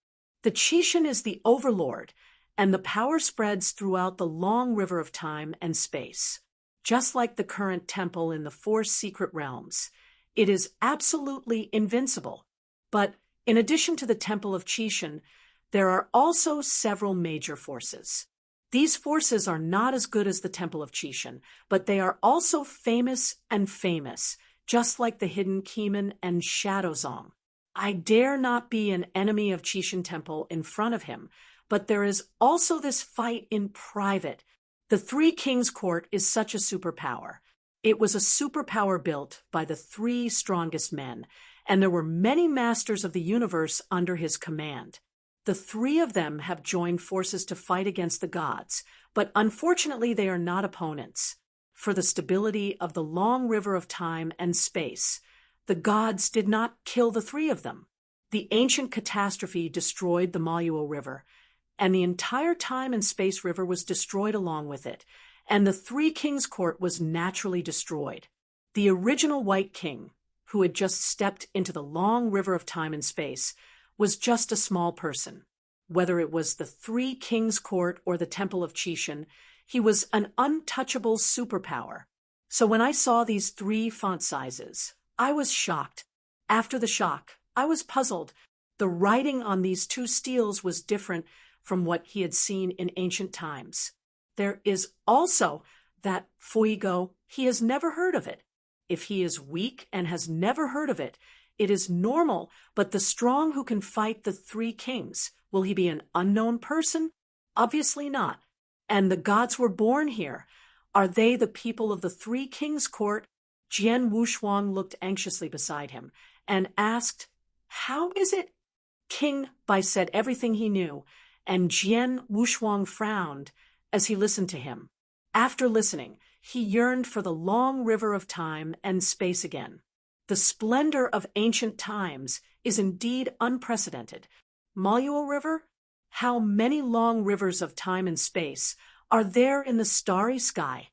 The Qishan is the overlord, and the power spreads throughout the long river of time and space. Just like the current temple in the four secret realms, it is absolutely invincible. But in addition to the Temple of Qishan, there are also several major forces. These forces are not as good as the Temple of Qishan, but they are also famous, just like the hidden Keeman and Shadowzong. I dare not be an enemy of Qishan Temple in front of him, but there is also this fight in private. The Three Kings Court is such a superpower. It was a superpower built by the three strongest men, and there were many masters of the universe under his command. The three of them have joined forces to fight against the gods, but unfortunately they are not opponents. For the stability of the long river of time and space, the gods did not kill the three of them. The ancient catastrophe destroyed the Maluo River, and the entire time and space river was destroyed along with it, and the Three Kings Court was naturally destroyed. The original White King, who had just stepped into the long river of time and space, was just a small person. Whether it was the Three Kings Court or the Temple of Chishan, he was an untouchable superpower. So when I saw these three font sizes, I was shocked. After the shock, I was puzzled. The writing on these two steels was different from what he had seen in ancient times. There is also that fuego. He has never heard of it. If he is weak and has never heard of it, it is normal, but the strong who can fight the three kings, will he be an unknown person? Obviously not. And the gods were born here. Are they the people of the Three Kings Court? Jian Wushuang looked anxiously beside him and asked, "How is it?" King Bai said everything he knew, and Jian Wushuang frowned as he listened to him. After listening, he yearned for the long river of time and space again. The splendor of ancient times is indeed unprecedented. Maluo River? How many long rivers of time and space are there in the starry sky?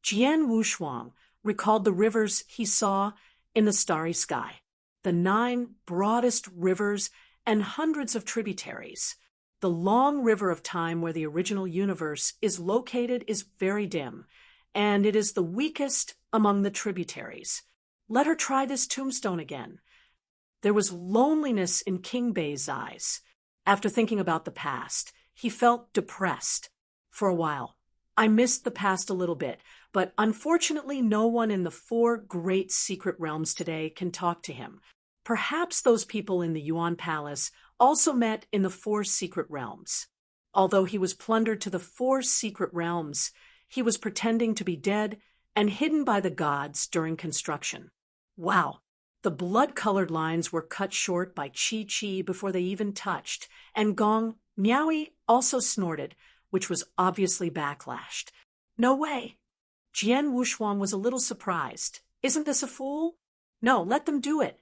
Jian Wushuang recalled the rivers he saw in the starry sky, the 9 broadest rivers and hundreds of tributaries. The long river of time where the original universe is located is very dim, and it is the weakest among the tributaries. Let her try this tombstone again. There was loneliness in King Bai's eyes. After thinking about the past, he felt depressed. For a while, I missed the past a little bit, but unfortunately no one in the 4 great secret realms today can talk to him. Perhaps those people in the Yuan Palace also met in the 4 secret realms. Although he was plundered to the 4 secret realms, he was pretending to be dead and hidden by the gods during construction. Wow! The blood-colored lines were cut short by Chi-Chi before they even touched, and Gong Miaoi also snorted, which was obviously backlashed. No way! Jian Wushuang was a little surprised. Isn't this a fool? No, let them do it.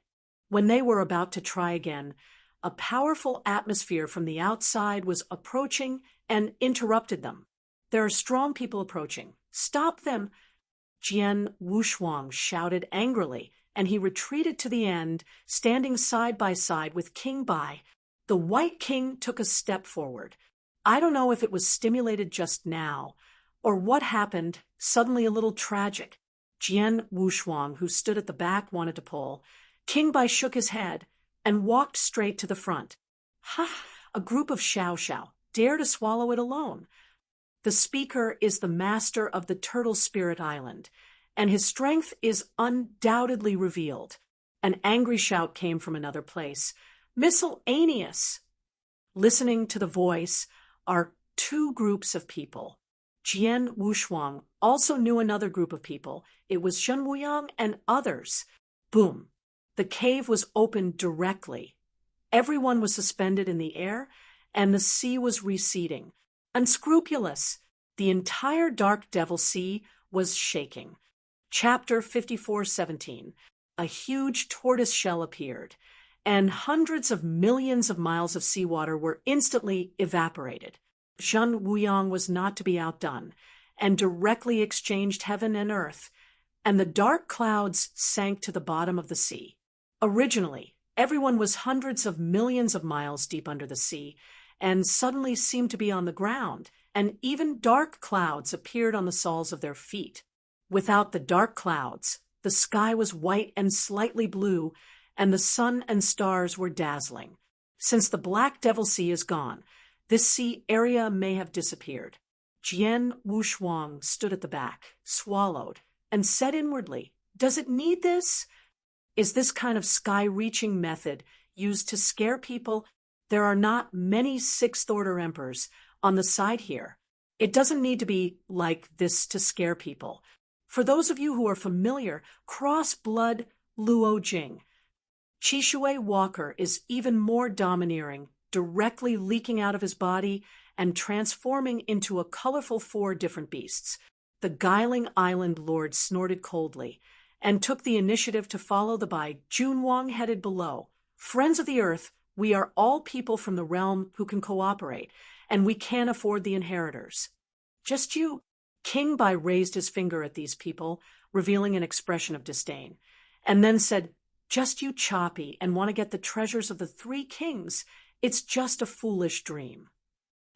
When they were about to try again, a powerful atmosphere from the outside was approaching and interrupted them. There are strong people approaching. Stop them! Jian Wushuang shouted angrily, and he retreated to the end, standing side by side with King Bai. The White King took a step forward. I don't know if it was stimulated just now, or what happened, suddenly a little tragic. Jian Wushuang, who stood at the back, wanted to pull. King Bai shook his head and walked straight to the front. Ha! A group of Xiao dare to swallow it alone. The speaker is the master of the Turtle Spirit Island, and his strength is undoubtedly revealed. An angry shout came from another place. Miscellaneous! Listening to the voice are 2 groups of people. Jian Wushuang also knew another group of people. It was Shen Wuyang and others. Boom! The cave was opened directly. Everyone was suspended in the air, and the sea was receding. Unscrupulous! The entire Dark Devil Sea was shaking. Chapter 54:17. A huge tortoise shell appeared, and hundreds of millions of miles of seawater were instantly evaporated. Shen Wuyang was not to be outdone, and directly exchanged heaven and earth, and the dark clouds sank to the bottom of the sea. Originally, everyone was hundreds of millions of miles deep under the sea, and suddenly seemed to be on the ground, and even dark clouds appeared on the soles of their feet. Without the dark clouds, the sky was white and slightly blue, and the sun and stars were dazzling. Since the Black Devil Sea is gone, this sea area may have disappeared. Jian Wushuang stood at the back, swallowed, and said inwardly, "Does it need this? Is this kind of sky-reaching method used to scare people? There are not many 6th-order emperors on the side here. It doesn't need to be like this to scare people. For those of you who are familiar, cross-blood Luo Jing. Chi Shui Walker is even more domineering, directly leaking out of his body and transforming into a colorful 4 different beasts. The Guiling Island Lord snorted coldly and took the initiative to follow the Bai. Junwang headed below. Friends of the Earth, we are all people from the realm who can cooperate, and we can't afford the inheritors. Just you. King Bai raised his finger at these people, revealing an expression of disdain, and then said, just you choppy and want to get the treasures of the 3 kings. It's just a foolish dream.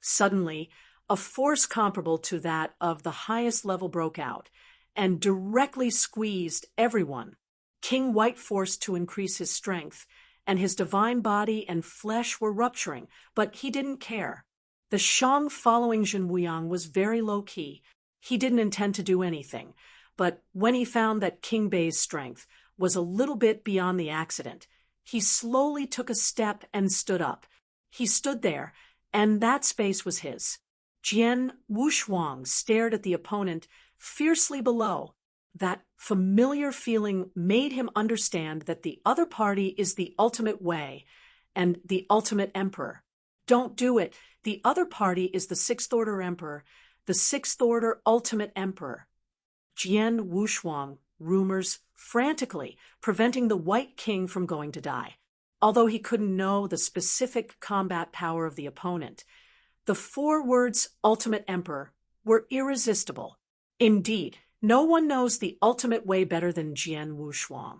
Suddenly, a force comparable to that of the highest level broke out and directly squeezed everyone. King White forced to increase his strength, and his divine body and flesh were rupturing, but he didn't care. The Shang following Zhen Wuyang was very low-key. He didn't intend to do anything, but when he found that King Bai's strength was a little bit beyond the accident, he slowly took a step and stood up. He stood there, and that space was his. Jian Wushuang stared at the opponent fiercely below. That familiar feeling made him understand that the other party is the ultimate way and the ultimate emperor. Don't do it. The other party is the 6th Order Emperor, the 6th Order Ultimate Emperor. Jian Wushuang rumors frantically, preventing the White King from going to die. Although he couldn't know the specific combat power of the opponent, the 4 words Ultimate Emperor were irresistible. Indeed, no one knows the ultimate way better than Jian Wushuang.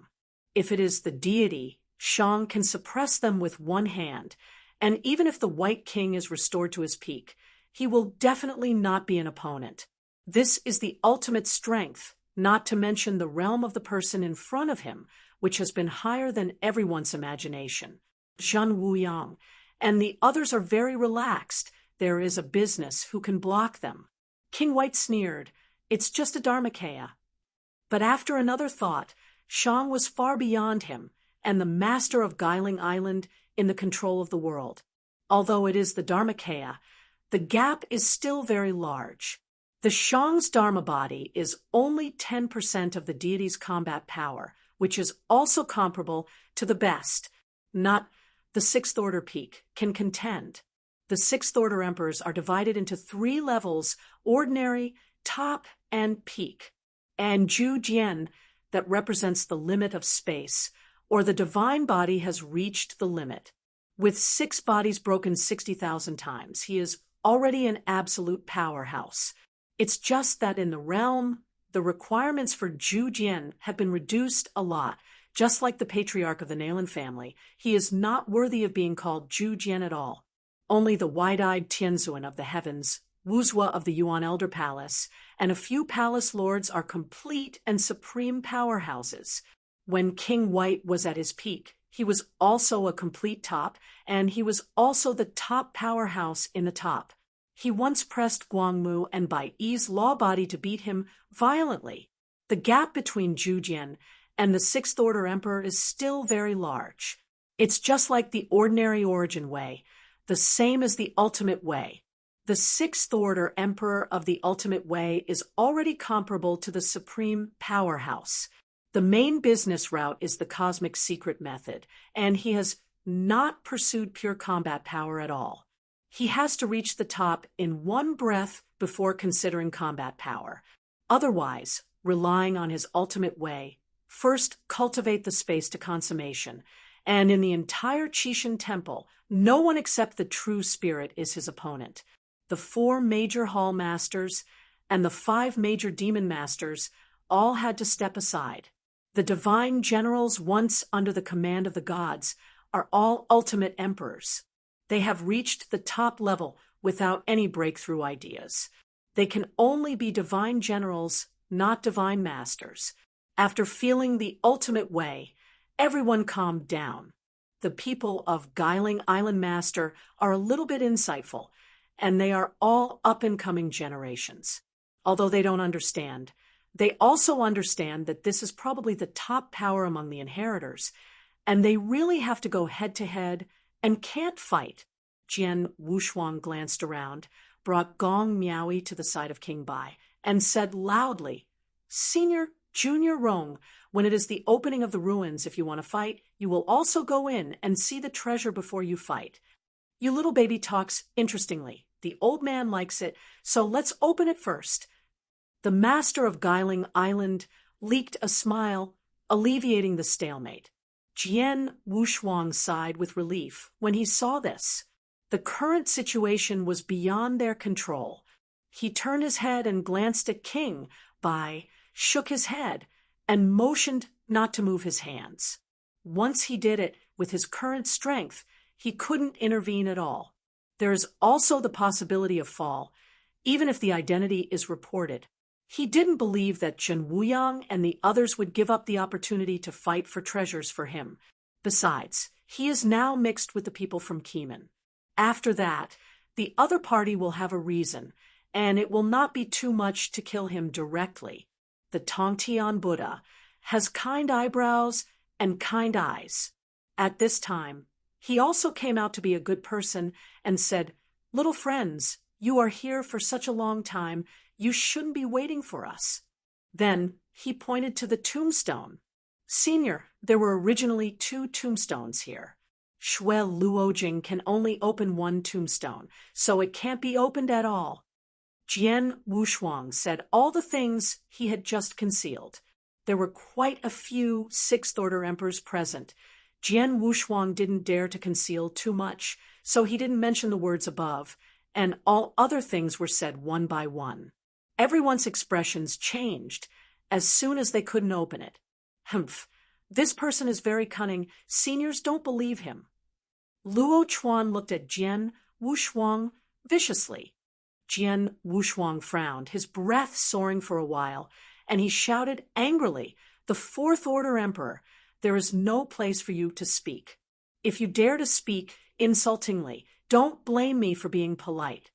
If it is the deity, Shang can suppress them with one hand, and even if the White King is restored to his peak, he will definitely not be an opponent. This is the ultimate strength, not to mention the realm of the person in front of him, which has been higher than everyone's imagination. Zhen Wuyang, and the others are very relaxed. There is a business who can block them. King White sneered, it's just a Dharmakaya. But after another thought, Shang was far beyond him, and the master of Guiling Island in the control of the world. Although it is the Dharmakaya, the gap is still very large. The Shang's Dharma body is only 10% of the deity's combat power, which is also comparable to the best, not the 6th Order peak, can contend. The 6th Order emperors are divided into 3 levels, ordinary, top, and peak. And Zhu Jian, that represents the limit of space, or the divine body, has reached the limit. With 6 bodies broken 60,000 times, he is already an absolute powerhouse. It's just that in the realm, the requirements for Zhu Jian have been reduced a lot. Just like the patriarch of the Nalen family, he is not worthy of being called Zhu Jian at all. Only the wide-eyed Tianzuan of the heavens, Wuzhua of the Yuan Elder Palace, and a few palace lords are complete and supreme powerhouses. When King White was at his peak, he was also a complete top, and he was also the top powerhouse in the top. He once pressed Guangmu and Bai Yi's law body to beat him violently. The gap between Zhu Jian and the 6th Order Emperor is still very large. It's just like the ordinary origin way, the same as the ultimate way. The 6th Order Emperor of the ultimate way is already comparable to the supreme powerhouse. The main business route is the cosmic secret method, and he has not pursued pure combat power at all. He has to reach the top in one breath before considering combat power. Otherwise, relying on his ultimate way, first cultivate the space to consummation, and in the entire Qishan temple, no one except the true spirit is his opponent. The 4 major hall masters and the 5 major demon masters all had to step aside. The divine generals once under the command of the gods are all ultimate emperors. They have reached the top level without any breakthrough ideas. They can only be divine generals, not divine masters. After feeling the ultimate way, everyone calmed down. The people of Guiling Island Master are a little bit insightful, and they are all up-and-coming generations. Although they don't understand, they also understand that this is probably the top power among the inheritors, and they really have to go head-to-head and can't fight. Jian Wushuang glanced around, brought Gong Miaoi to the side of King Bai, and said loudly, Senior, Junior Rong, when it is the opening of the ruins, if you want to fight, you will also go in and see the treasure before you fight. You little baby talks interestingly. The old man likes it, so let's open it first. The master of Guiling Island leaked a smile, alleviating the stalemate. Jian Wushuang sighed with relief when he saw this. The current situation was beyond their control. He turned his head and glanced at King Bai, shook his head, and motioned not to move his hands. Once he did it, with his current strength, he couldn't intervene at all. There is also the possibility of fall, even if the identity is reported. He didn't believe that Chen Wuyang and the others would give up the opportunity to fight for treasures for him. Besides, he is now mixed with the people from Keeman. After that, the other party will have a reason, and it will not be too much to kill him directly. The Tongtian Buddha has kind eyebrows and kind eyes. At this time, he also came out to be a good person and said, "Little friends, you are here for such a long time, you shouldn't be waiting for us." Then he pointed to the tombstone. "Senior, there were originally 2 tombstones here. Shui Luojing can only open 1 tombstone, so it can't be opened at all." Jian Wushuang said all the things he had just concealed. There were quite a few 6th Order emperors present. Jian Wushuang didn't dare to conceal too much, so he didn't mention the words above, and all other things were said one by one. Everyone's expressions changed as soon as they couldn't open it. "Humph, this person is very cunning. Seniors don't believe him." Luo Chuan looked at Jian Wushuang viciously. Jian Wushuang frowned, his breath soaring for a while, and he shouted angrily, "The 4th Order Emperor, there is no place for you to speak. If you dare to speak insultingly, don't blame me for being polite."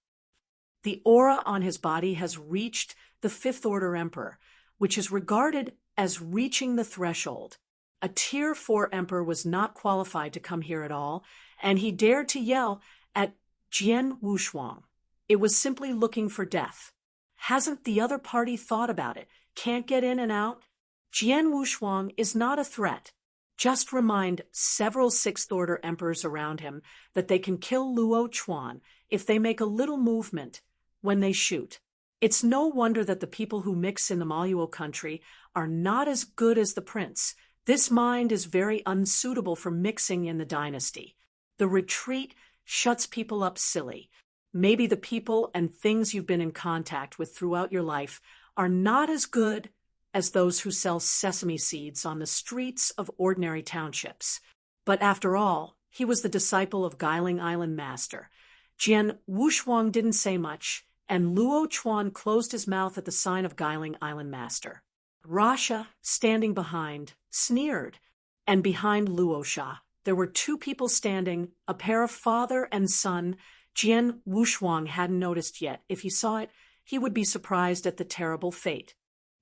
The aura on his body has reached the 5th Order Emperor, which is regarded as reaching the threshold. A Tier 4 Emperor was not qualified to come here at all, and he dared to yell at Jian Wushuang. It was simply looking for death. Hasn't the other party thought about it? Can't get in and out? Jian Wushuang is not a threat. Just remind several 6th Order emperors around him that they can kill Luo Chuan if they make a little movement when they shoot. It's no wonder that the people who mix in the Maluo country are not as good as the prince. This mind is very unsuitable for mixing in the dynasty. The retreat shuts people up silly. Maybe the people and things you've been in contact with throughout your life are not as good as those who sell sesame seeds on the streets of ordinary townships. But after all, he was the disciple of Guiling Island Master. Jian Wushuang didn't say much, and Luo Chuan closed his mouth at the sign of Guiling Island Master. Rasha, standing behind, sneered, and behind Luosha, there were 2 people standing, a pair of father and son. Jian Wushuang hadn't noticed yet. If he saw it, he would be surprised at the terrible fate.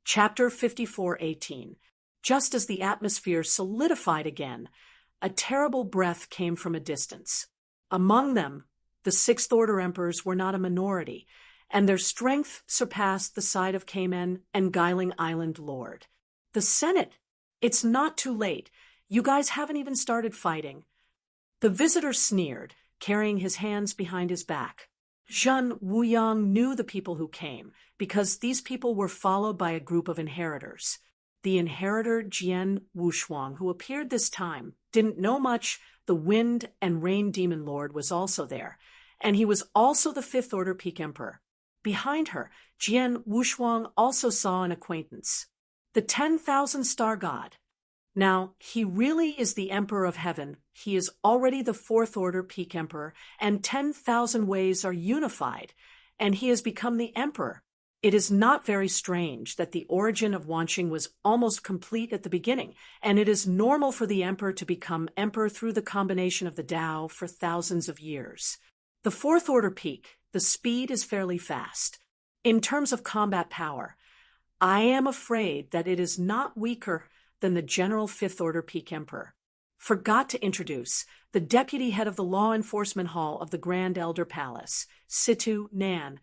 Chapter 54:18. Just as the atmosphere solidified again, a terrible breath came from a distance. Among them, the 6th Order emperors were not a minority, and their strength surpassed the side of Cayman and Guiling Island Lord. "The Senate! It's not too late. You guys haven't even started fighting." The visitor sneered, carrying his hands behind his back. Zhen Wuyang knew the people who came, because these people were followed by a group of inheritors. The inheritor Jian Wushuang, who appeared this time, didn't know much. The Wind and Rain Demon Lord was also there, and he was also the 5th Order Peak Emperor. Behind her, Jian Wushuang also saw an acquaintance, the 10,000 Star God. Now, he really is the Emperor of Heaven. He is already the 4th Order Peak Emperor, and 10,000 ways are unified, and he has become the Emperor. It is not very strange that the origin of Wanqing was almost complete at the beginning, and it is normal for the Emperor to become Emperor through the combination of the Tao for thousands of years. The 4th Order Peak, the speed is fairly fast. In terms of combat power, I am afraid that it is not weaker than the general 5th Order Peak Emperor. Forgot to introduce the deputy head of the Law Enforcement Hall of the Grand Elder Palace, Situ Nan.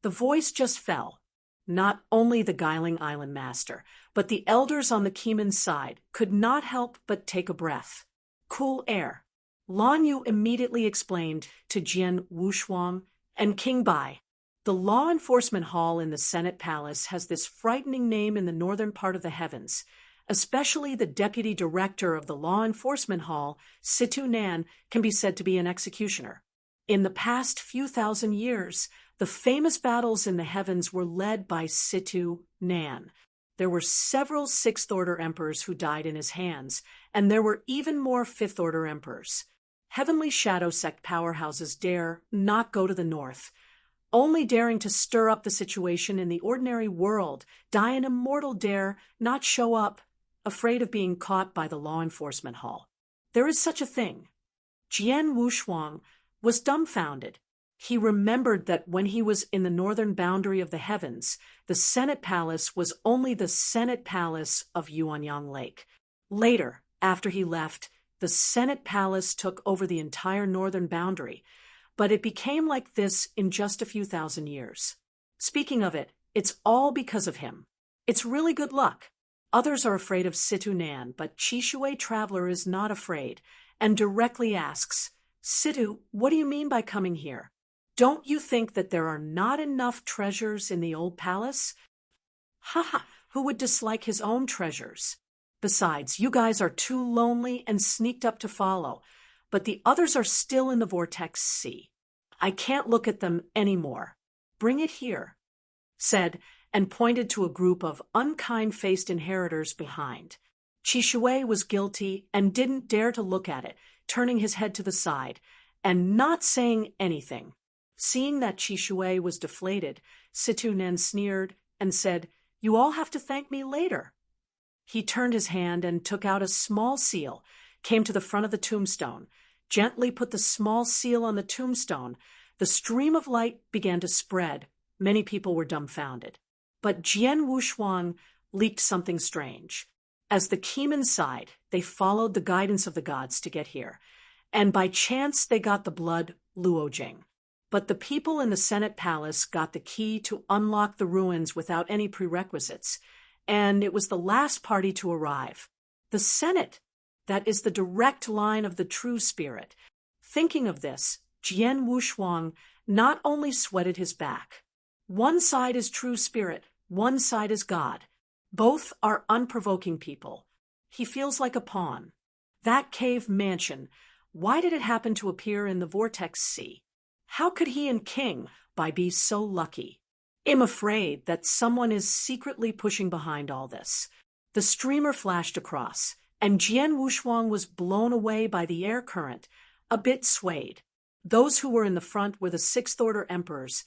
The voice just fell. Not only the Guiling Island Master, but the elders on the Keeman side could not help but take a breath. Cool air. Lan Yu immediately explained to Jian Wushuang and King Bai. The law enforcement hall in the Senate Palace has this frightening name in the northern part of the heavens. Especially the deputy director of the law enforcement hall, Situ Nan, can be said to be an executioner. In the past few thousand years, the famous battles in the heavens were led by Situ Nan. There were several sixth-order emperors who died in his hands, and there were even more fifth-order emperors. Heavenly shadow sect powerhouses dare not go to the north, only daring to stir up the situation in the ordinary world. Die an immortal dare not show up, afraid of being caught by the law enforcement hall. There is such a thing. Jian Wushuang was dumbfounded. He remembered that when he was in the northern boundary of the heavens, the Senate Palace was only the Senate Palace of Yuanyang Lake. Later, after he left, the Senate Palace took over the entire northern boundary, but it became like this in just a few thousand years. Speaking of it, it's all because of him. It's really good luck. Others are afraid of Situ Nan, but Chishui Traveler is not afraid and directly asks, Situ, what do you mean by coming here? Don't you think that there are not enough treasures in the old palace? Haha, who would dislike his own treasures? Besides, you guys are too lonely and sneaked up to follow, but the others are still in the Vortex Sea. I can't look at them anymore. Bring it here, said, and pointed to a group of unkind-faced inheritors behind. Chishui was guilty and didn't dare to look at it, turning his head to the side, and not saying anything. Seeing that Chishui was deflated, Situ Nen sneered and said, You all have to thank me later. He turned his hand and took out a small seal, came to the front of the tombstone, gently put the small seal on the tombstone. The stream of light began to spread. Many people were dumbfounded. But Jian Wushuang leaked something strange. As the Kemen sighed, they followed the guidance of the gods to get here, and by chance they got the blood Luojing. But the people in the Senate Palace got the key to unlock the ruins without any prerequisites, and it was the last party to arrive. The Senate, that is the direct line of the true spirit. Thinking of this, Jian Wushuang not only sweated his back. One side is true spirit, one side is God. Both are unprovoking people. He feels like a pawn. That cave mansion, why did it happen to appear in the Vortex Sea? How could he and King Bai be so lucky? I'm afraid that someone is secretly pushing behind all this. The streamer flashed across, and Jian Wushuang was blown away by the air current, a bit swayed. Those who were in the front were the sixth-order emperors.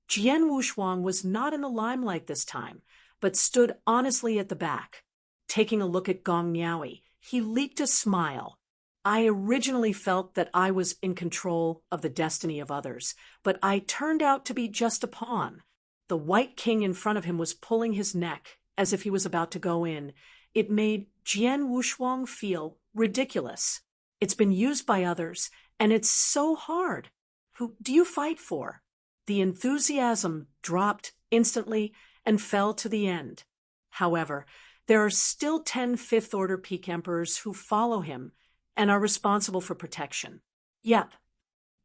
Jian Wushuang was not in the limelight this time, but stood honestly at the back. Taking a look at Gong Miaoi, he leaked a smile. I originally felt that I was in control of the destiny of others, but I turned out to be just a pawn. The White King in front of him was pulling his neck as if he was about to go in. It made Jian Wushuang feel ridiculous. It's been used by others, and it's so hard. Who do you fight for? The enthusiasm dropped instantly and fell to the end. However, there are still 10 fifth-order peak emperors who follow him and are responsible for protection. Yep.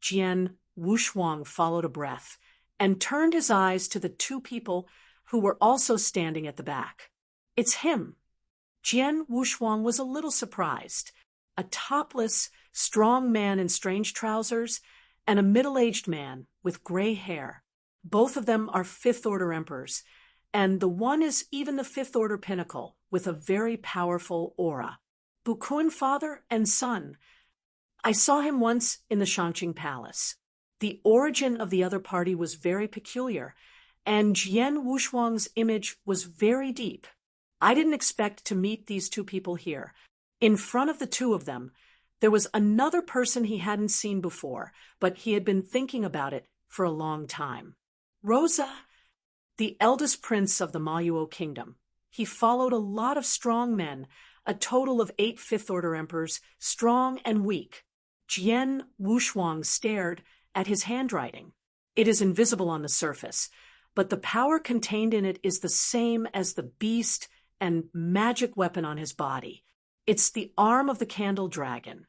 Jian Wushuang followed a breath and turned his eyes to the two people who were also standing at the back. It's him. Jian Wushuang was a little surprised. A topless, strong man in strange trousers and a middle-aged man with gray hair. Both of them are fifth-order emperors, and the one is even the fifth-order pinnacle with a very powerful aura. Bukun father and son. I saw him once in the Shangqing Palace. The origin of the other party was very peculiar, and Jian Wushuang's image was very deep. I didn't expect to meet these two people here. In front of the two of them, there was another person he hadn't seen before, but he had been thinking about it for a long time. Rosa, the eldest prince of the Mayuo kingdom. He followed a lot of strong men, a total of 8 fifth-order emperors, strong and weak. Jian Wushuang stared at his handwriting. It is invisible on the surface, but the power contained in it is the same as the beast and magic weapon on his body. It's the arm of the candle dragon.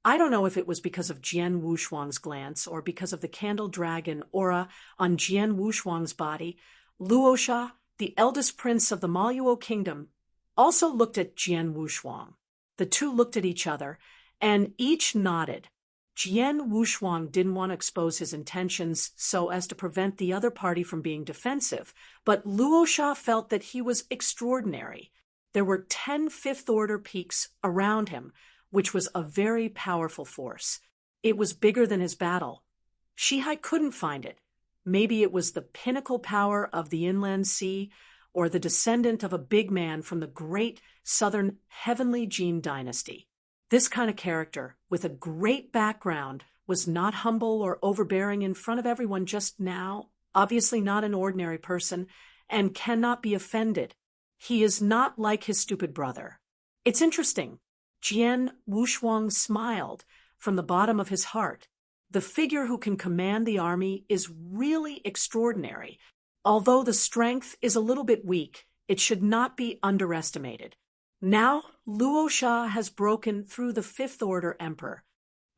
I don't know if it was because of Jian Wushuang's glance or because of the candle dragon aura on Jian Wushuang's body. Luosha, the eldest prince of the Maluo kingdom, also looked at Jian Wushuang. The two looked at each other, and each nodded. Jian Wushuang didn't want to expose his intentions so as to prevent the other party from being defensive, but Luosha felt that he was extraordinary. There were 10 fifth-order peaks around him, which was a very powerful force. It was bigger than his battle. Shihai couldn't find it. Maybe it was the pinnacle power of the inland sea, or the descendant of a big man from the great southern heavenly Jin dynasty. This kind of character, with a great background, was not humble or overbearing in front of everyone just now, obviously not an ordinary person, and cannot be offended. He is not like his stupid brother. It's interesting. Jian Wushuang smiled from the bottom of his heart. The figure who can command the army is really extraordinary. Although the strength is a little bit weak, it should not be underestimated. Now, Luosha has broken through the Fifth-Order Emperor.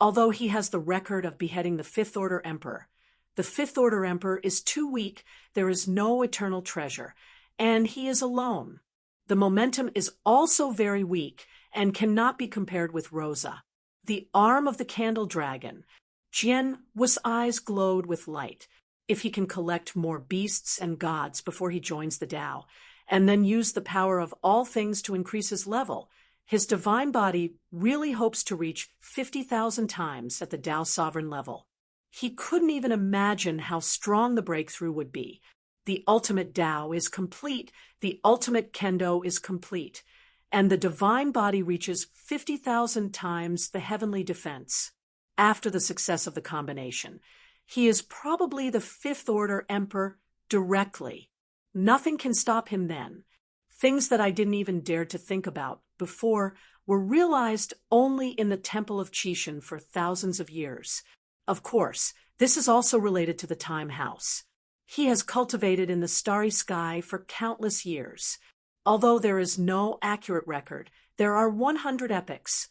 Although he has the record of beheading the Fifth-Order Emperor, the Fifth-Order Emperor is too weak, there is no eternal treasure, and he is alone. The momentum is also very weak and cannot be compared with Rosa. The arm of the candle dragon. Jian Wu's eyes glowed with light. If he can collect more beasts and gods before he joins the Tao, and then use the power of all things to increase his level, his divine body really hopes to reach 50,000 times at the Tao sovereign level. He couldn't even imagine how strong the breakthrough would be. The ultimate Tao is complete, the ultimate Kendo is complete, and the divine body reaches 50,000 times the heavenly defense. After the success of the combination, he is probably the Fifth-Order Emperor directly. Nothing can stop him then. Things that I didn't even dare to think about before were realized only in the Temple of Qishan for thousands of years. Of course, this is also related to the Time House. He has cultivated in the starry sky for countless years. Although there is no accurate record, there are 100 epochs.